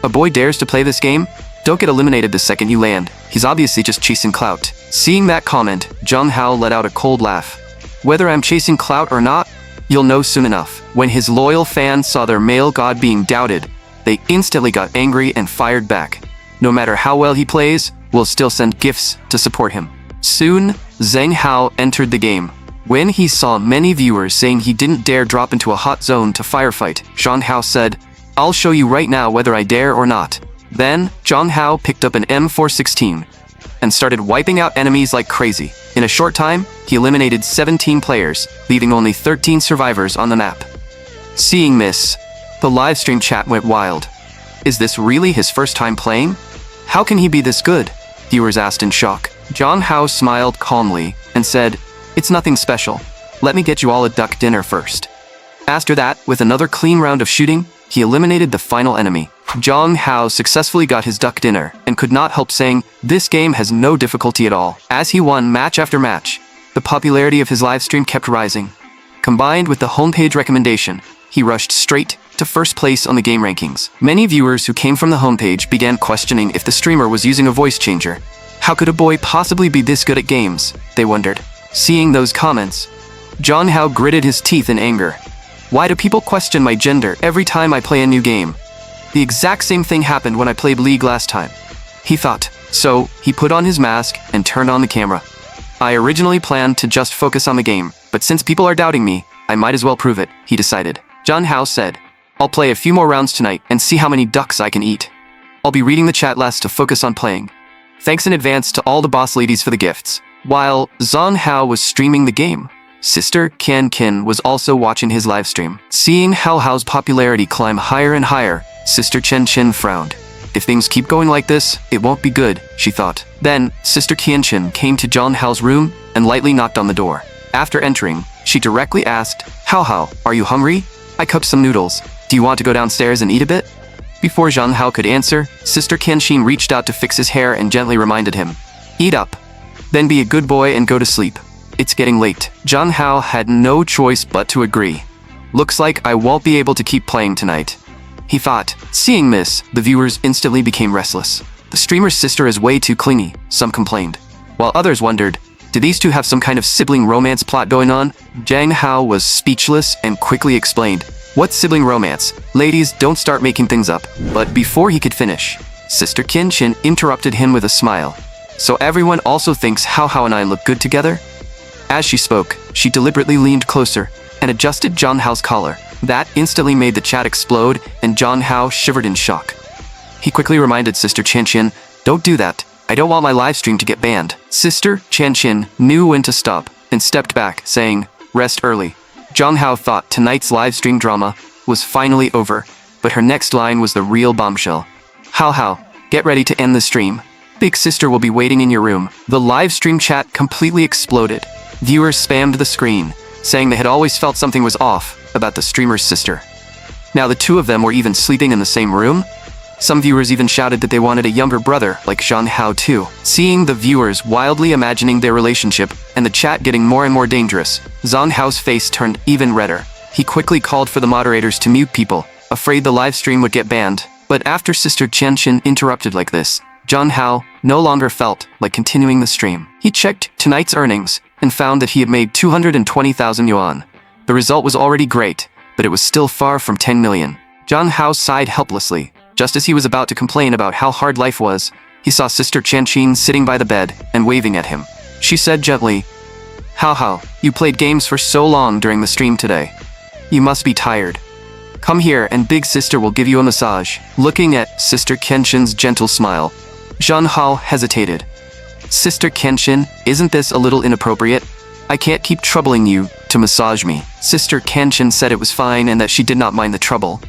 "A boy dares to play this game? Don't get eliminated the second you land. He's obviously just chasing clout." Seeing that comment, Zhang Hao let out a cold laugh. "Whether I'm chasing clout or not, you'll know soon enough." When his loyal fans saw their male god being doubted, they instantly got angry and fired back. No matter how well he plays, we'll still send gifts to support him. Soon, Zhang Hao entered the game. When he saw many viewers saying he didn't dare drop into a hot zone to firefight, Zhang Hao said, "I'll show you right now whether I dare or not." Then, Zhang Hao picked up an M416 and started wiping out enemies like crazy. In a short time, he eliminated 17 players, leaving only 13 survivors on the map. Seeing this, the livestream chat went wild. Is this really his first time playing? How can he be this good? Viewers asked in shock. Zhang Hao smiled calmly and said, "It's nothing special. Let me get you all a duck dinner first." After that, with another clean round of shooting, he eliminated the final enemy. Zhang Hao successfully got his duck dinner and could not help saying, "This game has no difficulty at all." As he won match after match, the popularity of his livestream kept rising. Combined with the homepage recommendation, he rushed straight to first place on the game rankings. Many viewers who came from the homepage began questioning if the streamer was using a voice changer. How could a boy possibly be this good at games? They wondered. Seeing those comments, Zhang Hao gritted his teeth in anger. Why do people question my gender every time I play a new game? The exact same thing happened when I played League last time, he thought. So, he put on his mask and turned on the camera. I originally planned to just focus on the game, But since people are doubting me, I might as well prove it, he decided. John Hao said, I'll play a few more rounds tonight and see how many ducks I can eat. I'll be reading the chat less to focus on playing. Thanks in advance to all the boss ladies for the gifts. While Zhang Hao was streaming the game, Sister Qian Qin was also watching his livestream. Seeing Hao Hao's popularity climb higher and higher, Sister Qian Qin frowned. If things keep going like this, it won't be good, she thought. Then, Sister Qian Qin came to Zhang Hao's room and lightly knocked on the door. After entering, she directly asked, Hao Hao, are you hungry? I cooked some noodles. Do you want to go downstairs and eat a bit? Before Zhang Hao could answer, Sister Qianxin reached out to fix his hair and gently reminded him, Eat up. Then be a good boy and go to sleep. It's getting late. Zhang Hao had no choice but to agree. Looks like I won't be able to keep playing tonight, he thought. Seeing this, the viewers instantly became restless. The streamer's sister is way too clingy, some complained. While others wondered, do these two have some kind of sibling romance plot going on? Zhang Hao was speechless and quickly explained, What sibling romance? Ladies, don't start making things up. But before he could finish, Sister Qianxin interrupted him with a smile. So everyone also thinks Hao Hao and I look good together? As she spoke, she deliberately leaned closer and adjusted Zhang Hao's collar. That instantly made the chat explode and Zhang Hao shivered in shock. He quickly reminded Sister Qianxin, Don't do that. I don't want my live stream to get banned. Sister Qianxin knew when to stop and stepped back, saying, Rest early. Zhang Hao thought tonight's live stream drama was finally over, but her next line was the real bombshell. Hao Hao, get ready to end the stream. Big sister will be waiting in your room. The live stream chat completely exploded. Viewers spammed the screen, saying they had always felt something was off about the streamer's sister. Now the two of them were even sleeping in the same room? Some viewers even shouted that they wanted a younger brother like Zhang Hao too. Seeing the viewers wildly imagining their relationship and the chat getting more and more dangerous, Zhang Hao's face turned even redder. He quickly called for the moderators to mute people, afraid the live stream would get banned. But after Sister Qianxin interrupted like this, Zhang Hao no longer felt like continuing the stream. He checked tonight's earnings and found that he had made 220,000 yuan. The result was already great, but it was still far from 10 million. Zhang Hao sighed helplessly. Just as he was about to complain about how hard life was, he saw Sister Qianxin sitting by the bed and waving at him. She said gently, Hao Hao, you played games for so long during the stream today. You must be tired. Come here and big sister will give you a massage. Looking at Sister Qianxin's gentle smile, Zhang Hao hesitated. Sister Qianxin, isn't this a little inappropriate? I can't keep troubling you to massage me. Sister Qianxin said it was fine and that she did not mind the trouble.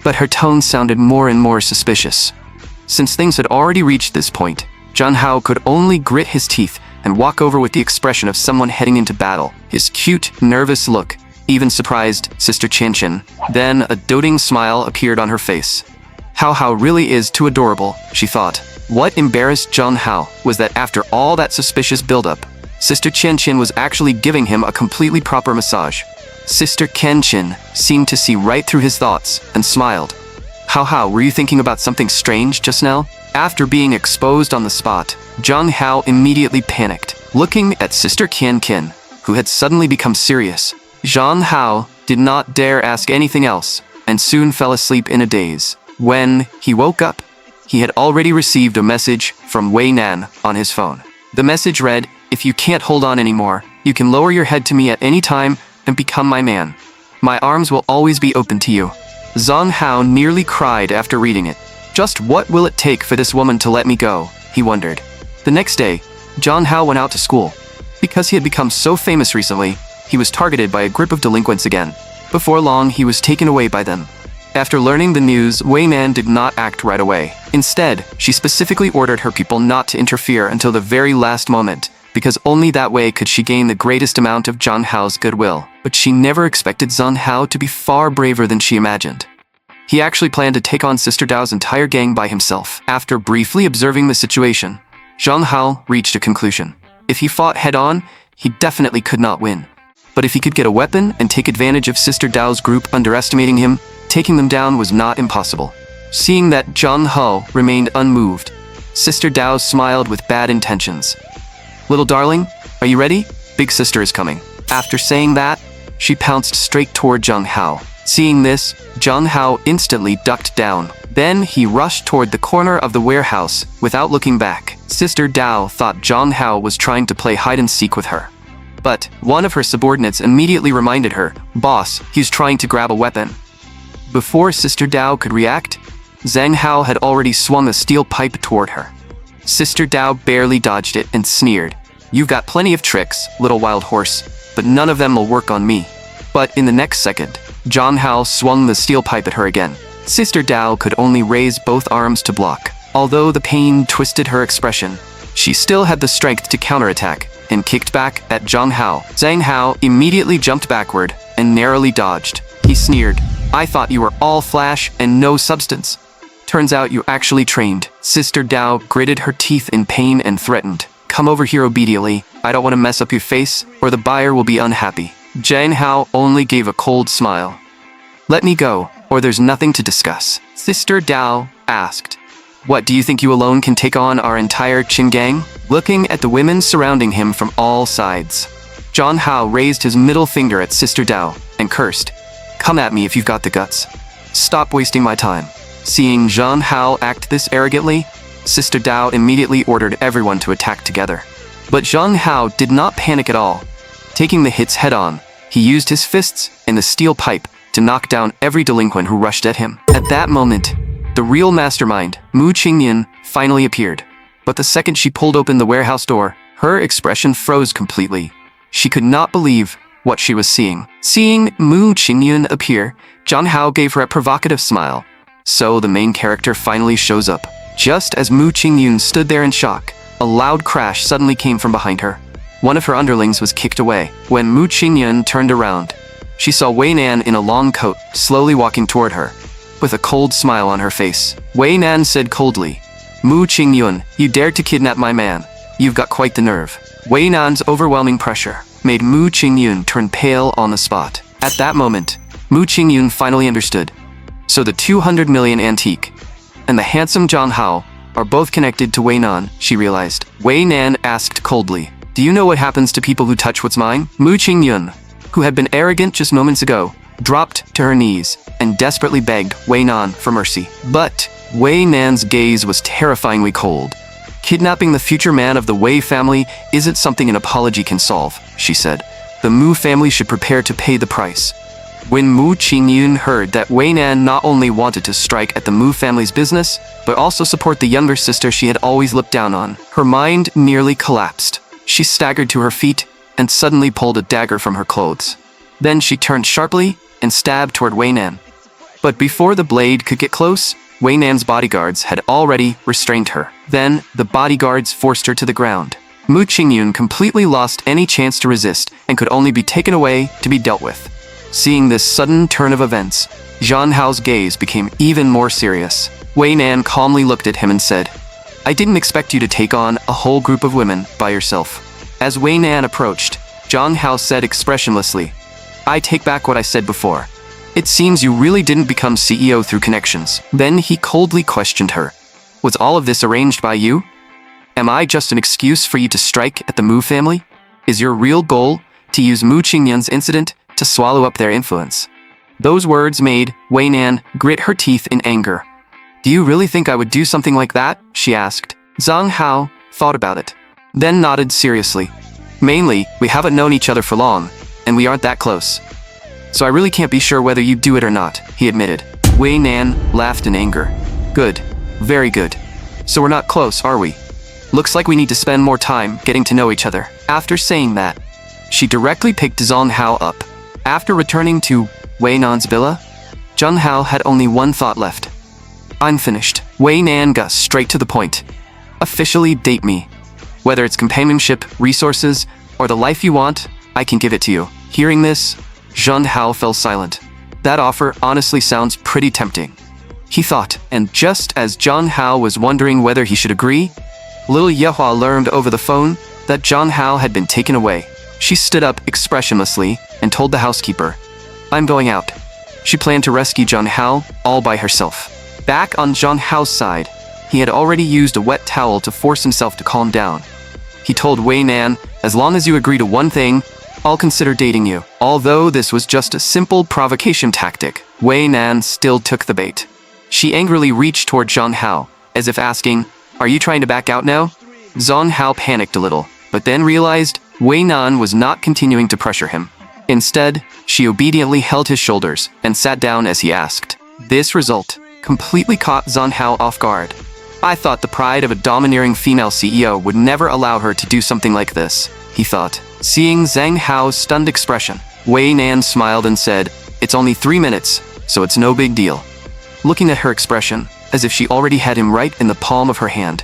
But her tone sounded more and more suspicious. Since things had already reached this point, Zhang Hao could only grit his teeth and walk over with the expression of someone heading into battle. His cute, nervous look even surprised Sister Qianxin. Then a doting smile appeared on her face. Hao Hao really is too adorable, she thought. What embarrassed Zhang Hao was that after all that suspicious buildup, Sister Qianxin was actually giving him a completely proper massage. Sister Qianxin seemed to see right through his thoughts and smiled. Hao Hao, were you thinking about something strange just now? After being exposed on the spot, Zhang Hao immediately panicked. Looking at Sister Qianxin, who had suddenly become serious, Zhang Hao did not dare ask anything else and soon fell asleep in a daze. When he woke up, he had already received a message from Wei Nan on his phone. The message read, If you can't hold on anymore, you can lower your head to me at any time and become my man. My arms will always be open to you. Zhang Hao nearly cried after reading it. Just what will it take for this woman to let me go, he wondered. The next day, Zhang Hao went out to school. Because he had become so famous recently, he was targeted by a group of delinquents again. Before long, he was taken away by them. After learning the news, Wei Nan did not act right away. Instead, she specifically ordered her people not to interfere until the very last moment, because only that way could she gain the greatest amount of Zhang Hao's goodwill. But she never expected Zhang Hao to be far braver than she imagined. He actually planned to take on Sister Dao's entire gang by himself. After briefly observing the situation, Zhang Hao reached a conclusion. If he fought head-on, he definitely could not win. But if he could get a weapon and take advantage of Sister Dao's group underestimating him, taking them down was not impossible. Seeing that Zhang Hao remained unmoved, Sister Dao smiled with bad intentions. Little darling, are you ready? Big sister is coming. After saying that, she pounced straight toward Zhang Hao. Seeing this, Zhang Hao instantly ducked down. Then he rushed toward the corner of the warehouse without looking back. Sister Dao thought Zhang Hao was trying to play hide and seek with her. But one of her subordinates immediately reminded her, "Boss, he's trying to grab a weapon." Before Sister Dao could react, Zhang Hao had already swung a steel pipe toward her. Sister Dao barely dodged it and sneered, "You've got plenty of tricks, little wild horse, but none of them will work on me." But in the next second, Zhang Hao swung the steel pipe at her again. Sister Dao could only raise both arms to block. Although the pain twisted her expression, she still had the strength to counterattack and kicked back at Zhang Hao. Zhang Hao immediately jumped backward and narrowly dodged. He sneered, "I thought you were all flash and no substance. Turns out you actually trained." Sister Dao gritted her teeth in pain and threatened, "Come over here obediently. I don't want to mess up your face, or the buyer will be unhappy." Zhang Hao only gave a cold smile. "Let me go, or there's nothing to discuss." Sister Dao asked, "What, do you think you alone can take on our entire Qin gang?" Looking at the women surrounding him from all sides, Zhang Hao raised his middle finger at Sister Dao and cursed, "Come at me if you've got the guts. Stop wasting my time." Seeing Zhang Hao act this arrogantly, Sister Dao immediately ordered everyone to attack together. But Zhang Hao did not panic at all. Taking the hits head-on, he used his fists and the steel pipe to knock down every delinquent who rushed at him. At that moment, the real mastermind, Mu Qingyun, finally appeared. But the second she pulled open the warehouse door, her expression froze completely. She could not believe what she was seeing. Seeing Mu Qingyun appear, Zhang Hao gave her a provocative smile. So the main character finally shows up. Just as Mu Qingyun stood there in shock, a loud crash suddenly came from behind her. One of her underlings was kicked away. When Mu Qingyun turned around, she saw Wei Nan in a long coat, slowly walking toward her, with a cold smile on her face. Wei Nan said coldly, "Mu Qingyun, you dared to kidnap my man. You've got quite the nerve." Wei Nan's overwhelming pressure made Mu Qingyun turn pale on the spot. At that moment, Mu Qingyun finally understood. So the 200 million antique and the handsome Zhang Hao are both connected to Wei Nan, she realized. Wei Nan asked coldly, "Do you know what happens to people who touch what's mine?" Mu Qingyun, who had been arrogant just moments ago, dropped to her knees and desperately begged Wei Nan for mercy. But Wei Nan's gaze was terrifyingly cold. "Kidnapping the future man of the Wei family isn't something an apology can solve," she said. "The Mu family should prepare to pay the price." When Mu Qingyun heard that Wei Nan not only wanted to strike at the Mu family's business, but also support the younger sister she had always looked down on, her mind nearly collapsed. She staggered to her feet and suddenly pulled a dagger from her clothes. Then she turned sharply and stabbed toward Wei Nan. But before the blade could get close, Wei Nan's bodyguards had already restrained her. Then the bodyguards forced her to the ground. Mu Qingyun completely lost any chance to resist and could only be taken away to be dealt with. Seeing this sudden turn of events, Zhang Hao's gaze became even more serious. Wei Nan calmly looked at him and said, "I didn't expect you to take on a whole group of women by yourself." As Wei Nan approached, Zhang Hao said expressionlessly, "I take back what I said before. It seems you really didn't become CEO through connections." Then he coldly questioned her, "Was all of this arranged by you? Am I just an excuse for you to strike at the Mu family? Is your real goal to use Mu Qingyun's incident to swallow up their influence?" Those words made Wei Nan grit her teeth in anger. "Do you really think I would do something like that?" she asked. Zhang Hao thought about it, then nodded seriously. "Mainly, we haven't known each other for long, and we aren't that close. So I really can't be sure whether you'd do it or not," he admitted. Wei Nan laughed in anger. "Good. Very good. So we're not close, are we? Looks like we need to spend more time getting to know each other." After saying that, she directly picked Zhang Hao up. After returning to Wei Nan's villa, Zhang Hao had only one thought left. "I'm finished." Wei Nan got straight to the point. "Officially date me. Whether it's companionship, resources, or the life you want, I can give it to you." Hearing this, Zhang Hao fell silent. That offer honestly sounds pretty tempting, he thought. And just as Zhang Hao was wondering whether he should agree, little Yehua learned over the phone that Zhang Hao had been taken away. She stood up expressionlessly and told the housekeeper, "I'm going out." She planned to rescue Zhang Hao all by herself. Back on Zhang Hao's side, he had already used a wet towel to force himself to calm down. He told Wei Nan, "As long as you agree to one thing, I'll consider dating you." Although this was just a simple provocation tactic, Wei Nan still took the bait. She angrily reached toward Zhang Hao, as if asking, "Are you trying to back out now?" Zhang Hao panicked a little, but then realized Wei Nan was not continuing to pressure him. Instead, she obediently held his shoulders and sat down as he asked. This result completely caught Zhang Hao off guard. I thought the pride of a domineering female CEO would never allow her to do something like this, he thought. Seeing Zhang Hao's stunned expression, Wei Nan smiled and said, "It's only 3 minutes, so it's no big deal." Looking at her expression, as if she already had him right in the palm of her hand,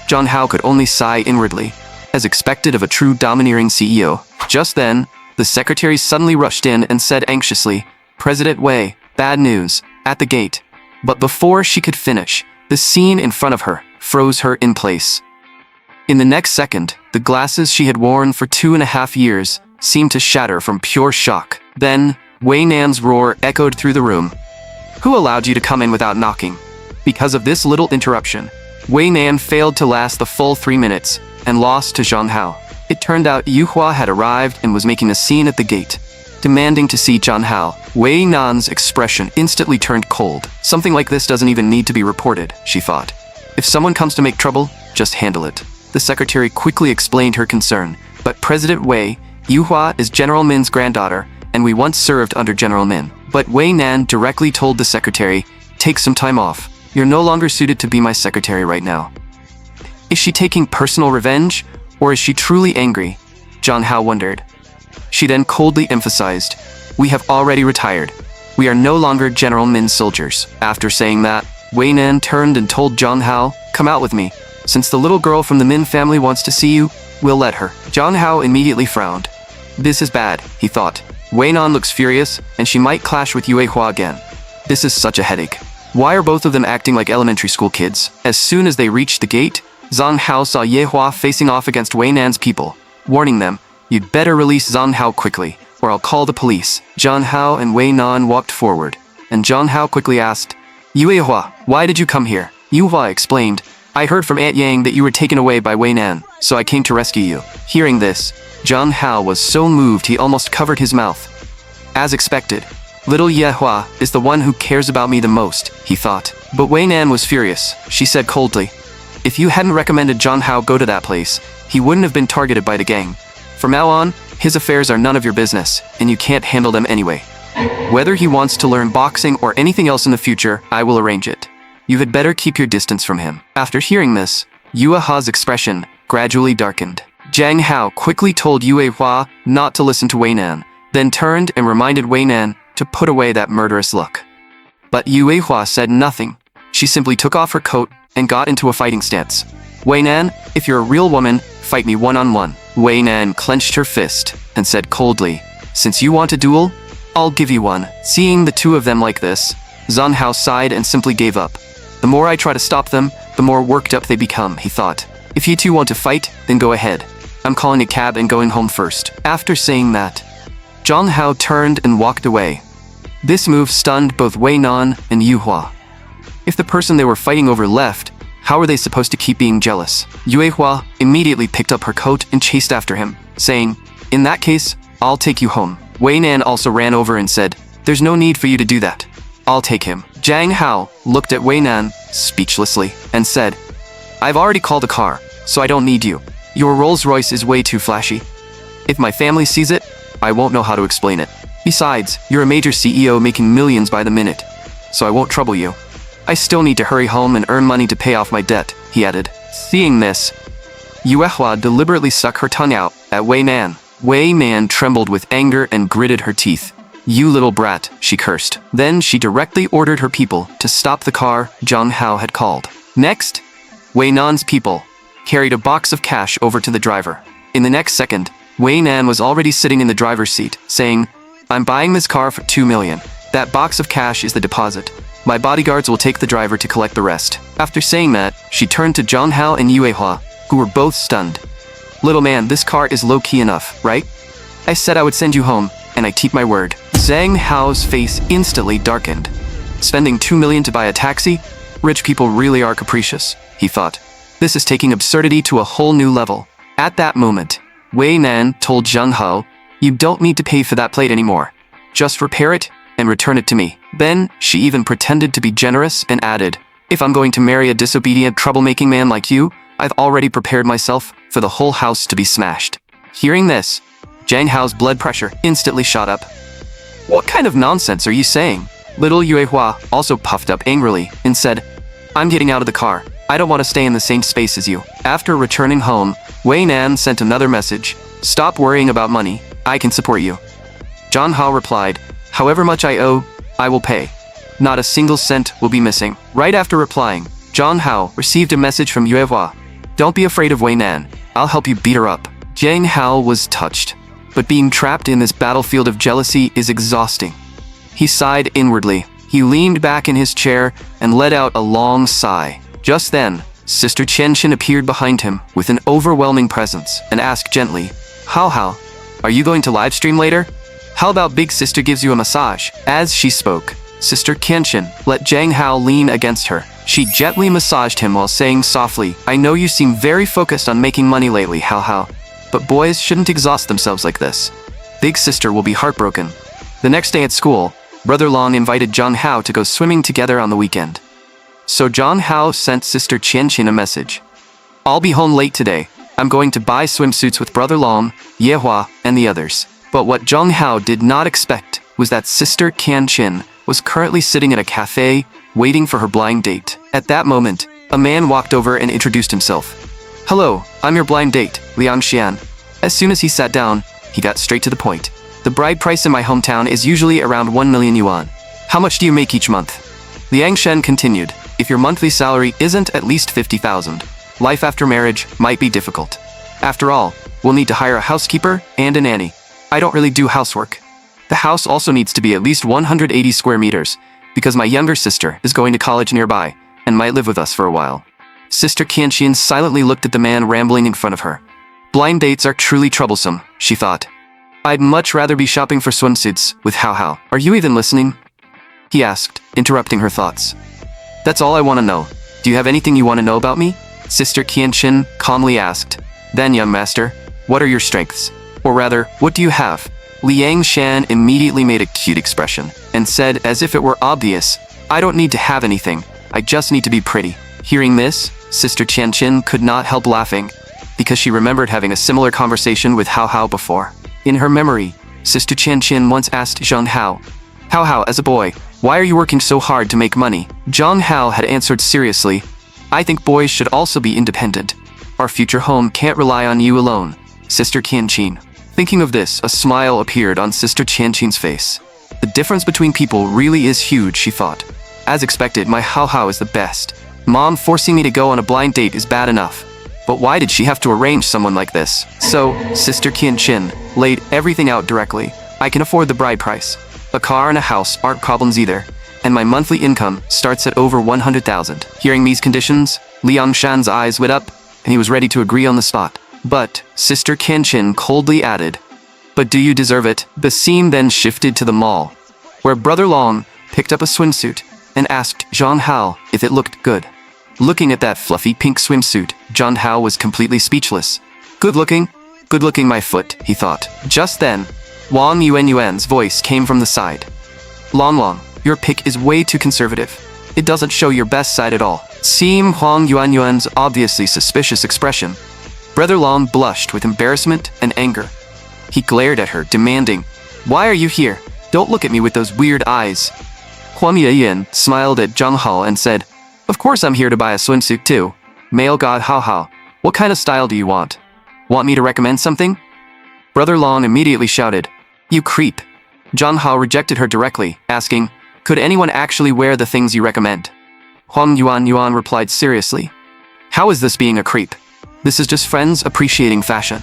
Zhang Hao could only sigh inwardly, as expected of a true domineering CEO. Just then, the secretary suddenly rushed in and said anxiously, "President Wei, bad news," at the gate. But before she could finish, the scene in front of her froze her in place. In the next second, the glasses she had worn for 2.5 years seemed to shatter from pure shock. Then, Wei Nan's roar echoed through the room. "Who allowed you to come in without knocking?" Because of this little interruption, Wei Nan failed to last the full 3 minutes and lost to Zhang Hao. It turned out Yuhua had arrived and was making a scene at the gate. Demanding to see Zhang Hao, Wei Nan's expression instantly turned cold. Something like this doesn't even need to be reported, she thought. If someone comes to make trouble, just handle it. The secretary quickly explained her concern. But President Wei, Yuhua is General Min's granddaughter, and we once served under General Min. But Wei Nan directly told the secretary, "Take some time off. You're no longer suited to be my secretary right now." Is she taking personal revenge, or is she truly angry? Zhang Hao wondered. She then coldly emphasized, "We have already retired. We are no longer General Min's soldiers." After saying that, Wei Nan turned and told Zhang Hao, "Come out with me. Since the little girl from the Min family wants to see you, we'll let her." Zhang Hao immediately frowned. This is bad, he thought. Wei Nan looks furious, and she might clash with Yue Hua again. This is such a headache. Why are both of them acting like elementary school kids? As soon as they reached the gate, Zhang Hao saw Ye Hua facing off against Wei Nan's people, warning them, "You'd better release Zhang Hao quickly, or I'll call the police." Zhang Hao and Wei Nan walked forward, and Zhang Hao quickly asked, "Yue Hua, why did you come here?" Yue Hua explained, "I heard from Aunt Yang that you were taken away by Wei Nan, so I came to rescue you." Hearing this, Zhang Hao was so moved he almost covered his mouth. As expected, little Ye Hua is the one who cares about me the most, he thought. But Wei Nan was furious. She said coldly, "If you hadn't recommended Zhang Hao go to that place, he wouldn't have been targeted by the gang. From now on, his affairs are none of your business, and you can't handle them anyway. Whether he wants to learn boxing or anything else in the future, I will arrange it. You had better keep your distance from him." After hearing this, Yue Hua's expression gradually darkened. Zhang Hao quickly told Yue Hua not to listen to Wei Nan, then turned and reminded Wei Nan to put away that murderous look. But Yue Hua said nothing. She simply took off her coat and got into a fighting stance. "Wei Nan, if you're a real woman, fight me one-on-one." Wei Nan clenched her fist and said coldly, "Since you want a duel, I'll give you one." Seeing the two of them like this, Zhang Hao sighed and simply gave up. The more I try to stop them, the more worked up they become, he thought. If you two want to fight, then go ahead. I'm calling a cab and going home first. After saying that, Zhang Hao turned and walked away. This move stunned both Wei Nan and Yue Hua. If the person they were fighting over left, how were they supposed to keep being jealous? Yue Hua immediately picked up her coat and chased after him, saying, "In that case, I'll take you home." Wei Nan also ran over and said, "There's no need for you to do that. I'll take him." Zhang Hao looked at Wei Nan speechlessly and said, "I've already called a car, so I don't need you. Your Rolls Royce is way too flashy. If my family sees it, I won't know how to explain it. Besides, you're a major CEO making millions by the minute, so I won't trouble you. I still need to hurry home and earn money to pay off my debt," he added. Seeing this, Yue Hua deliberately stuck her tongue out at Wei Nan. Wei Nan trembled with anger and gritted her teeth. "You little brat," she cursed. Then she directly ordered her people to stop the car Zhang Hao had called. Next, Wei Nan's people carried a box of cash over to the driver. In the next second, Wei Nan was already sitting in the driver's seat, saying, "I'm buying this car for 2 million. That box of cash is the deposit. My bodyguards will take the driver to collect the rest." After saying that, she turned to Zhang Hao and Yue Hua, who were both stunned. "Little man, this car is low-key enough, right? I said I would send you home, and I keep my word." Zhang Hao's face instantly darkened. Spending 2 million to buy a taxi? Rich people really are capricious, he thought. This is taking absurdity to a whole new level. At that moment, Wei Nan told Zhang Hao, "You don't need to pay for that plate anymore. Just repair it and return it to me." Then, she even pretended to be generous and added, "If I'm going to marry a disobedient, troublemaking man like you, I've already prepared myself for the whole house to be smashed." Hearing this, Zhang Hao's blood pressure instantly shot up. What kind of nonsense are you saying? Little Yuehua also puffed up angrily and said, I'm getting out of the car. I don't want to stay in the same space as you. After returning home, Wei Nan sent another message. Stop worrying about money. I can support you. Zhang Hao replied, however much I owe, I will pay. Not a single cent will be missing. Right after replying, Zhang Hao received a message from Yuehua. Don't be afraid of Wei Nan. I'll help you beat her up. Zhang Hao was touched, but being trapped in this battlefield of jealousy is exhausting. He sighed inwardly. He leaned back in his chair and let out a long sigh. Just then, Sister Qianqin appeared behind him with an overwhelming presence and asked gently, Hao, are you going to live stream later? How about Big Sister gives you a massage? As she spoke, Sister Qianqin let Zhang Hao lean against her. She gently massaged him while saying softly, I know you seem very focused on making money lately, Hao, but boys shouldn't exhaust themselves like this. Big Sister will be heartbroken. The next day at school, Brother Long invited Zhang Hao to go swimming together on the weekend. So Zhang Hao sent Sister Qianqin a message. I'll be home late today. I'm going to buy swimsuits with Brother Long, Yehua, and the others. But what Zhang Hao did not expect was that Sister Qianqin was currently sitting at a cafe, waiting for her blind date. At that moment, a man walked over and introduced himself. Hello, I'm your blind date, Liang Xian. As soon as he sat down, he got straight to the point. The bride price in my hometown is usually around 1 million yuan. How much do you make each month? Liang Shen continued, if your monthly salary isn't at least 50,000, life after marriage might be difficult. After all, we'll need to hire a housekeeper and a nanny. I don't really do housework. The house also needs to be at least 180 square meters, because my younger sister is going to college nearby and might live with us for a while. Sister Qianqin silently looked at the man rambling in front of her. Blind dates are truly troublesome, she thought. I'd much rather be shopping for swimsuits with Hao. Are you even listening? He asked, interrupting her thoughts. That's all I want to know. Do you have anything you want to know about me? Sister Qianqin calmly asked. Then, young master, what are your strengths? Or rather, what do you have? Liang Shan immediately made a cute expression and said as if it were obvious, I don't need to have anything, I just need to be pretty. Hearing this, Sister Qianqin could not help laughing because she remembered having a similar conversation with Hao before. In her memory, Sister Qianqin once asked Zhang Hao, Hao, as a boy, why are you working so hard to make money? Zhang Hao had answered seriously, I think boys should also be independent. Our future home can't rely on you alone, Sister Qianqin. Thinking of this, a smile appeared on Sister Qianqin's face. The difference between people really is huge, she thought. As expected, my Hao is the best. Mom forcing me to go on a blind date is bad enough. But why did she have to arrange someone like this? So, Sister Qianqin laid everything out directly. I can afford the bride price. A car and a house aren't problems either. And my monthly income starts at over 100,000. Hearing these conditions, Liang Shan's eyes lit up, and he was ready to agree on the spot. But, Sister Qianqin coldly added, but do you deserve it? The scene then shifted to the mall, where Brother Long picked up a swimsuit and asked Zhang Hao if it looked good. Looking at that fluffy pink swimsuit, Zhang Hao was completely speechless. Good looking, my foot, he thought. Just then, Wang Yuanyuan's voice came from the side. Long, your pick is way too conservative. It doesn't show your best side at all. Seeing Wang Yuanyuan's obviously suspicious expression, Brother Long blushed with embarrassment and anger. He glared at her, demanding, why are you here? Don't look at me with those weird eyes. Huang Yeyin smiled at Zhang Hao and said, of course I'm here to buy a swimsuit too. Male god Hao, what kind of style do you want? Want me to recommend something? Brother Long immediately shouted, you creep. Zhang Hao rejected her directly, asking, could anyone actually wear the things you recommend? Huang Yuan replied seriously, how is this being a creep? This is just friends appreciating fashion.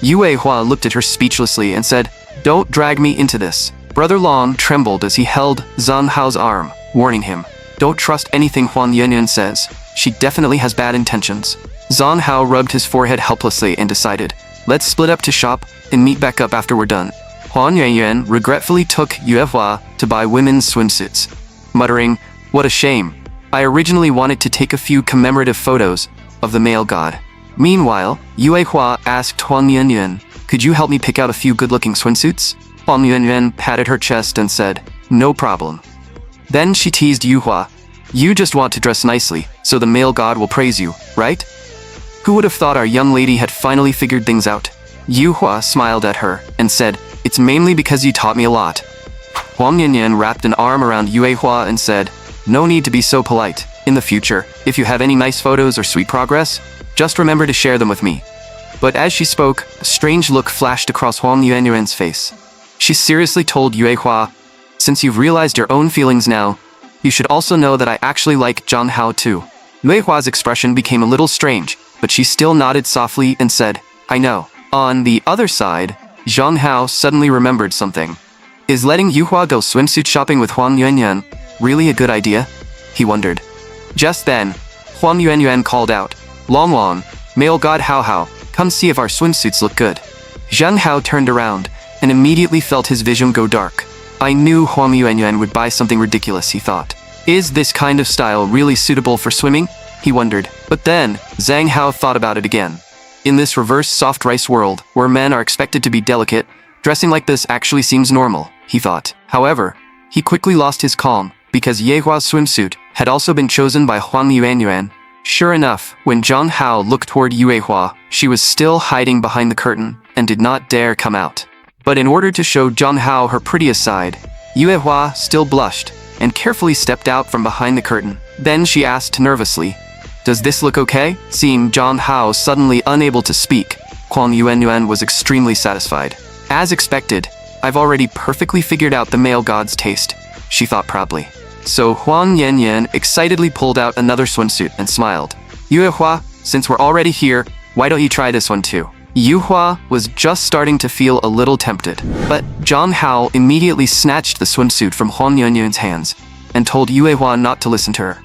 Yue Hua looked at her speechlessly and said, don't drag me into this. Brother Long trembled as he held Zhang Hao's arm, warning him, don't trust anything Huang Yuanyuan says. She definitely has bad intentions. Zhang Hao rubbed his forehead helplessly and decided, let's split up to shop and meet back up after we're done. Huang Yuanyuan regretfully took Yue Hua to buy women's swimsuits, muttering, what a shame. I originally wanted to take a few commemorative photos of the male god. Meanwhile, Yue Hua asked Huang Yuanyuan, could you help me pick out a few good-looking swimsuits? Huang Yuanyuan patted her chest and said, no problem. Then she teased Yu Hua, you just want to dress nicely, so the male god will praise you, right? Who would have thought our young lady had finally figured things out? Yuhua smiled at her and said, "It's mainly because you taught me a lot." Huang Yanyan wrapped an arm around Yuehua and said, "No need to be so polite. In the future, if you have any nice photos or sweet progress, just remember to share them with me." But as she spoke, a strange look flashed across Huang Yuanyuan's face. She seriously told Yuehua, "Since you've realized your own feelings now, you should also know that I actually like Zhang Hao too." Yuehua's expression became a little strange, but she still nodded softly and said, "I know." On the other side, Zhang Hao suddenly remembered something. Is letting Yuhua go swimsuit shopping with Huang Yuanyuan really a good idea? He wondered. Just then, Huang Yuanyuan called out, "Long Long, male god Hao Hao, come see if our swimsuits look good." Zhang Hao turned around and immediately felt his vision go dark. I knew Huang Yuanyuan would buy something ridiculous, he thought. Is this kind of style really suitable for swimming? He wondered. But then, Zhang Hao thought about it again. In this reverse soft rice world, where men are expected to be delicate, dressing like this actually seems normal, he thought. However, he quickly lost his calm, because Yehua's swimsuit had also been chosen by Huang Yuanyuan. Sure enough, when Zhang Hao looked toward Yuehua, she was still hiding behind the curtain and did not dare come out. But in order to show Zhang Hao her prettiest side, Yuehua still blushed and carefully stepped out from behind the curtain. Then she asked nervously, "Does this look okay?" Seeing Zhang Hao suddenly unable to speak, Huang Yuanyuan was extremely satisfied. As expected, I've already perfectly figured out the male god's taste, she thought proudly. So Huang Yanyan excitedly pulled out another swimsuit and smiled. Yuehua, since we're already here, why don't you try this one too? Yuehua was just starting to feel a little tempted, but Zhang Hao immediately snatched the swimsuit from Huang Yanyan's hands and told Yuehua not to listen to her.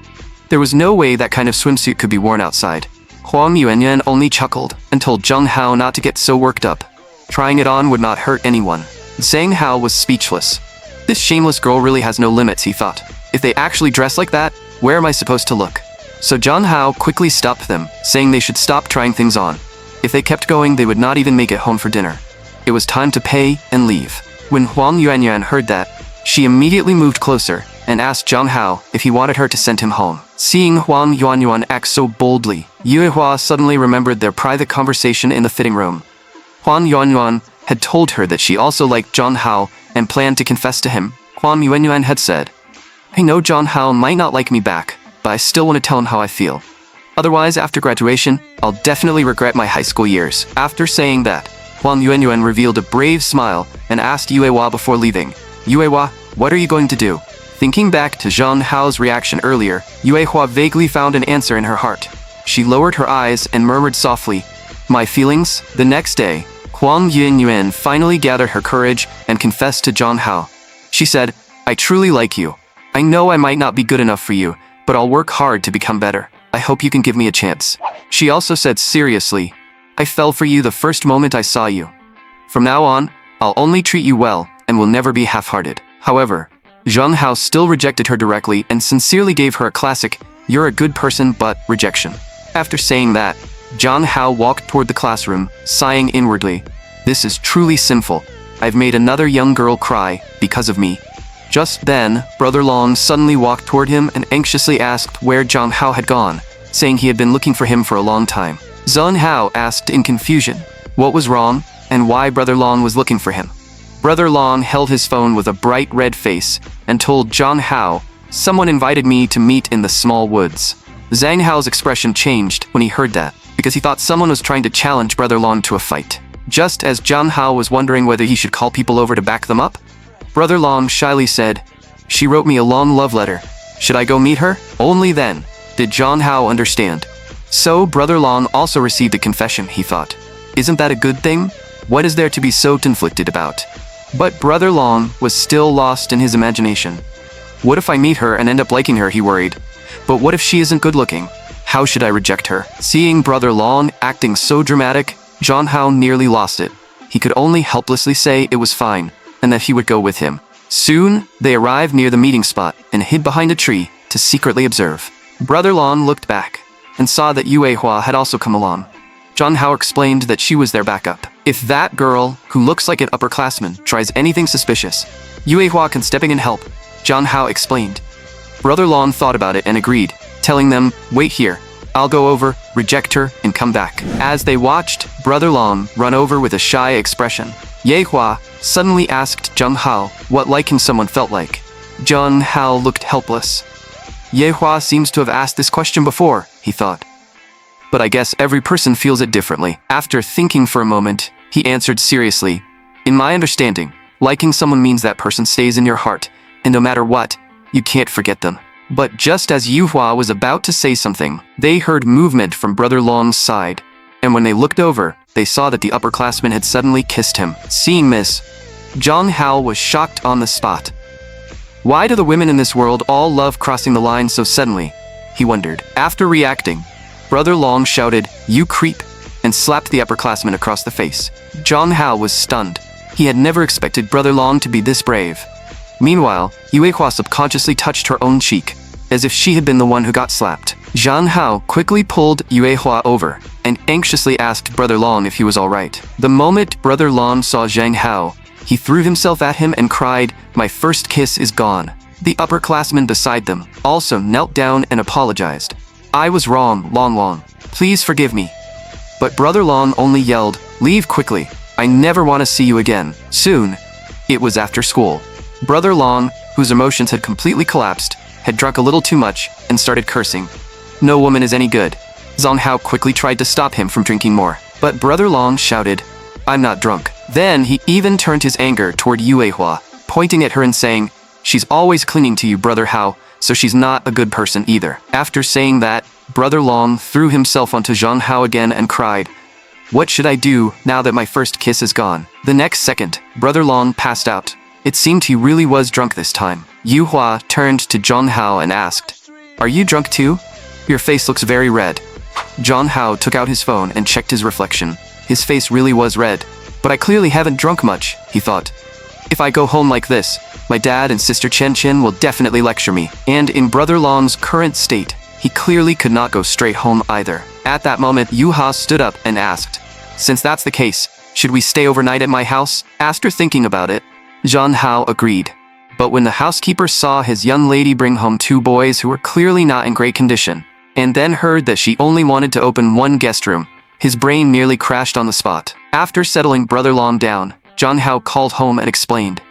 There was no way that kind of swimsuit could be worn outside. Huang Yuanyuan only chuckled and told Zhang Hao not to get so worked up. Trying it on would not hurt anyone. Zhang Hao was speechless. This shameless girl really has no limits, he thought. If they actually dress like that, where am I supposed to look? So Zhang Hao quickly stopped them, saying they should stop trying things on. If they kept going, they would not even make it home for dinner. It was time to pay and leave. When Huang Yuanyuan heard that, she immediately moved closer and asked Zhang Hao if he wanted her to send him home. Seeing Huang Yuanyuan act so boldly, Yuehua suddenly remembered their private conversation in the fitting room. Huang Yuanyuan had told her that she also liked Zhang Hao and planned to confess to him. Huang Yuanyuan had said, "I know Zhang Hao might not like me back, but I still want to tell him how I feel. Otherwise, after graduation, I'll definitely regret my high school years." After saying that, Huang Yuanyuan revealed a brave smile and asked Yuehua before leaving, "Yuehua, what are you going to do?" Thinking back to Zhang Hao's reaction earlier, Yuehua vaguely found an answer in her heart. She lowered her eyes and murmured softly, "My feelings?" The next day, Huang Yuanyuan finally gathered her courage and confessed to Zhang Hao. She said, "I truly like you. I know I might not be good enough for you, but I'll work hard to become better. I hope you can give me a chance." She also said seriously, "I fell for you the first moment I saw you. From now on, I'll only treat you well and will never be half-hearted." However, Zhang Hao still rejected her directly and sincerely gave her a classic, "You're a good person, but," rejection. After saying that, Zhang Hao walked toward the classroom, sighing inwardly, "This is truly sinful. I've made another young girl cry because of me." Just then, Brother Long suddenly walked toward him and anxiously asked where Zhang Hao had gone, saying he had been looking for him for a long time. Zhang Hao asked in confusion what was wrong and why Brother Long was looking for him. Brother Long held his phone with a bright red face and told Zhang Hao, "Someone invited me to meet in the small woods." Zhang Hao's expression changed when he heard that, because he thought someone was trying to challenge Brother Long to a fight. Just as Zhang Hao was wondering whether he should call people over to back them up, Brother Long shyly said, "She wrote me a long love letter. Should I go meet her?" Only then did Zhang Hao understand. So Brother Long also received a confession, he thought. Isn't that a good thing? What is there to be so conflicted about? But Brother Long was still lost in his imagination. What if I meet her and end up liking her, he worried. But what if she isn't good looking? How should I reject her? Seeing Brother Long acting so dramatic, Zhang Hao nearly lost it. He could only helplessly say it was fine, and that he would go with him. Soon, they arrived near the meeting spot and hid behind a tree to secretly observe. Brother Long looked back and saw that Yuehua had also come along. Zhang Hao explained that she was their backup. If that girl, who looks like an upperclassman, tries anything suspicious, Yuehua can step in and help, Zhang Hao explained. Brother Long thought about it and agreed, telling them, "Wait here. I'll go over, reject her, and come back." As they watched, Brother Long run over with a shy expression. Yehua suddenly asked Zheng Hao what liking someone felt like. Zheng Hao looked helpless. Yehua seems to have asked this question before, he thought. But I guess every person feels it differently. After thinking for a moment, he answered seriously, in my understanding, liking someone means that person stays in your heart, and no matter what, you can't forget them. But just as Yuhua was about to say something, they heard movement from Brother Long's side, and when they looked over, they saw that the upperclassman had suddenly kissed him. Seeing this, Zheng Hao was shocked on the spot. Why do the women in this world all love crossing the line so suddenly? He wondered. After reacting, Brother Long shouted, "You creep," and slapped the upperclassman across the face. Zheng Hao was stunned. He had never expected Brother Long to be this brave. Meanwhile, Yuehua subconsciously touched her own cheek, as if she had been the one who got slapped. Zheng Hao quickly pulled Yuehua over and anxiously asked Brother Long if he was alright. The moment Brother Long saw Zheng Hao, he threw himself at him and cried, "My first kiss is gone." The upperclassman beside them also knelt down and apologized. "I was wrong, Long Long. Please forgive me." But Brother Long only yelled, "Leave quickly. I never want to see you again." Soon, it was after school. Brother Long, whose emotions had completely collapsed, had drunk a little too much and started cursing. "No woman is any good." Zheng Hao quickly tried to stop him from drinking more, but Brother Long shouted, "I'm not drunk." Then he even turned his anger toward Yuehua, pointing at her and saying, "She's always clinging to you, Brother Hao, so she's not a good person either." After saying that, Brother Long threw himself onto Zheng Hao again and cried, "What should I do now that my first kiss is gone?" The next second, Brother Long passed out. It seemed he really was drunk this time. Yuhua turned to Zheng Hao and asked, "Are you drunk too? Your face looks very red." Zheng Hao took out his phone and checked his reflection. His face really was red. "But I clearly haven't drunk much," he thought. "If I go home like this, my dad and sister Chen Chen will definitely lecture me." And in Brother Long's current state, he clearly could not go straight home either. At that moment, Yuha stood up and asked, "Since that's the case, should we stay overnight at my house?" After thinking about it, Zheng Hao agreed. But when the housekeeper saw his young lady bring home two boys who were clearly not in great condition, and then heard that she only wanted to open one guest room, his brain nearly crashed on the spot. After settling Brother Long down, Zheng Hao called home and explained,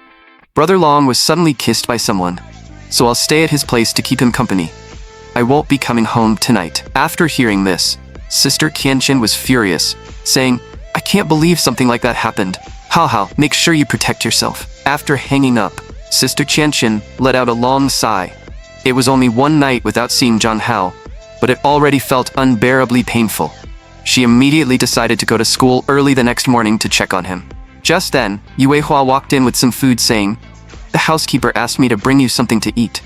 "Brother Long was suddenly kissed by someone, so I'll stay at his place to keep him company. I won't be coming home tonight." After hearing this, Sister Qianqin was furious, saying, "I can't believe something like that happened. Hao, make sure you protect yourself." After hanging up, Sister Qianqin let out a long sigh. It was only one night without seeing Zheng Hao, but it already felt unbearably painful. She immediately decided to go to school early the next morning to check on him. Just then, Yuehua walked in with some food saying, "The housekeeper asked me to bring you something to eat.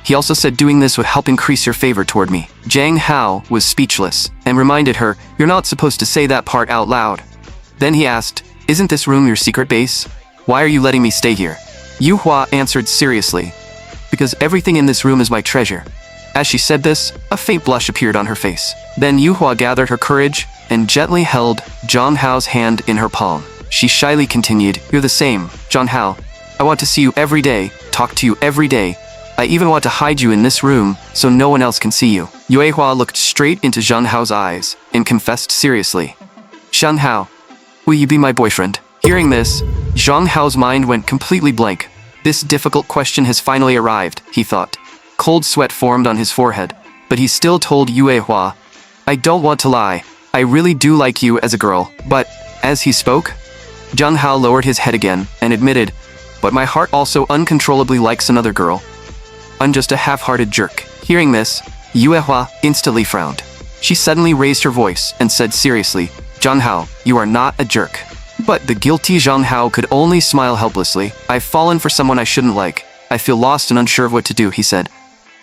He also said doing this would help increase your favor toward me." Zheng Hao was speechless and reminded her, "You're not supposed to say that part out loud." Then he asked, "Isn't this room your secret base? Why are you letting me stay here?" Yuhua answered seriously, "Because everything in this room is my treasure." As she said this, a faint blush appeared on her face. Then Yuhua gathered her courage and gently held Zheng Hao's hand in her palm. She shyly continued, "You're the same, Zheng Hao. I want to see you every day, talk to you every day. I even want to hide you in this room so no one else can see you." Yuehua looked straight into Zheng Hao's eyes and confessed seriously, "Zheng Hao, will you be my boyfriend?" Hearing this, Zheng Hao's mind went completely blank. This difficult question has finally arrived, he thought. Cold sweat formed on his forehead, but he still told Yuehua, "I don't want to lie. I really do like you as a girl." But as he spoke, Zheng Hao lowered his head again and admitted, "But my heart also uncontrollably likes another girl. I'm just a half-hearted jerk." Hearing this, Yuehua instantly frowned. She suddenly raised her voice and said seriously, "Zheng Hao, you are not a jerk." But the guilty Zheng Hao could only smile helplessly. "I've fallen for someone I shouldn't like. I feel lost and unsure of what to do," he said.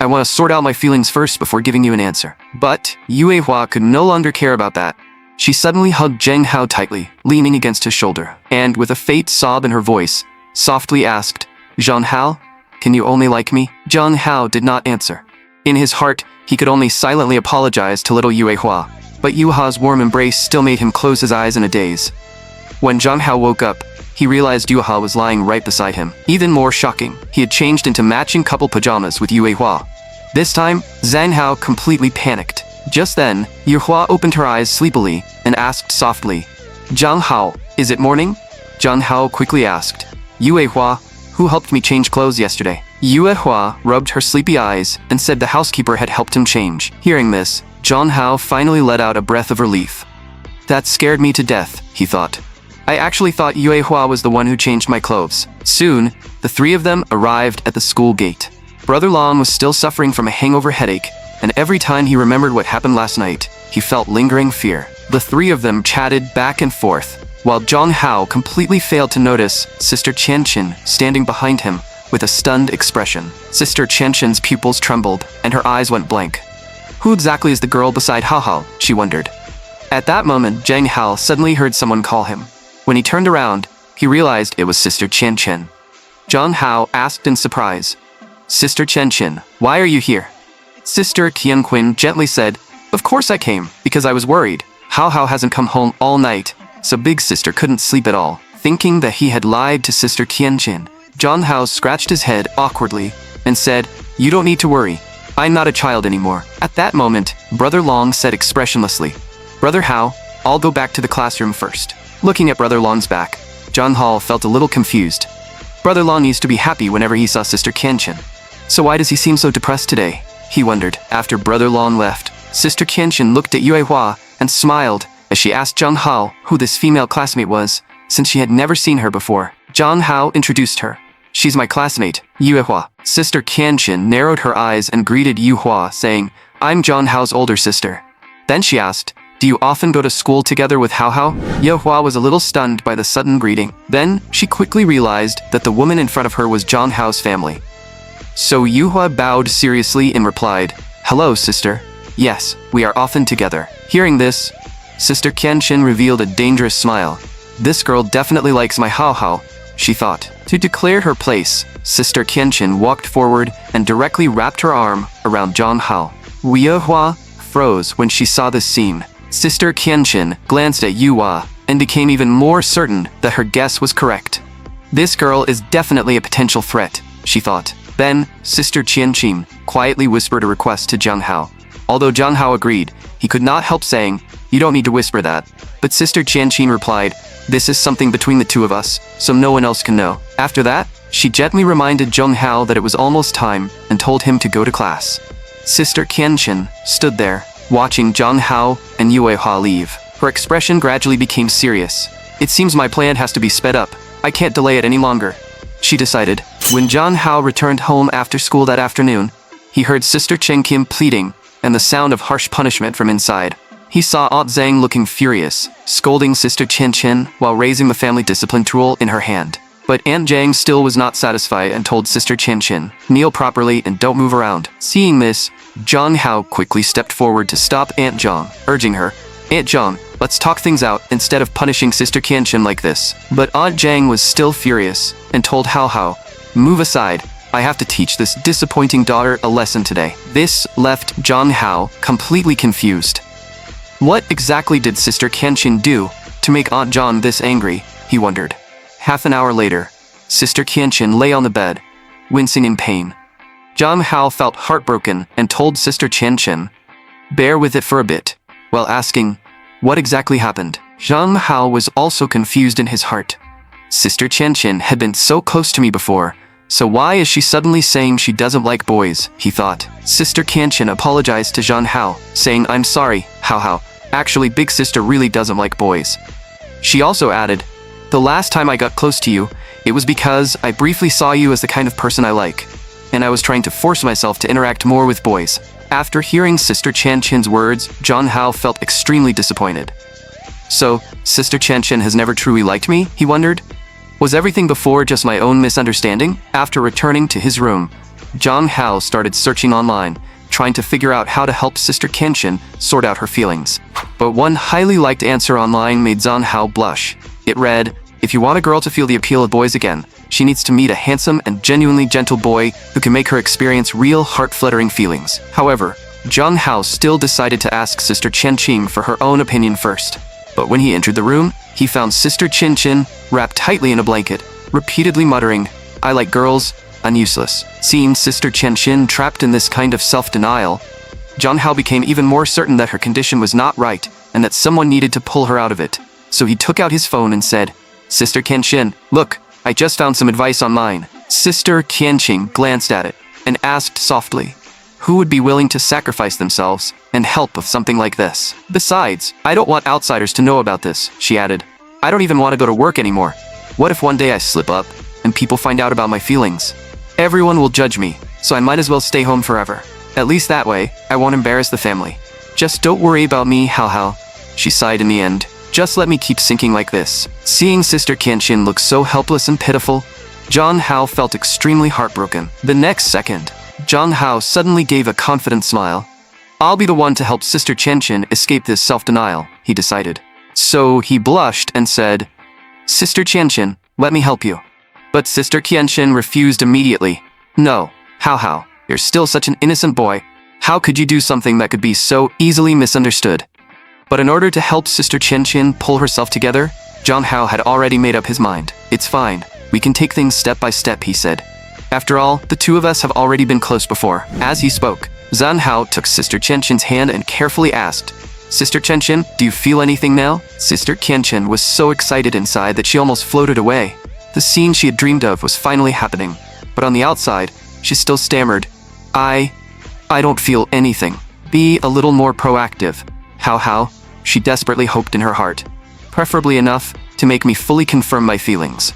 "I want to sort out my feelings first before giving you an answer." But Yuehua could no longer care about that. She suddenly hugged Zheng Hao tightly, leaning against his shoulder, and with a faint sob in her voice, softly asked, "Zheng Hao, can you only like me?" Zheng Hao did not answer. In his heart, he could only silently apologize to little Yuehua, but Yuehua's warm embrace still made him close his eyes in a daze. When Zheng Hao woke up, he realized Yuehua was lying right beside him. Even more shocking, he had changed into matching couple pajamas with Yuehua. This time, Zheng Hao completely panicked. Just then, Yuehua opened her eyes sleepily and asked softly, Zhang Hao, is it morning? Zhang Hao quickly asked. Yue Hua, who helped me change clothes yesterday? Yue Hua rubbed her sleepy eyes and said the housekeeper had helped him change. Hearing this, Zhang Hao finally let out a breath of relief. That scared me to death, he thought. I actually thought Yue Hua was the one who changed my clothes. Soon, the three of them arrived at the school gate. Brother Long was still suffering from a hangover headache, and every time he remembered what happened last night, he felt lingering fear. The three of them chatted back and forth, while Zhang Hao completely failed to notice Sister Qianqin standing behind him with a stunned expression. Sister Qianqin's pupils trembled, and her eyes went blank. Who exactly is the girl beside Hao Hao? She wondered. At that moment, Zhang Hao suddenly heard someone call him. When he turned around, he realized it was Sister Qianqin. Zhang Hao asked in surprise, Sister Qianqin, why are you here? Sister Qianqin gently said, Of course I came, because I was worried. Hao Hao hasn't come home all night, so Big Sister couldn't sleep at all. Thinking that he had lied to Sister Qianqin, Zhang Hao scratched his head awkwardly and said, You don't need to worry. I'm not a child anymore. At that moment, Brother Long said expressionlessly, Brother Hao, I'll go back to the classroom first. Looking at Brother Long's back, Zhang Hao felt a little confused. Brother Long used to be happy whenever he saw Sister Qianqin. So why does he seem so depressed today? He wondered. After Brother Long left, Sister Qianqin looked at Yue Hua and smiled as she asked Zhang Hao who this female classmate was, since she had never seen her before. Zhang Hao introduced her. She's my classmate, Yue Hua. Sister Qianqin narrowed her eyes and greeted Yue Hua, saying, I'm Zhang Hao's older sister. Then she asked, Do you often go to school together with Hao Hao? Yue Hua was a little stunned by the sudden greeting. Then, she quickly realized that the woman in front of her was Zhang Hao's family. So Yue Hua bowed seriously and replied, Hello, sister. Yes, we are often together. Hearing this, Sister Qianqin revealed a dangerous smile. This girl definitely likes my Hao Hao, she thought. To declare her place, Sister Qianqin walked forward and directly wrapped her arm around Zhang Hao. Yue Hua froze when she saw this scene. Sister Qianqin glanced at Yue Hua and became even more certain that her guess was correct. This girl is definitely a potential threat, she thought. Then, Sister Qianqin quietly whispered a request to Zhang Hao. Although Zhang Hao agreed, he could not help saying, You don't need to whisper that. But Sister Qianqin replied, This is something between the two of us, so no one else can know. After that, she gently reminded Zhang Hao that it was almost time and told him to go to class. Sister Qianqin stood there, watching Zhang Hao and Yue Hua leave. Her expression gradually became serious. It seems my plan has to be sped up. I can't delay it any longer, she decided. When Zhang Hao returned home after school that afternoon, he heard Sister Chen Kim pleading and the sound of harsh punishment from inside. He saw Aunt Zhang looking furious, scolding Sister Qianqin while raising the family discipline tool in her hand. But Aunt Zhang still was not satisfied and told Sister Qianqin, Kneel properly and don't move around. Seeing this, Zhang Hao quickly stepped forward to stop Aunt Zhang, urging her, Aunt Zhang, let's talk things out instead of punishing Sister Qianqin like this. But Aunt Zhang was still furious and told Hao Hao, Move aside. I have to teach this disappointing daughter a lesson today. This left Zhang Hao completely confused. What exactly did Sister Qianqin do to make Aunt Zhang this angry, he wondered. Half an hour later, Sister Qianqin lay on the bed, wincing in pain. Zhang Hao felt heartbroken and told Sister Qianqin, Bear with it for a bit, while asking, What exactly happened? Zhang Hao was also confused in his heart. Sister Qianqin had been so close to me before, so why is she suddenly saying she doesn't like boys, he thought. Sister Qianqin apologized to Zhang Hao, saying, I'm sorry, Hao Hao. Actually, Big Sister really doesn't like boys. She also added, The last time I got close to you, it was because I briefly saw you as the kind of person I like, and I was trying to force myself to interact more with boys. After hearing Sister Qianqin's words, Zhang Hao felt extremely disappointed. So, Sister Qianqin has never truly liked me, he wondered? Was everything before just my own misunderstanding? After returning to his room, Zhang Hao started searching online, trying to figure out how to help Sister Qianqin sort out her feelings. But one highly liked answer online made Zhang Hao blush. It read, If you want a girl to feel the appeal of boys again, she needs to meet a handsome and genuinely gentle boy who can make her experience real heart-fluttering feelings. However, Zhang Hao still decided to ask Sister Qianqin for her own opinion first. But when he entered the room, he found Sister Qianqin wrapped tightly in a blanket, repeatedly muttering, I like girls, I'm useless. Seeing Sister Qianqin trapped in this kind of self-denial, Zhang Hao became even more certain that her condition was not right and that someone needed to pull her out of it. So he took out his phone and said, "Sister Kenshin, look, I just found some advice online." Sister Kenshin glanced at it and asked softly, who would be willing to sacrifice themselves and help with something like this? "Besides, I don't want outsiders to know about this," she added. "I don't even want to go to work anymore. What if one day I slip up and people find out about my feelings? Everyone will judge me, so I might as well stay home forever. At least that way, I won't embarrass the family. Just don't worry about me, Hao." She sighed in the end. "Just let me keep sinking like this." Seeing Sister Kenshin look so helpless and pitiful, John Hao felt extremely heartbroken. The next second, John Hao suddenly gave a confident smile. "I'll be the one to help Sister Kenshin escape this self-denial," he decided. So he blushed and said, "Sister Kenshin, let me help you." But Sister Kenshin refused immediately. "No, Hao, you're still such an innocent boy. How could you do something that could be so easily misunderstood?" But in order to help Sister Kenshin pull herself together, John Hao had already made up his mind. "It's fine. We can take things step by step," he said. "After all, the two of us have already been close before." As he spoke, Zhan Hao took Sister Kenshin's hand and carefully asked, "Sister Kenshin, do you feel anything now?" Sister Kenshin was so excited inside that she almost floated away. The scene she had dreamed of was finally happening, but on the outside, she still stammered, I don't feel anything. Be a little more proactive, Hao," she desperately hoped in her heart. "Preferably enough to make me fully confirm my feelings."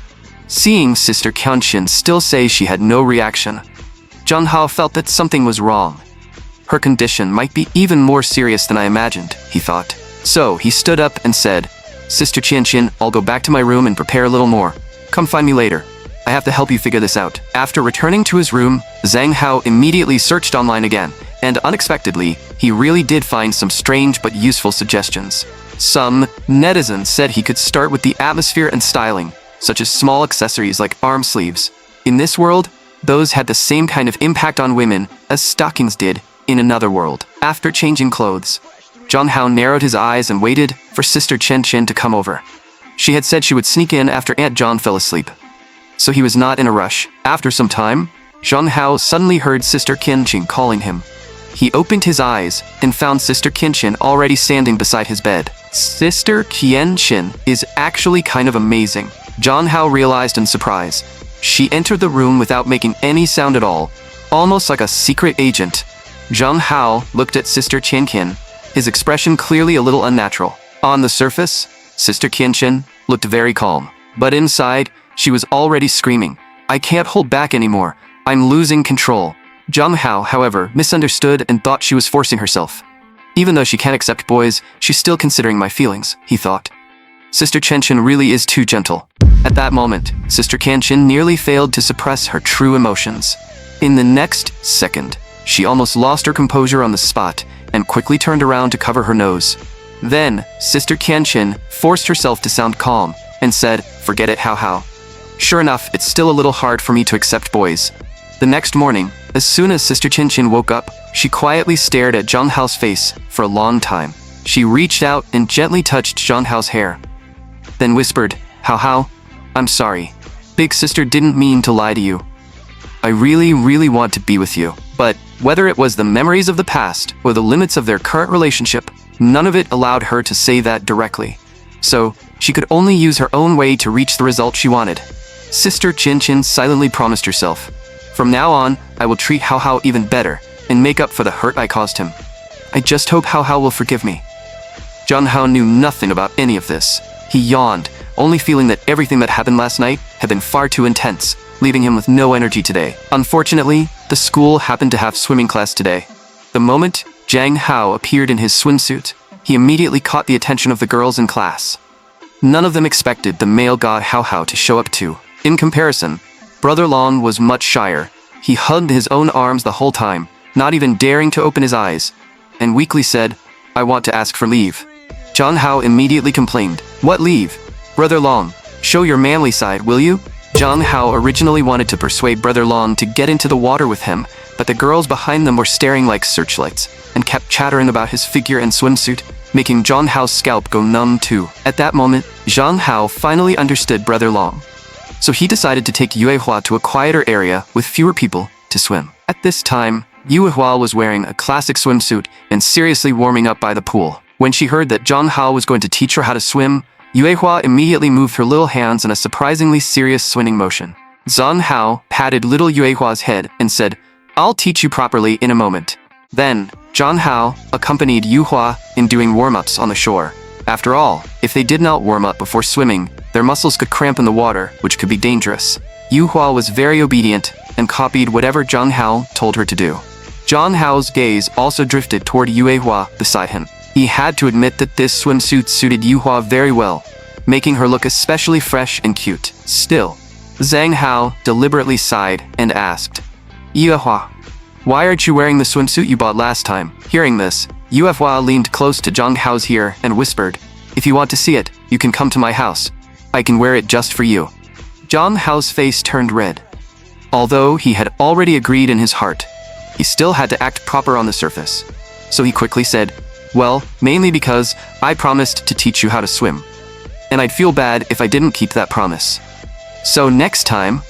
Seeing Sister Kenshin still say she had no reaction, John Hao felt that something was wrong. Her condition might be even more serious than I imagined, he thought. So he stood up and said, "Sister Kenshin, I'll go back to my room and prepare a little more. Come find me later. I have to help you figure this out." After returning to his room, Zhang Hao immediately searched online again, and unexpectedly, he really did find some strange but useful suggestions. Some netizens said he could start with the atmosphere and styling, such as small accessories like arm sleeves. In this world, those had the same kind of impact on women as stockings did in another world. After changing clothes, John Hao narrowed his eyes and waited for Sister Kenshin to come over. She had said she would sneak in after Aunt John fell asleep, so he was not in a rush. After some time, John Hao suddenly heard Sister Kenshin calling him. He opened his eyes and found Sister Kenshin already standing beside his bed. Sister Kenshin is actually kind of amazing, John Hao realized in surprise. She entered the room without making any sound at all, almost like a secret agent. John Hao looked at Sister Kenshin, his expression clearly a little unnatural. On the surface, Sister Kenshin looked very calm, but inside, she was already screaming, "I can't hold back anymore. I'm losing control." John Hao, however, misunderstood and thought she was forcing herself. "Even though she can't accept boys, she's still considering my feelings," he thought. Sister Kenshin really is too gentle. At that moment, Sister Kenshin nearly failed to suppress her true emotions. In the next second, she almost lost her composure on the spot and quickly turned around to cover her nose. Then, Sister Kenshin forced herself to sound calm and said, "Forget it, Hao. Sure enough, it's still a little hard for me to accept boys." The next morning, as soon as Sister Kenshin woke up, she quietly stared at John Hao's face for a long time. She reached out and gently touched John Hao's hair, then whispered, Hao, I'm sorry. Big sister didn't mean to lie to you. I really want to be with you." But whether it was the memories of the past or the limits of their current relationship, none of it allowed her to say that directly. So she could only use her own way to reach the result she wanted. Sister Kenshin silently promised herself, "From now on, I will treat Hao even better and make up for the hurt I caused him. I just hope Hao will forgive me." John Hao knew nothing about any of this. He yawned, only feeling that everything that happened last night had been far too intense, leaving him with no energy today. Unfortunately, the school happened to have swimming class today. The moment Zhang Hao appeared in his swimsuit, he immediately caught the attention of the girls in class. None of them expected the male god Hao to show up too. In comparison, Brother Long was much shyer. He hugged his own arms the whole time, not even daring to open his eyes, and weakly said, "I want to ask for leave." John Hao immediately complained, "What leave? Brother Long, show your manly side, will you?" John Hao originally wanted to persuade Brother Long to get into the water with him, but the girls behind them were staring like searchlights and kept chattering about his figure and swimsuit, making John Hao's scalp go numb too. At that moment, John Hao finally understood Brother Long. So he decided to take Yuehua to a quieter area with fewer people to swim. At this time, Yuehua was wearing a classic swimsuit and seriously warming up by the pool. When she heard that John Hao was going to teach her how to swim, Yuehua immediately moved her little hands in a surprisingly serious swinging motion. Zhang Hao patted little Yuehua's head and said, "I'll teach you properly in a moment." Then, Zhang Hao accompanied Yuehua in doing warm-ups on the shore. After all, if they did not warm up before swimming, their muscles could cramp in the water, which could be dangerous. Yuehua was very obedient and copied whatever Zhang Hao told her to do. Zhang Hao's gaze also drifted toward Yuehua beside him. He had to admit that this swimsuit suited Yuehua very well, making her look especially fresh and cute. Still, Zhang Hao deliberately sighed and asked, "Yuehua, why aren't you wearing the swimsuit you bought last time?" Hearing this, Yuehua leaned close to Zhang Hao's ear and whispered, "If you want to see it, you can come to my house. I can wear it just for you." Zhang Hao's face turned red. Although he had already agreed in his heart, he still had to act proper on the surface. So he quickly said, "Well, mainly because I promised to teach you how to swim, and I'd feel bad if I didn't keep that promise. So next time,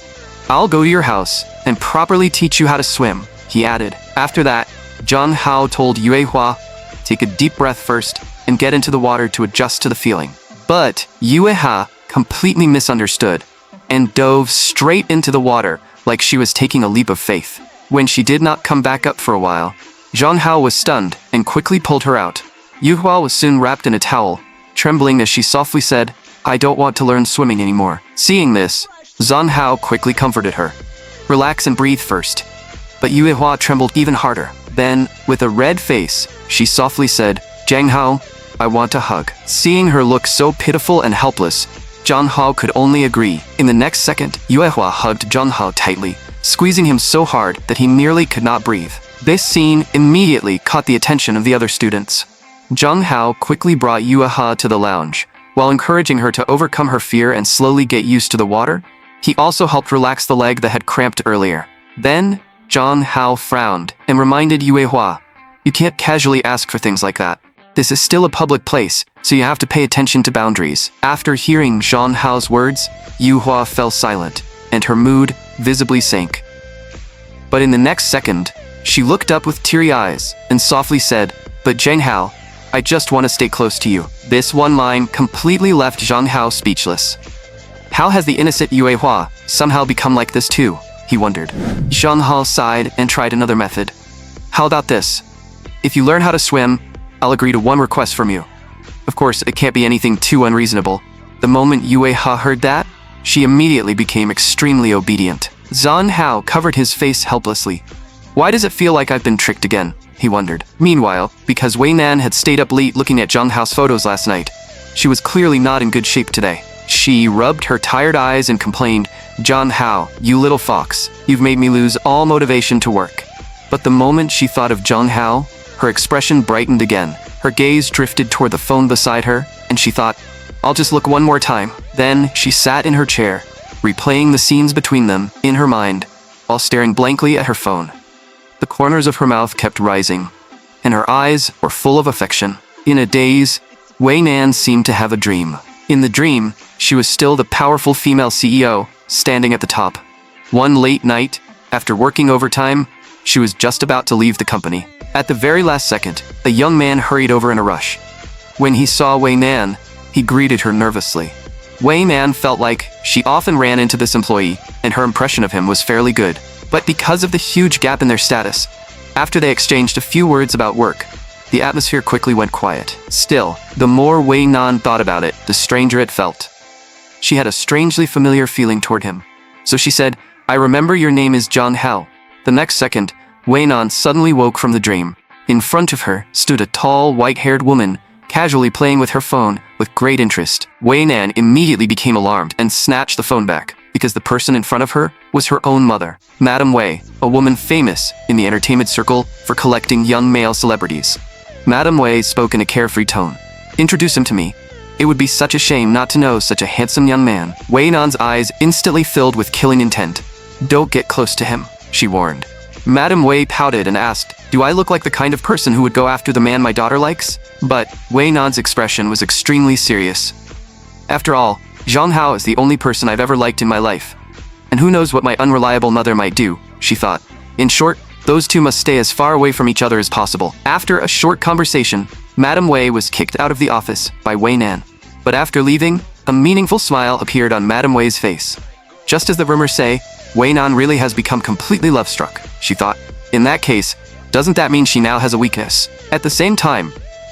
I'll go to your house and properly teach you how to swim," he added. After that, Zhang Hao told Yuehua, "Take a deep breath first and get into the water to adjust to the feeling." But Yuehua completely misunderstood and dove straight into the water like she was taking a leap of faith. When she did not come back up for a while, Zhang Hao was stunned and quickly pulled her out. Yuehua was soon wrapped in a towel, trembling as she softly said, "I don't want to learn swimming anymore." Seeing this, Zhang Hao quickly comforted her. "Relax and breathe first." But Yuehua trembled even harder. Then, with a red face, she softly said, "Zhang Hao, I want a hug." Seeing her look so pitiful and helpless, Zhang Hao could only agree. In the next second, Yuehua hugged Zhang Hao tightly, squeezing him so hard that he nearly could not breathe. This scene immediately caught the attention of the other students. Zhang Hao quickly brought Yuehua to the lounge. While encouraging her to overcome her fear and slowly get used to the water, he also helped relax the leg that had cramped earlier. Then, Zhang Hao frowned and reminded Yuehua, "You can't casually ask for things like that. This is still a public place, so you have to pay attention to boundaries." After hearing Zhang Hao's words, Yuehua fell silent, and her mood visibly sank. But in the next second, she looked up with teary eyes and softly said, "But Zhang Hao, I just want to stay close to you." This one line completely left Zhang Hao speechless. How has the innocent Yuehua somehow become like this too? He wondered. Zhang Hao sighed and tried another method. "How about this? If you learn how to swim, I'll agree to one request from you. Of course, it can't be anything too unreasonable." The moment Yuehua heard that, she immediately became extremely obedient. Zhang Hao covered his face helplessly. "Why does it feel like I've been tricked again?" he wondered. Meanwhile, because Wei Nan had stayed up late looking at Zhang Hao's photos last night, she was clearly not in good shape today. She rubbed her tired eyes and complained, "Zhang Hao, you little fox, you've made me lose all motivation to work." But the moment she thought of Zhang Hao, her expression brightened again. Her gaze drifted toward the phone beside her, and she thought, "I'll just look one more time." Then she sat in her chair, replaying the scenes between them in her mind, while staring blankly at her phone. The corners of her mouth kept rising, and her eyes were full of affection. In a daze, Wei Nan seemed to have a dream. In the dream, she was still the powerful female CEO, standing at the top. One late night, after working overtime, she was just about to leave the company. At the very last second, a young man hurried over in a rush. When he saw Wei Nan, he greeted her nervously. Wei Nan felt like she often ran into this employee, and her impression of him was fairly good. But because of the huge gap in their status, after they exchanged a few words about work, the atmosphere quickly went quiet. Still, the more Wei Nan thought about it, the stranger it felt. She had a strangely familiar feeling toward him. So she said, "I remember your name is Zhang Hao." The next second, Wei Nan suddenly woke from the dream. In front of her stood a tall, white-haired woman, casually playing with her phone with great interest. Wei Nan immediately became alarmed and snatched the phone back, because the person in front of her was her own mother, Madame Wei, a woman famous in the entertainment circle for collecting young male celebrities. Madame Wei spoke in a carefree tone. "Introduce him to me. It would be such a shame not to know such a handsome young man." Wei Nan's eyes instantly filled with killing intent. "Don't get close to him," she warned. Madame Wei pouted and asked, "Do I look like the kind of person who would go after the man my daughter likes?" But Wei Nan's expression was extremely serious. "After all, Zhang Hao is the only person I've ever liked in my life. And who knows what my unreliable mother might do," she thought. In short, those two must stay as far away from each other as possible. After a short conversation, Madame Wei was kicked out of the office by Wei Nan. But after leaving, a meaningful smile appeared on Madame Wei's face. Just as the rumors say, Wei Nan really has become completely love-struck, she thought. In that case, doesn't that mean she now has a weakness? At the same time,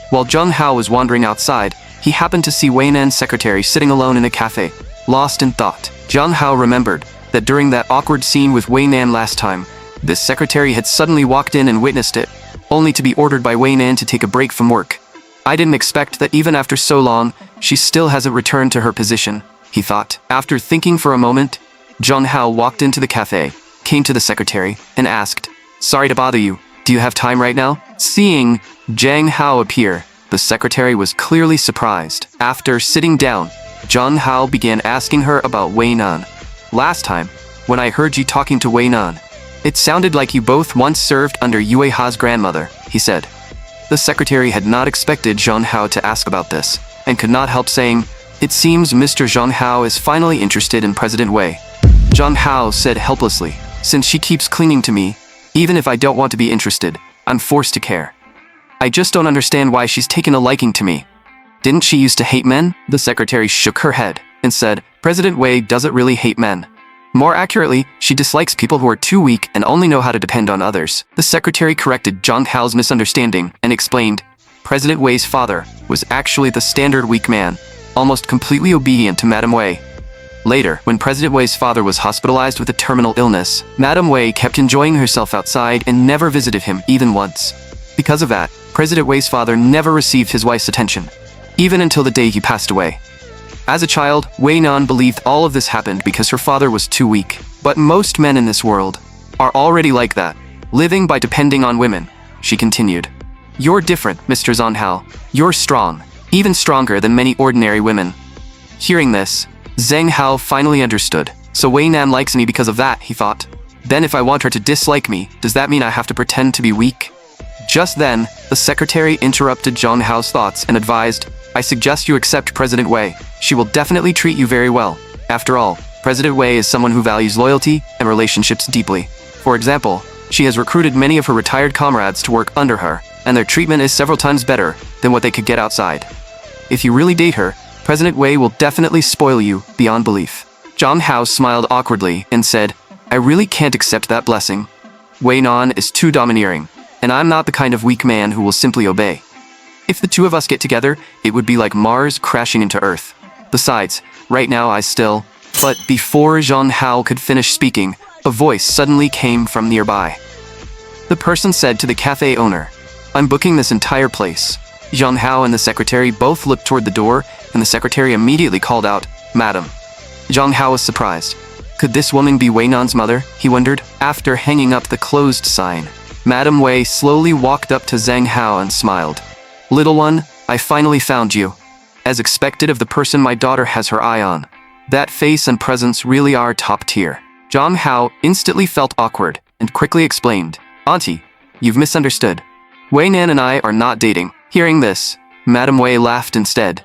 while Zheng Hao was wandering outside, he happened to see Wei Nan's secretary sitting alone in a cafe, lost in thought. Zheng Hao remembered that during that awkward scene with Wei Nan last time, this secretary had suddenly walked in and witnessed it, only to be ordered by Wei Nan to take a break from work. I didn't expect that even after so long, she still hasn't returned to her position, he thought. After thinking for a moment, Zheng Hao walked into the cafe, came to the secretary, and asked, "Sorry to bother you, do you have time right now?" Seeing Zheng Hao appear, the secretary was clearly surprised. After sitting down, Zheng Hao began asking her about Wei Nan. "Last time, when I heard you talking to Wei Nan, it sounded like you both once served under Yue Ha's grandmother," he said. The secretary had not expected Zheng Hao to ask about this, and could not help saying, "It seems Mr. Zheng Hao is finally interested in President Wei." Zheng Hao said helplessly, "Since she keeps clinging to me, even if I don't want to be interested, I'm forced to care. I just don't understand why she's taken a liking to me. Didn't she used to hate men?" The secretary shook her head and said, "President Wei doesn't really hate men. More accurately, she dislikes people who are too weak and only know how to depend on others." The secretary corrected Zheng Hao's misunderstanding and explained, President Wei's father was actually the standard weak man, almost completely obedient to Madame Wei. Later, when President Wei's father was hospitalized with a terminal illness, Madame Wei kept enjoying herself outside and never visited him even once. Because of that, President Wei's father never received his wife's attention, even until the day he passed away. As a child, Wei Nan believed all of this happened because her father was too weak. But most men in this world are already like that, living by depending on women, she continued. "You're different, Mr. Zheng Hao. You're strong, even stronger than many ordinary women." Hearing this, Zheng Hao finally understood. So Wei Nan likes me because of that, he thought. Then if I want her to dislike me, does that mean I have to pretend to be weak? Just then, the secretary interrupted Zheng Hao's thoughts and advised, "I suggest you accept President Wei. She will definitely treat you very well. After all, President Wei is someone who values loyalty and relationships deeply. For example, she has recruited many of her retired comrades to work under her, and their treatment is several times better than what they could get outside. If you really date her, President Wei will definitely spoil you beyond belief." Zheng Hao smiled awkwardly and said, "I really can't accept that blessing. Wei Nan is too domineering, and I'm not the kind of weak man who will simply obey. If the two of us get together, it would be like Mars crashing into Earth. Besides, right now I still..." But before Zheng Hao could finish speaking, a voice suddenly came from nearby. The person said to the cafe owner, "I'm booking this entire place." Zheng Hao and the secretary both looked toward the door, and the secretary immediately called out, "Madam." Zheng Hao was surprised. Could this woman be Wei Nan's mother, he wondered. After hanging up the closed sign, Madame Wei slowly walked up to Zheng Hao and smiled. "Little one, I finally found you. As expected of the person my daughter has her eye on. That face and presence really are top tier." Zheng Hao instantly felt awkward and quickly explained, "Auntie, you've misunderstood. Wei Nan and I are not dating." Hearing this, Madame Wei laughed instead,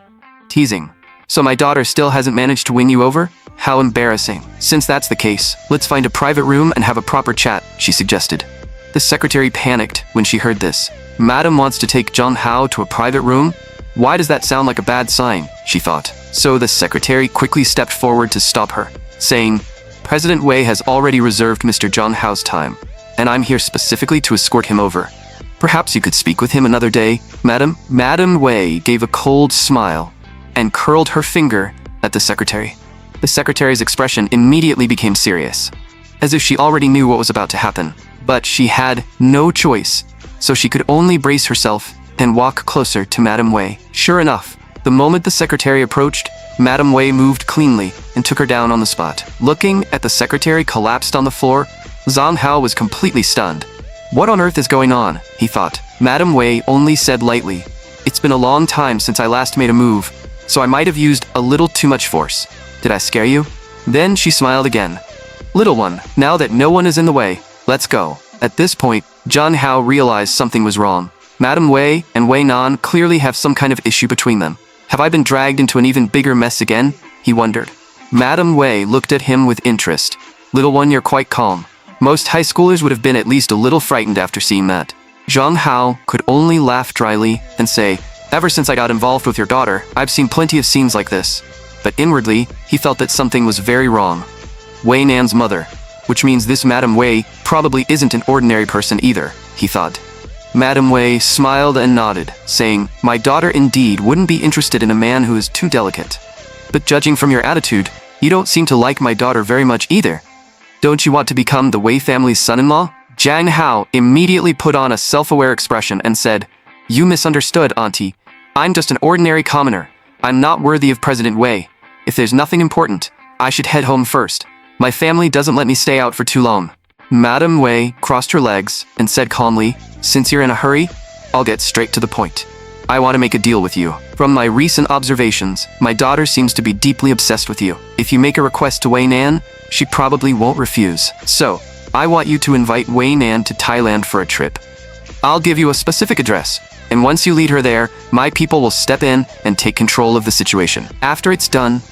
teasing, "So my daughter still hasn't managed to win you over? How embarrassing. Since that's the case, let's find a private room and have a proper chat," she suggested. The secretary panicked when she heard this. Madam wants to take Zheng Hao to a private room? Why does that sound like a bad sign, she thought. So the secretary quickly stepped forward to stop her, saying, "President Wei has already reserved Mr. Zheng Hao's time, and I'm here specifically to escort him over. Perhaps you could speak with him another day, madam?" Madame Wei gave a cold smile and curled her finger at the secretary. The secretary's expression immediately became serious, as if she already knew what was about to happen. But she had no choice, so she could only brace herself and walk closer to Madame Wei. Sure enough, the moment the secretary approached, Madame Wei moved cleanly and took her down on the spot. Looking at the secretary collapsed on the floor, Zheng Hao was completely stunned. What on earth is going on, he thought. Madame Wei only said lightly, "It's been a long time since I last made a move, so I might have used a little too much force. Did I scare you?" Then she smiled again. "Little one, now that no one is in the way, let's go." At this point, Zheng Hao realized something was wrong. Madame Wei and Wei Nan clearly have some kind of issue between them. Have I been dragged into an even bigger mess again? He wondered. Madame Wei looked at him with interest. "Little one, you're quite calm. Most high schoolers would have been at least a little frightened after seeing that." Zheng Hao could only laugh dryly and say, Ever since I got involved with your daughter, I've seen plenty of scenes like this. But inwardly, he felt that something was very wrong. Wei Nan's mother, which means this Madam Wei probably isn't an ordinary person either, he thought. Madam Wei smiled and nodded, saying, "My daughter indeed wouldn't be interested in a man who is too delicate. But judging from your attitude, you don't seem to like my daughter very much either. Don't you want to become the Wei family's son-in-law?" Jiang Hao immediately put on a self-aware expression and said, "You misunderstood, Auntie. I'm just an ordinary commoner. I'm not worthy of President Wei. If there's nothing important, I should head home first. My family doesn't let me stay out for too long." Madam Wei crossed her legs and said calmly, "Since you're in a hurry, I'll get straight to the point. I want to make a deal with you. From my recent observations, my daughter seems to be deeply obsessed with you. If you make a request to Wei Nan, she probably won't refuse. So, I want you to invite Wei Nan to Thailand for a trip. I'll give you a specific address, and once you lead her there, my people will step in and take control of the situation. After it's done,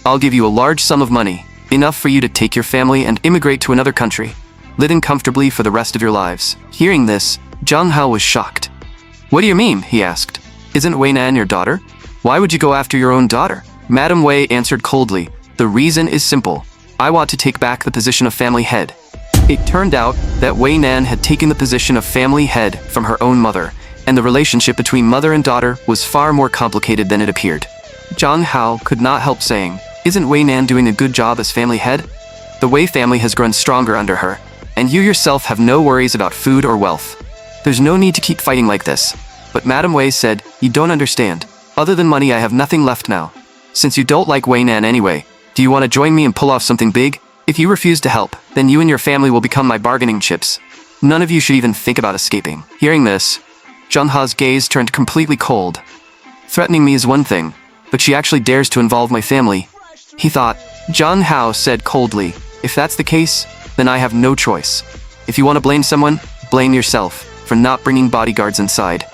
I'll give you a large sum of money, enough for you to take your family and immigrate to another country, living comfortably for the rest of your lives." Hearing this, Jiang Hao was shocked. "What do you mean?" he asked. "Isn't Wei Nan your daughter? Why would you go after your own daughter?" Madam Wei answered coldly, "The reason is simple. I want to take back the position of family head." It turned out that Wei Nan had taken the position of family head from her own mother, and the relationship between mother and daughter was far more complicated than it appeared. Jiang Hao could not help saying, "Isn't Wei Nan doing a good job as family head? The Wei family has grown stronger under her, and you yourself have no worries about food or wealth. There's no need to keep fighting like this." But Madam Wei said, "You don't understand. Other than money, I have nothing left now. Since you don't like Wei Nan anyway, do you want to join me and pull off something big? If you refuse to help, then you and your family will become my bargaining chips. None of you should even think about escaping." Hearing this, Jiang Hao's gaze turned completely cold. Threatening me is one thing, but she actually dares to involve my family, he thought. Jiang Hao said coldly, "If that's the case, then I have no choice. If you want to blame someone, blame yourself for not bringing bodyguards inside.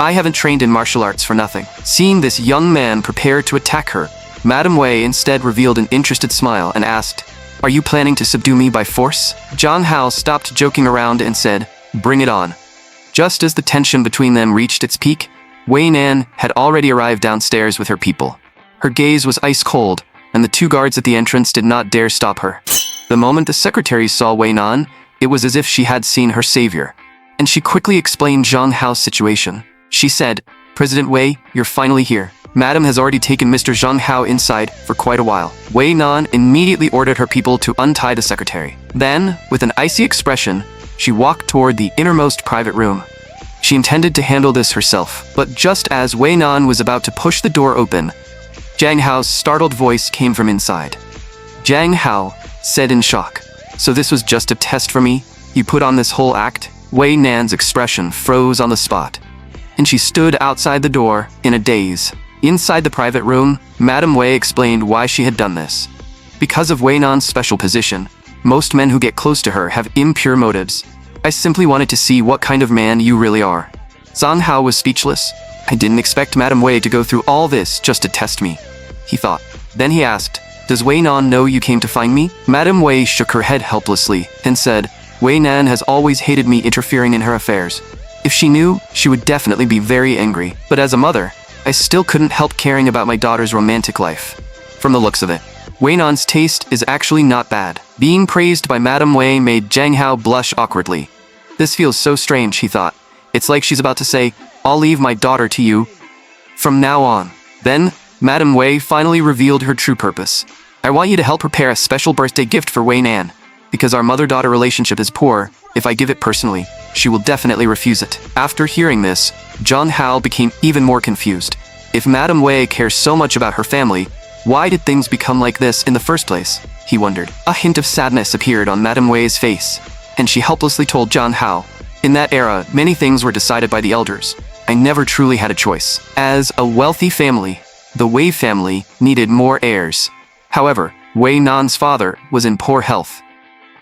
I haven't trained in martial arts for nothing." Seeing this young man prepare to attack her, Madam Wei instead revealed an interested smile and asked, "Are you planning to subdue me by force?" Jiang Hao stopped joking around and said, "Bring it on." Just as the tension between them reached its peak, Wei Nan had already arrived downstairs with her people. Her gaze was ice cold, and the two guards at the entrance did not dare stop her. The moment the secretary saw Wei Nan, it was as if she had seen her savior, and she quickly explained Jiang Hao's situation. She said, "President Wei, you're finally here. Madam has already taken Mr. Jiang Hao inside for quite a while." Wei Nan immediately ordered her people to untie the secretary. Then, with an icy expression, she walked toward the innermost private room. She intended to handle this herself, but just as Wei Nan was about to push the door open, Jiang Hao's startled voice came from inside. Jiang Hao said in shock, "So this was just a test for me? You put on this whole act?" Wei Nan's expression froze on the spot, and she stood outside the door in a daze. Inside the private room, Madam Wei explained why she had done this. Because of Wei Nan's special position, most men who get close to her have impure motives. I simply wanted to see what kind of man you really are. Zhang Hao was speechless. I didn't expect Madam Wei to go through all this just to test me, he thought. Then he asked, "Does Wei Nan know you came to find me?" Madam Wei shook her head helplessly and said, "Wei Nan has always hated me interfering in her affairs. If she knew, she would definitely be very angry. But as a mother, I still couldn't help caring about my daughter's romantic life. From the looks of it, Wei Nan's taste is actually not bad." Being praised by Madam Wei made Jiang Hao blush awkwardly. This feels so strange, he thought. It's like she's about to say, "I'll leave my daughter to you from now on." Then, Madam Wei finally revealed her true purpose. "I want you to help prepare a special birthday gift for Wei Nan. Because our mother-daughter relationship is poor, if I give it personally, she will definitely refuse it." After hearing this, Jiang Hao became even more confused. If Madam Wei cares so much about her family, why did things become like this in the first place? He wondered. A hint of sadness appeared on Madam Wei's face, and she helplessly told Jiang Hao, "In that era, many things were decided by the elders. I never truly had a choice. As a wealthy family, the Wei family needed more heirs. However, Wei Nan's father was in poor health,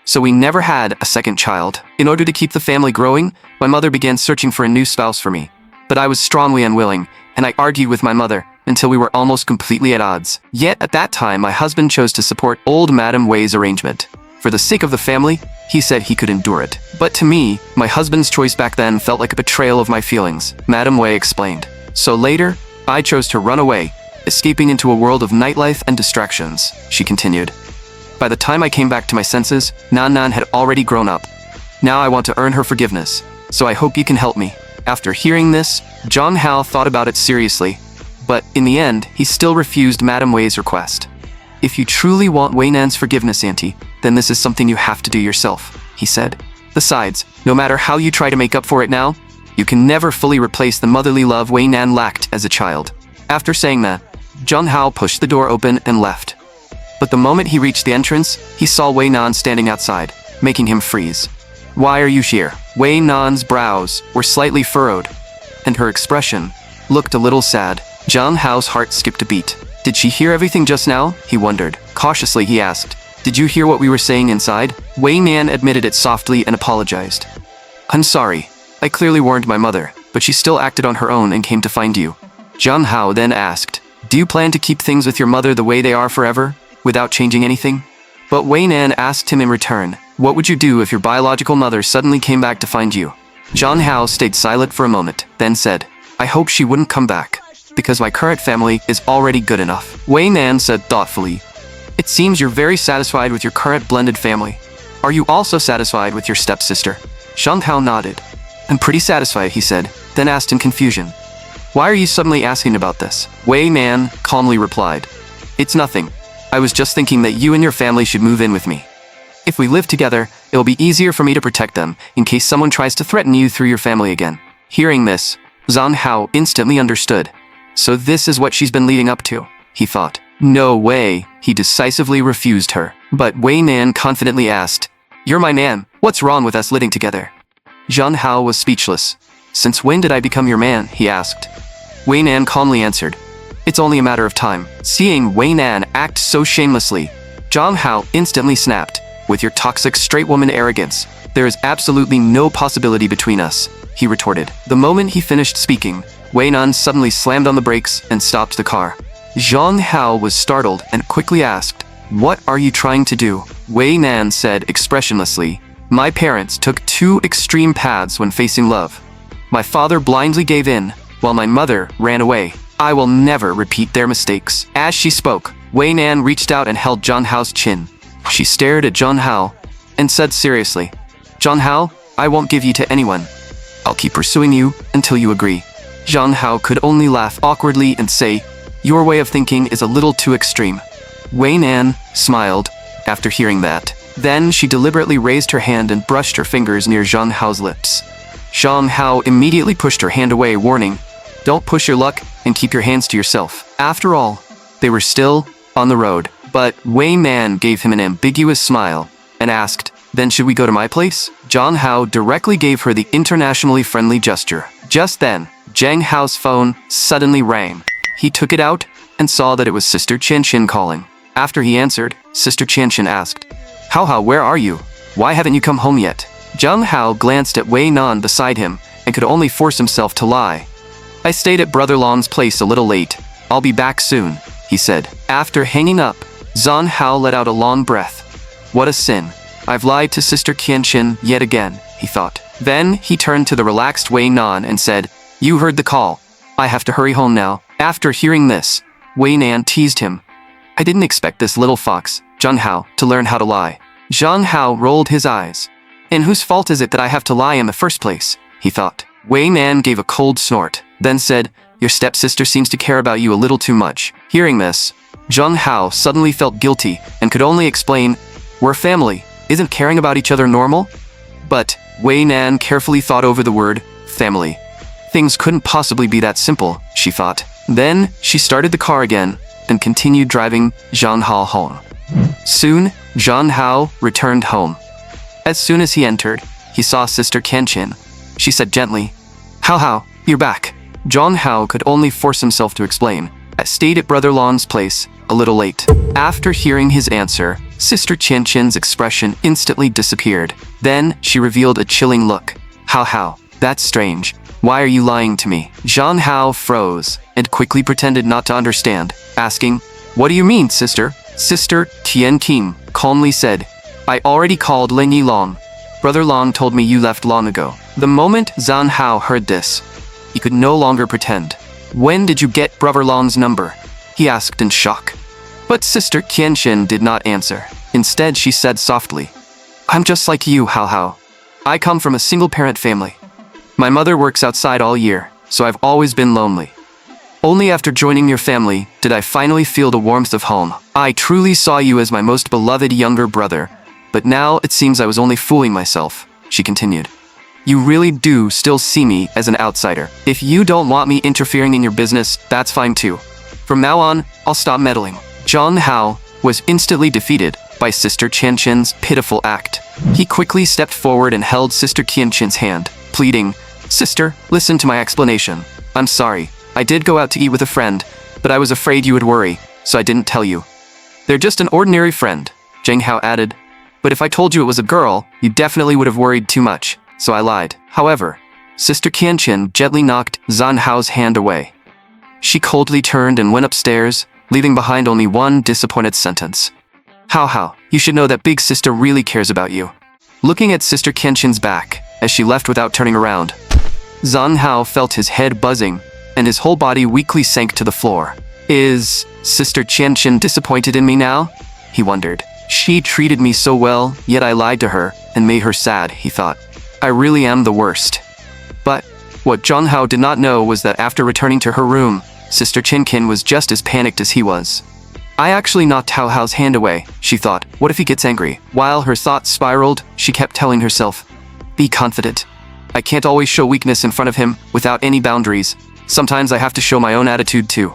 so we never had a second child. In order to keep the family growing, my mother began searching for a new spouse for me. But I was strongly unwilling, and I argued with my mother until we were almost completely at odds. Yet at that time, my husband chose to support old Madam Wei's arrangement. For the sake of the family, he said he could endure it. But to me, my husband's choice back then felt like a betrayal of my feelings," Madam Wei explained. So later, I chose to run away, escaping into a world of nightlife and distractions, she continued. By the time I came back to my senses, Nan had already grown up. Now I want to earn her forgiveness, so I hope you can help me. After hearing this, Zhang Hao thought about it seriously, but in the end, he still refused Madame Wei's request. If you truly want Wei Nan's forgiveness, Auntie, then this is something you have to do yourself, he said. Besides, no matter how you try to make up for it now, you can never fully replace the motherly love Wei Nan lacked as a child. After saying that, Zhang Hao pushed the door open and left. But the moment he reached the entrance, he saw Wei Nan standing outside, making him freeze. Why are you here? Wei Nan's brows were slightly furrowed, and her expression looked a little sad. Zhang Hao's heart skipped a beat. Did she hear everything just now? He wondered. Cautiously, he asked, did you hear what we were saying inside? Wei Nan admitted it softly and apologized. I'm sorry. I clearly warned my mother, but she still acted on her own and came to find you. Zhang Hao then asked, do you plan to keep things with your mother the way they are forever, without changing anything? But Wei Nan asked him in return, what would you do if your biological mother suddenly came back to find you? Zhang Hao stayed silent for a moment, then said, I hope she wouldn't come back, because my current family is already good enough. Wei Nan said thoughtfully, it seems you're very satisfied with your current blended family. Are you also satisfied with your stepsister? Zhang Hao nodded. I'm pretty satisfied, he said, then asked in confusion, why are you suddenly asking about this? Wei Nan calmly replied, it's nothing. I was just thinking that you and your family should move in with me. If we live together, it will be easier for me to protect them in case someone tries to threaten you through your family again. Hearing this, Zhang Hao instantly understood. So this is what she's been leading up to, he thought. No way, he decisively refused her. But Wei Nan confidently asked, you're my Nan, what's wrong with us living together? Zhang Hao was speechless. Since when did I become your man? He asked. Wei Nan calmly answered, it's only a matter of time. Seeing Wei Nan act so shamelessly, Zhang Hao instantly snapped, with your toxic straight woman arrogance, there is absolutely no possibility between us, he retorted. The moment he finished speaking, Wei Nan suddenly slammed on the brakes and stopped the car. Zhang Hao was startled and quickly asked, what are you trying to do? Wei Nan said expressionlessly, my parents took two extreme paths when facing love. My father blindly gave in, while my mother ran away. I will never repeat their mistakes. As she spoke, Wei Nan reached out and held Zhang Hao's chin. She stared at Zhang Hao and said seriously, Zhang Hao, I won't give you to anyone. I'll keep pursuing you until you agree. Zhang Hao could only laugh awkwardly and say, your way of thinking is a little too extreme. Wei Nan smiled after hearing that. Then she deliberately raised her hand and brushed her fingers near Zhang Hao's lips. Zhang Hao immediately pushed her hand away, warning, don't push your luck and keep your hands to yourself. After all, they were still on the road. But Wei Nan gave him an ambiguous smile and asked, then should we go to my place? Zhang Hao directly gave her the internationally friendly gesture. Just then, Zhang Hao's phone suddenly rang. He took it out and saw that it was Sister Qianqin calling. After he answered, Sister Qianqin asked, Hao, where are you? Why haven't you come home yet? Zhang Hao glanced at Wei Nan beside him and could only force himself to lie. I stayed at Brother Long's place a little late. I'll be back soon, he said. After hanging up, Zhang Hao let out a long breath. What a sin. I've lied to Sister Qianqin yet again, he thought. Then he turned to the relaxed Wei Nan and said, you heard the call. I have to hurry home now. After hearing this, Wei Nan teased him. I didn't expect this little fox, Zhang Hao, to learn how to lie. Zhang Hao rolled his eyes. And whose fault is it that I have to lie in the first place? He thought. Wei Nan gave a cold snort, then said, your stepsister seems to care about you a little too much. Hearing this, Zhang Hao suddenly felt guilty and could only explain, we're family, isn't caring about each other normal? But Wei Nan carefully thought over the word, family. Things couldn't possibly be that simple, she thought. Then she started the car again and continued driving Zhang Hao home. Soon, Zhang Hao returned home. As soon as he entered, he saw Sister Qianqin. She said gently, Hao, you're back. Zhang Hao could only force himself to explain. I stayed at Brother Long's place a little late. After hearing his answer, Sister Qianqin's expression instantly disappeared. Then she revealed a chilling look. Hao, that's strange. Why are you lying to me? Zhang Hao froze and quickly pretended not to understand, asking, what do you mean, sister? Sister Qianqin calmly said, I already called Ling Yilong. Brother Long told me you left long ago. The moment Zhang Hao heard this, he could no longer pretend. When did you get Brother Long's number? He asked in shock. But Sister Qianxin did not answer. Instead, she said softly, I'm just like you, Hao Hao. I come from a single-parent family. My mother works outside all year, so I've always been lonely. Only after joining your family did I finally feel the warmth of home. I truly saw you as my most beloved younger brother, but now it seems I was only fooling myself, she continued. You really do still see me as an outsider. If you don't want me interfering in your business, that's fine too. From now on, I'll stop meddling. Zhang Hao was instantly defeated by Sister Qianxin's pitiful act. He quickly stepped forward and held Sister Qianxin's hand, pleading, Sister, listen to my explanation. I'm sorry. I did go out to eat with a friend, but I was afraid you would worry, so I didn't tell you. They're just an ordinary friend, Zhang Hao added. But if I told you it was a girl, you definitely would have worried too much, so I lied. However, Sister Qianxin gently knocked Zhang Hao's hand away. She coldly turned and went upstairs, leaving behind only one disappointed sentence. Hao Hao, you should know that Big Sister really cares about you. Looking at Sister Qianxin's back, as she left without turning around, Zhang Hao felt his head buzzing, and his whole body weakly sank to the floor. Is Sister Qianxin disappointed in me now? He wondered. She treated me so well, yet I lied to her and made her sad, he thought. I really am the worst. But what Zhang Hao did not know was that after returning to her room, Sister Qianxin was just as panicked as he was. I actually knocked Hao Hao's hand away, she thought. What if he gets angry? While her thoughts spiraled, she kept telling herself, be confident. I can't always show weakness in front of him without any boundaries. Sometimes I have to show my own attitude too.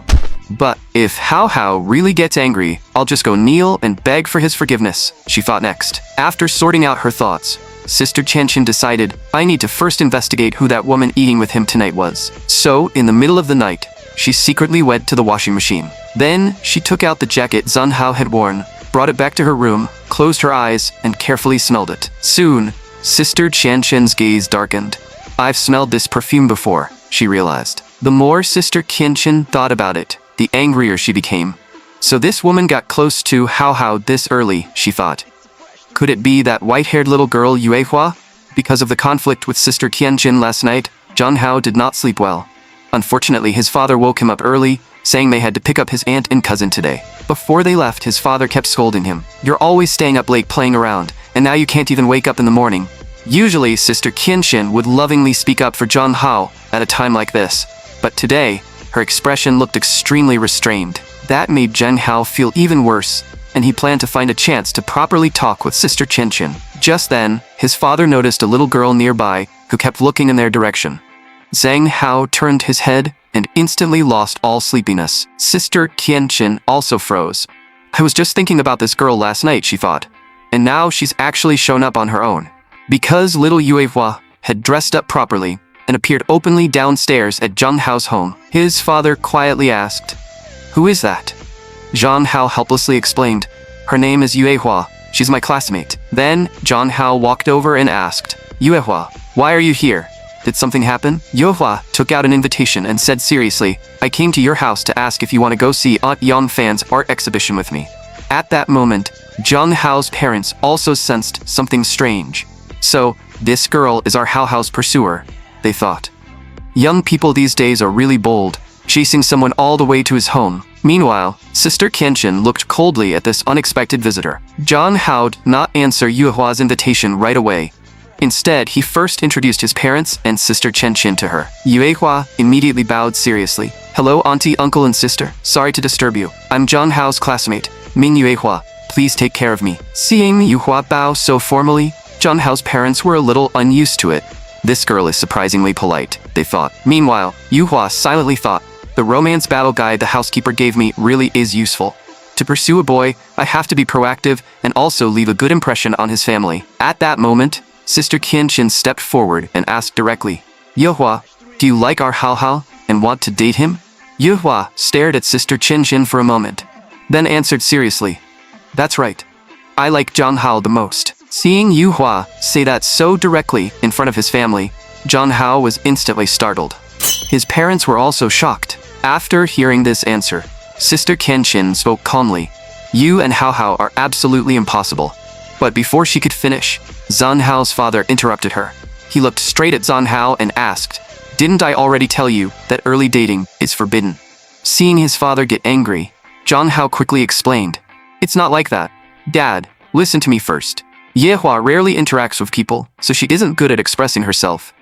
But if Hao Hao really gets angry, I'll just go kneel and beg for his forgiveness, she thought next. After sorting out her thoughts, Sister Qianxin decided, I need to first investigate who that woman eating with him tonight was. So, in the middle of the night, she secretly went to the washing machine. Then, she took out the jacket Zhang Hao had worn, brought it back to her room, closed her eyes, and carefully smelled it. Soon, Sister Qianxin's gaze darkened. I've smelled this perfume before, she realized. The more Sister Qianxin thought about it, the angrier she became. So this woman got close to Hao Hao this early, she thought. Could it be that white-haired little girl Yuehua? Because of the conflict with Sister Qianxin last night, Zhang Hao did not sleep well. Unfortunately, his father woke him up early, saying they had to pick up his aunt and cousin today. Before they left, his father kept scolding him. You're always staying up late playing around, and now you can't even wake up in the morning. Usually, Sister Qianxin would lovingly speak up for Zhang Hao at a time like this. But today, her expression looked extremely restrained. That made Zhang Hao feel even worse, and he planned to find a chance to properly talk with Sister Qianxin. Just then, his father noticed a little girl nearby who kept looking in their direction. Zhang Hao turned his head and instantly lost all sleepiness. Sister Qianxin also froze. I was just thinking about this girl last night, she thought, and now she's actually shown up on her own. Because little Yuehua had dressed up properly and appeared openly downstairs at Zhang Hao's home, his father quietly asked, Who is that? Zhang Hao helplessly explained, Her name is Yuehua. She's my classmate. Then, Zhang Hao walked over and asked, Yuehua, why are you here? Did something happen? Yuehua took out an invitation and said seriously, I came to your house to ask if you want to go see Aunt Yang Fan's art exhibition with me. At that moment, Zhang Hao's parents also sensed something strange. So, this girl is our Hao Hao's pursuer, they thought. Young people these days are really bold, chasing someone all the way to his home. Meanwhile, Sister Qianxin looked coldly at this unexpected visitor. Zhang Hao did not answer Yuehua's invitation right away. Instead, he first introduced his parents and Sister Qianxin to her. Yuehua immediately bowed seriously. Hello, auntie, uncle, and sister. Sorry to disturb you. I'm Zhang Hao's classmate, Ming Yuehua. Please take care of me. Seeing Yuehua bow so formally, Zhang Hao's parents were a little unused to it. This girl is surprisingly polite, they thought. Meanwhile, Yuehua silently thought, the romance battle guide the housekeeper gave me really is useful. To pursue a boy, I have to be proactive and also leave a good impression on his family. At that moment, Sister Qianxin stepped forward and asked directly, Yuehua, do you like our Hao Hao and want to date him? Yuehua stared at Sister Qianxin for a moment, then answered seriously, That's right. I like Zhang Hao the most. Seeing Yuehua say that so directly in front of his family, Zhang Hao was instantly startled. His parents were also shocked. After hearing this answer, Sister Qianxin spoke calmly. You and Hao Hao are absolutely impossible. But before she could finish, Zhang Hao's father interrupted her. He looked straight at Zhang Hao and asked, Didn't I already tell you that early dating is forbidden? Seeing his father get angry, Zhang Hao quickly explained. It's not like that. Dad, listen to me first. Yehua rarely interacts with people, so she isn't good at expressing herself.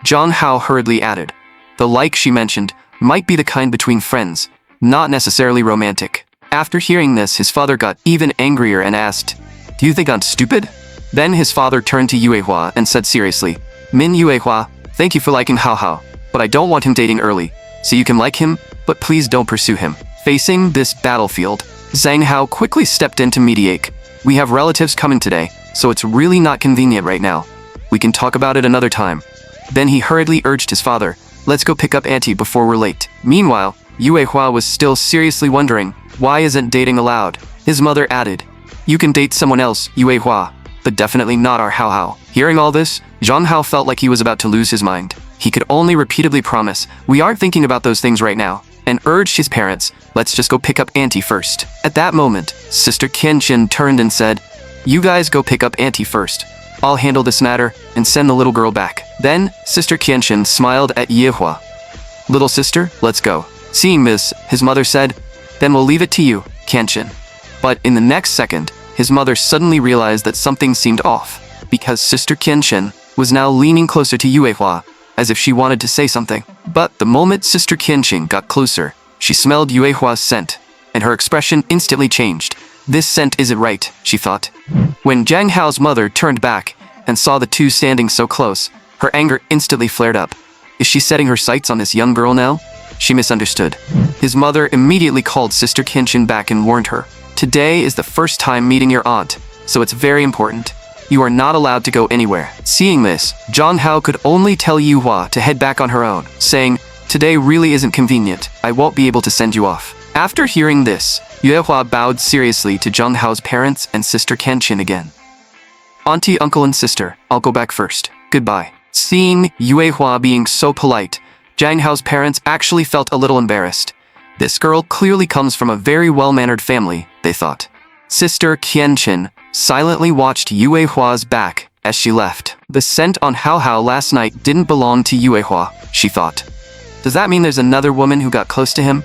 Zhang Hao hurriedly added. The like she mentioned might be the kind between friends, not necessarily romantic. After hearing this, his father got even angrier and asked, Do you think I'm stupid? Then his father turned to Yuehua and said seriously, Min Yuehua, thank you for liking Hao Hao, but I don't want him dating early, so you can like him, but please don't pursue him. Facing this battlefield, Zhang Hao quickly stepped in to mediate. We have relatives coming today, so it's really not convenient right now. We can talk about it another time. Then he hurriedly urged his father, let's go pick up Auntie before we're late. Meanwhile, Yuehua was still seriously wondering, why isn't dating allowed? His mother added, You can date someone else, Yuehua, but definitely not our Hao Hao. Hearing all this, Zhang Hao felt like he was about to lose his mind. He could only repeatedly promise, we aren't thinking about those things right now, and urged his parents, let's just go pick up Auntie first. At that moment, Sister Qianqin turned and said, You guys go pick up Auntie first. I'll handle this matter and send the little girl back. Then, Sister Qianqin smiled at Yehua. Little sister, let's go. Seeing this, his mother said, Then we'll leave it to you, Qianqin. But in the next second, his mother suddenly realized that something seemed off, because Sister Qianqin was now leaning closer to Yuehua, as if she wanted to say something. But the moment Sister Qianqin got closer, she smelled Yuehua's scent, and her expression instantly changed. This scent isn't right, she thought. When Zhang Hao's mother turned back and saw the two standing so close, her anger instantly flared up. Is she setting her sights on this young girl now? She misunderstood. His mother immediately called Sister Qianqin back and warned her. Today is the first time meeting your aunt, so it's very important. You are not allowed to go anywhere. Seeing this, Zhang Hao could only tell Yuehua to head back on her own, saying, Today really isn't convenient. I won't be able to send you off. After hearing this, Yuehua bowed seriously to Zhang Hao's parents and Sister Qianqin again. Auntie, uncle, and sister, I'll go back first. Goodbye. Seeing Yuehua being so polite, Zhang Hao's parents actually felt a little embarrassed. This girl clearly comes from a very well-mannered family, they thought. Sister Qianqin silently watched Yuehua's back as she left. The scent on Hao Hao last night didn't belong to Yuehua, she thought. Does that mean there's another woman who got close to him?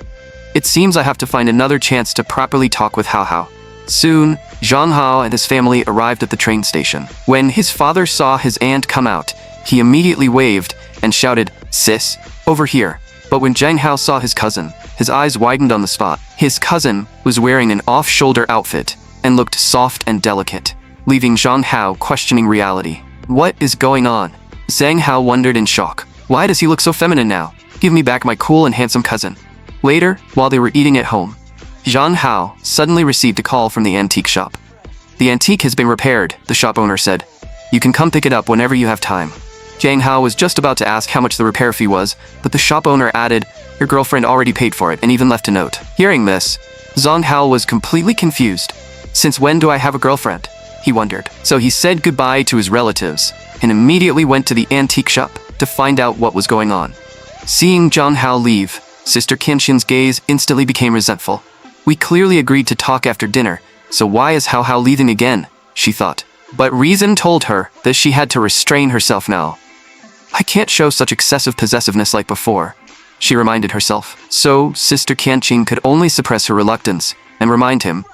It seems I have to find another chance to properly talk with Hao Hao. Soon, Zhang Hao and his family arrived at the train station. When his father saw his aunt come out, he immediately waved and shouted, Sis, over here. But when Zhang Hao saw his cousin, his eyes widened on the spot. His cousin was wearing an off-shoulder outfit and looked soft and delicate, leaving Zhang Hao questioning reality. What is going on? Zhang Hao wondered in shock. Why does he look so feminine now? Give me back my cool and handsome cousin. Later, while they were eating at home, Zhang Hao suddenly received a call from the antique shop. The antique has been repaired, the shop owner said. You can come pick it up whenever you have time. Zhang Hao was just about to ask how much the repair fee was, but the shop owner added, Your girlfriend already paid for it and even left a note. Hearing this, Zhang Hao was completely confused. Since when do I have a girlfriend? He wondered. So he said goodbye to his relatives and immediately went to the antique shop to find out what was going on. Seeing Zhang Hao leave, Sister Qianqin's gaze instantly became resentful. We clearly agreed to talk after dinner, so why is Hao Hao leaving again? She thought. But reason told her that she had to restrain herself now. I can't show such excessive possessiveness like before, she reminded herself. So Sister Qianqin could only suppress her reluctance and remind him,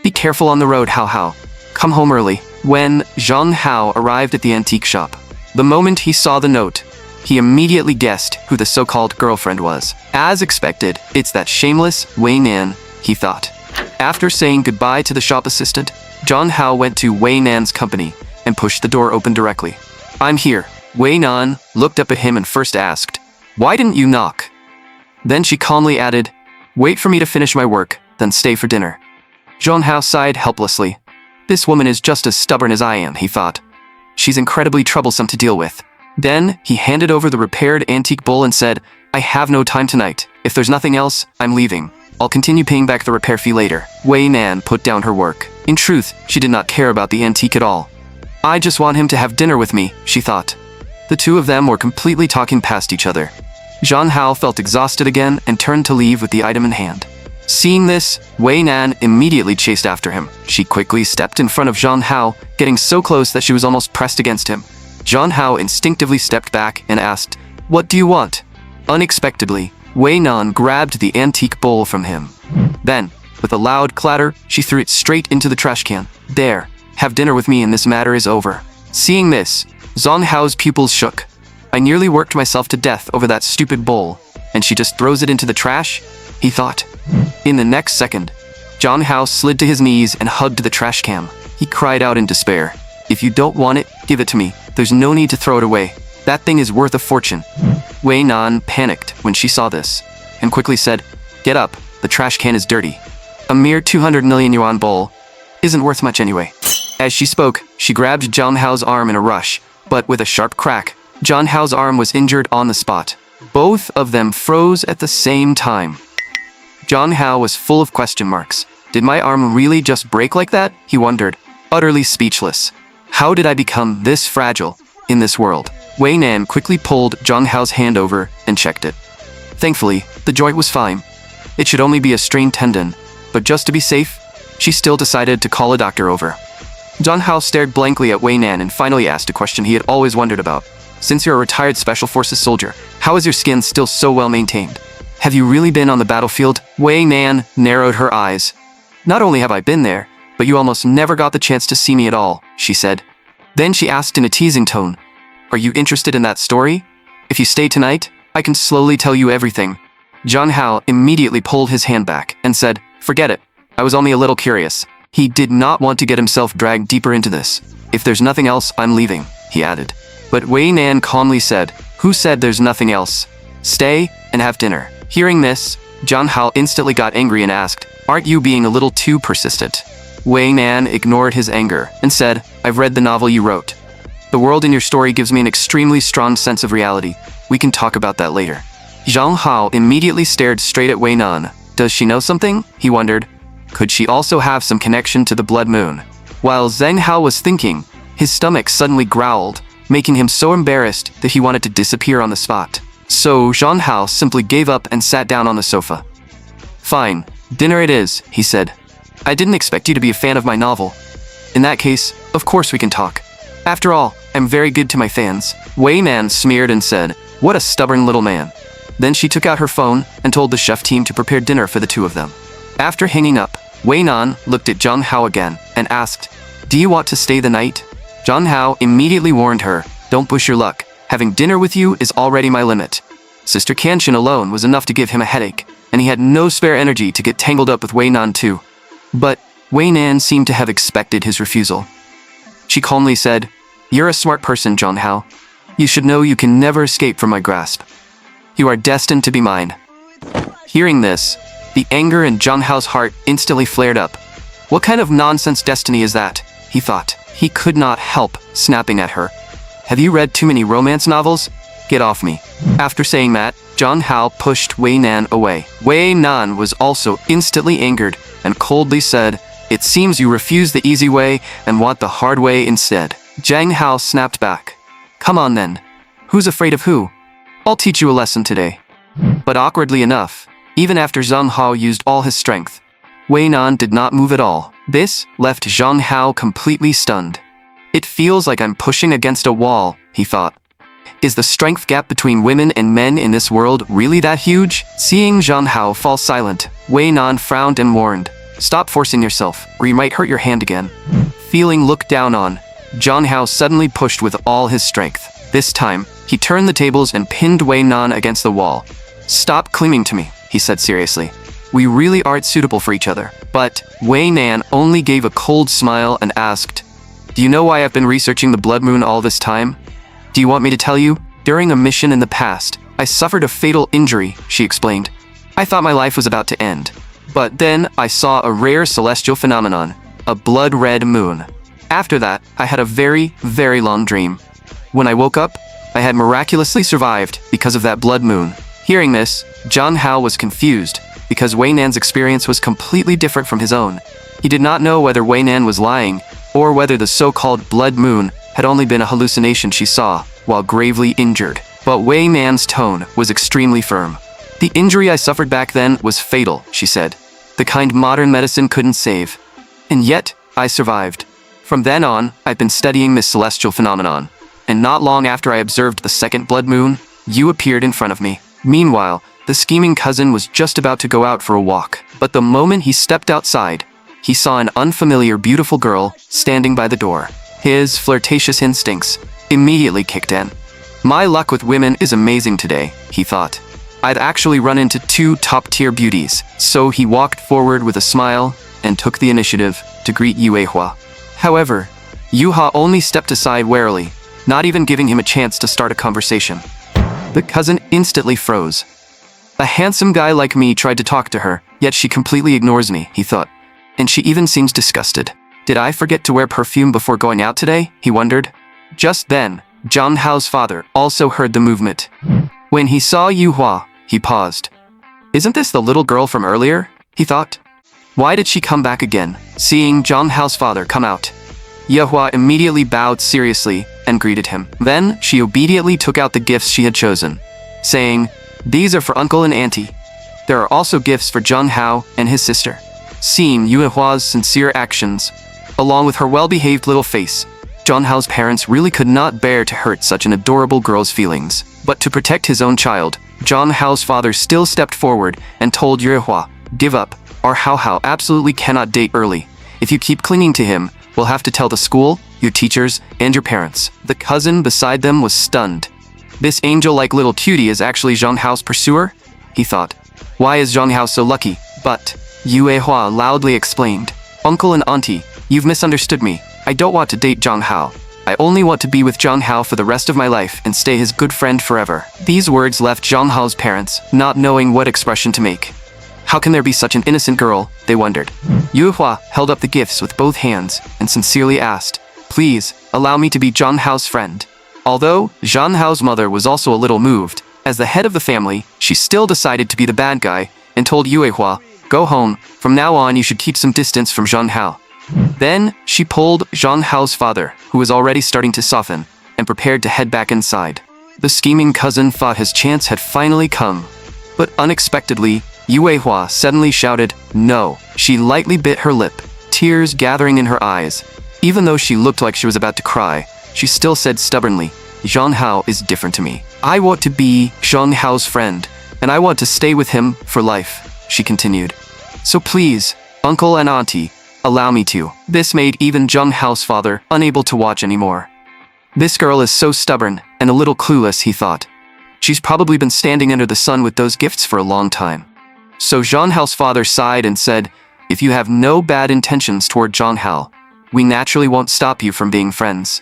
Be careful on the road, Hao Hao. Come home early. When Zhang Hao arrived at the antique shop, the moment he saw the note, he immediately guessed who the so-called girlfriend was. As expected, it's that shameless Wei Nan, he thought. After saying goodbye to the shop assistant, Zhang Hao went to Wei Nan's company and pushed the door open directly. I'm here. Wei Nan looked up at him and first asked, Why didn't you knock? Then she calmly added, Wait for me to finish my work, then stay for dinner. Zhang Hao sighed helplessly. This woman is just as stubborn as I am, he thought. She's incredibly troublesome to deal with. Then he handed over the repaired antique bowl and said, I have no time tonight. If there's nothing else, I'm leaving. I'll continue paying back the repair fee later. Wei Nan put down her work. In truth, she did not care about the antique at all. I just want him to have dinner with me, she thought. The two of them were completely talking past each other. Zhang Hao felt exhausted again and turned to leave with the item in hand. Seeing this, Wei Nan immediately chased after him. She quickly stepped in front of Zhang Hao, getting so close that she was almost pressed against him. Zhang Hao instinctively stepped back and asked, What do you want? Unexpectedly, Wei Nan grabbed the antique bowl from him. Then, with a loud clatter, she threw it straight into the trash can. There, have dinner with me and this matter is over. Seeing this, Zhang Hao's pupils shook. I nearly worked myself to death over that stupid bowl, and she just throws it into the trash? He thought. In the next second, Zhang Hao slid to his knees and hugged the trash can. He cried out in despair. If you don't want it, give it to me. There's no need to throw it away. That thing is worth a fortune. Wei Nan panicked when she saw this, and quickly said, Get up, the trash can is dirty. A mere 200 million yuan bowl isn't worth much anyway. As she spoke, she grabbed Zhang Hao's arm in a rush, but with a sharp crack, Zhang Hao's arm was injured on the spot. Both of them froze at the same time. Zhang Hao was full of question marks. Did my arm really just break like that? He wondered, utterly speechless. How did I become this fragile in this world? Wei Nan quickly pulled Zhang Hao's hand over and checked it. Thankfully, the joint was fine. It should only be a strained tendon, but just to be safe, she still decided to call a doctor over. Zhang Hao stared blankly at Wei Nan and finally asked a question he had always wondered about. Since you're a retired Special Forces soldier, how is your skin still so well maintained? Have you really been on the battlefield? Wei Nan narrowed her eyes. Not only have I been there, but you almost never got the chance to see me at all, she said. Then she asked in a teasing tone, Are you interested in that story? If you stay tonight, I can slowly tell you everything. Zhang Hao immediately pulled his hand back and said, Forget it. I was only a little curious. He did not want to get himself dragged deeper into this. If there's nothing else, I'm leaving, he added. But Wei Nan calmly said, Who said there's nothing else? Stay and have dinner. Hearing this, Zhang Hao instantly got angry and asked, Aren't you being a little too persistent? Wei Nan ignored his anger and said, I've read the novel you wrote. The world in your story gives me an extremely strong sense of reality. We can talk about that later. Zhang Hao immediately stared straight at Wei Nan. Does she know something? He wondered. Could she also have some connection to the blood moon? While Zhang Hao was thinking, his stomach suddenly growled, making him so embarrassed that he wanted to disappear on the spot. So Zhang Hao simply gave up and sat down on the sofa. Fine, dinner it is, he said. I didn't expect you to be a fan of my novel. In that case, of course we can talk. After all, I'm very good to my fans. Wei Nan smeared and said, What a stubborn little man. Then she took out her phone and told the chef team to prepare dinner for the two of them. After hanging up, Wei Nan looked at Zhang Hao again and asked, Do you want to stay the night? Zhang Hao immediately warned her, Don't push your luck. Having dinner with you is already my limit. Sister Kanshin alone was enough to give him a headache, and he had no spare energy to get tangled up with Wei Nan too. But Wei Nan seemed to have expected his refusal. She calmly said, You're a smart person, Zhang Hao. You should know you can never escape from my grasp. You are destined to be mine. Hearing this, the anger in Zhang Hao's heart instantly flared up. What kind of nonsense destiny is that? He thought. He could not help snapping at her. Have you read too many romance novels? Get off me. After saying that, Zhang Hao pushed Wei Nan away. Wei Nan was also instantly angered and coldly said, It seems you refuse the easy way and want the hard way instead. Zhang Hao snapped back. Come on then. Who's afraid of who? I'll teach you a lesson today. But awkwardly enough, even after Zhang Hao used all his strength, Wei Nan did not move at all. This left Zhang Hao completely stunned. It feels like I'm pushing against a wall, he thought. Is the strength gap between women and men in this world really that huge? Seeing Zhang Hao fall silent, Wei Nan frowned and warned, Stop forcing yourself, or you might hurt your hand again. Feeling looked down on, Zhang Hao suddenly pushed with all his strength. This time, he turned the tables and pinned Wei Nan against the wall. Stop clinging to me, he said seriously. We really aren't suitable for each other. But Wei Nan only gave a cold smile and asked, Do you know why I've been researching the blood moon all this time? Do you want me to tell you? During a mission in the past, I suffered a fatal injury, she explained. I thought my life was about to end. But then I saw a rare celestial phenomenon, a blood-red moon. After that, I had a very, very long dream. When I woke up, I had miraculously survived because of that blood moon. Hearing this, Zhang Hao was confused because Wei Nan's experience was completely different from his own. He did not know whether Wei Nan was lying or whether the so-called blood moon had only been a hallucination she saw while gravely injured. But Wei Nan's tone was extremely firm. The injury I suffered back then was fatal, she said. The kind modern medicine couldn't save. And yet, I survived. From then on, I've been studying this celestial phenomenon. And not long after I observed the second blood moon, you appeared in front of me. Meanwhile, the scheming cousin was just about to go out for a walk. But the moment he stepped outside, he saw an unfamiliar beautiful girl standing by the door. His flirtatious instincts immediately kicked in. My luck with women is amazing today, he thought. I'd actually run into 2 top-tier beauties. So he walked forward with a smile and took the initiative to greet Yuehua. However, Yuha only stepped aside warily, not even giving him a chance to start a conversation. The cousin instantly froze. A handsome guy like me tried to talk to her, yet she completely ignores me, he thought. And she even seems disgusted. Did I forget to wear perfume before going out today? He wondered. Just then, Zhang Hao's father also heard the movement. When he saw Yuhua, he paused. Isn't this the little girl from earlier? He thought. Why did she come back again? Seeing Zhang Hao's father come out, Yuhua immediately bowed seriously and greeted him. Then she obediently took out the gifts she had chosen, saying, "These are for uncle and auntie. There are also gifts for Zhang Hao and his sister." Seeing Yuehua's sincere actions, along with her well-behaved little face, Zhang Hao's parents really could not bear to hurt such an adorable girl's feelings. But to protect his own child, Zhang Hao's father still stepped forward and told Yuehua, "Give up, or Hao absolutely cannot date early. If you keep clinging to him, we'll have to tell the school, your teachers, and your parents." The cousin beside them was stunned. This angel-like little cutie is actually Zhang Hao's pursuer? He thought. Why is Zhang Hao so lucky? But Yuehua loudly explained, "Uncle and auntie, you've misunderstood me. I don't want to date Zhang Hao. I only want to be with Zhang Hao for the rest of my life and stay his good friend forever." These words left Zhang Hao's parents not knowing what expression to make. How can there be such an innocent girl? They wondered. Yuehua held up the gifts with both hands and sincerely asked, "Please, allow me to be Zhang Hao's friend." Although Zhang Hao's mother was also a little moved, as the head of the family, she still decided to be the bad guy and told Yuehua, "Go home. From now on, you should keep some distance from Zhang Hao." Then she pulled Zhang Hao's father, who was already starting to soften, and prepared to head back inside. The scheming cousin thought his chance had finally come. But unexpectedly, Yuehua suddenly shouted, "No." She lightly bit her lip, tears gathering in her eyes. Even though she looked like she was about to cry, she still said stubbornly, "Zhang Hao is different to me. I want to be Zhang Hao's friend, and I want to stay with him for life," she continued. "So please, uncle and auntie, allow me to." This made even Zhang Hao's father unable to watch anymore. This girl is so stubborn and a little clueless, he thought. She's probably been standing under the sun with those gifts for a long time. So Zhang Hao's father sighed and said, "If you have no bad intentions toward Zhang Hao, we naturally won't stop you from being friends."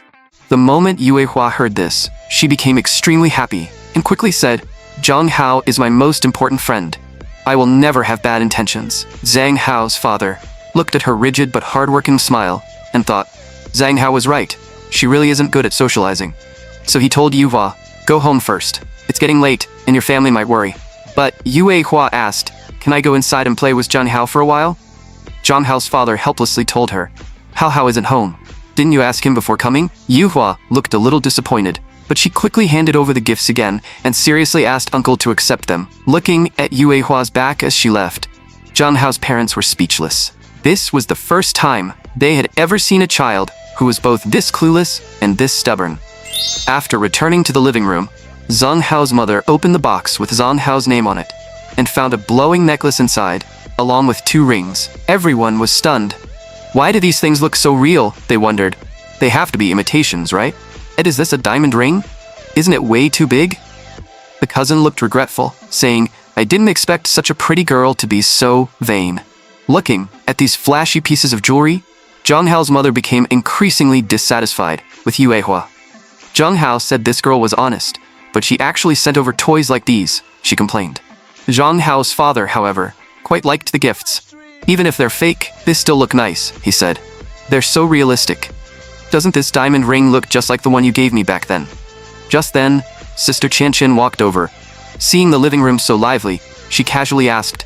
The moment Yuehua heard this, she became extremely happy and quickly said, "Zhang Hao is my most important friend. I will never have bad intentions." Zhang Hao's father looked at her rigid but hard-working smile and thought, Zhang Hao was right. She really isn't good at socializing. So he told Yuehua, "Go home first. It's getting late and your family might worry." But Yuehua asked, "Can I go inside and play with Zhang Hao for a while?" Zhang Hao's father helplessly told her, Hao isn't home. Didn't you ask him before coming?" Yuehua looked a little disappointed, but she quickly handed over the gifts again and seriously asked uncle to accept them. Looking at Yuehua's back as she left, Zhang Hao's parents were speechless. This was the first time they had ever seen a child who was both this clueless and this stubborn. After returning to the living room, Zhang Hao's mother opened the box with Zhang Hao's name on it and found a glowing necklace inside, along with 2 rings. Everyone was stunned. Why do these things look so real? They wondered. They have to be imitations, right? And is this a diamond ring? Isn't it way too big? The cousin looked regretful, saying, "I didn't expect such a pretty girl to be so vain." Looking at these flashy pieces of jewelry, Zhang Hao's mother became increasingly dissatisfied with Yuehua. Zhang Hao said this girl was honest, but she actually sent over toys like these, she complained. Zhang Hao's father, however, quite liked the gifts. "Even if they're fake, they still look nice," he said. "They're so realistic. Doesn't this diamond ring look just like the one you gave me back then?" Just then, Sister Qianqian walked over. Seeing the living room so lively, she casually asked,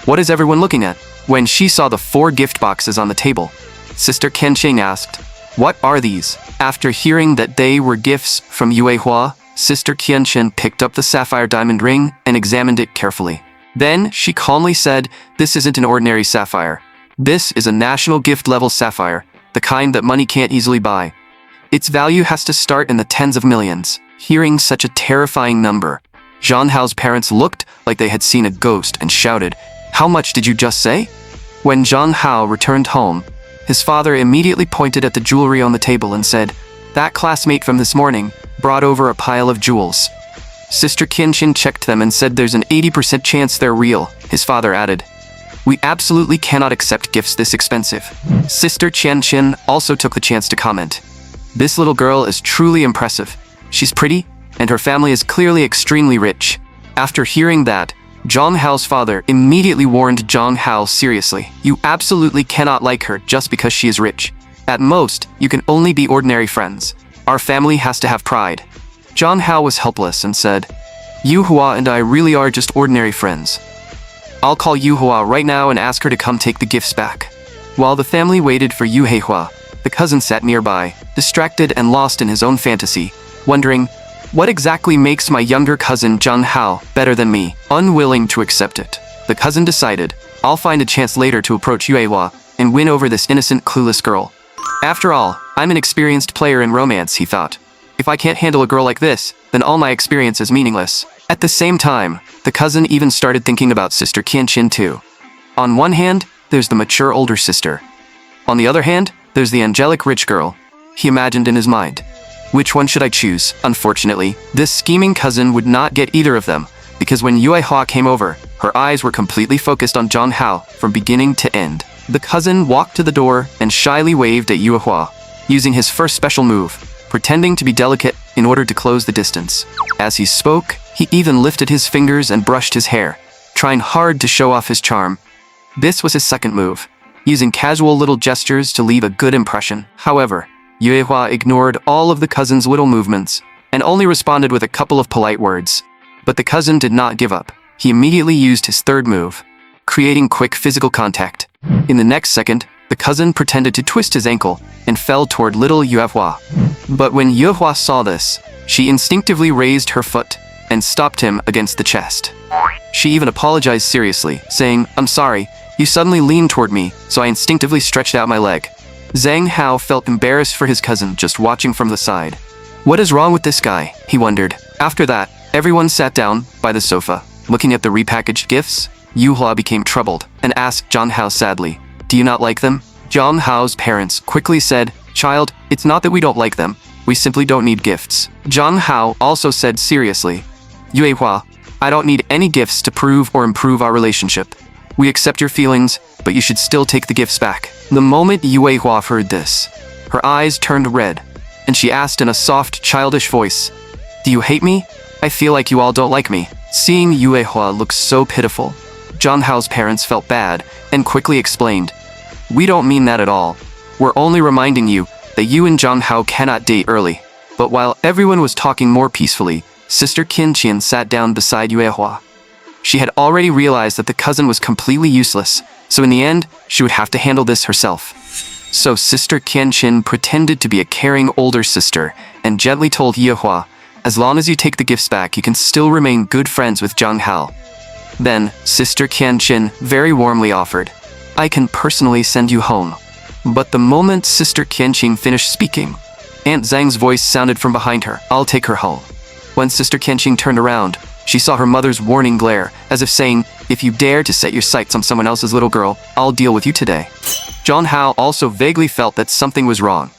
"What is everyone looking at?" When she saw the 4 gift boxes on the table, Sister Qianqian asked, "What are these?" After hearing that they were gifts from Yuehua, Sister Qianqian picked up the sapphire diamond ring and examined it carefully. Then she calmly said, "This isn't an ordinary sapphire. This is a national gift level sapphire, the kind that money can't easily buy. Its value has to start in the tens of millions." Hearing such a terrifying number, Zhang Hao's parents looked like they had seen a ghost and shouted, "How much did you just say?" When Zhang Hao returned home, his father immediately pointed at the jewelry on the table and said, "That classmate from this morning brought over a pile of jewels." Sister Qianqin checked them and said there's an 80% chance they're real. His father added, "We absolutely cannot accept gifts this expensive." Sister Qianqin also took the chance to comment, "This little girl is truly impressive. She's pretty, and her family is clearly extremely rich." After hearing that, Zhang Hao's father immediately warned Zhang Hao seriously, "You absolutely cannot like her just because she is rich. At most, you can only be ordinary friends. Our family has to have pride." Zhang Hao was helpless and said, "Yu Hua and I really are just ordinary friends. I'll call Yu Hua right now and ask her to come take the gifts back." While the family waited for Yu Hua, the cousin sat nearby, distracted and lost in his own fantasy, wondering, what exactly makes my younger cousin Zhang Hao better than me? Unwilling to accept it, the cousin decided, "I'll find a chance later to approach Yu Hua and win over this innocent, clueless girl. After all, I'm an experienced player in romance," he thought. "If I can't handle a girl like this, then all my experience is meaningless." At the same time, the cousin even started thinking about Sister Qianqin too. On one hand, there's the mature older sister. On the other hand, there's the angelic rich girl. He imagined in his mind, which one should I choose? Unfortunately, this scheming cousin would not get either of them, because when Yue Hua came over, her eyes were completely focused on Zhang Hao from beginning to end. The cousin walked to the door and shyly waved at Yue Hua, using his first special move, pretending to be delicate in order to close the distance. As he spoke, he even lifted his fingers and brushed his hair, trying hard to show off his charm. This was his second move, using casual little gestures to leave a good impression. However, Yue Hua ignored all of the cousin's little movements and only responded with a couple of polite words. But the cousin did not give up. He immediately used his third move, creating quick physical contact. In the next second, the cousin pretended to twist his ankle and fell toward little Yue Hua. But when Yue Hua saw this, she instinctively raised her foot and stopped him against the chest. She even apologized seriously, saying, "I'm sorry, you suddenly leaned toward me, so I instinctively stretched out my leg." Zhang Hao felt embarrassed for his cousin just watching from the side. What is wrong with this guy? He wondered. After that, everyone sat down by the sofa. Looking at the repackaged gifts, Yu Hua became troubled and asked Zhang Hao sadly, "Do you not like them?" Zhang Hao's parents quickly said, "Child, it's not that we don't like them. We simply don't need gifts." Zhang Hao also said seriously, "Yue Hua, I don't need any gifts to prove or improve our relationship. We accept your feelings, but you should still take the gifts back." The moment Yue Hua heard this, her eyes turned red, and she asked in a soft, childish voice, "Do you hate me? I feel like you all don't like me." Seeing Yue Hua look so pitiful, Zhang Hao's parents felt bad and quickly explained, "We don't mean that at all. We're only reminding you that you and Zhang Hao cannot date early." But while everyone was talking more peacefully, Sister Qianqin sat down beside Yue Hua. She had already realized that the cousin was completely useless, so in the end, she would have to handle this herself. So Sister Qianqin pretended to be a caring older sister and gently told Yue Hua, "As long as you take the gifts back, you can still remain good friends with Zhang Hao." Then, Sister Qianqin very warmly offered, "I can personally send you home." But the moment Sister Qianqin finished speaking, Aunt Zhang's voice sounded from behind her, "I'll take her home." When Sister Qianqin turned around, she saw her mother's warning glare, as if saying, "If you dare to set your sights on someone else's little girl, I'll deal with you today." Zhang Hao also vaguely felt that something was wrong.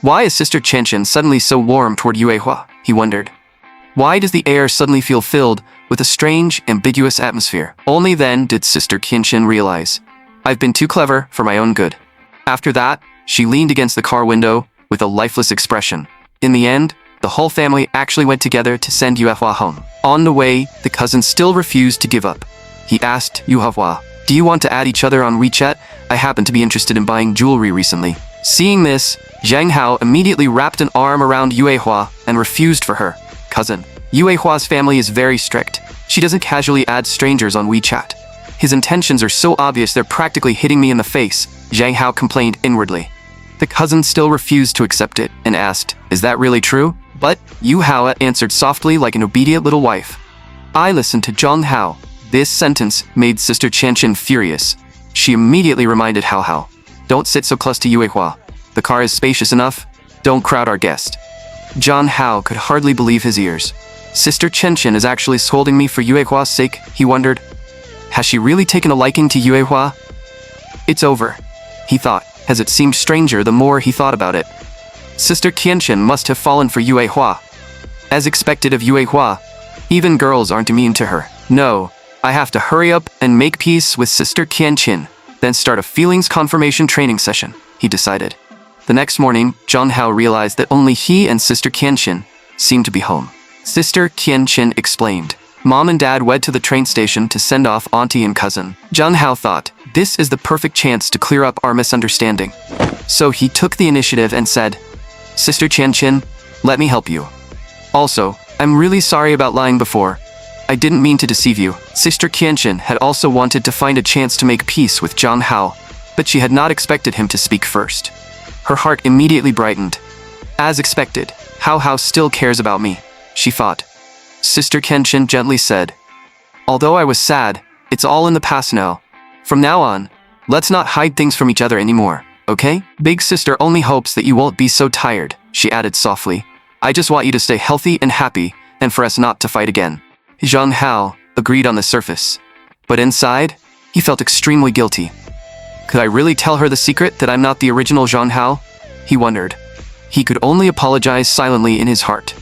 Why is Sister Qianqin suddenly so warm toward Yue Hua? He wondered. Why does the air suddenly feel filled with a strange, ambiguous atmosphere? Only then did Sister Qianqin realize, "I've been too clever for my own good." After that, she leaned against the car window with a lifeless expression. In the end, the whole family actually went together to send Yue Hua home. On the way, the cousin still refused to give up. He asked Yue Hua, "Do you want to add each other on WeChat? I happen to be interested in buying jewelry recently." Seeing this, Zhang Hao immediately wrapped an arm around Yue Hua and refused for her. "Cousin, Yue Hua's family is very strict. She doesn't casually add strangers on WeChat. His intentions are so obvious they're practically hitting me in the face," Zhang Hao complained inwardly. The cousin still refused to accept it and asked, "Is that really true?" But Yu Hao answered softly like an obedient little wife. "I listened to Zhang Hao." This sentence made Sister Qianqin furious. She immediately reminded Hao, "Don't sit so close to Yue Hua. The car is spacious enough. Don't crowd our guest." John Hao could hardly believe his ears. Sister Chen is actually scolding me for Yuehua's sake, he wondered. Has she really taken a liking to Yuehua? It's over, he thought, as it seemed stranger the more he thought about it. Sister Qianchen must have fallen for Yuehua. As expected of Yuehua, even girls aren't immune to her. No, I have to hurry up and make peace with Sister Qianchen, then start a feelings confirmation training session, he decided. The next morning, John Hao realized that only he and Sister Qianchen seemed to be home. Sister Qianchen explained. Mom and Dad went to the train station to send off Auntie and cousin. John Hao thought, this is the perfect chance to clear up our misunderstanding. So he took the initiative and said, Sister Qianchen, let me help you. Also, I'm really sorry about lying before. I didn't mean to deceive you. Sister Qianchen had also wanted to find a chance to make peace with John Hao, but she had not expected him to speak first. Her heart immediately brightened. As expected, Hao still cares about me, she thought. Sister Qianchen gently said, although I was sad, it's all in the past now. From now on, let's not hide things from each other anymore, okay? Big sister only hopes that you won't be so tired, she added softly. I just want you to stay healthy and happy, and for us not to fight again. Zhang Hao agreed on the surface, but inside, he felt extremely guilty. Could I really tell her the secret that I'm not the original Zhang Hao? He wondered. He could only apologize silently in his heart.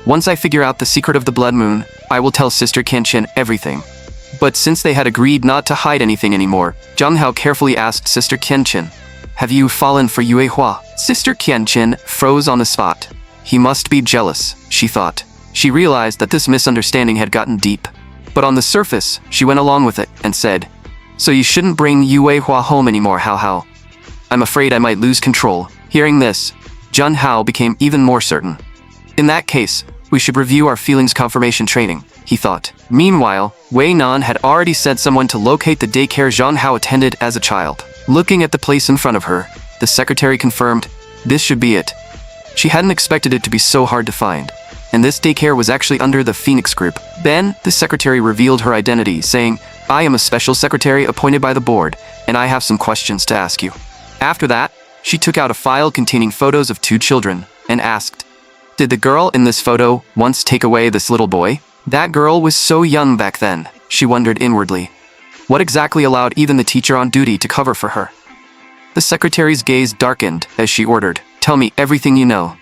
Once I figure out the secret of the blood moon, I will tell Sister Qianchen everything. But since they had agreed not to hide anything anymore, Zhang Hao carefully asked Sister Qianchen, have you fallen for Yuehua? Sister Qianchen froze on the spot. He must be jealous, she thought. She realized that this misunderstanding had gotten deep. But on the surface, she went along with it and said, so you shouldn't bring Yuehua home anymore, Hao. I'm afraid I might lose control. Hearing this, Zhang Hao became even more certain. In that case, we should review our feelings confirmation training, he thought. Meanwhile, Wei Nan had already sent someone to locate the daycare Zhang Hao attended as a child. Looking at the place in front of her, the secretary confirmed, this should be it. She hadn't expected it to be so hard to find, and this daycare was actually under the Phoenix Group. Then, the secretary revealed her identity, saying, I am a special secretary appointed by the board, and I have some questions to ask you. After that, she took out a file containing photos of 2 children, and asked, did the girl in this photo once take away this little boy? That girl was so young back then, she wondered inwardly. What exactly allowed even the teacher on duty to cover for her? The secretary's gaze darkened as she ordered, tell me everything you know.